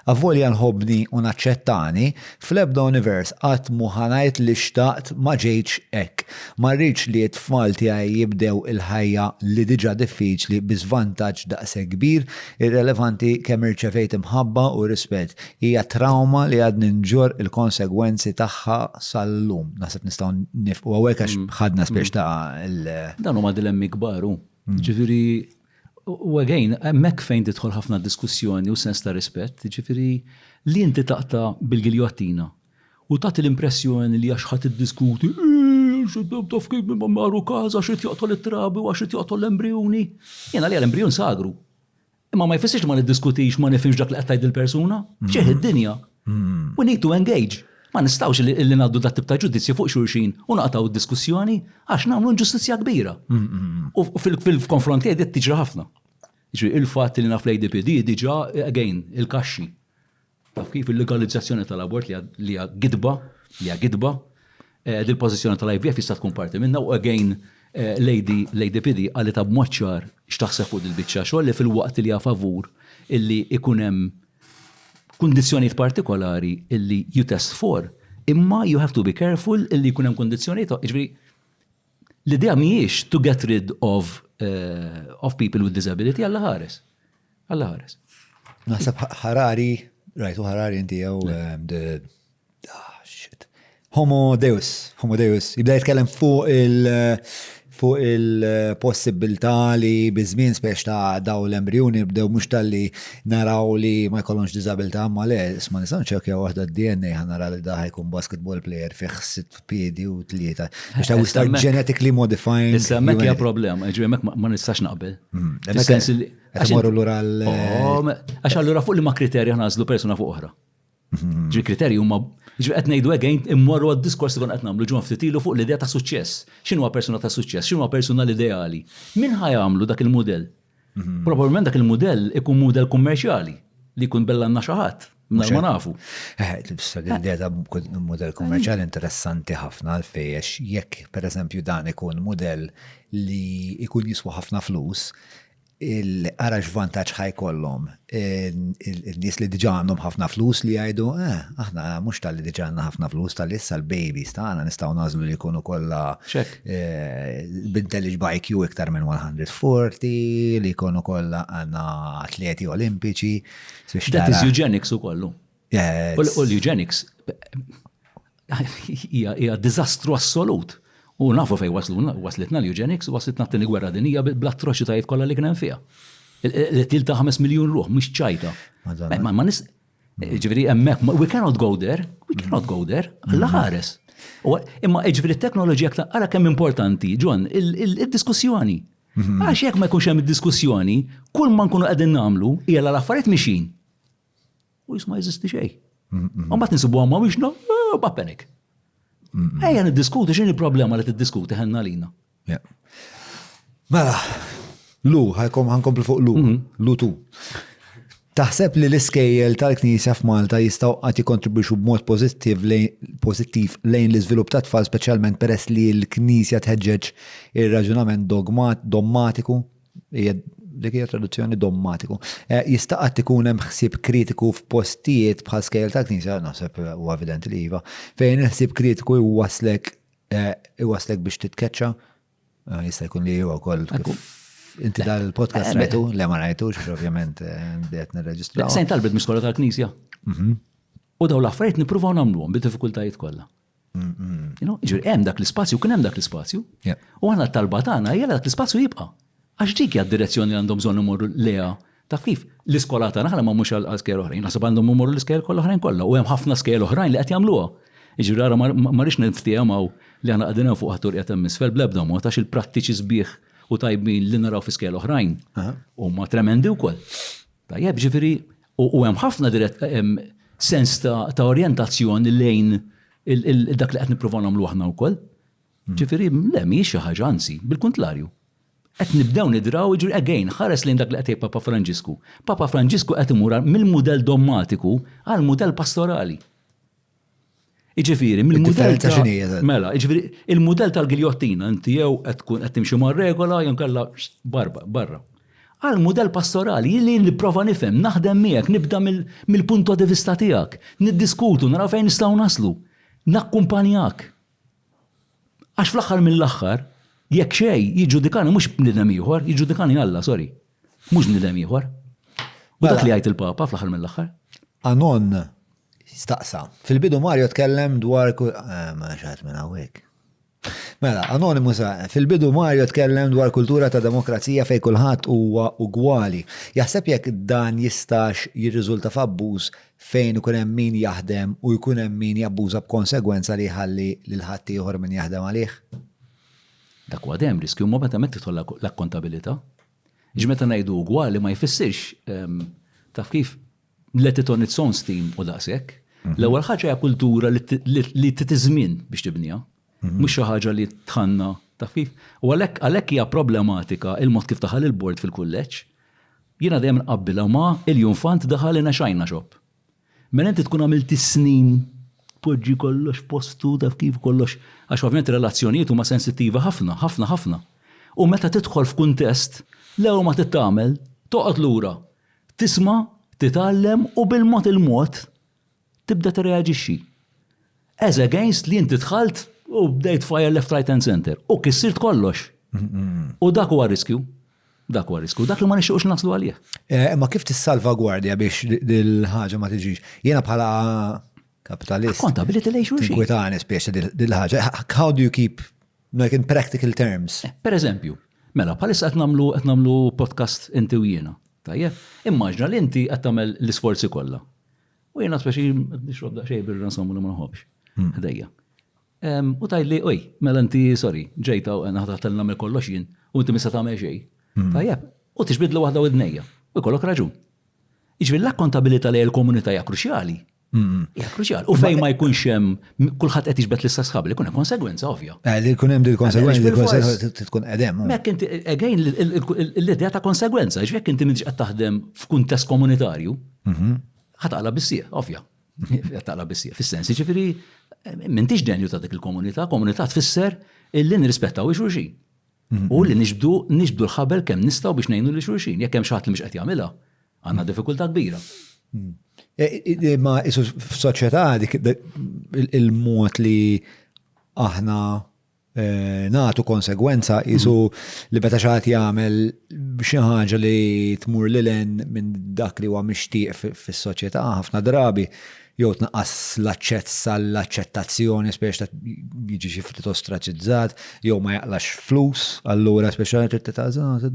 Avvolja nħobni u naċċettani, fl-ebda univers qatt mu ħanajt li xtaqt ma ġejtx hekk. Ma rridx li t-tfal tiegħi jibdew il-ħajja li diġà diffiċli bi żvantaġġ daqshekk kbir, irrelevanti kemm irċevejt imħabba u rispett. Hija trauma li għad ninġor il-konsegwenzi tagħha sal-lum. Naħseb nistgħu nifqu hawnhekk għax ħadna spiex ta' Dan huma dilemmi kbaru. Ġifieri u again, hemmhekk fejn tidħol ħafna diskussjoni u sens ta' rispett, ġifieri li inti taqta' bil-giljottina u tagħti l-impressjoni li għax ħadd iddiskuti taf kif marru każa x'rid joqtol it-trabi u għax joqtol l-embrjuni. Jiena li l-embrjon sagru. Imma ma jfissirx ma niddiskutix ma nifhimx dak li qed tgħid il-persuna. F'ċeħ id-dinja. We need to engage. Ma nistgħux li ngħaddu dat tip ta' ġudizzja fuq xulxin u naqtaw id-diskussjoni għax nagħmlu inġustizzja kbira. U fil-konfronti qed tiġri ħafna. Il-fatt li naf l-ADPD diġà again il-kaxxi. Taf kif il-legalizzazzjoni tal-abort li hija gidba, dil-pożizzjoni tal-IVF jista' tkun parti minnha u again l-ADPD għalli ta' b'mod ċar x'taħseb fuq il-biċċa xogħol li fil-waqt li hija favur illi ikun hemm kundizzjonijiet partikolari illi you test for, imma you have to be careful illi jkun hemm kundizzjonijiet. Ġifieri l-idea mhijiex to get rid of people with disability Alla ħares. Naħseb Harari, rajtu Harari inti jew Homo Deus, jibda jitkellem fuq fuq il-possibilità li bizmin spiex ta' daw l-embrjoni bdew mux tal-li naraw li ma jkollhomx disabilità, ma le, isma nisan ċekja waħda d-DNA ħanara li daħ jkun basketball player fih 6 piedi u 3. Biex ta' start genetically modifying. Issa mek hija problema, ġifieri mek ma nistax naqbel. Fis-sens li Għamorru l-ura għax allura fuq li ma kriterja ħnażlu persuna fuq oħra. Ġifieri kriterji huma ġifieri qed ngħidu again immorru għad-diskors li qed nagħmlu ġu ftit ilu fuq l-idea ta' suċċess. X'inhuwa persuna ta' suċċess, x'inhuwa persuna l-ideali. Min ħajamlu dak il-mudell? Probabbilment dak il-mudell ikun mudell kummerċjali li jkun bellanna xi ħadd. Ma nafu. L-idea ta' mudell kummerċjali interessanti ħafna għalfejn jekk pereżempju dan ikun mudell li ikun jiswa ħafna flus, il-qarax vantaġġ ħajkollhom il-nies li diġà għandhom ħafna flus li jgħidu aħna mhux tal-li diġà għandna ħafna flus tal-issa l-babies tagħna nistgħu nażlu li jkunu kollha b'intelligent IQ iktar minn 140 li jkunu kollha għandna atleti olimpiċi. That is eugenics ukollu. U l-eugenics hija diżastru assolut. U nafu fej waslitna l-eugenics, waslitna t-tini gwerra dinija bl-atroċitajiet kollha li kien fiha. Il-til ta' 5 miljun ruħ, mhux ċajta. Ġifieri hemmhekk, we cannot go there, Alla ħares. Imma ġifieri t-teknoloġija ara kemm importanti, Ġon, il-diskussjoni. Għax jekk ma jkunx hemm id-diskussjoni, kull ma nkunu qegħdin nagħmlu hija l-affarijiet mixin. U jisma' jeżisti xejn. U mbagħad nisibuha ma wixna, bappenek. Ejja niddiskuti x'inhi il-problema li tiddiskuti ħenna lina. Mela, ħankomplu fuq Lu tu. Taħseb li l-iskejjel tal-Knisja f'Malta jistgħu qatt jikkontribwixxu b'mod pożittiv lejn l-iżvilupp ta' tfal speċjalment peress li l-Knisja tħeġġeġ ir-raġunament dommatiku, dik hija traduzzjoni dommatiku. Jista' qatt ikun hemm ħsieb kritiku f'postijiet bħal skejjel tal-Knisja, naħseb huwa evidenti li iva, fejn il-ħsieb kritiku iwaslek biex titkeċċa, jista' jkun li huwa wkoll inti dal-podcast rajtu, le ma rajtux, ovvjament qed nirreġistraw. Sejn talbet miskola tal-Knisja. U daw l-affarijiet nippruvaw nagħmluhom bid-diffikultajiet kollha. Ġifieri hemm dak l-ispazju, kien hemm dak l-ispazju. U aħna t-talba tagħna hija dak l-ispazju jibqa'. Għax dik hija d-direzzjoni li għandhom bżonn imorru leha. Taf kif? L-iskola tagħna ħala ma mhux għal skejjel oħrajn, naħseb għandhom imorru l-iskejjel kollha oħrajn kollha. U hemm ħafna skejjel oħrajn li qed jagħmluha. Jiġri ara ma rridx niftehmaw li aħna qegħdin fuq ħatur qed hemm isfel bl-ebda mod għax il-prattiċi sbieħ u tajbin li naraw fi skejjel oħrajn. Huma tremendi wkoll. Tajjeb ġifieri u hemm ħafna sens ta' orjentazzjoni lejn dak li qed nippruvaw nagħmlu aħna wkoll. Ġifieri le mhijiex xi ħaġa anzi, bil-kuntrarju. Qed nibdew nidraw jiġri again ħares lejn dak li qed Papa Franġisku. Papa Franġisku qed imur mill-mudell dommatiku għal mudell pastorali. Jiġifieri mill-mudell mela, jiġifieri il-mudell tal-giljottina inti jew qed tkun qed timxi mar-regola jew kellha barra. Għal mudell pastorali li nipprova nifhem, naħdem miegħek, nibda mill-punto di vista tiegħek, niddiskutu, naraw fejn nistgħu naslu, nakkumpanjak. Għax fl-aħħar mill-aħħar jekk xej jiġġudikani mhux bniedem ieħor, jiġġudikani Alla, sorry. Mhux bniedem ieħor. U dak li jgħid il-Papa fl-aħħar mill-aħħar. Anon staqsa. Fil-bidu Mario tkellem dwar ma xaħat minn hawnhekk. Mela, Anonymous, fil-bidu Mario tkellem dwar kultura ta' demokrazija fejn kulħadd huwa ugwali. Jaħseb jekk dan jistax jirriżulta f'abbuż fejn ikun hemm min jaħdem u jkun hemm min jabbuża b'konsegwenza li jħalli lil ħadd ieħor min jaħdem għalih? Dak huwa dejjem riskju ma meta tidħol l-akkontabilità. Meta ngħidu ugwali ma jfissirx taf kif let it on its own steam u daqshekk. L-ewwel ħaġa hija kultura li titiżmien biex tibniha. Mhux xi ħaġa li tħanna taf kif. U għalhekk hija problematika il-mod kif daħal il-bord fil-kulleġġ. Jiena dejjem nqabbilha ma' il-Junfant daħal ina xajna xob. Mela inti tkun għamilt is-snin poġġi kollox postu taf kif kollox għax ovvjament relazzjonijiet huma sensittivi ħafna. U meta tidħol f'kuntest l-ewwel ma titgħamel toqgħod lura, tisma', titgħallem u bil-mod il-mod tibda tirreaġixxi. As against li inti dħalt u bdejt fire left, right and center. U kissirt kollox. U dak huwa riskju. Dak li ma nixtiequx naslu għalih. Ma kif tissalvagwardja biex dil-ħaġa ma tiġix? Jiena bħala kapitalist. Accountability lejn xulxin. Tinkwetani spiex dil-ħaġa. How do you keep like in practical terms. Per eżempju, mela, bħalissa qed nagħmlu podcast inti u jiena. Tajjeb, immaġna li inti qed tagħmel l-isforzi kollha. U jiena speċi nixrob daqsxejn bir-ransom li ma nħobbx. Ħdejja. U tajli, oj, mela inti, sorry, ġejta u naħtaħtel nagħmel kollox jien u inti mista tagħmel xejn. Tajjeb, u tixbidlu waħda u d-nejja. U jkollok raġun. Iġbir l-akkontabilità li l-komunità hija kruċjali. Hija kruċjali. U fejn ma jkunx hemm kulħadd qed jiġbed l-istess ħabel, ikun hemm konsegwenza ovvja. Li jkun hemm il-konsegwenza tkun qedem. Mek inti again l-idea ta' konsegwenza, ġvek inti m'intix qed taħdem f'kuntest komunitarju, ħataqla bissieq, ovvja. Ħataqla bissieq. Fis-sens, ġifieri m'intix denju ta' dik il-komunità, komunità tfisser illi nirrispettaw il-xulxin. U li nixbdu l-ħabel kemm nistgħu biex ngħinu li xulxin, jekk hemm xi ħadd li mhux qed jagħmilha, għandna diffikultà kbira. Ma f'soċjetà dik il-mod li aħna nagħtu konsegwenza isu li meta xi ħadd jagħmel xi ħaġa li tmur lilhen minn dak li huwa mixtieq fis-soċjetà ħafna drabi jew tnaqqas l-aċċett għall-aċċettazzjoni speċi jiġi xi ftit ostraċizzat jew ma jaqlax flus allura speċjalment titgħażel.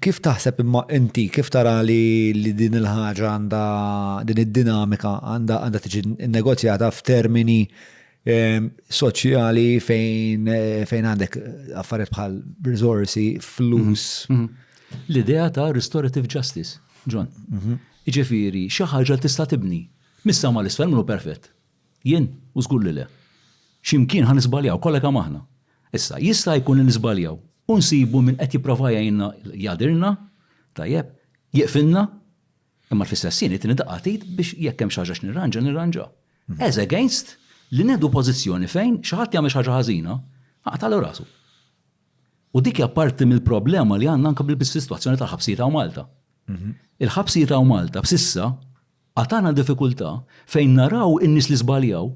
Kif taħseb imma inti, kif tara li din il-ħaġa għandha din id-dinamika għandha tiġi negozjata f'termini soċjali fejn għandek affarijiet bħal risorsi, flus. L-idea ta' restorative justice, John. Iġifieri xi ħaġa tista' tibni. Missa ma l-isfel minnu perfett. Jien u żgur li le. X'imkien ħanisbaljaw kollha kemm aħna. Issa jista' jkun li nisbaljaw. Unsibu minn qed jipprova jgħinna jadirna, tajjeb, jeqfinna, imma l-fissessin qed nidaqatit biex jekk hemm xi ħaġa nirranġa. As against li nedu pożizzjoni fejn xi ħadd jagħmel xi ħaġa ħażina, aqtalu rasu. U dik hija parti mill-problema li għandna anke bis-sitwazzjoni tal-ħabsijiet ta' Malta. Il-ħabsijiet ta' Malta b'sissa għatana diffikultà fejn naraw in-nies li żbaljaw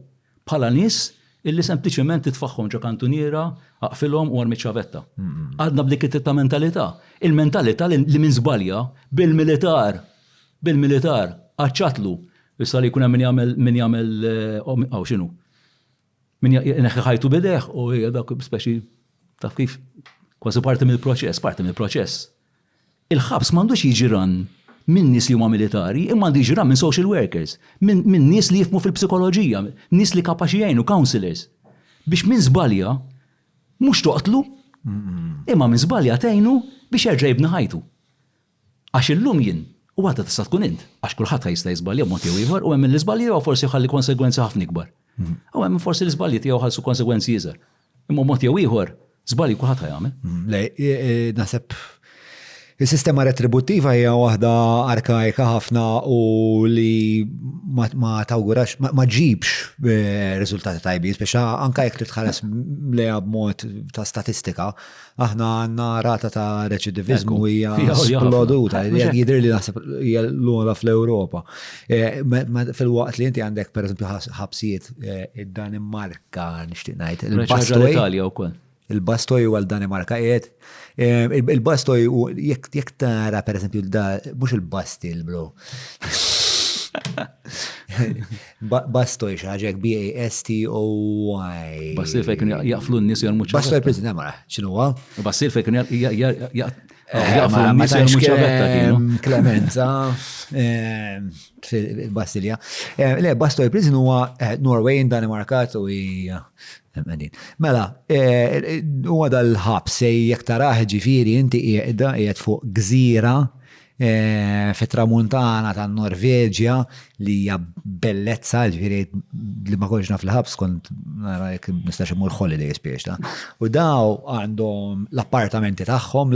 bħala nies illi sempliċement titfaħħom ġo kantuniera, aqfilhom u għarmi ċavetta. Għadna b'dik it-tip ta' mentalità. Il-mentalità li minn żbalja bil-militar għaċċatlu. Issa li jkun hemm min jagħmel aw x'inhu. Min neħħi ħajtu bideħ u hija dak speċi taf kif kważi parti mill-proċess. Il-ħabs m'għandux jiġi ran minn nies li huma militari, imma għandu jiġi ran minn social workers, minn nies li jifhmu fil-psikoloġija, nies li kapaċi jgħinu counselors. Biex minn żbalja mhux toqtlu, imma minn żbalja tgħinu biex jerġa' jibni ħajtu. Għax illum jien u għadha tista' tkun int, għax kulħadd jista' jiżbalja b'mod jew ieħor u hemm l-iżbalji jew forsi jħalli konsegwenzi ħafna ikbar. U hemm forsi l-iżbalji tiegħu ħallsu konsegwenzi iżgħar. Imma mod jew ieħor żbalji kulħadd ħajjagħmel. Naħseb il-sistema retributtiva hija waħda arkaika ħafna u li ma tawgurax, ma ġibx riżultati tajbi, speċa anka jekk li tħares mleha b'mod ta' statistika, aħna għandna rata ta' reċidivizmu hija sploduta, jidher li naħseb hija l-ogħla fl-Ewropa. Fil-waqt li inti għandek pereżempju ħabsijiet id-Danimarka nixtieq ngħid. L-Italja wkoll. Il-Bastoj u għal-Danimarka qiegħed. Il-Bastoj u jekk tara pereżempju mhux il-Bastil, bro. Bastoj xi ħaġa BASTOY. Bastil fejn jaqflu n-nies jarmu ċavetta. Bastoj President mara, x'inhu huwa? Bastil fejn jaqflu n-nies jarmu ċavetta kienu. Klemenza fil-Bastilja. Le, Bastoj Prison huwa Norway, Danimarka u Mela, huwa dal-ħabs jekk taraħ ġifieri inti qiegħed fuq gżira fit-tramuntana tan-Norveġja li hija bellezza ġifieri li ma kontx naf il-ħabs kont nara jekk nistax imur holidays biex ta. U daw għandhom l-appartamenti tagħhom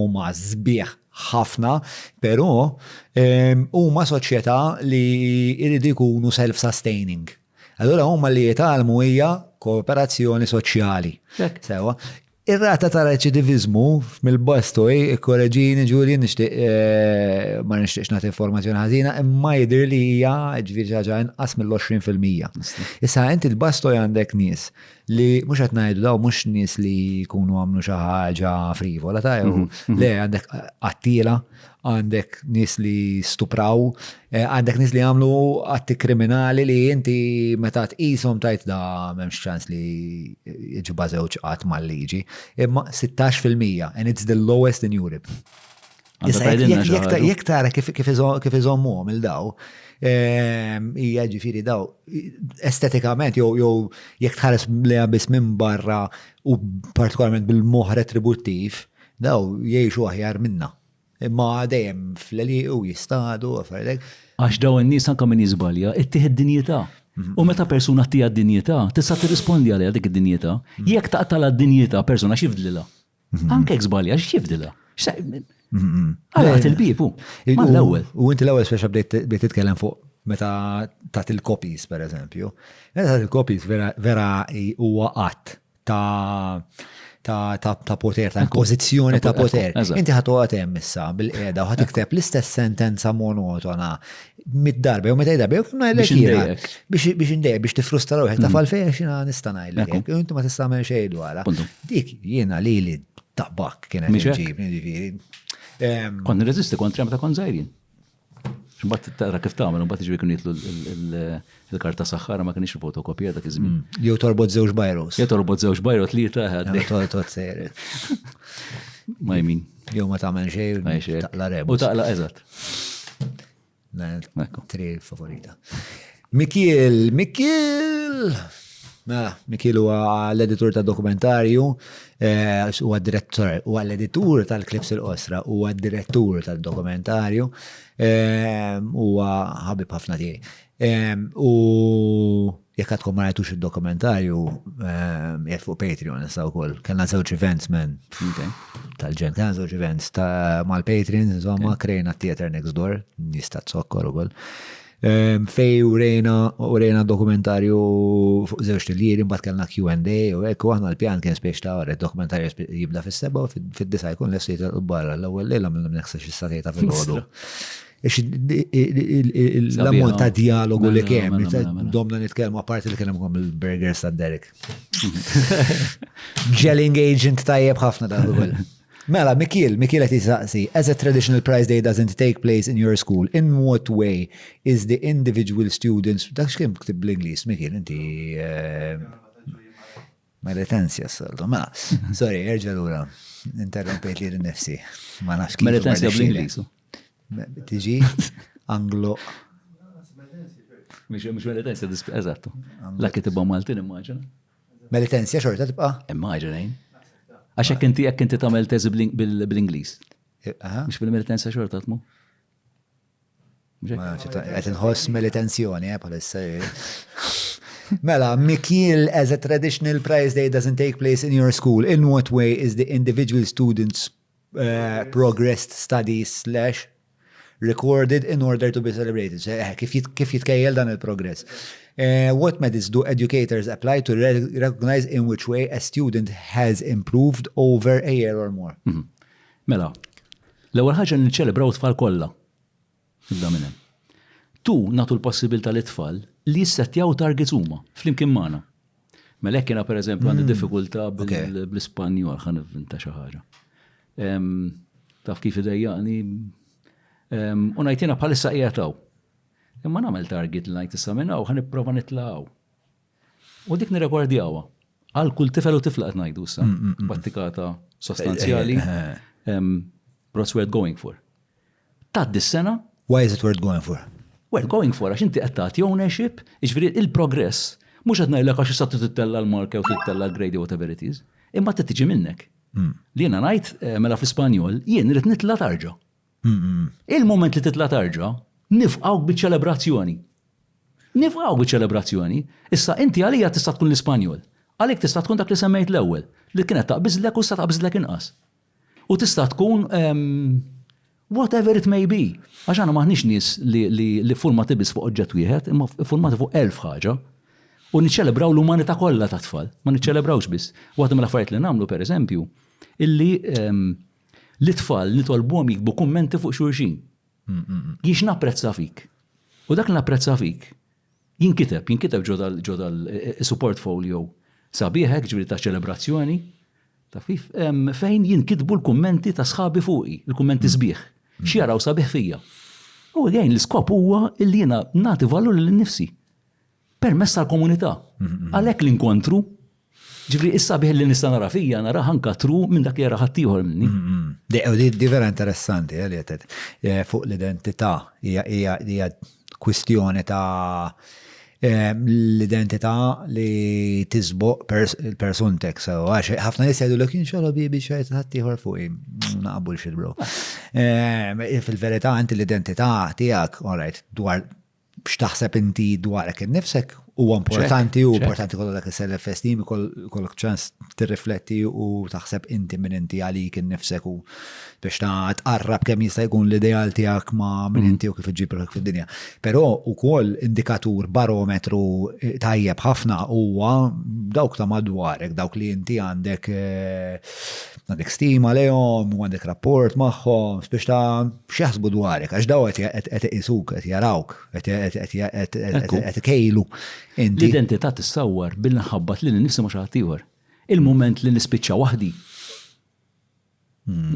huma sbieħ ħafna, però huma soċjetà li jridu jkunu self-sustaining. Allora huma li jitalmu hija kooperazzjoni soċjali. Sewa. Ir-rata ta' reċidivizmu mill-Bastoj, korreġini ġuri ma nixtieqx nagħti informazzjoni ħażina, imma jidher li hija ġifieri ħaġa inqas mill-20%. Issa inti l-Bastoj għandek nies li mhux qed ngħidu daw mhux nies li jkunu għamlu xi ħaġa frivola ta' le għandek qattila, għandek nis li stupraw, għandek nis li għamlu atti kriminali li inti meta tqishom tajt da m'hemmx ċans li jiġu bażewġ qatt mal-liġi. Imma 16% and it's the lowest in Europe. Jekk tara kif iżommuhom il-daw, hija ġifieri daw estetikament jew jekk tħares liha biss minn barra u partikolarment bil-moħħ retributtiv, daw jgħixu aħjar minna. Imma dejjem fl-li u jistadu, affarijiet. Għax daw in-nies anke min jiżbalja, ittieħ id-dinjità. U meta persuna tija d-dinjità, tista' tirrispondi għalha dik id-dinjità. Jekk taqtala d-dinjità persuna x'jifdilha. Anke jekk żbalja x'jifdilha. Għalat il-bibu, ma l-ewwel. U inti l-ewwel speċa bdejt titkellem fuq meta tat il-copies, per eżempju. Meta tat il-copies vera huwa qatt ta' poter, ta' pożizzjoni ta' poter. Inti ħatu għatem issa bil-qiegħda u ħatikteb l-istess sentenza monotona mid-darba jew meta jdarba jew kien ngħidlek biex indejjek biex tifrustra ruħek ta' falfejn x'ina nista' ngħidlek. Inti ma tista' tagħmel xejn dwarha. Dik jiena lili tabak kienet iġibni ġifieri. Kont nirreżisti kontra meta kont żgħirin. Mbagħad tara kif tagħmel u mbagħad jiġri kienu jitlu il-karta saħħara ma kienx il-fotokopja dak iż-żmien. Jew torbot żewġ bajros. Jew torbot żewġ bajros li taħad. Tot sejret. Ma jmin. Jew ma tagħmel xejn taqla rebus. U taqla eżatt. Tri favorita. Mikiel huwa l-editur ta' dokumentarju, huwa direttur, huwa l-editur tal-klips il-qosra, huwa d-direttur tal-dokumentarju, huwa ħabib ħafna tiegħi. U jekk għadkom ma rajtux id-dokumentarju, jgħid fuq Patreon issa wkoll. Kellna żewġ events tal-ġen, kellna żewġ events mal-Patreons, insomma, krejna Theater Next Door, jista' tsokkor ukoll. Fej urejna dokumentarju fuq żewġ tilieri, mbagħad kellna Q&A u hekk u aħna l-pjan kien spiex ta' ora dokumentarju jibda fis-7 u fid-9 jkun lest barra l-ewwel lejla minnhom neksa xi satejta fil-ħodu. L-ammont ta' dialogu li kemm, domna nitkellmu apparti li kellhom il-burgers ta' Derek. Gelling agent tajjeb ħafna dak ukoll. Mela, Mikiel qed jisaqsi, as a traditional prize day doesn't take place in your school, in what way is the individual students, dak x'kien ktib bl-Ingliż, Mikiel, inti ma retenzja s-saltu, ma, sorry, erġa' lura, interrompejt li l-nefsi, ma nafx kif. Ma retenzja bl-Ingliż. Tiġi Anglo. Mhux retenzja eżattu. La kitibha Maltin immaġina. Melitenzja xorta tibqa'? Immaġina. Għax jekk inti tagħmel teżi bil-Ingliż. Mhux bil-militenzja xorta tmu. Qed inħoss militenzjoni bħalissa. Mela, Mikiel, as a traditional prize day doesn't take place in your school, in what way is the individual students' progressed studies / recorded in order to be celebrated? Kif jitkejjel dan il-progress? What methods do educators apply to recognize in which way a student has improved over a year or more? Mela, l-ewwel ħaġa niċċelebraw tfal kollha. Ibda minn hemm. Tu nagħtu l-possibilità li tfal li jissettjaw targets huma flimkien magħna. Mela hekk jiena pereżempju għandi diffikultà bl-Ispanjol ħa nivvinta xi ħaġa. Taf kif idejjaqni u ngħidilha bħalissa qiegħed imma nagħmel target li ngħid issa minn hawn ħa nipprova nitlaqgħu. U dik nirrekordjawha. Għal kull tifel u tifla qed ngħidu issa, prattikata sostanzjali. What's worth going for? Tgħaddi s-sena. Why is it worth going for? Worth going for għax inti qed tagħti ownership, jiġifieri il-progress. Mhux qed ngħidlek għax issa tittella l-marka u tittella l-grade whatever it is. Imma tiġi minnek. Li jiena ngħid mela fl-Ispanjol jien irid nitla' tarġa'. Il-moment li titla' tarġa' nifqawk biċ-ċelebrazzjoni. Nifqawk biċ-ċelebrazzjoni. Issa inti għalija tista' tkun l-Ispanjol. Għalik tista' tkun dak li semmejt l-ewwel, li kienet taqbiżlek u issa taqbiżlek inqas. U tista' tkun whatever it may be. Għax għandna maħniex nies li formati biss fuq oġġett wieħed, imma formati fuq 1000 ħaġa. U niċċelebraw l-umanità kollha ta' tfal, ma niċċelebrawx biss. Waħda mill-affarijiet li nagħmlu pereżempju, illi l-tfal nitolbuhom jikbu kummenti fuq xulxin. Jiex napprezza fik. U dak li napprezza fik jinkiteb ġodda l-supportfolio sabiħek ġbiri ta' ċelebrazzjoni ta' fif fejn jinkitbu l-kummenti ta' sħabi fuqi, l-kummenti sbieħ. X'jaraw sabiħ fija. U għajn l-iskop huwa illi jiena nagħti valur lil-nifsi. Permess tal-komunità. Għalhekk l-inkontru, ġifri is-sabiħ li nista' nara fija naraha nkatru minn dak li jara ħaddieħor minni. Di vera interessanti li fuq l-identità hija kwistjoni ta' l-identità li tisboq il-persontek. Ħafna nies jgħidu l-kien xogħol bibi xejn ħaddieħor fuqi, naqbul xi bro. Fil-verità inti l-identità tiegħek, alright, dwar x'taħseb inti dwarek innifsek huwa importanti u importanti kollok self-esteem, kollok ċans tirrifletti u taħseb inti minn inti għalik innifsek u biex tqarrab kemm jista' jkun l-ideal tiegħek ma' minn inti u kif iġibrek fid-dinja. Però wkoll indikatur barometru tajjeb ħafna huwa dawk ta' madwarek, dawk li inti għandek stima lejhom u għandek rapport magħhom biex ta' x'jaħsbu dwarek għax daw qed iqisuk, qed jarawk, qed ikejlu. L-identità tissawwar bil-nħabbat li nifsi ma' xi ħadd ieħor. Il-mument li nispiċċa waħdi.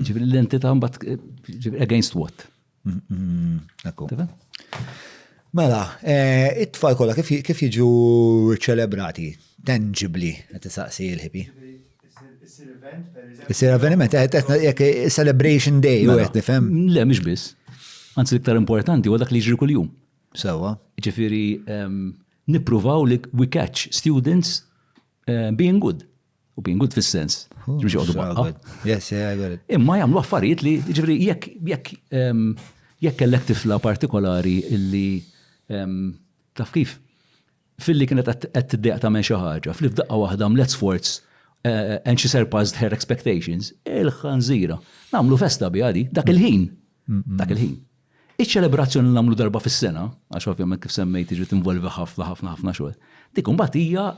Ġifri l-identità mbagħad against what? Mela, it-tfal kollha kif jiġu ċelebrati, tangibly, qed isaqsi l-ħipi. Isir avveniment, celebration day u qed nifhem. Le mhix biss. Anzi l-iktar importanti huwa dak li jiġri kuljum. Sewwa. Ġifieri nippruvaw li we catch students being good. U being good fis-sens. Yes, I got it. Imma jagħmlu affarijiet li ġifieri jekk kellek tifla partikolari illi taf kif filli kienet qed tiddeq tagħmel xi ħaġa, fli f'daqqa waħda mlet sforz and she surpassed her expectations, il-ħanżira. Nagħmlu festa bi għadi dak il-ħin. Dak il-ħin. Iċ-ċelebrazzjoni nagħmlu darba fis-sena, għax ovvjament kif semmejt tiġi tinvolvi ħafna xogħol. Dik imbagħad hija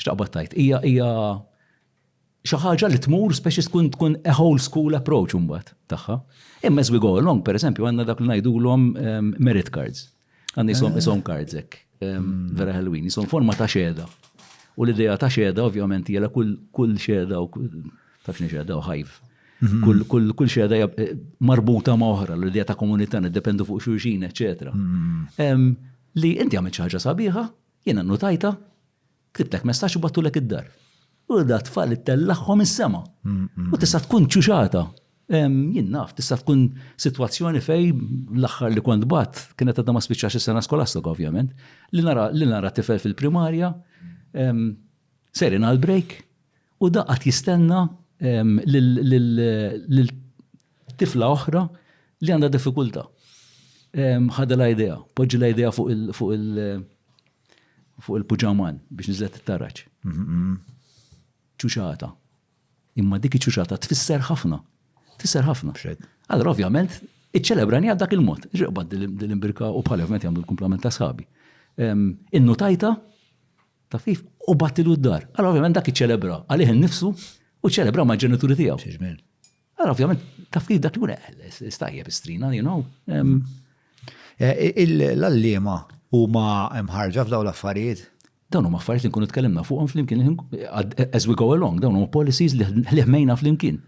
x'taqbad tajt, hija xi ħaġa li tmur speċi tkun a whole school approach imbagħad tagħha. Imma as we go along, pereżempju, għandna dak li ngħidulhom merit cards. Għandna ishom cards hekk, vera ħelwin, ishom forma ta' xeda. U l-idea ta' xeda ovvjament hija kull xeda u taf xeda u ħajf. Kull xeda marbuta ma' oħra, l-idea ta' komunità niddependu fuq xulxin, eċetera. Li inti għamilt xi ħaġa sabiħa, jiena nnotajta, ktibtlek messaġġ u battulek id-dar. U da tfal ittellaħħom is-sema. U tista' tkun ċuxata. Jien naf, tista' tkun sitwazzjoni fej l-aħħar li kont bat kienet għadha ma spiċċax is-sena skolastika ovvjament, li nara tifel fil-primarja, serin għal-break u da qatt jistenna lil-tifla oħra li għandha diffikultà. Ħadha l-idea, poġġi l-idea fuq il-puġaman biex niżlet it-taraġġ. Ċuxata. Imma dik iċ-ċuxata tfisser ħafna. Allora ovvjament iċċelebrani għal dak il-mod. Ġeqbad dil-imbirka u bħal ovvjament jagħmlu l-kumplament ta' sħabi. Innotajta ta' kif u battilu d-dar. Allora ovvjament dak iċċelebra għalih innifsu u ċelebra ma' ġenituri tiegħu. Allora ovvjament ta' kif dak ikun istajjeb istrina, you know. L-allima huma mħarġa f'daw l-affarijiet. Dawn huma affarijiet li nkunu tkellimna fuqhom flimkien as we go along, dawn huma policies li ħmejna flimkien.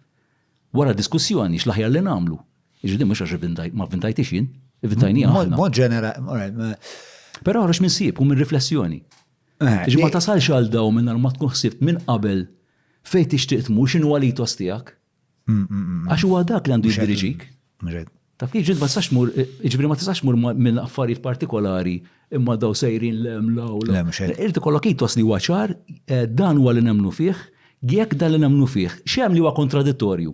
Wara diskussjoni x'l-aħjar li nagħmlu. Jiġri mhux għax ma vintajtix jien, vintajnija aħna. Mod ġenerali. Però għarax minn sieb u minn riflessjoni. Ġi ma tasalx għal daw minn ma tkun ħsibt minn qabel fejn tixtieq tmur x'inhu għalitos tiegħek. Għax huwa dak li għandu jiddiriġik. Taf kif ġid ma tistax mur, ġifieri ma tistax mur minn affarijiet partikolari imma daw sejrin l-emlaw. Irid ikollok itos li huwa ċar, dan huwa li nemmnu fih, jekk dan li nemmnu fih, x'hemm li huwa kontradittorju.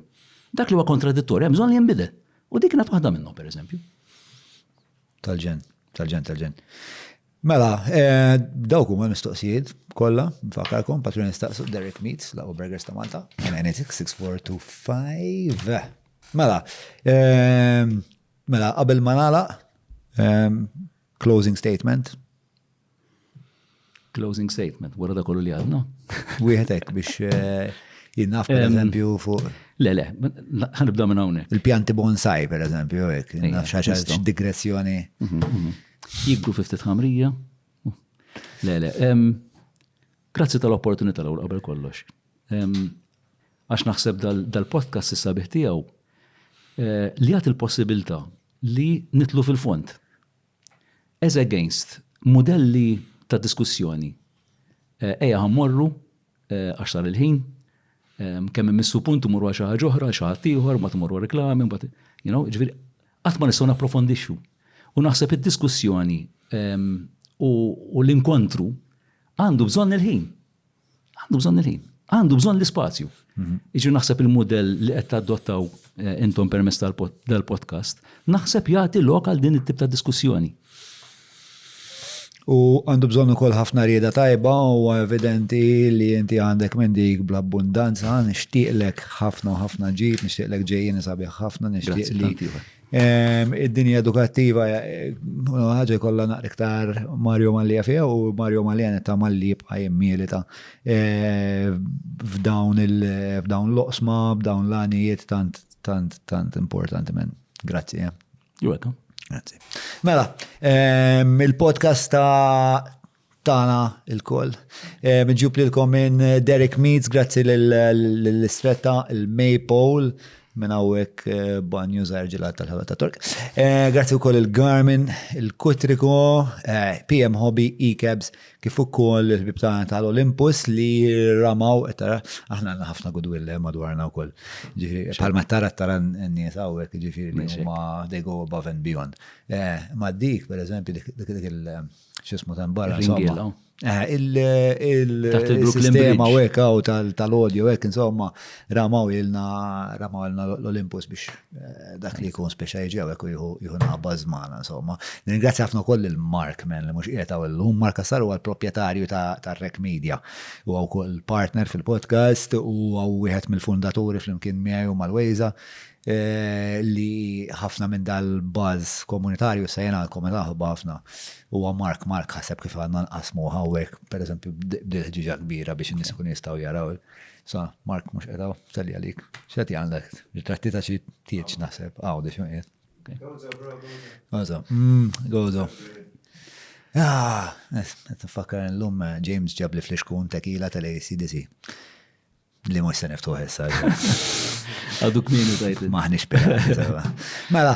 Dak li huwa kontradittorju hemm bżonn li jinbidel. U dik kienet waħda minnhom pereżempju. Tal-ġen. Mela, dawk huma mistoqsijiet kollha, nfakarkom patrun nistaqsu Derek Meats, laqgħu Burgers ta' Malta, 986-6425. Mela, qabel ma nagħlaq, closing statement. Closing statement, wara da kollu li għadna. Wieħed hekk biex jinnaf pereżempju fuq. Le, ħanibda minn hawnhekk. Il-pjanti bonsai pereżempju hekk, naf xi digressjoni. Jibdu fi ftit ħamrija. Le. Grazzi tal-opportunità l qabel kollox. Għax naħseb dal-podcast is-sabiħ tiegħu li għat il-possibilità li nitlu fil-fond. As against modelli ta' diskussjoni. Eja ħammorru, għaxtar il-ħin, kemm immissu puntu murwa xi ħaġa oħra, xi ħadd ieħor, ma tmorru reklami, ġifieri qatt ma nistgħu napprofondixxu. U naħseb id-diskussjoni u l-inkontru għandu bżonn il-ħin. Għandu bżonn l-ispazju. Iġi naħseb il-modell li qed tadottaw intom permezz tal-podcast, naħseb jagħti lok għal din it-tip ta' diskussjoni. U għandu bżonn ukoll ħafna rieda tajba u evidenti li inti għandek minn dik bl-abbundanza, nixtieqlek ħafna ġid, nixtieqlek ġejjin sabiħ ħafna, nixtieq li id-dinja edukattiva ħaġa kollha naqra iktar Mario Mallia fiha u Mario Mallia netta malli jibqa' jimmielita f'dawn l-oqsma, b'dawn l-għanijiet tant importanti men. Grazzi. You're welcome. Grazie. Mela, il-podcast tana il-koll. Mġub lilkom minn Derek Meads, grazzi l-istretta, il-Maypole, minn għawek banju zarġilat tal-ħabat ta' Tork. Grazzi u koll il-Garmin, il-Kutriko, PM Hobby, E-Cabs, kif ukoll il-bibtana tal-Olympus li ramaw, aħna għanna ħafna goodwill madwarna u koll. Palma tara n-nies għawek, ġifiri li huma they go above and beyond. Ma dik, per eżempju, dik il-xismu tan barra, insomma. Il-sistema u għek tal-audio għek, insomma, ramaw ilna l-Olympus biex dak li jkun speċa jġi għek u jħu naħba zmana, insomma. Ringrazzja ħafna koll il-Mark, men, li mux qiegħed l-lum Mark Assar u għal-propietarju ta' Rec Media. U għaw koll partner fil-podcast u għaw wieħed mill-fundaturi fl-imkien miegħi u mal-Wejza li ħafna minn dal-buzz komunitarju sejna l-komunità ħafna. U Mark ħaseb kif għanna nqasmu għawek, per eżempju, bdil-ħġiġa kbira biex n-nis kun jistaw jaraw. So, Mark, mux edaw, salli għalik. Xati għandek, ritratti ta' xie tieċ naħseb, di xo Gozo. Nfakkar l-lum James ġabli fl-iskun tequila tal-ACDC. Li mux se niftuħ issa. Għaduk minu tajt. Maħni xpera. Mela,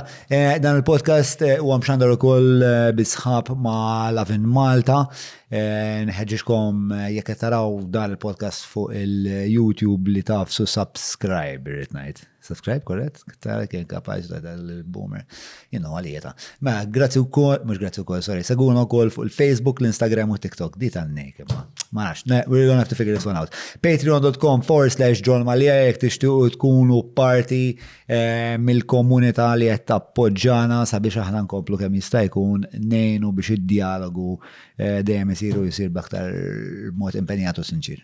dan il-podcast u għamxandar u koll bisħab ma Lavin Malta. Nħedġiġkom jekk taraw dan il-podcast fuq il-YouTube li tafsu subscribe, rritnajt. Subscribe, korret? Tara kien kapaċ dal-boomer. Għalieta. Ma, grazzi u kol, mux grazzi u kol, sorry, seguna u kol fuq il-Facebook, l-Instagram u TikTok. Di tannik, ma nafx. We're gonna have to figure this one out. Patreon.com/John Mallia, jek tixtiqu tkunu parti mill-komunità li qed tappoġġana sabiex aħna nkomplu kemm jista' jkun nejnu biex id-dialogu dejjem jisir b'aktar mod impenjatu sinċir.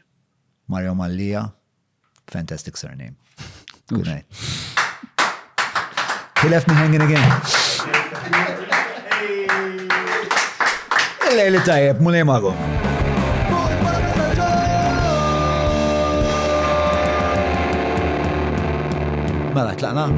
Mario Mallia, fantastic surname. Good night. He left me hanging again. Il-lejli tajjeb, mulej magu. Mela, tlaqna?